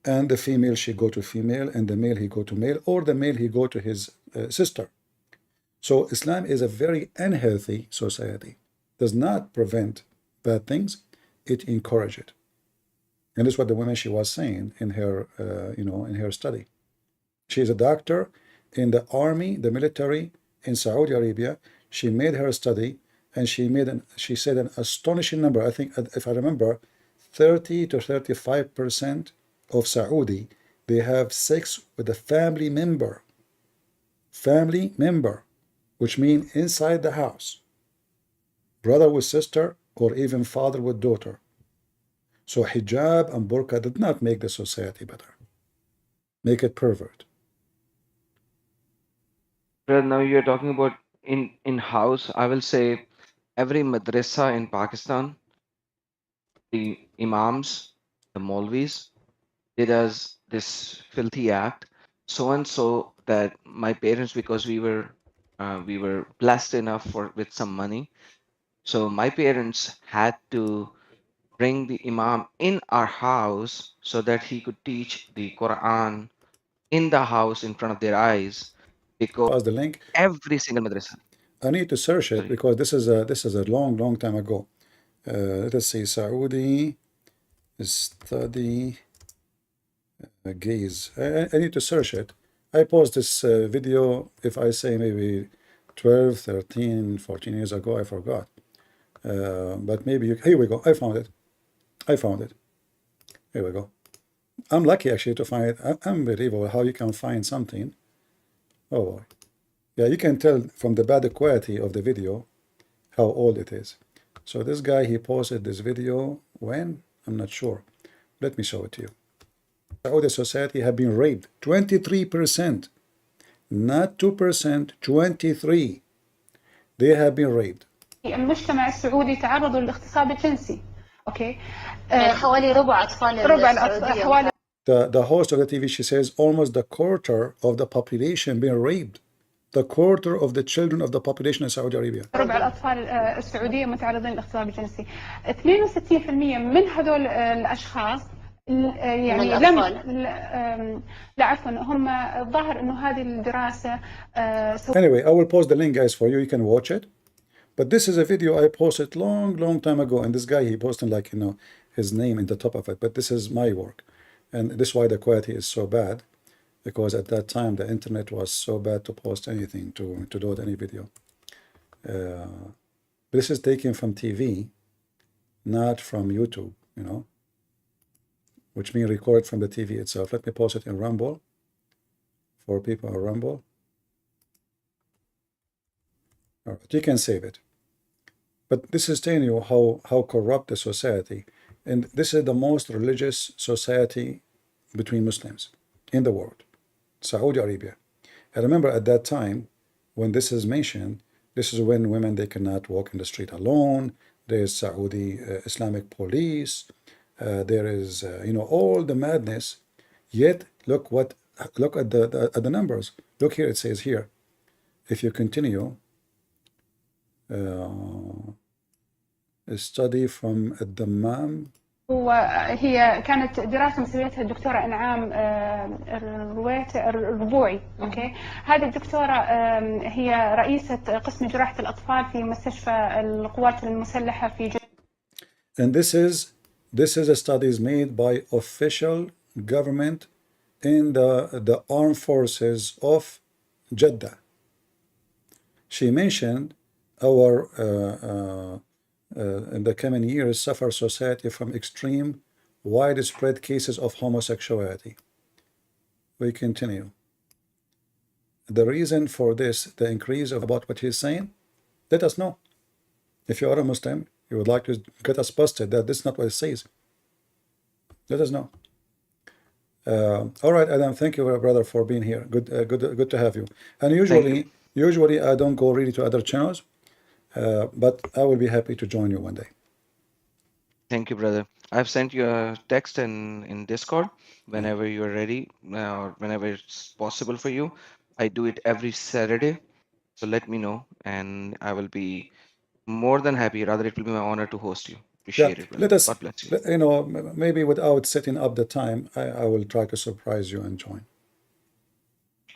And the female, she go to female, and the male, he go to male, or the male, he go to his sister. So Islam is a very unhealthy society. Does not prevent bad things, it encourages it. And this is what the woman she was saying in her, in her study. She is a doctor in the army, the military in Saudi Arabia. She made her study, and she said an astonishing number. I think, if I remember, 30 to 35% of Saudi, they have sex with a family member. Family member, which means inside the house. Brother with sister, or even father with daughter. So hijab and burqa did not make the society better. Make it pervert. Well, now you're talking about in house. I will say every madrasa in Pakistan, the imams, the Maulvis, they does this filthy act, so and so that my parents, because we were blessed enough for with some money, so my parents had to bring the imam in our house so that he could teach the Quran in the house in front of their eyes, because The link. every single madrasa. I need to search it because this is a long time ago. Let us see, Saudi study gaze. I need to search it. I post this video, if I say maybe 12, 13, 14 years ago, I forgot. But maybe here we go. I found it. Here we go. I'm lucky actually to find it. Unbelievable how you can find something. Oh boy. Yeah, you can tell from the bad quality of the video how old it is. So this guy, he posted this video when? I'm not sure. Let me show it to you. Saudi society have been raped 23%, not 2%, 23. They have been raped. المجتمع السعودي تعرضوا للاغتصاب الجنسي. اوكي. حوالي ربع الأطفال حوالي The host of the TV, she says almost the quarter of the population being raped. The quarter of the children of the population in Saudi Arabia. ربع الأطفال السعودية متعرضين للاغتصاب الجنسي. 62% من هذول الأشخاص يعني لا عفوا هم الظاهر إنه هذه الدراسة. Anyway, I will post the link, guys, for you. You can watch it. But this is a video I posted long time ago, and this guy, he posted like, his name in the top of it. But this is my work. And this is why the quality is so bad, because at that time the internet was so bad to post anything, to load any video. This is taken from TV, not from YouTube, which means record from the TV itself. Let me post it in Rumble for people on Rumble. All right, you can save it. But this is telling you how corrupt the society, and this is the most religious society between Muslims in the world, Saudi Arabia. I remember at that time when this is mentioned, this is when women, they cannot walk in the street alone. There is Saudi Islamic police. There is all the madness. Yet look at the numbers. Look here, it says here, if you continue, study from الدمام. وهي كانت دراسة مسويتها الدكتورة إنعام الربوعي. أوكي، هذه الدكتورة هي رئيسة قسم جراحة الأطفال في مستشفى القوات المسلحة في And this is a studies made by official government in the armed forces of Jeddah. She mentioned our in the coming years suffer society from extreme widespread cases of homosexuality. We continue. The reason for this, the increase of about what he's saying, let us know. If you are a Muslim, you would like to get us busted that this is not what it says. Let us know. All right, Adam, thank you, brother, for being here. Good to have you. And usually I don't go really to other channels, but I will be happy to join you one day. Thank you, brother. I've sent you a text in Discord whenever you're ready, or whenever it's possible for you. I do it every Saturday, so let me know, and I will be more than happy. Rather, it will be my honor to host you. Appreciate it, brother. Let us, God bless you. you know, maybe without setting up the time, I will try to surprise you and join.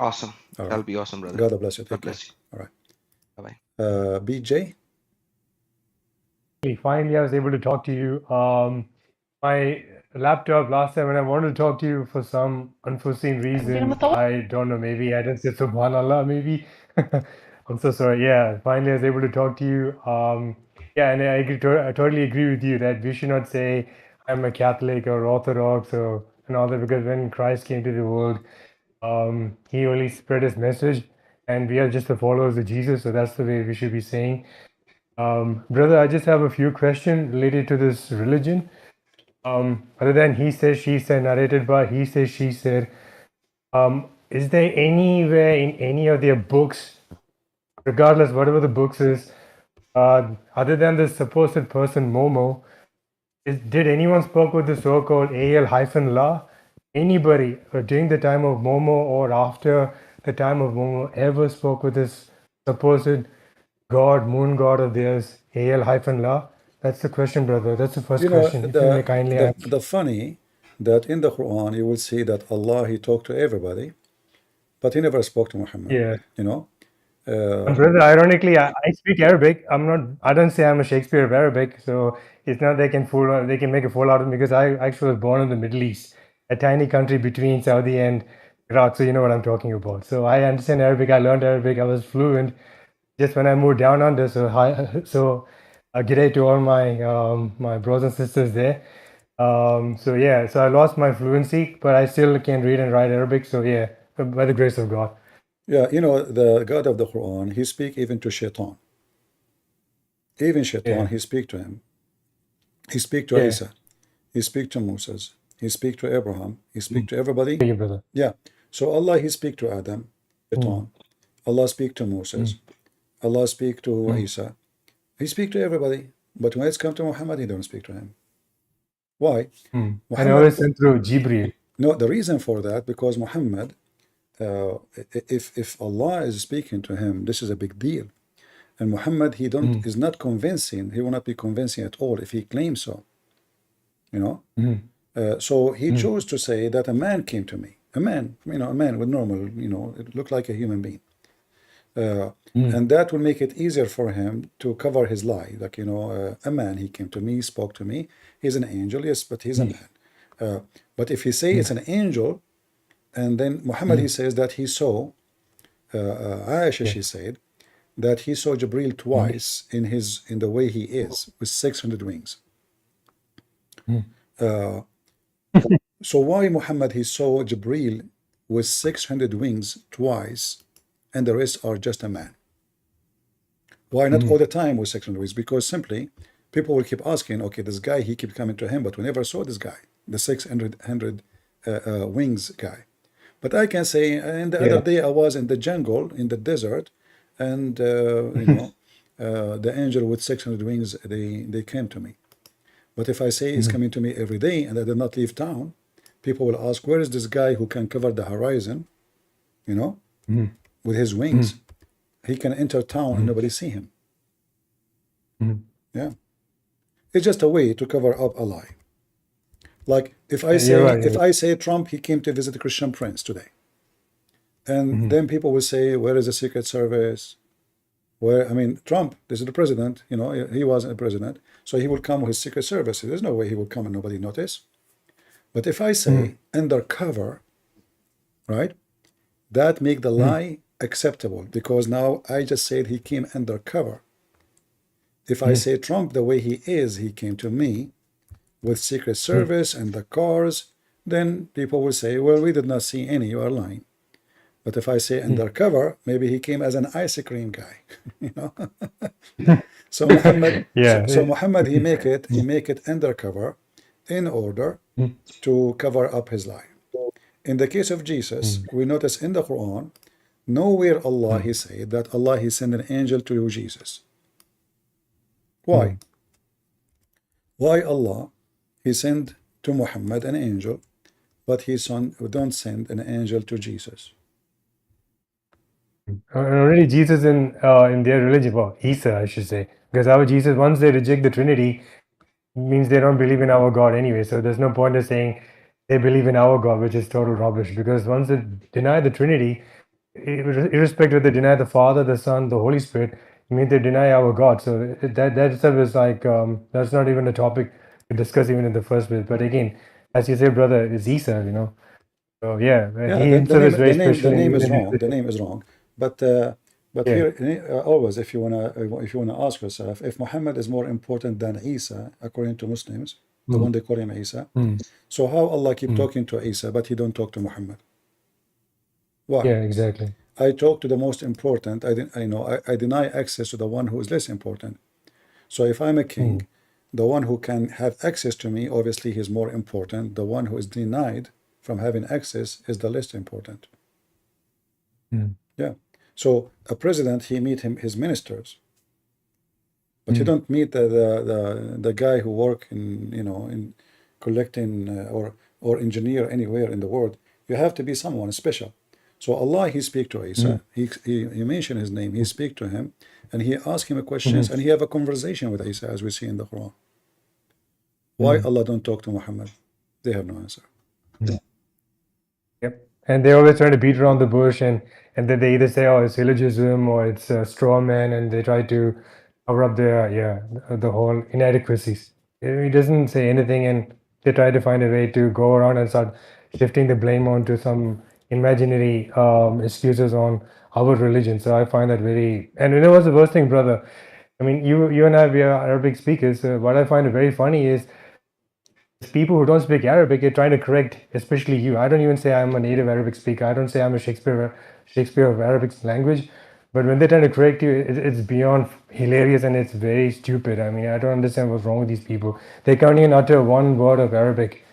Awesome. All right. That'll be awesome, brother. God bless you. God bless you. All right. Bye-bye. BJ? Finally, I was able to talk to you. My laptop last time when I wanted to talk to you for some unforeseen reason, I don't know, maybe I didn't say subhanallah, maybe. I'm so sorry. Yeah, finally I was able to talk to you. Yeah, and I totally agree with you that we should not say I'm a Catholic or Orthodox or and all that, because when Christ came to the world, he only spread his message, and we are just the followers of Jesus, so that's the way we should be saying. Brother, I just have a few questions related to this religion. Other than he said, she said, narrated by he said, she said, is there anywhere in any of their books, regardless whatever the books is, other than the supposed person Momo, did anyone spoke with the so-called AL-law? Anybody during the time of Momo or after the time of Momo ever spoke with this supposed God, moon god of theirs, AL-law? That's the question, brother. That's the first question. If you may kindly answer. The funny that in the Quran you will see that Allah, he talked to everybody, but he never spoke to Muhammad. Yeah. You know. Brother, ironically, I speak Arabic. I don't say I'm a Shakespeare of Arabic, so it's not they can make a fool out of me, because I actually was born in the Middle East, a tiny country between Saudi and Iraq. So you know what I'm talking about. So I understand Arabic. I learned Arabic. I was fluent. Just when I moved down under, g'day to all my brothers and sisters there. So yeah, so I lost my fluency, but I still can read and write Arabic. So yeah, by the grace of God. Yeah, you know, the God of the Quran, he speak even to Shaitan. Even Shaitan, he speak to him. He speak to Isa. He speak to Moses. He speak to Abraham. He speak to everybody. Thank you, brother. Yeah. So Allah, he speak to Adam, Shaitan. Allah speak to Moses. Allah speak to Isa. He speak to everybody. But when it's come to Muhammad, he don't speak to him. Why? And I always sent through Jibreel. No, the reason for that, because Muhammad, if Allah is speaking to him, this is a big deal. And Muhammad, he is not convincing. He will not be convincing at all if he claims so. You know? So he chose to say that a man came to me. A man, you know, a man with normal, you know, it looked like a human being. And that will make it easier for him to cover his lie. Like, you know, a man, he came to me, spoke to me. He's an angel, yes, but he's a man. But if he say it's an angel, and then Muhammad, he says that he saw, Aisha, she said, that he saw Jibreel twice in the way he is, with 600 wings. So why Muhammad, he saw Jibreel with 600 wings twice, and the rest are just a man? Why not all the time with 600 wings? Because simply, people will keep asking, okay, this guy, he keep coming to him, but we never saw this guy, the 600 wings guy. But I can say, and the other day I was in the jungle, in the desert, and you know, the angel with 600 wings, they came to me. But if I say he's coming to me every day and I did not leave town, people will ask, where is this guy who can cover the horizon, you know, with his wings? He can enter town and nobody see him. Yeah. It's just a way to cover up a lie. Like if I say Trump, he came to visit the Christian Prince today, and then people will say, where is the Secret Service? Where, I mean, Trump, this is the president, you know, he wasn't a president, so he will come with his Secret Service. There's no way he will come and nobody notice. But if I say undercover, right, that make the lie acceptable, because now I just said he came undercover. If I say Trump the way he is, he came to me with Secret Service and the cars, then people will say, well, we did not see any, you are lying. But if I say undercover, maybe he came as an ice cream guy, you know. So Muhammad, so Muhammad, he make it undercover in order to cover up his lie. In the case of Jesus, we notice in the Quran, nowhere Allah he said that Allah he sent an angel to Jesus. Why? Why Allah he sent to Muhammad an angel, but he don't send an angel to Jesus? Already Jesus in their religion, well, Isa, I should say, because our Jesus, once they reject the Trinity, means they don't believe in our God anyway. So there's no point of saying they believe in our God, which is total rubbish. Because once they deny the Trinity, irrespective of they deny the Father, the Son, the Holy Spirit, it means they deny our God. So that itself is like that's not even a topic to discuss even in the first place. But again, as you say, brother, it's Isa, you know. So yeah, he himself is very special. The name is wrong. The name is wrong. But here always, if you wanna ask yourself, if Muhammad is more important than Isa, according to Muslims, the one they call him Isa, so how Allah keep talking to Isa, but he don't talk to Muhammad? Why? Yeah, exactly. I talk to the most important. I deny access to the one who is less important. So if I'm a king, the one who can have access to me, obviously he's more important. The one who is denied from having access is the least important. Yeah. So a president, he meet his ministers, but you don't meet the guy who work in collecting or engineer anywhere in the world. You have to be someone special. So Allah, he speak to Isa. He mentioned his name. He speak to him, and he ask him questions, and he have a conversation with Isa, as we see in the Quran. Why Allah don't talk to Muhammad? They have no answer. Yep. And they always try to beat around the bush, and then they either say, oh, it's syllogism or it's a straw man, and they try to cover up the whole inadequacies. He doesn't say anything, and they try to find a way to go around and start shifting the blame onto some imaginary excuses on our religion. So I find that very, and you know what's the worst thing, brother? I mean, you and I, we are Arabic speakers. What I find very funny is people who don't speak Arabic are trying to correct, especially you. I don't even say I'm a native Arabic speaker. I don't say I'm a Shakespeare of Arabic language. But when they're trying to correct you, it's beyond hilarious, and it's very stupid. I mean, I don't understand what's wrong with these people. They can't even utter one word of Arabic.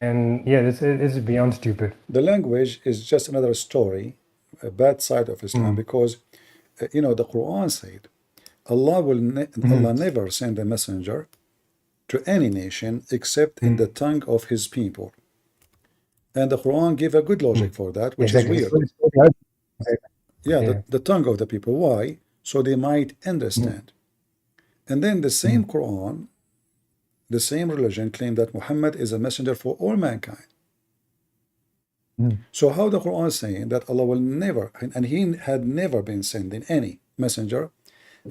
And yeah, it's beyond stupid. The language is just another story, a bad side of Islam, because the Quran said Allah Allah never send a messenger to any nation except in the tongue of his people. And the Quran gave a good logic for that, which is weird. Yeah, the tongue of the people. Why? So they might understand. And then the same Quran, the same religion claimed that Muhammad is a messenger for all mankind. So how the Quran is saying that Allah will never, and he had never been sending any messenger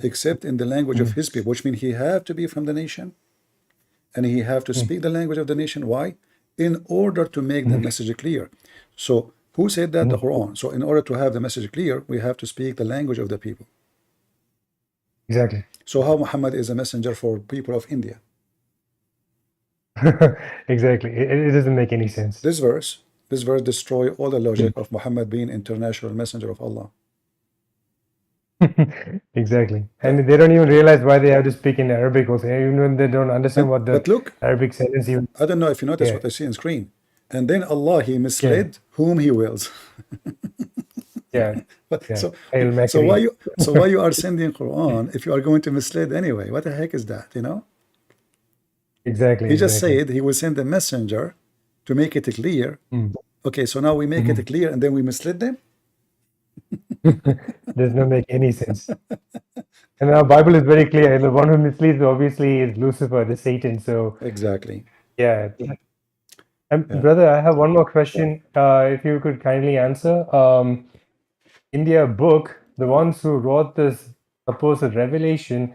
except in the language of his people, which means he have to be from the nation, and he have to speak the language of the nation. Why? In order to make the message clear. So who said that? The Quran. So in order to have the message clear, we have to speak the language of the people. Exactly. So how Muhammad is a messenger for people of India? Exactly. It doesn't make any sense. This verse destroy all the logic of Muhammad being international messenger of Allah. Exactly. And they don't even realize why they have to speak in Arabic also, even when they don't understand what the Arabic sentence even. I don't know if you notice what I see on screen. And then Allah, he misled whom he wills. So why you are sending Quran if you are going to mislead anyway? What the heck is that, Exactly. He just said he will send a messenger to make it clear. Okay, so now we make it clear and then we mislead them? Does not make any sense. And our Bible is very clear. The one who misleads obviously is Lucifer, the Satan. So exactly. yeah. Brother, I have one more question. If you could kindly answer. In their book, the ones who wrote this supposed revelation,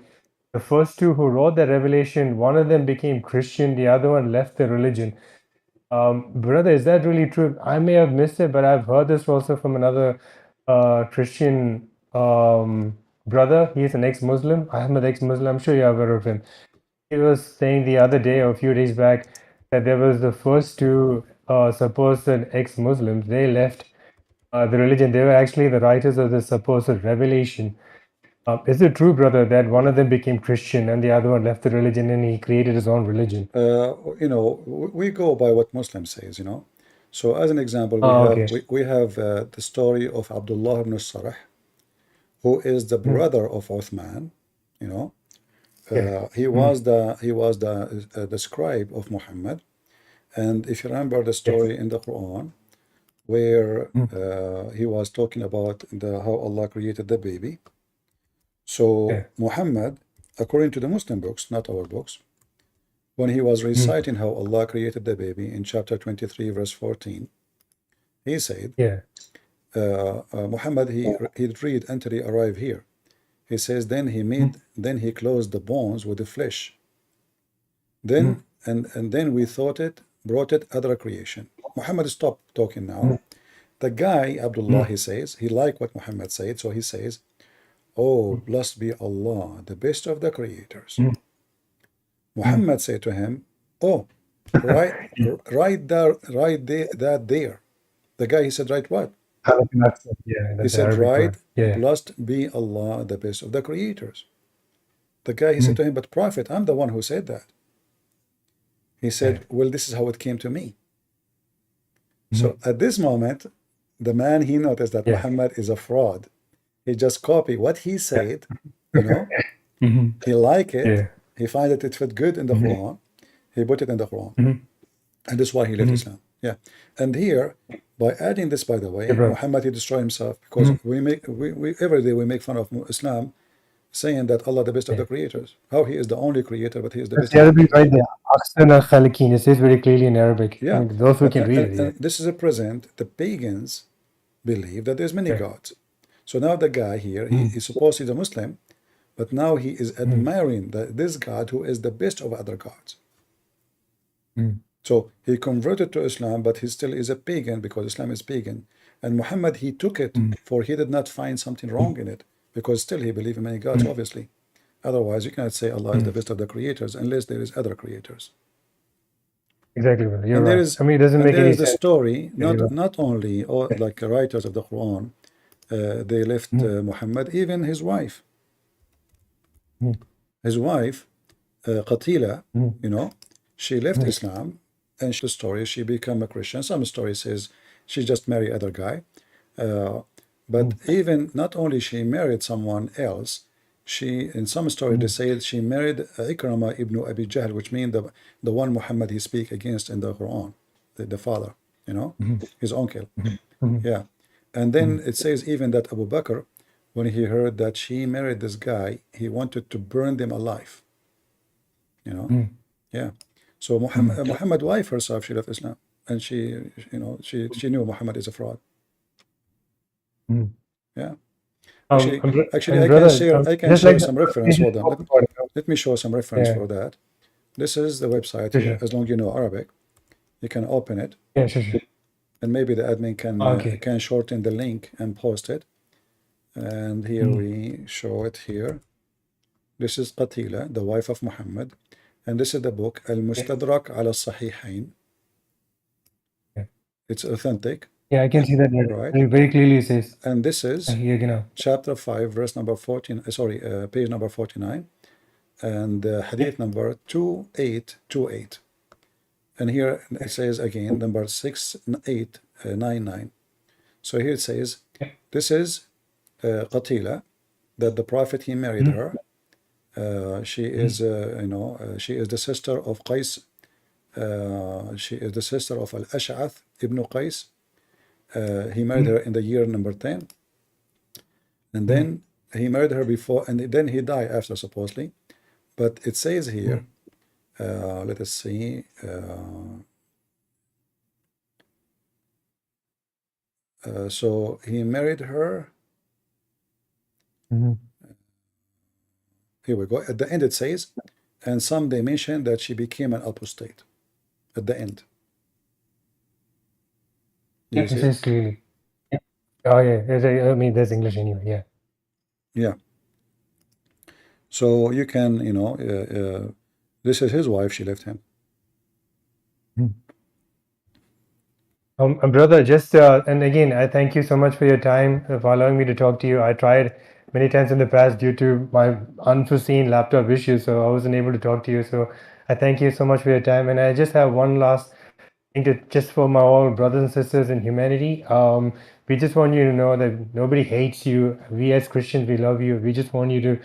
the first two who wrote the revelation, one of them became Christian, the other one left the religion. Brother, is that really true? I may have missed it, but I've heard this also from another Christian brother. He's an ex-Muslim. I'm an ex-Muslim. I'm sure you're aware of him. He was saying the other day, or a few days back, that there was the first two supposed ex-Muslims. They left the religion. They were actually the writers of the supposed revelation. Is it true, brother, that one of them became Christian and the other one left the religion and he created his own religion? You know, we go by what Muslim says, you know. So as an example, we have the story of Abdullah ibn Sarah, who is the brother of Uthman, you know. He was the scribe of Muhammad, and if you remember the story in the Quran, where he was talking about how Allah created the baby. So Muhammad, according to the Muslim books, not our books, when he was reciting how Allah created the baby in chapter 23, verse 14, he said, Muhammad, he'd read until he arrived here. He says, then he closed the bones with the flesh. Then and then we brought it other creation. Muhammad stopped talking now. The guy, Abdullah, he says, he liked what Muhammad said, so he says, oh, blessed be Allah, the best of the creators. Muhammad said to him, oh, write that there. The guy, he said, write what? He said, write, blessed be Allah, the best of the creators. The guy, he said to him, but Prophet, I'm the one who said that. He said, well, this is how it came to me. So at this moment, the man, he noticed that Muhammad is a fraud. He just copied what he said, you know. He liked it. He found that it fit good in the Quran. He put it in the Quran. And that's why he left Islam. Yeah. And here, by adding this, by the way, Muhammad, he destroyed himself, because we every day we make fun of Islam, saying that Allah the best of the creators. How he is the only creator, but he is the best. Arabic right there. It says very clearly in Arabic. Yeah. I mean, those who can read it. And this is a present. The pagans believe that there's many gods. So now the guy here, he's supposed he's a Muslim, but now he is admiring this God who is the best of other gods. So he converted to Islam, but he still is a pagan because Islam is pagan. And Muhammad, he took it, for he did not find something wrong in it, because still he believed in many gods, obviously. Otherwise, you cannot say Allah is the best of the creators unless there is other creators. Exactly, you're and right. there is, I mean, it doesn't make any sense. There is the story, not only like writers of the Quran, they left Muhammad, even his wife. His wife, Qatila, you know, she left Islam, and the story, she became a Christian. Some story says she just married other guy. But even not only she married someone else, she, in some story they say she married Ikrama ibn Abi Jahl, which means the one Muhammad he speak against in the Quran, the father, you know, his uncle. Yeah. And then it says even that Abu Bakr, when he heard that she married this guy, he wanted to burn them alive. You know? Yeah. So Muhammad's wife herself, she left Islam, and she, you know, she knew Muhammad is a fraud. Yeah. Actually, I can share some reference. Hold on. Let me show some reference for that. This is the website here. As long as you know Arabic, you can open it. Yeah, sure. And maybe the admin can shorten the link and post it. And here we show it here. This is Qatila, the wife of Muhammad. And this is the book, Al-Mustadrak ala Sahihain. It's authentic. Yeah, I can see that right. Very clearly it says. And this is chapter 5, verse number 14, page number 49, and hadith number 2828. And here it says again, number 6899. So here it says, this is Qatila, that the Prophet, he married her. She is, she is the sister of Qais. She is the sister of Al-Ash'ath ibn Qais. He married her in the year number 10. And then he married her before, and then he died after, supposedly. But it says here, let us see. So he married her. Here we go. At the end it says, and some they mention that she became an apostate. At the end. Yeah, it says clearly. Yeah. Oh yeah, I mean there's English anyway. Yeah. Yeah. So you can, this is his wife. She left him. Brother, just and again, I thank you so much for your time, for allowing me to talk to you. I tried many times in the past due to my unforeseen laptop issues, so I wasn't able to talk to you. So I thank you so much for your time, and I just have one last thing to just for my all brothers and sisters in humanity. We just want you to know that nobody hates you. We as Christians, we love you. We just want you to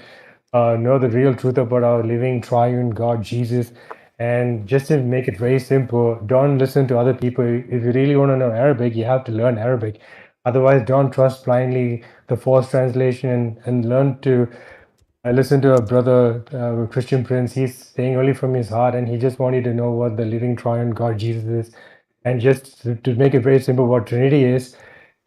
know the real truth about our living triune God, Jesus. And just to make it very simple, don't listen to other people. If you really want to know Arabic, you have to learn Arabic. Otherwise, don't trust blindly the false translation and learn to listen to a brother, Christian Prince. He's saying only from his heart, and he just wanted to know what the living triune God Jesus is. And just to make it very simple, what Trinity is,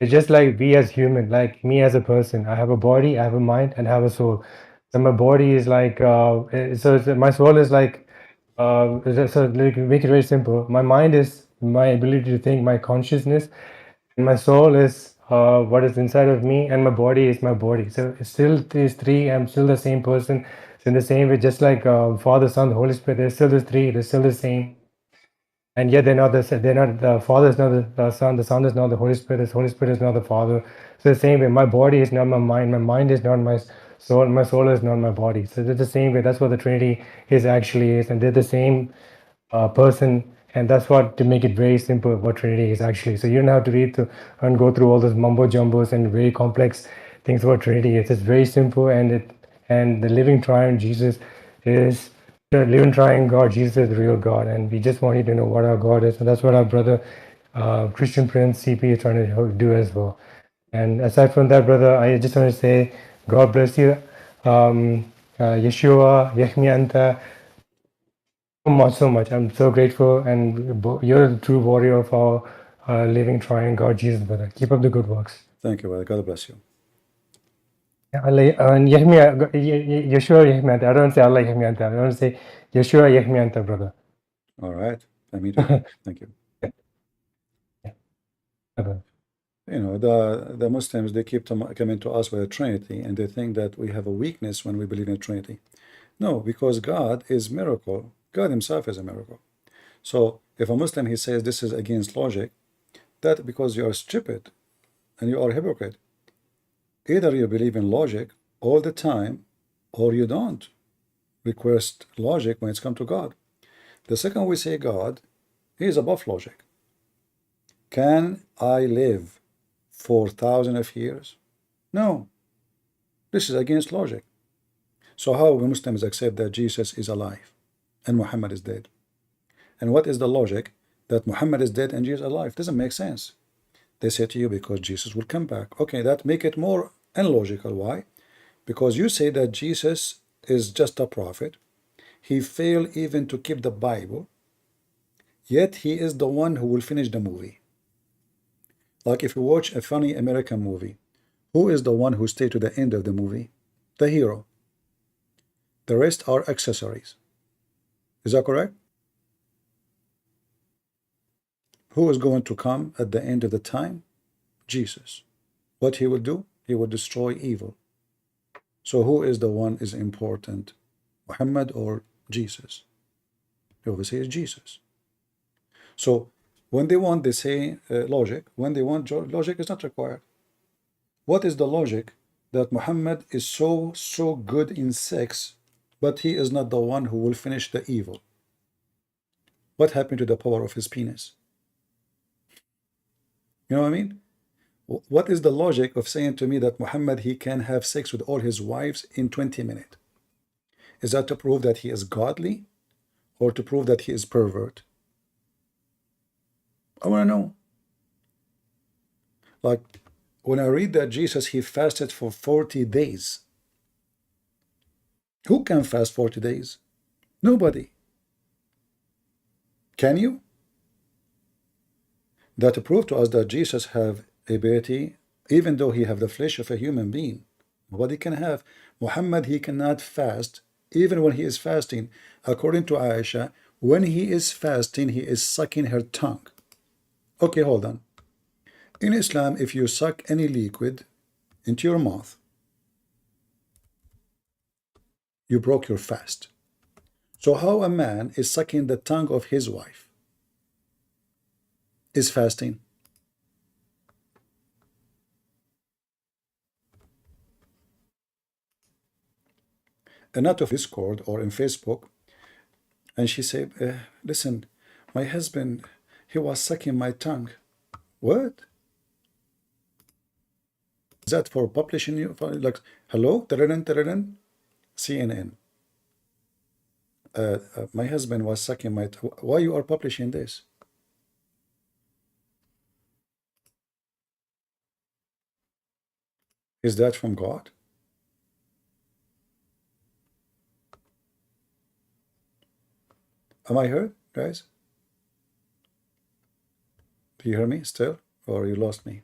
it's just like we as human, like me as a person. I have a body, I have a mind, and I have a soul. So my body is like, my soul is like, so like, make it very simple. My mind is my ability to think, my consciousness, and my soul is what is inside of me, and my body is my body. So it's still these three. I'm still the same person. So in the same way, just like Father, Son, the Holy Spirit, there's still the three. They're still the same. And yet they're not the Father is not the Son is not the Holy Spirit, the Holy Spirit is not the Father. So the same way, my body is not my mind is not my soul is not my body. So they're the same way. That's what the Trinity is actually is, and they're the same person, and that's what, to make it very simple, what Trinity is actually. So you don't have to read and go through all those mumbo jumbos and very complex things about Trinity. It's just very simple, and the living triune Jesus is the living triune God. Jesus is the real God, and we just want you to know what our God is, and that's what our brother Christian Prince CP is trying to do as well. And aside from that, brother, I just want to say, God bless you. Yeshua, Yehmi Anta, so much. I'm so grateful, and you're the true warrior of our living triune God, Jesus, brother. Keep up the good works. Thank you, brother. God bless you. And Yeshua Yehmianta. I don't say Allah Yehmianta. I don't say Yeshua Yehmianta, brother. All right. I mean to. Thank you. The Muslims, they keep coming to us with a Trinity, and they think that we have a weakness when we believe in a Trinity. No, because God is miracle. God himself is a miracle. So if a Muslim, he says this is against logic, that because you are stupid and you are a hypocrite. Either you believe in logic all the time, or you don't request logic when it's come to God. The second we say God, he is above logic. Can I live for thousands of years? No. This is against logic. So how we Muslims accept that Jesus is alive and Muhammad is dead? And what is the logic that Muhammad is dead and Jesus is alive? Doesn't make sense. They say to you, because Jesus will come back. Okay, that make it more illogical. Why? Because you say that Jesus is just a prophet. He failed even to keep the Bible, yet he is the one who will finish the movie. Like if you watch a funny American movie, who is the one who stay to the end of the movie? The hero. The rest are accessories. Is that correct? Who is going to come at the end of the time? Jesus. What he will do? He will destroy evil. So who is the one is important? Muhammad or Jesus? Obviously it's Jesus. So when they want, they say logic. When they want logic is not required. What is the logic that Muhammad is so good in sex, but he is not the one who will finish the evil? What happened to the power of his penis? You know what I mean? What is the logic of saying to me that Muhammad, he can have sex with all his wives in 20 minutes? Is that to prove that he is godly, or to prove that he is pervert? I want to know. Like, when I read that Jesus, he fasted for 40 days. Who can fast 40 days? Nobody. Can you? That prove to us that Jesus have ability, even though he have the flesh of a human being. Nobody can have. Muhammad, he cannot fast, even when he is fasting. According to Aisha, when he is fasting, he is sucking her tongue. Okay, hold on. In Islam, if you suck any liquid into your mouth, you broke your fast. So how a man is sucking the tongue of his wife is fasting? And not of Discord or in Facebook, and she said, listen, my husband, he was sucking my tongue. What? Is that for publishing you? Like, hello, CNN. My husband was sucking my tongue. Why you are publishing this? Is that from God? Am I heard, guys? Do you hear me still? Or you lost me?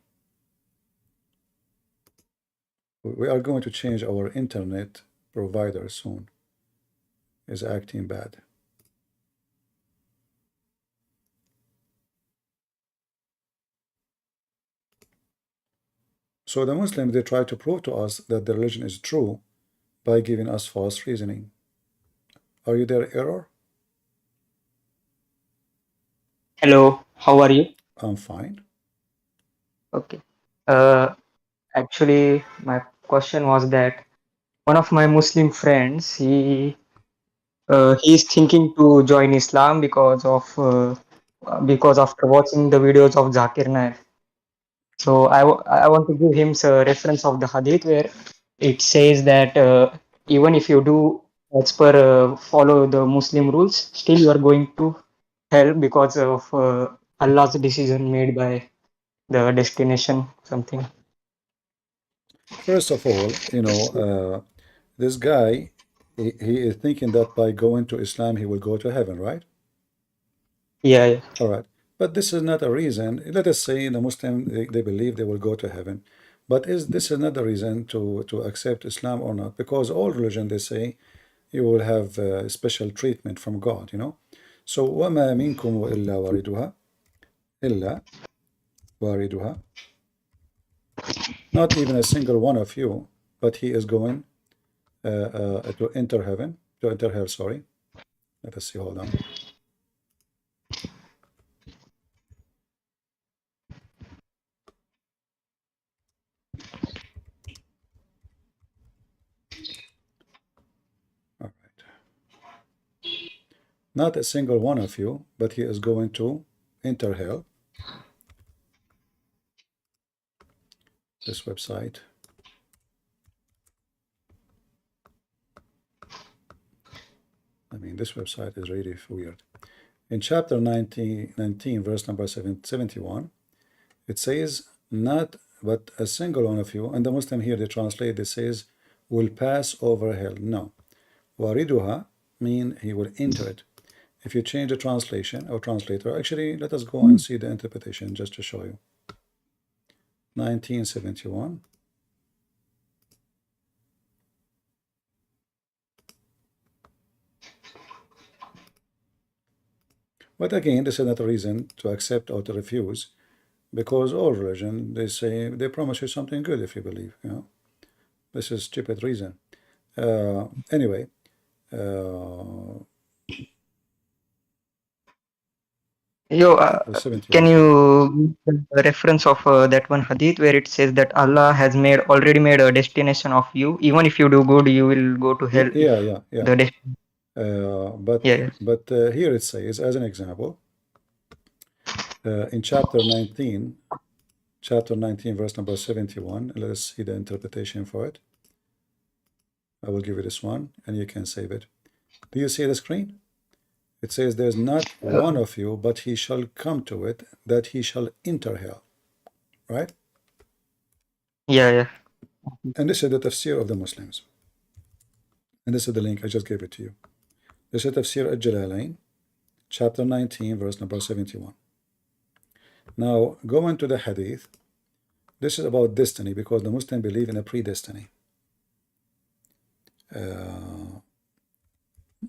We are going to change our internet provider soon. Is acting bad. So the Muslims, they try to prove to us that the religion is true by giving us false reasoning. Are you there, Error? Hello, how are you? I'm fine. Okay. Actually, my question was that one of my Muslim friends, he's thinking to join Islam because after watching the videos of Zakir Naik. So I want to give him a reference of the hadith where it says that even if you do as per follow the Muslim rules, still you are going to hell because of Allah's decision made by the destination something. First of all, this guy, he is thinking that by going to Islam, he will go to heaven, right? Yeah. All right. But this is not a reason. Let us say the Muslim, they believe they will go to heaven. But this is not the reason to accept Islam or not? Because all religion, they say, you will have special treatment from God, So, وَمَا مِنْكُمْ وَإِلَّا وَارِدُهَا إِلَّا وَارِدُهَا. Not even a single one of you, but he is going to enter heaven, to enter hell, sorry. Let us see, hold on. All right. Not a single one of you, but he is going to enter hell. This website. I mean, this website is really weird. In chapter 19 verse number 71, it says, not but a single one of you, and the Muslim here, they translate, it says, will pass over hell. No. Wariduha mean he will enter it. If you change the translation or translator, actually, let us go and see the interpretation just to show you. 1971. But again, this is not a reason to accept or to refuse, because all religion, they say, they promise you something good if you believe, This is stupid reason. Anyway, Can you give the reference of that one hadith where it says that Allah has already made a destination of you. Even if you do good, you will go to hell. Yeah. But yeah. Here it says, as an example, in chapter 19, verse number 71, let us see the interpretation for it. I will give you this one, and you can save it. Do you see the screen? It says, there's not one of you, but he shall come to it, that he shall enter hell. Right? Yeah. And this is the tafsir of the Muslims. And this is the link, I just gave it to you. This is Tafsir al-Jalalain, chapter 19, verse number 71. Now, going to the hadith, this is about destiny because the Muslims believe in a predestiny.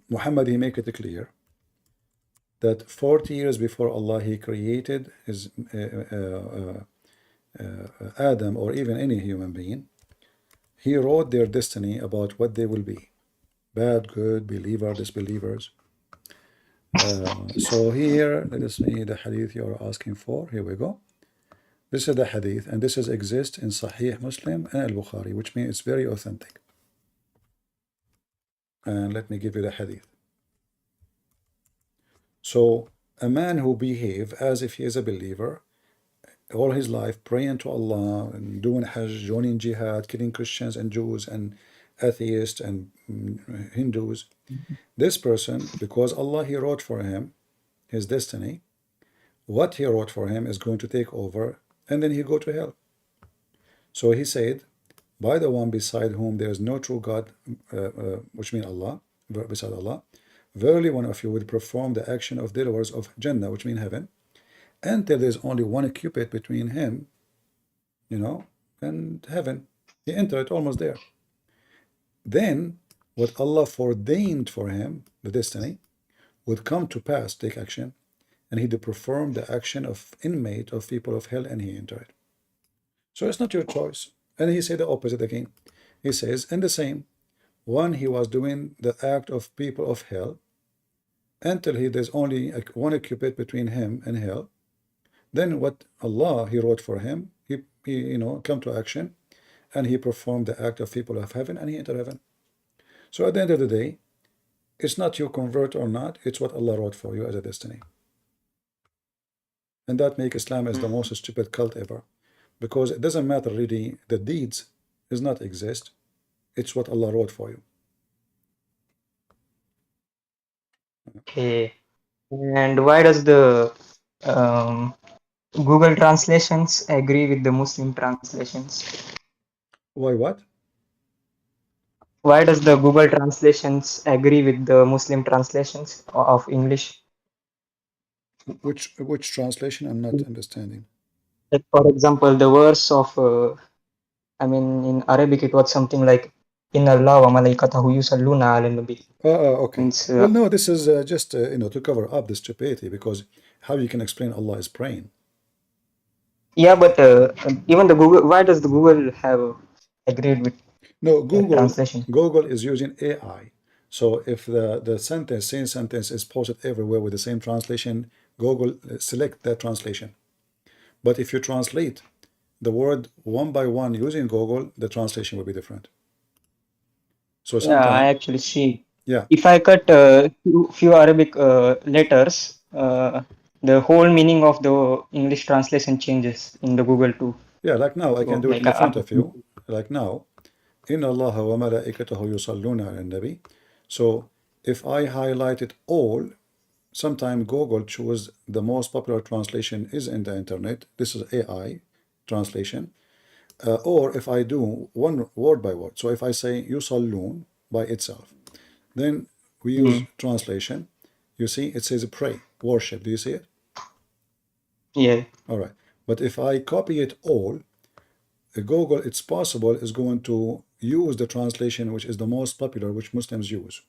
Muhammad, he make it clear that 40 years before Allah, he created his Adam or even any human being, he wrote their destiny about what they will be. Bad, good, believer, disbelievers. So here, let us see the hadith you are asking for. Here we go. This is the hadith, and this is exists in Sahih Muslim and Al-Bukhari, which means it's very authentic. And let me give you the hadith. So, a man who behave as if he is a believer, all his life praying to Allah and doing Hajj, joining jihad, killing Christians and Jews and atheists and Hindus, this person, because Allah, he wrote for him his destiny, what he wrote for him is going to take over, and then he go to hell. So he said, by the one beside whom there is no true God, which means Allah, beside Allah, verily one of you will perform the action of dwellers of Jannah, which means heaven, until there is only one cubit between him, and heaven. He entered almost there. Then what Allah foreordained for him, the destiny, would come to pass, take action, and he did perform the action of inmate of people of hell, and he entered. So it's not your choice. And he said the opposite again. He says, in the same, one he was doing the act of people of hell, until there's only one cubit between him and hell. Then what Allah, he wrote for him, he come to action, and he performed the act of people of heaven, and he entered heaven. So at the end of the day, it's not you convert or not, it's what Allah wrote for you as a destiny. And that makes Islam as the most stupid cult ever. Because it doesn't matter really, the deeds does not exist. It's what Allah wrote for you. Okay. And why does the Google translations agree with the Muslim translations? Why what? Why does the Google translations agree with the Muslim translations of English? Which translation? I'm not understanding. Like for example, the verse of, in Arabic it was something like, Inna Allah wa malaikatahu yusalluna ala nabi. Okay. Well, no, this is just to cover up the stupidity, because how you can explain Allah is praying? Yeah, but even the Google, why does the Google have agreed with translation? Google is using AI. So if the same sentence is posted everywhere with the same translation, Google select that translation. But if you translate the word one by one using Google, the translation will be different. So sometimes, I actually see. Yeah. If I cut few Arabic letters, the whole meaning of the English translation changes in the Google too. Yeah, like now, I can do it in front of you. Like now, Inna Allah wa malaikatahu yusalluna ala nabi. So if I highlight it all, sometimes Google choose the most popular translation is in the internet. This is AI translation. Or if I do one word by word. So if I say yusallun by itself, then we use translation. You see, it says pray, worship. Do you see it? Yeah. All right. But if I copy it all, Google, it's possible, is going to use the translation which is the most popular, which Muslims use.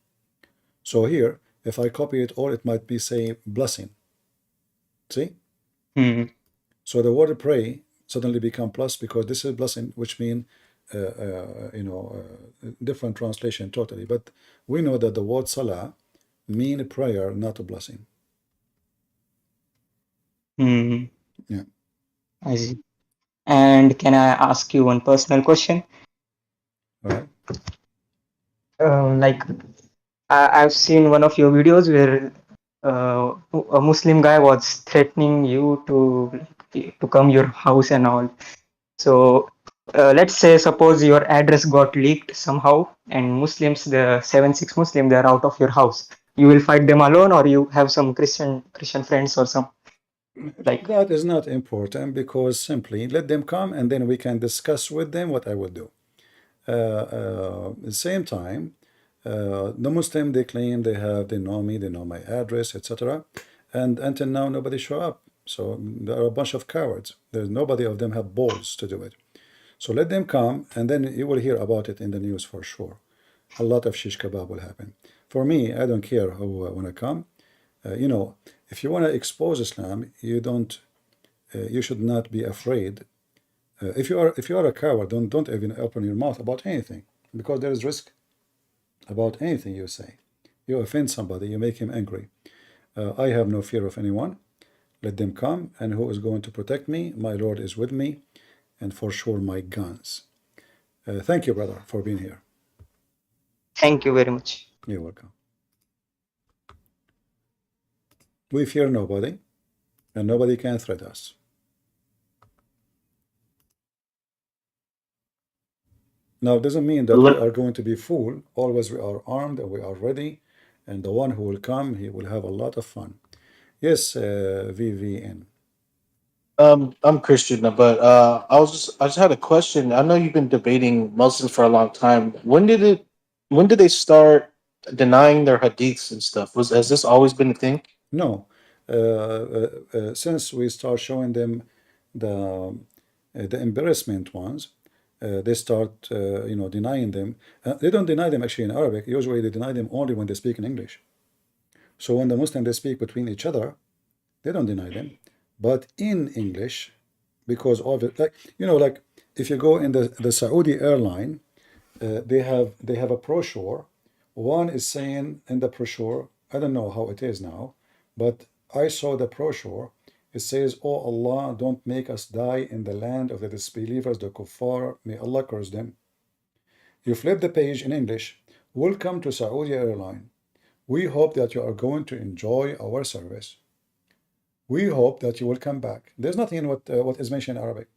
So here, if I copy it all, it might be say blessing. See? So the word pray suddenly become plus, because this is blessing, which mean different translation totally. But we know that the word salah mean prayer, not a blessing. Yeah. I see. And can I ask you one personal question? All right. Like, I've seen one of your videos where a Muslim guy was threatening you to come your house and all. So let's say, suppose your address got leaked somehow, and Muslims, the 7-6 Muslim, they're out of your house. You will fight them alone, or you have some Christian friends or some? Like that is not important, because simply let them come and then we can discuss with them what I will do. At the same time, the Muslim, they claim they know me, they know my address, etc. And until now, nobody show up. So there are a bunch of cowards. There's nobody of them have balls to do it. So let them come, and then you will hear about it in the news for sure. A lot of shish kebab will happen. For me, I don't care who when I come. You know, if you want to expose Islam, you should not be afraid. If you are a coward, don't even open your mouth about anything, because there is risk about anything you say. You offend somebody, you make him angry. I have no fear of anyone. Let them come, and who is going to protect me? My Lord is with me, and for sure my guns. Thank you, brother, for being here. thank you very much. You're welcome. We fear nobody, and nobody can threat us. Now, it doesn't mean that we are going to be fooled. Always we are armed and we are ready, and the one who will come, he will have a lot of fun. Yes, VVN. I'm Christian, but I just had a question. I know you've been debating Muslims for a long time. When did they start denying their hadiths and stuff? Has this always been a thing? No, since we start showing them the embarrassment ones, they start denying them. They don't deny them actually in Arabic. Usually they deny them only when they speak in English. So when the Muslims they speak between each other, they don't deny them. But in English, because of it, like if you go in the Saudi airline, they have a brochure. One is saying in the brochure, I don't know how it is now, but I saw the brochure. It says, "Oh Allah, don't make us die in the land of the disbelievers, the kuffar. May Allah curse them." You flip the page in English. "Welcome to Saudi Airline. We hope that you are going to enjoy our service. We hope that you will come back." There's nothing in what is mentioned in Arabic.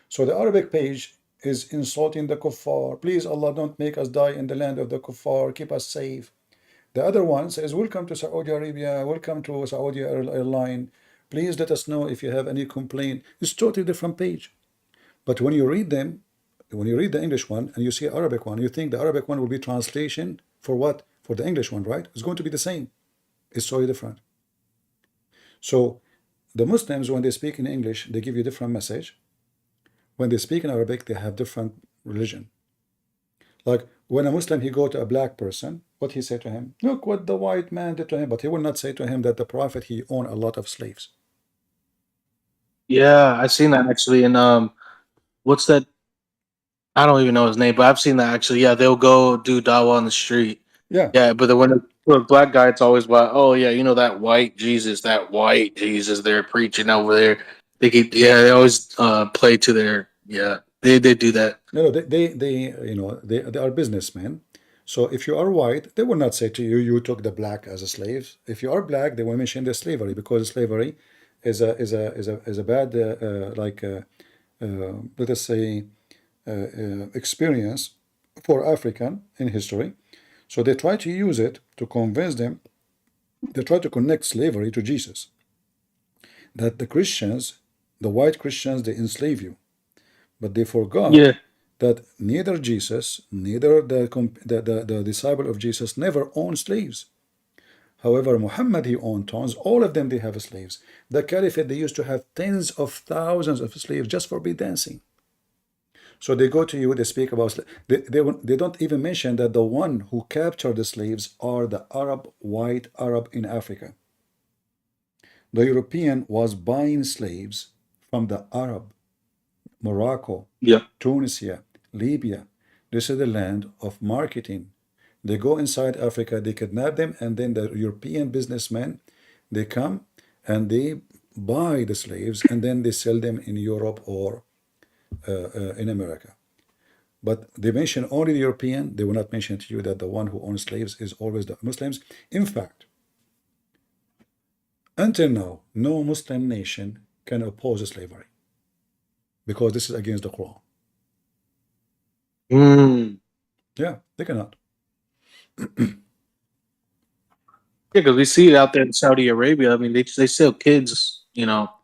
So the Arabic page is insulting the kuffar. "Please, Allah, don't make us die in the land of the kuffar. Keep us safe." The other one says, "Welcome to Saudi Arabia. Welcome to Saudi Airline. Please let us know if you have any complaint." It's totally different page. But when you read them, when you read the English one and you see Arabic one, you think the Arabic one will be translation for what? For the English one, right? It's going to be the same. It's so different. So the Muslims, when they speak in English, they give you different message. When they speak in Arabic, they have different religion. Like when a Muslim, he go to a black person, what he say to him? "Look what the white man did to him." But he will not say to him that the Prophet, he owned a lot of slaves. Yeah, I've seen that actually. And what's that? I don't even know his name, but I've seen that actually. Yeah, they'll go do dawah on the street. Yeah. Yeah, but then when it's for a black guy, it's always about, oh yeah, you know that white Jesus they're preaching over there. They always play to their they do that. No, they are businessmen. So if you are white, they will not say to you, "You took the black as a slave." If you are black, they will mention the slavery, because slavery is a bad let us say experience for African in history. So they try to use it to convince them. They try to connect slavery to Jesus. That the Christians, the white Christians, they enslave you, but they forgot that neither Jesus, neither the disciple of Jesus never owned slaves. However, Muhammad, he owned tons. All of them, they have slaves. The Caliphate, they used to have tens of thousands of slaves just for be dancing. So they go to you, they speak about they don't even mention that the one who captured the slaves are the Arab, white Arab in Africa. The European was buying slaves from the Arab, Morocco, Tunisia, Libya. This is the land of marketing. They go inside Africa, they kidnap them, and then the European businessmen, they come and they buy the slaves, and then they sell them in Europe or in America. But they mention only the European. They will not mention to you that the one who owns slaves is always the Muslims. In fact, until now, no Muslim nation can oppose slavery, because this is against the Quran. Yeah, they cannot. Yeah, because we see it out there in Saudi Arabia. I mean, they sell kids,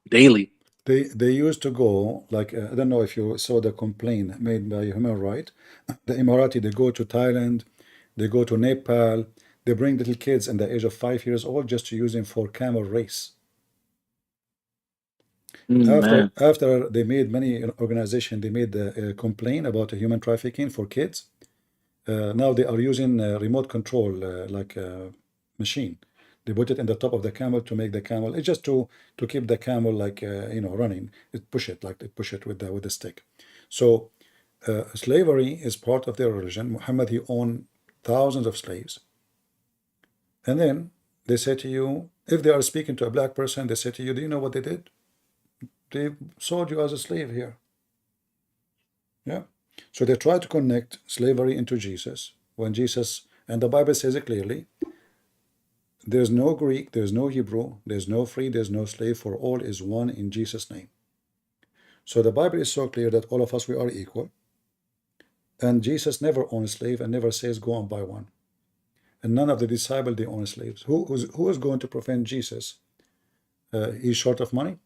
daily. They used to go, like, I don't know if you saw the complaint made by Human Rights. The Emirati, they go to Thailand, they go to Nepal, they bring little kids in the age of 5 years old just to use them for camel race. Man. After they made many organizations, they made a complaint about human trafficking for kids. Now they are using remote control, like a machine. They put it in the top of the camel to make the camel. It's just to keep the camel like running. It push it with the stick. So slavery is part of their religion. Muhammad, he owned thousands of slaves, and then they say to you, if they are speaking to a black person, they say to you, do you know what they did? They sold you as a slave here. Yeah. So they try to connect slavery into Jesus when Jesus, and the Bible says it clearly, there's no Greek, there's no Hebrew, there's no free, there's no slave, for all is one in Jesus' name. So the Bible is so clear that all of us, we are equal. And Jesus never owned a slave and never says go and buy one. And none of the disciples, they own slaves. Who is going to prevent Jesus? He's short of money.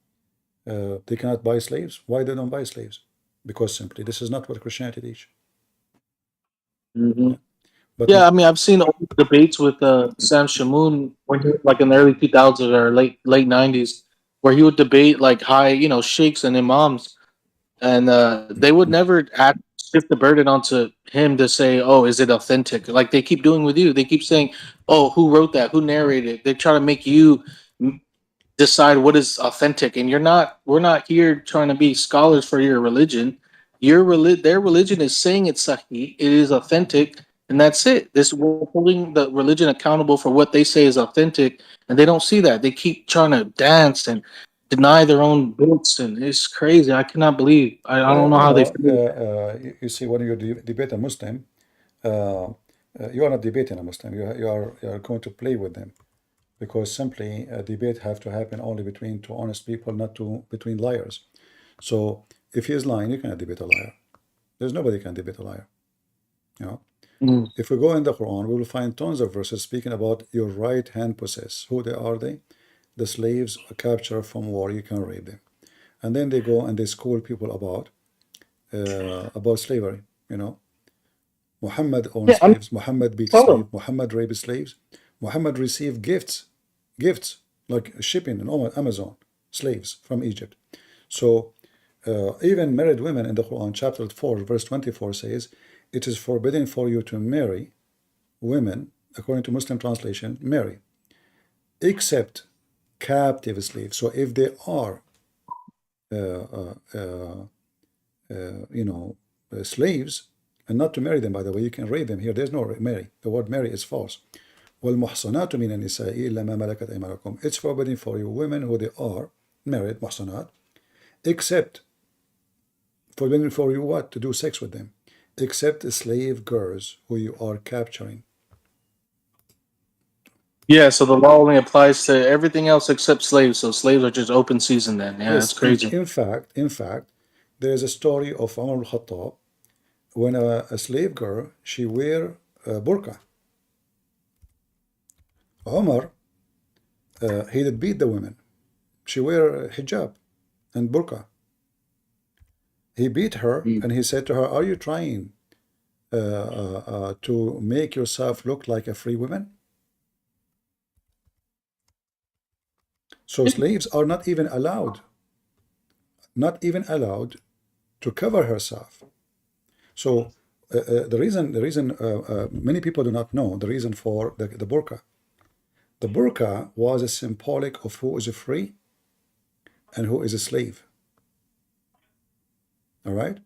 They cannot buy slaves. Why they don't buy slaves? Because simply this is not what Christianity teaches. Mm-hmm. But yeah, I mean, I've seen all the debates with Sam Shamoon when he, like in the early 2000s or late 90s, where he would debate like high, sheikhs and imams, and they would never shift the burden onto him to say, "Oh, is it authentic?" Like they keep doing with you. They keep saying, "Oh, who wrote that? Who narrated it?" They try to make you decide what is authentic, and we're not here trying to be scholars for your religion. Their religion is saying it's sahih, it is authentic, and that's it. We're holding the religion accountable for what they say is authentic, and they don't see that. They keep trying to dance and deny their own books, and it's crazy. I cannot believe. I don't know how they feel. you see, when you debate a Muslim, you are not debating a Muslim. You are going to play with them, because simply a debate have to happen only between two honest people, not between liars. So if he is lying, you cannot debate a liar. There's nobody can debate a liar. If we go in the Quran, we will find tons of verses speaking about your right hand possess. Who are they? The slaves captured from war. You can rape them, and then they go and they school people about slavery. Muhammad owned slaves. Muhammad beat slaves. Muhammad raped slaves. Muhammad received gifts like shipping in Amazon, slaves from Egypt. So even married women in the Quran, chapter 4, verse 24 says, it is forbidden for you to marry women, according to Muslim translation, marry, except captive slaves. So if they are, slaves, and not to marry them, by the way, you can rape them here. There's no marry. The word marry is false. وَالْمُحْصَنَاتُ مِنَ النِّسَاءِ إِلَّا مَا مَلَكَتْ أَيْمَانُكُمْ. It's forbidden for you women who they are married, muhsanat, except forbidden for you what? To do sex with them, except slave girls who you are capturing. Yeah, so the law only applies to everything else except slaves. So slaves are just open season then. Yeah, Yes, that's crazy. in fact, there is a story of Umar al-Khattab when a slave girl, she wear a burqa. Umar, he did beat the women. She wear hijab and burqa. He beat her and he said to her, are you trying to make yourself look like a free woman? So slaves are not even allowed to cover herself. So the reason many people do not know the reason for the burqa. The burqa was a symbolic of who is a free and who is a slave. All right.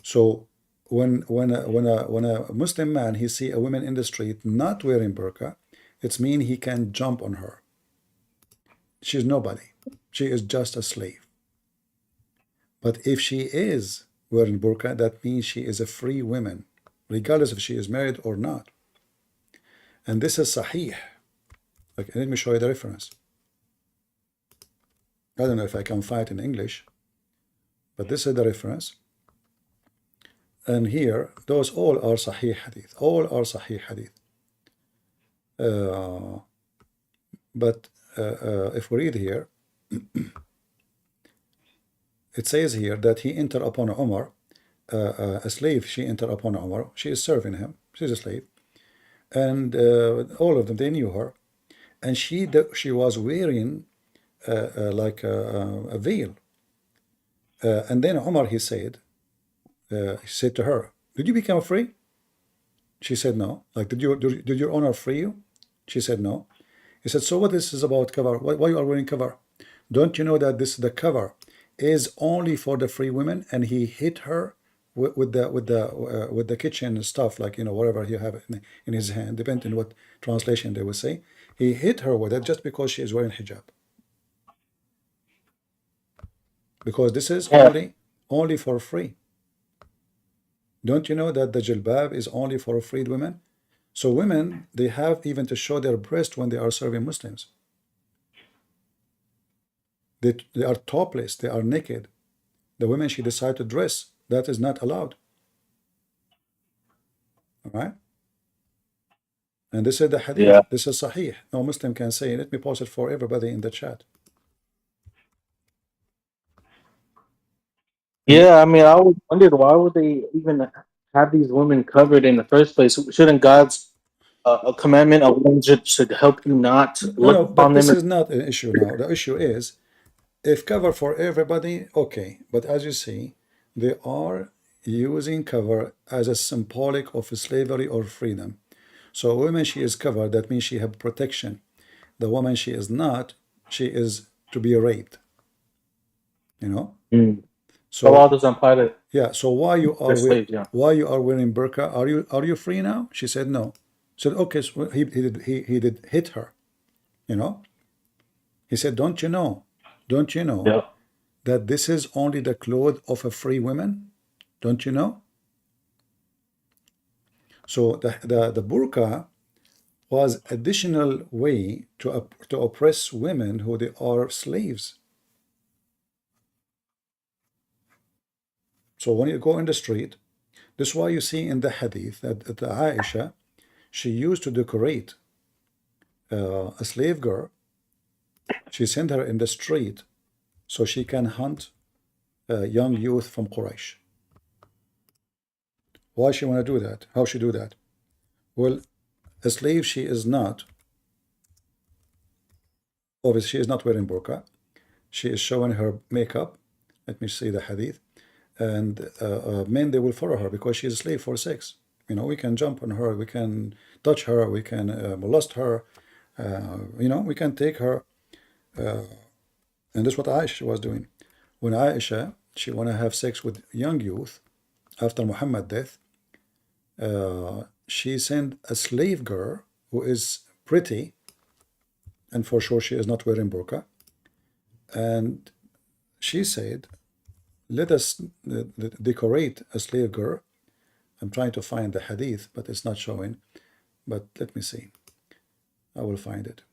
So when a Muslim man, he see a woman in the street not wearing burqa, it means he can jump on her. She's nobody. She is just a slave. But if she is wearing burqa, that means she is a free woman, regardless if she is married or not. And this is sahih. Like, let me show you the reference. I don't know if I can find it in English, but this is the reference. And here, those all are sahih hadith. All are sahih hadith. But if we read here, It says here that he entered upon Umar, a slave she entered upon Umar. She is serving him. She's a slave. And all of them, they knew her. And she was wearing like a veil. And then Umar, he said to her, did you become free? She said no. Like, did your owner free you? She said no. He said, so what this is about cover? Why you are wearing cover? Don't you know that the cover is only for the free women? And he hit her with the kitchen stuff, like, you know, whatever you have in his hand, depending on what translation they will say. He hit her with it just because she is wearing hijab. Because this is only for free. Don't you know that the jilbab is only for freed women? So women, they have even to show their breast when they are serving Muslims. They are topless, they are naked. The women she decide to dress, that is not allowed. All right? And this is the hadith. Yeah. This is sahih. No Muslim can say. Let me post it for everybody in the chat. Yeah, I mean, I always wondered why would they even have these women covered in the first place? Shouldn't God's a commandment of women should help you not look No, upon but this them? is not an issue now. The issue is, if cover for everybody, okay. But as you see, they are using cover as a symbolic of slavery or freedom. So a woman, she is covered, that means she have protection. The woman, she is not, she is to be raped. You know? So all doesn't apply to yeah, so why you are slaves, yeah. why you are wearing burqa? Are you free now? She said no. Said okay, so he did hit her. You know? He said, don't you know that this is only the clothes of a free woman? Don't you know? So the burqa was additional way to oppress women who they are slaves. So when you go in the street, this is why you see in the hadith that Aisha, she used to decorate a slave girl. She sent her in the street so she can hunt young youth from Quraysh. Why she want to do that? How she do that? Well, a slave, she is not. Obviously, she is not wearing burqa. She is showing her makeup. Let me see the hadith. And men, they will follow her because she is a slave for sex. You know, we can jump on her, we can touch her, we can molest her. You know, we can take her. And this is what Aisha was doing. When Aisha, she want to have sex with young youth after Muhammad's death, she sent a slave girl who is pretty, and for sure she is not wearing burqa. And she said, let us decorate a slave girl. I'm trying to find the hadith, but it's not showing. But let me see. I will find it.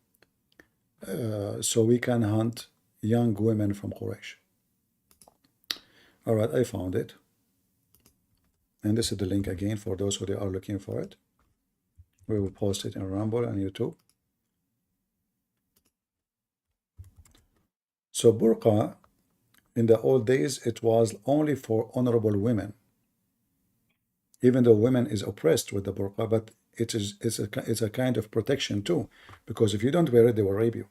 So we can hunt young women from Quraysh. All right, I found it. And this is the link again for those who they are looking for it. We will post it in Rumble and YouTube. So burqa, in the old days, it was only for honorable women. Even though women is oppressed with the burqa, but it's a kind of protection too, because if you don't wear it, they will rape you.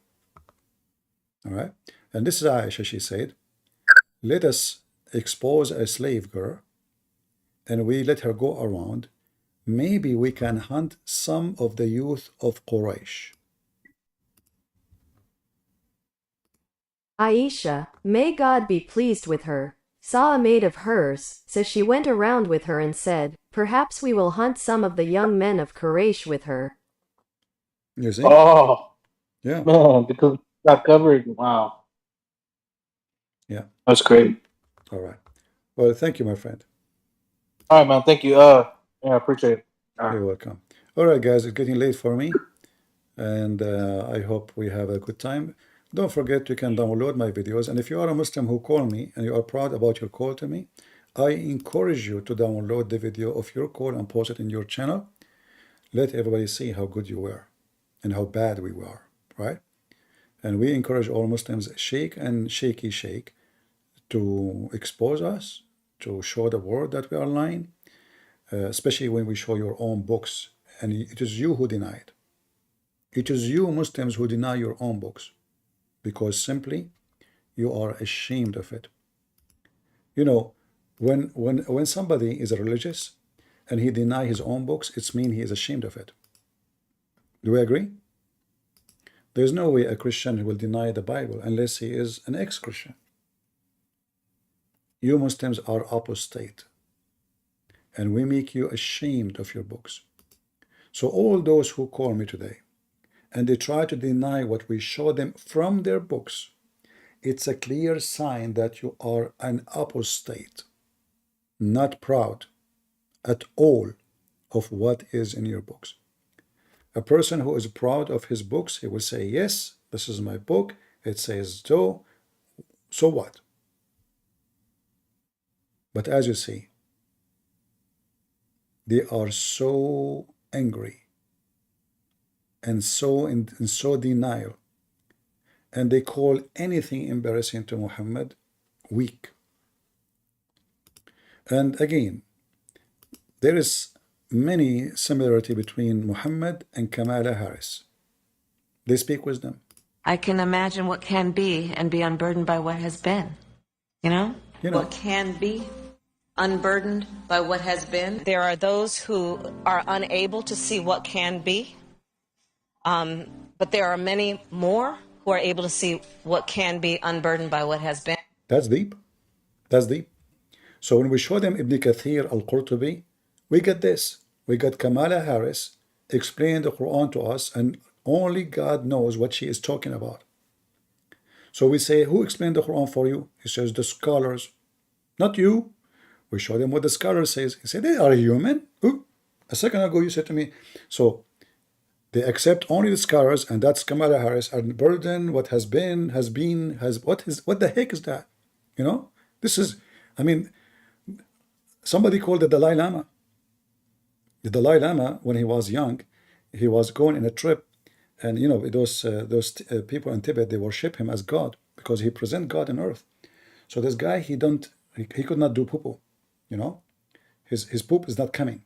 All right, and this is Aisha. She said, "Let us expose a slave girl, and we let her go around. Maybe we can hunt some of the youth of Quraysh." Aisha, may God be pleased with her, saw a maid of hers, so she went around with her and said, perhaps we will hunt some of the young men of Quraysh with her. You see? Oh, yeah. Man, because it got covered. Wow. Yeah. That's great. All right. Well, thank you, my friend. All right, man. Thank you. Yeah, I appreciate it. You're welcome. All right, guys, it's getting late for me, and I hope we have a good time. Don't forget you can download my videos, and if you are a Muslim who call me and you are proud about your call to me, I encourage you to download the video of your call and post it in your channel. Let everybody see how good you were and how bad we were, right? And we encourage all Muslims, shake and shaky shake, to expose us, to show the world that we are lying, especially when we show your own books. And it is you who deny it. It is you Muslims who deny your own books, because simply you are ashamed of it. You know, when somebody is religious and he deny his own books, it's mean he is ashamed of it. Do we agree? There's no way a Christian will deny the Bible unless he is an ex-Christian. You Muslims are apostate, and we make you ashamed of your books. So all those who call me today and they try to deny what we show them from their books, it's a clear sign that you are an apostate, not proud at all of what is in your books. A person who is proud of his books, he will say, yes, this is my book, it says so what? But as you see, they are so angry and so in so denial, and they call anything embarrassing to Muhammad weak. And again, there is many similarity between Muhammad and Kamala Harris. They speak wisdom. I can imagine what can be and be unburdened by what has been. You know? What can be unburdened by what has been. There are those who are unable to see what can be. But there are many more who are able to see what can be unburdened by what has been. That's deep. That's deep. So when we show them Ibn Kathir al-Qurtubi, we get this. We got Kamala Harris explain the Quran to us, and only God knows what she is talking about. So we say, who explained the Quran for you? He says, the scholars. Not you. We show them what the scholar says. He said, they are human. Ooh. A second ago you said to me, so they accept only the scholars, and that's Kamala Harris, and burden what has been, what the heck is that? You know, this is, I mean, somebody called the Dalai Lama. The Dalai Lama, when he was young, he was going in a trip, and you know, those people in Tibet, they worship him as God because he present God on earth. So this guy, he could not do poo-poo, you know, his poop is not coming.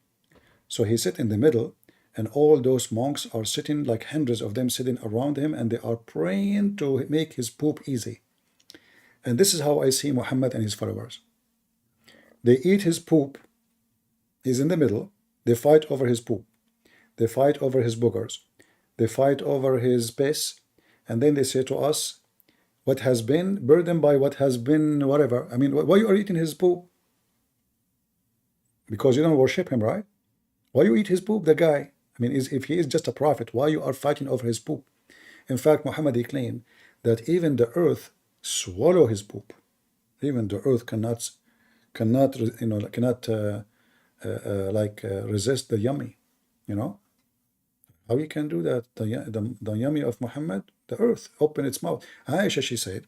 So he sit in the middle, and all those monks are sitting, like hundreds of them sitting around him, and they are praying to make his poop easy. And this is how I see Muhammad and his followers. They eat his poop. He's in the middle. They fight over his poop. They fight over his boogers. They fight over his piss. And then they say to us, what has been, burdened by what has been, whatever. I mean, why you are eating his poop? Because you don't worship him, right? Why you eat his poop, the guy? I mean, if he is just a prophet, why you are fighting over his poop? In fact, Muhammad, he claimed that even the earth swallow his poop. Even the earth cannot resist the yummy, you know. How you can do that? The yummy of Muhammad, the earth open its mouth. Aisha, she said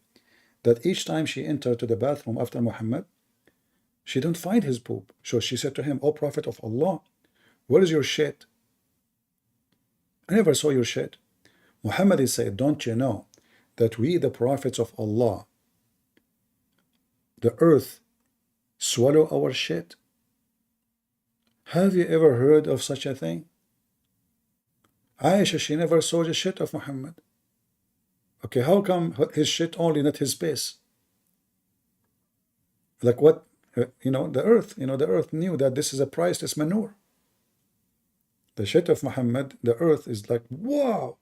that each time she entered to the bathroom after Muhammad, she didn't find his poop. So she said to him, "O Prophet of Allah, where is your shit? I never saw your shit." Muhammad said, don't you know that we, the prophets of Allah, the earth swallow our shit? Have you ever heard of such a thing? Aisha, she never saw the shit of Muhammad. Okay, how come his shit only, not his piss? Like what? The earth knew that this is a priceless manure. The shit of Muhammad, the earth is like, wow.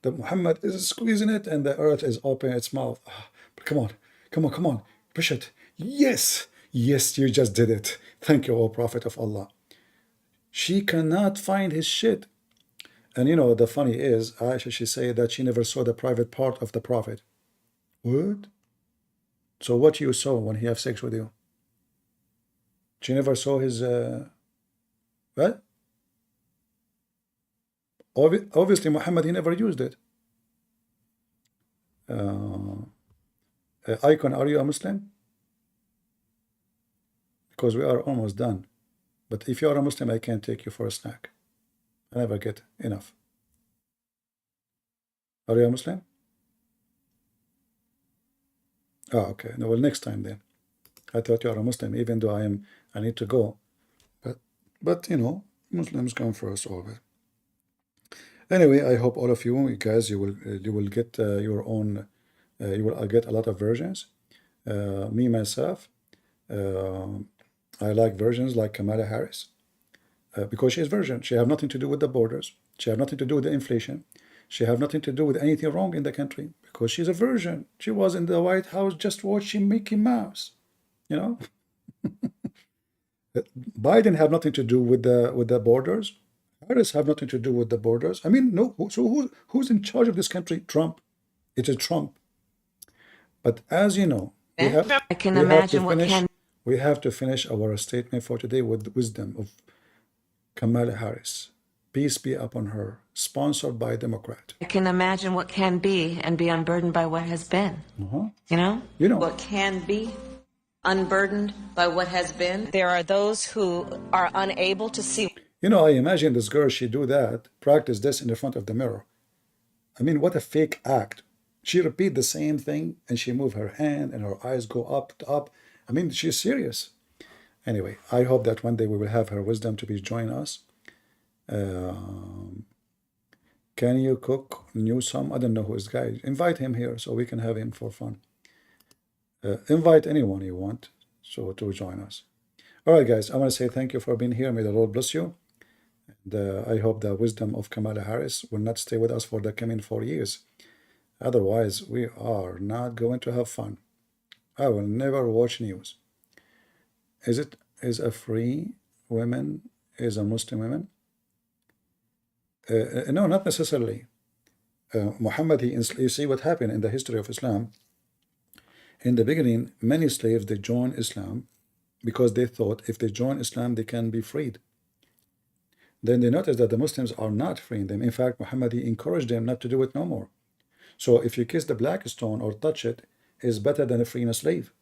The Muhammad is squeezing it, and the earth is opening its mouth. Come on, push it. Yes, you just did it. Thank you, O Prophet of Allah. She cannot find his shit. And the funny is, Aisha, she said that she never saw the private part of the Prophet. What? So what you saw when he have sex with you? She never saw his, what? Obviously, Muhammad, he never used it. Icon, are you a Muslim? Because we are almost done. But if you are a Muslim, I can take you for a snack. I never get enough. Are you a Muslim? Oh, okay. No, well, next time then. I thought you are a Muslim, even though I need to go. But you know, Muslims come first always. Anyway, I hope all of you guys, you will get your own, you will get a lot of versions. Me, myself, I like versions like Kamala Harris, because she is virgin. She have nothing to do with the borders. She have nothing to do with the inflation. She have nothing to do with anything wrong in the country, because she's a virgin. She was in the White House just watching Mickey Mouse, you know. Biden have nothing to do with the borders. Harris have nothing to do with the borders. I mean, no. So who's in charge of this country? Trump. It is Trump. But as you know, I can imagine what can. We have to finish our statement for today with the wisdom of Kamala Harris. Peace be upon her. Sponsored by a Democrat. I can imagine what can be and be unburdened by what has been. You know? What can be unburdened by what has been. There are those who are unable to see. You know, I imagine this girl, she do that, practice this in the front of the mirror. I mean, what a fake act. She repeat the same thing and she move her hand and her eyes go up. I mean, she's serious. Anyway, I hope that one day we will have her wisdom to be join us. Can you cook Newsom? I don't know who is guy. Invite him here so we can have him for fun. Invite anyone you want so to join us. All right, guys, I want to say thank you for being here. May the Lord bless you. And I hope the wisdom of Kamala Harris will not stay with us for the coming 4 years. Otherwise, we are not going to have fun. I will never watch news. Is a free woman is a Muslim woman? No, not necessarily. Muhammad, you see what happened in the history of Islam. In the beginning, many slaves, they joined Islam because they thought if they join Islam, they can be freed. Then they noticed that the Muslims are not freeing them. In fact, Muhammad, he encouraged them not to do it no more. So if you kiss the black stone or touch it, is better than freeing a slave.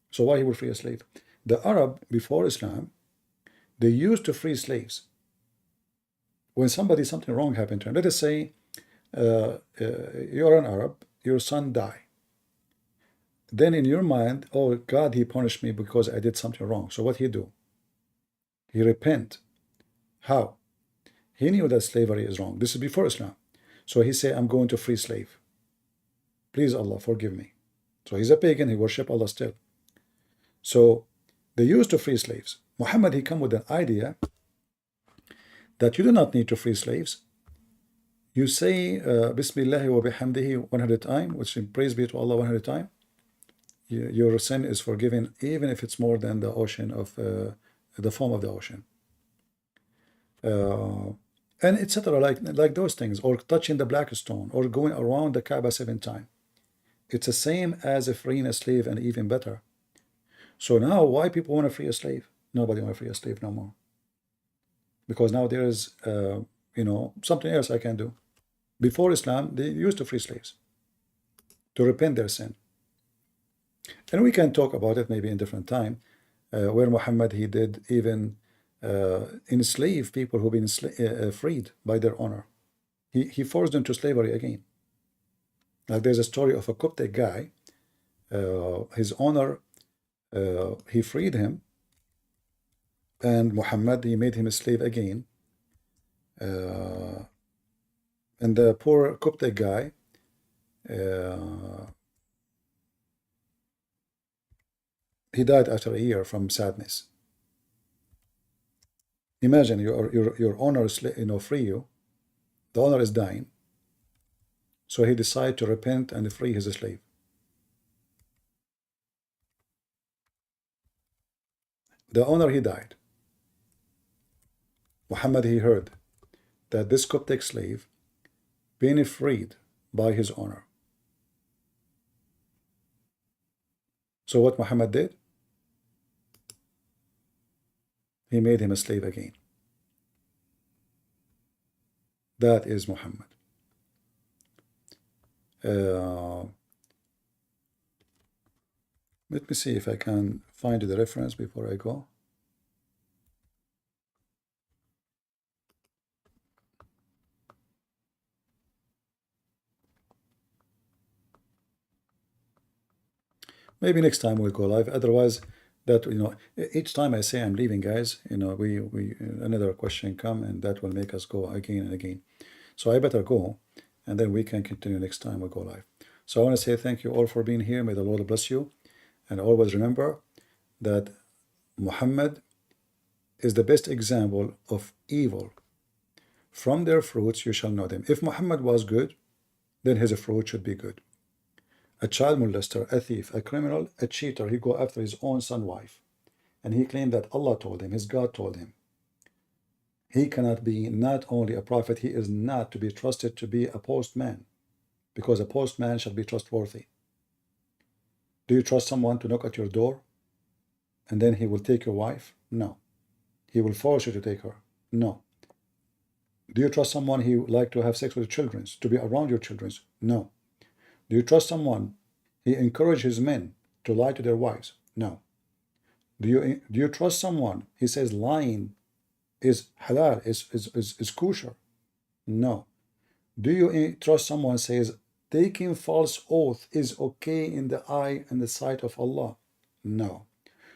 So why he will free a slave? The Arab, before Islam, they used to free slaves. When something wrong happened to him, let us say you're an Arab, your son died. Then in your mind, oh God, he punished me because I did something wrong. So what he do? He repent. How? He knew that slavery is wrong. This is before Islam. So he said, I'm going to free slave. Please Allah, forgive me. So he's a pagan, he worship Allah still. So they used to free slaves. Muhammad, he come with an idea that you do not need to free slaves. You say Bismillah wa bihamdihi 100 times, which is praise be to Allah 100 times. Your sin is forgiven, even if it's more than the ocean of the foam of the ocean. And etc. Like those things, or touching the black stone, or going around the Kaaba 7 times. It's the same as freeing a slave, and even better. So now, why people want to free a slave? Nobody want to free a slave no more. Because now there is, something else I can do. Before Islam, they used to free slaves to repent their sin. And we can talk about it maybe in different time, where Muhammad, he did even enslave people who've been freed by their honor. He forced them to slavery again. Like there's a story of a Coptic guy, his owner, he freed him, and Muhammad, he made him a slave again. And the poor Coptic guy, he died after a year from sadness. Imagine your owner is, free you. The owner is dying. So he decided to repent and free his slave. The owner, he died. Muhammad, he heard that this Coptic slave being freed by his owner. So what Muhammad did? He made him a slave again. That is Muhammad. Let me see if I can find the reference before I go. Maybe next time we'll go live. Otherwise, that, you know, each time I say I'm leaving, guys, you know, we another question come, and that will make us go again and again. So I better go, and then we can continue next time we go live. So I want to say thank you all for being here. May the Lord bless you. And always remember that Muhammad is the best example of evil. From their fruits you shall know them. If Muhammad was good, then his fruit should be good. A child molester, a thief, a criminal, a cheater, he go after his own son wife. And he claimed that Allah told him, his God told him. He cannot be not only a prophet, he is not to be trusted to be a postman, because a postman shall be trustworthy. Do you trust someone to knock at your door and then he will take your wife? No. He will force you to take her? No. Do you trust someone he would like to have sex with your children, to be around your children? No. Do you trust someone he encourages men to lie to their wives? No. Do you trust someone he says lying is halal, is kosher? No. Do you trust someone says taking false oath is okay in the eye and the sight of Allah? No.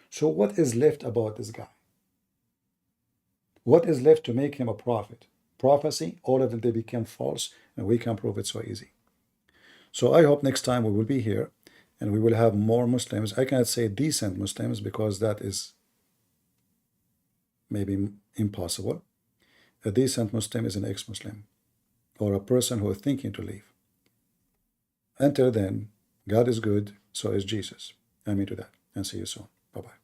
So what is left about this guy? What is left to make him a prophet? Prophecy, all of them, they became false, and we can prove it so easy. So I hope next time we will be here and we will have more Muslims. I cannot say decent Muslims because that is maybe impossible. A decent Muslim is an ex-Muslim or a person who is thinking to leave. Until then, God is good, so is Jesus. Amen to that, and see you soon. Bye-bye.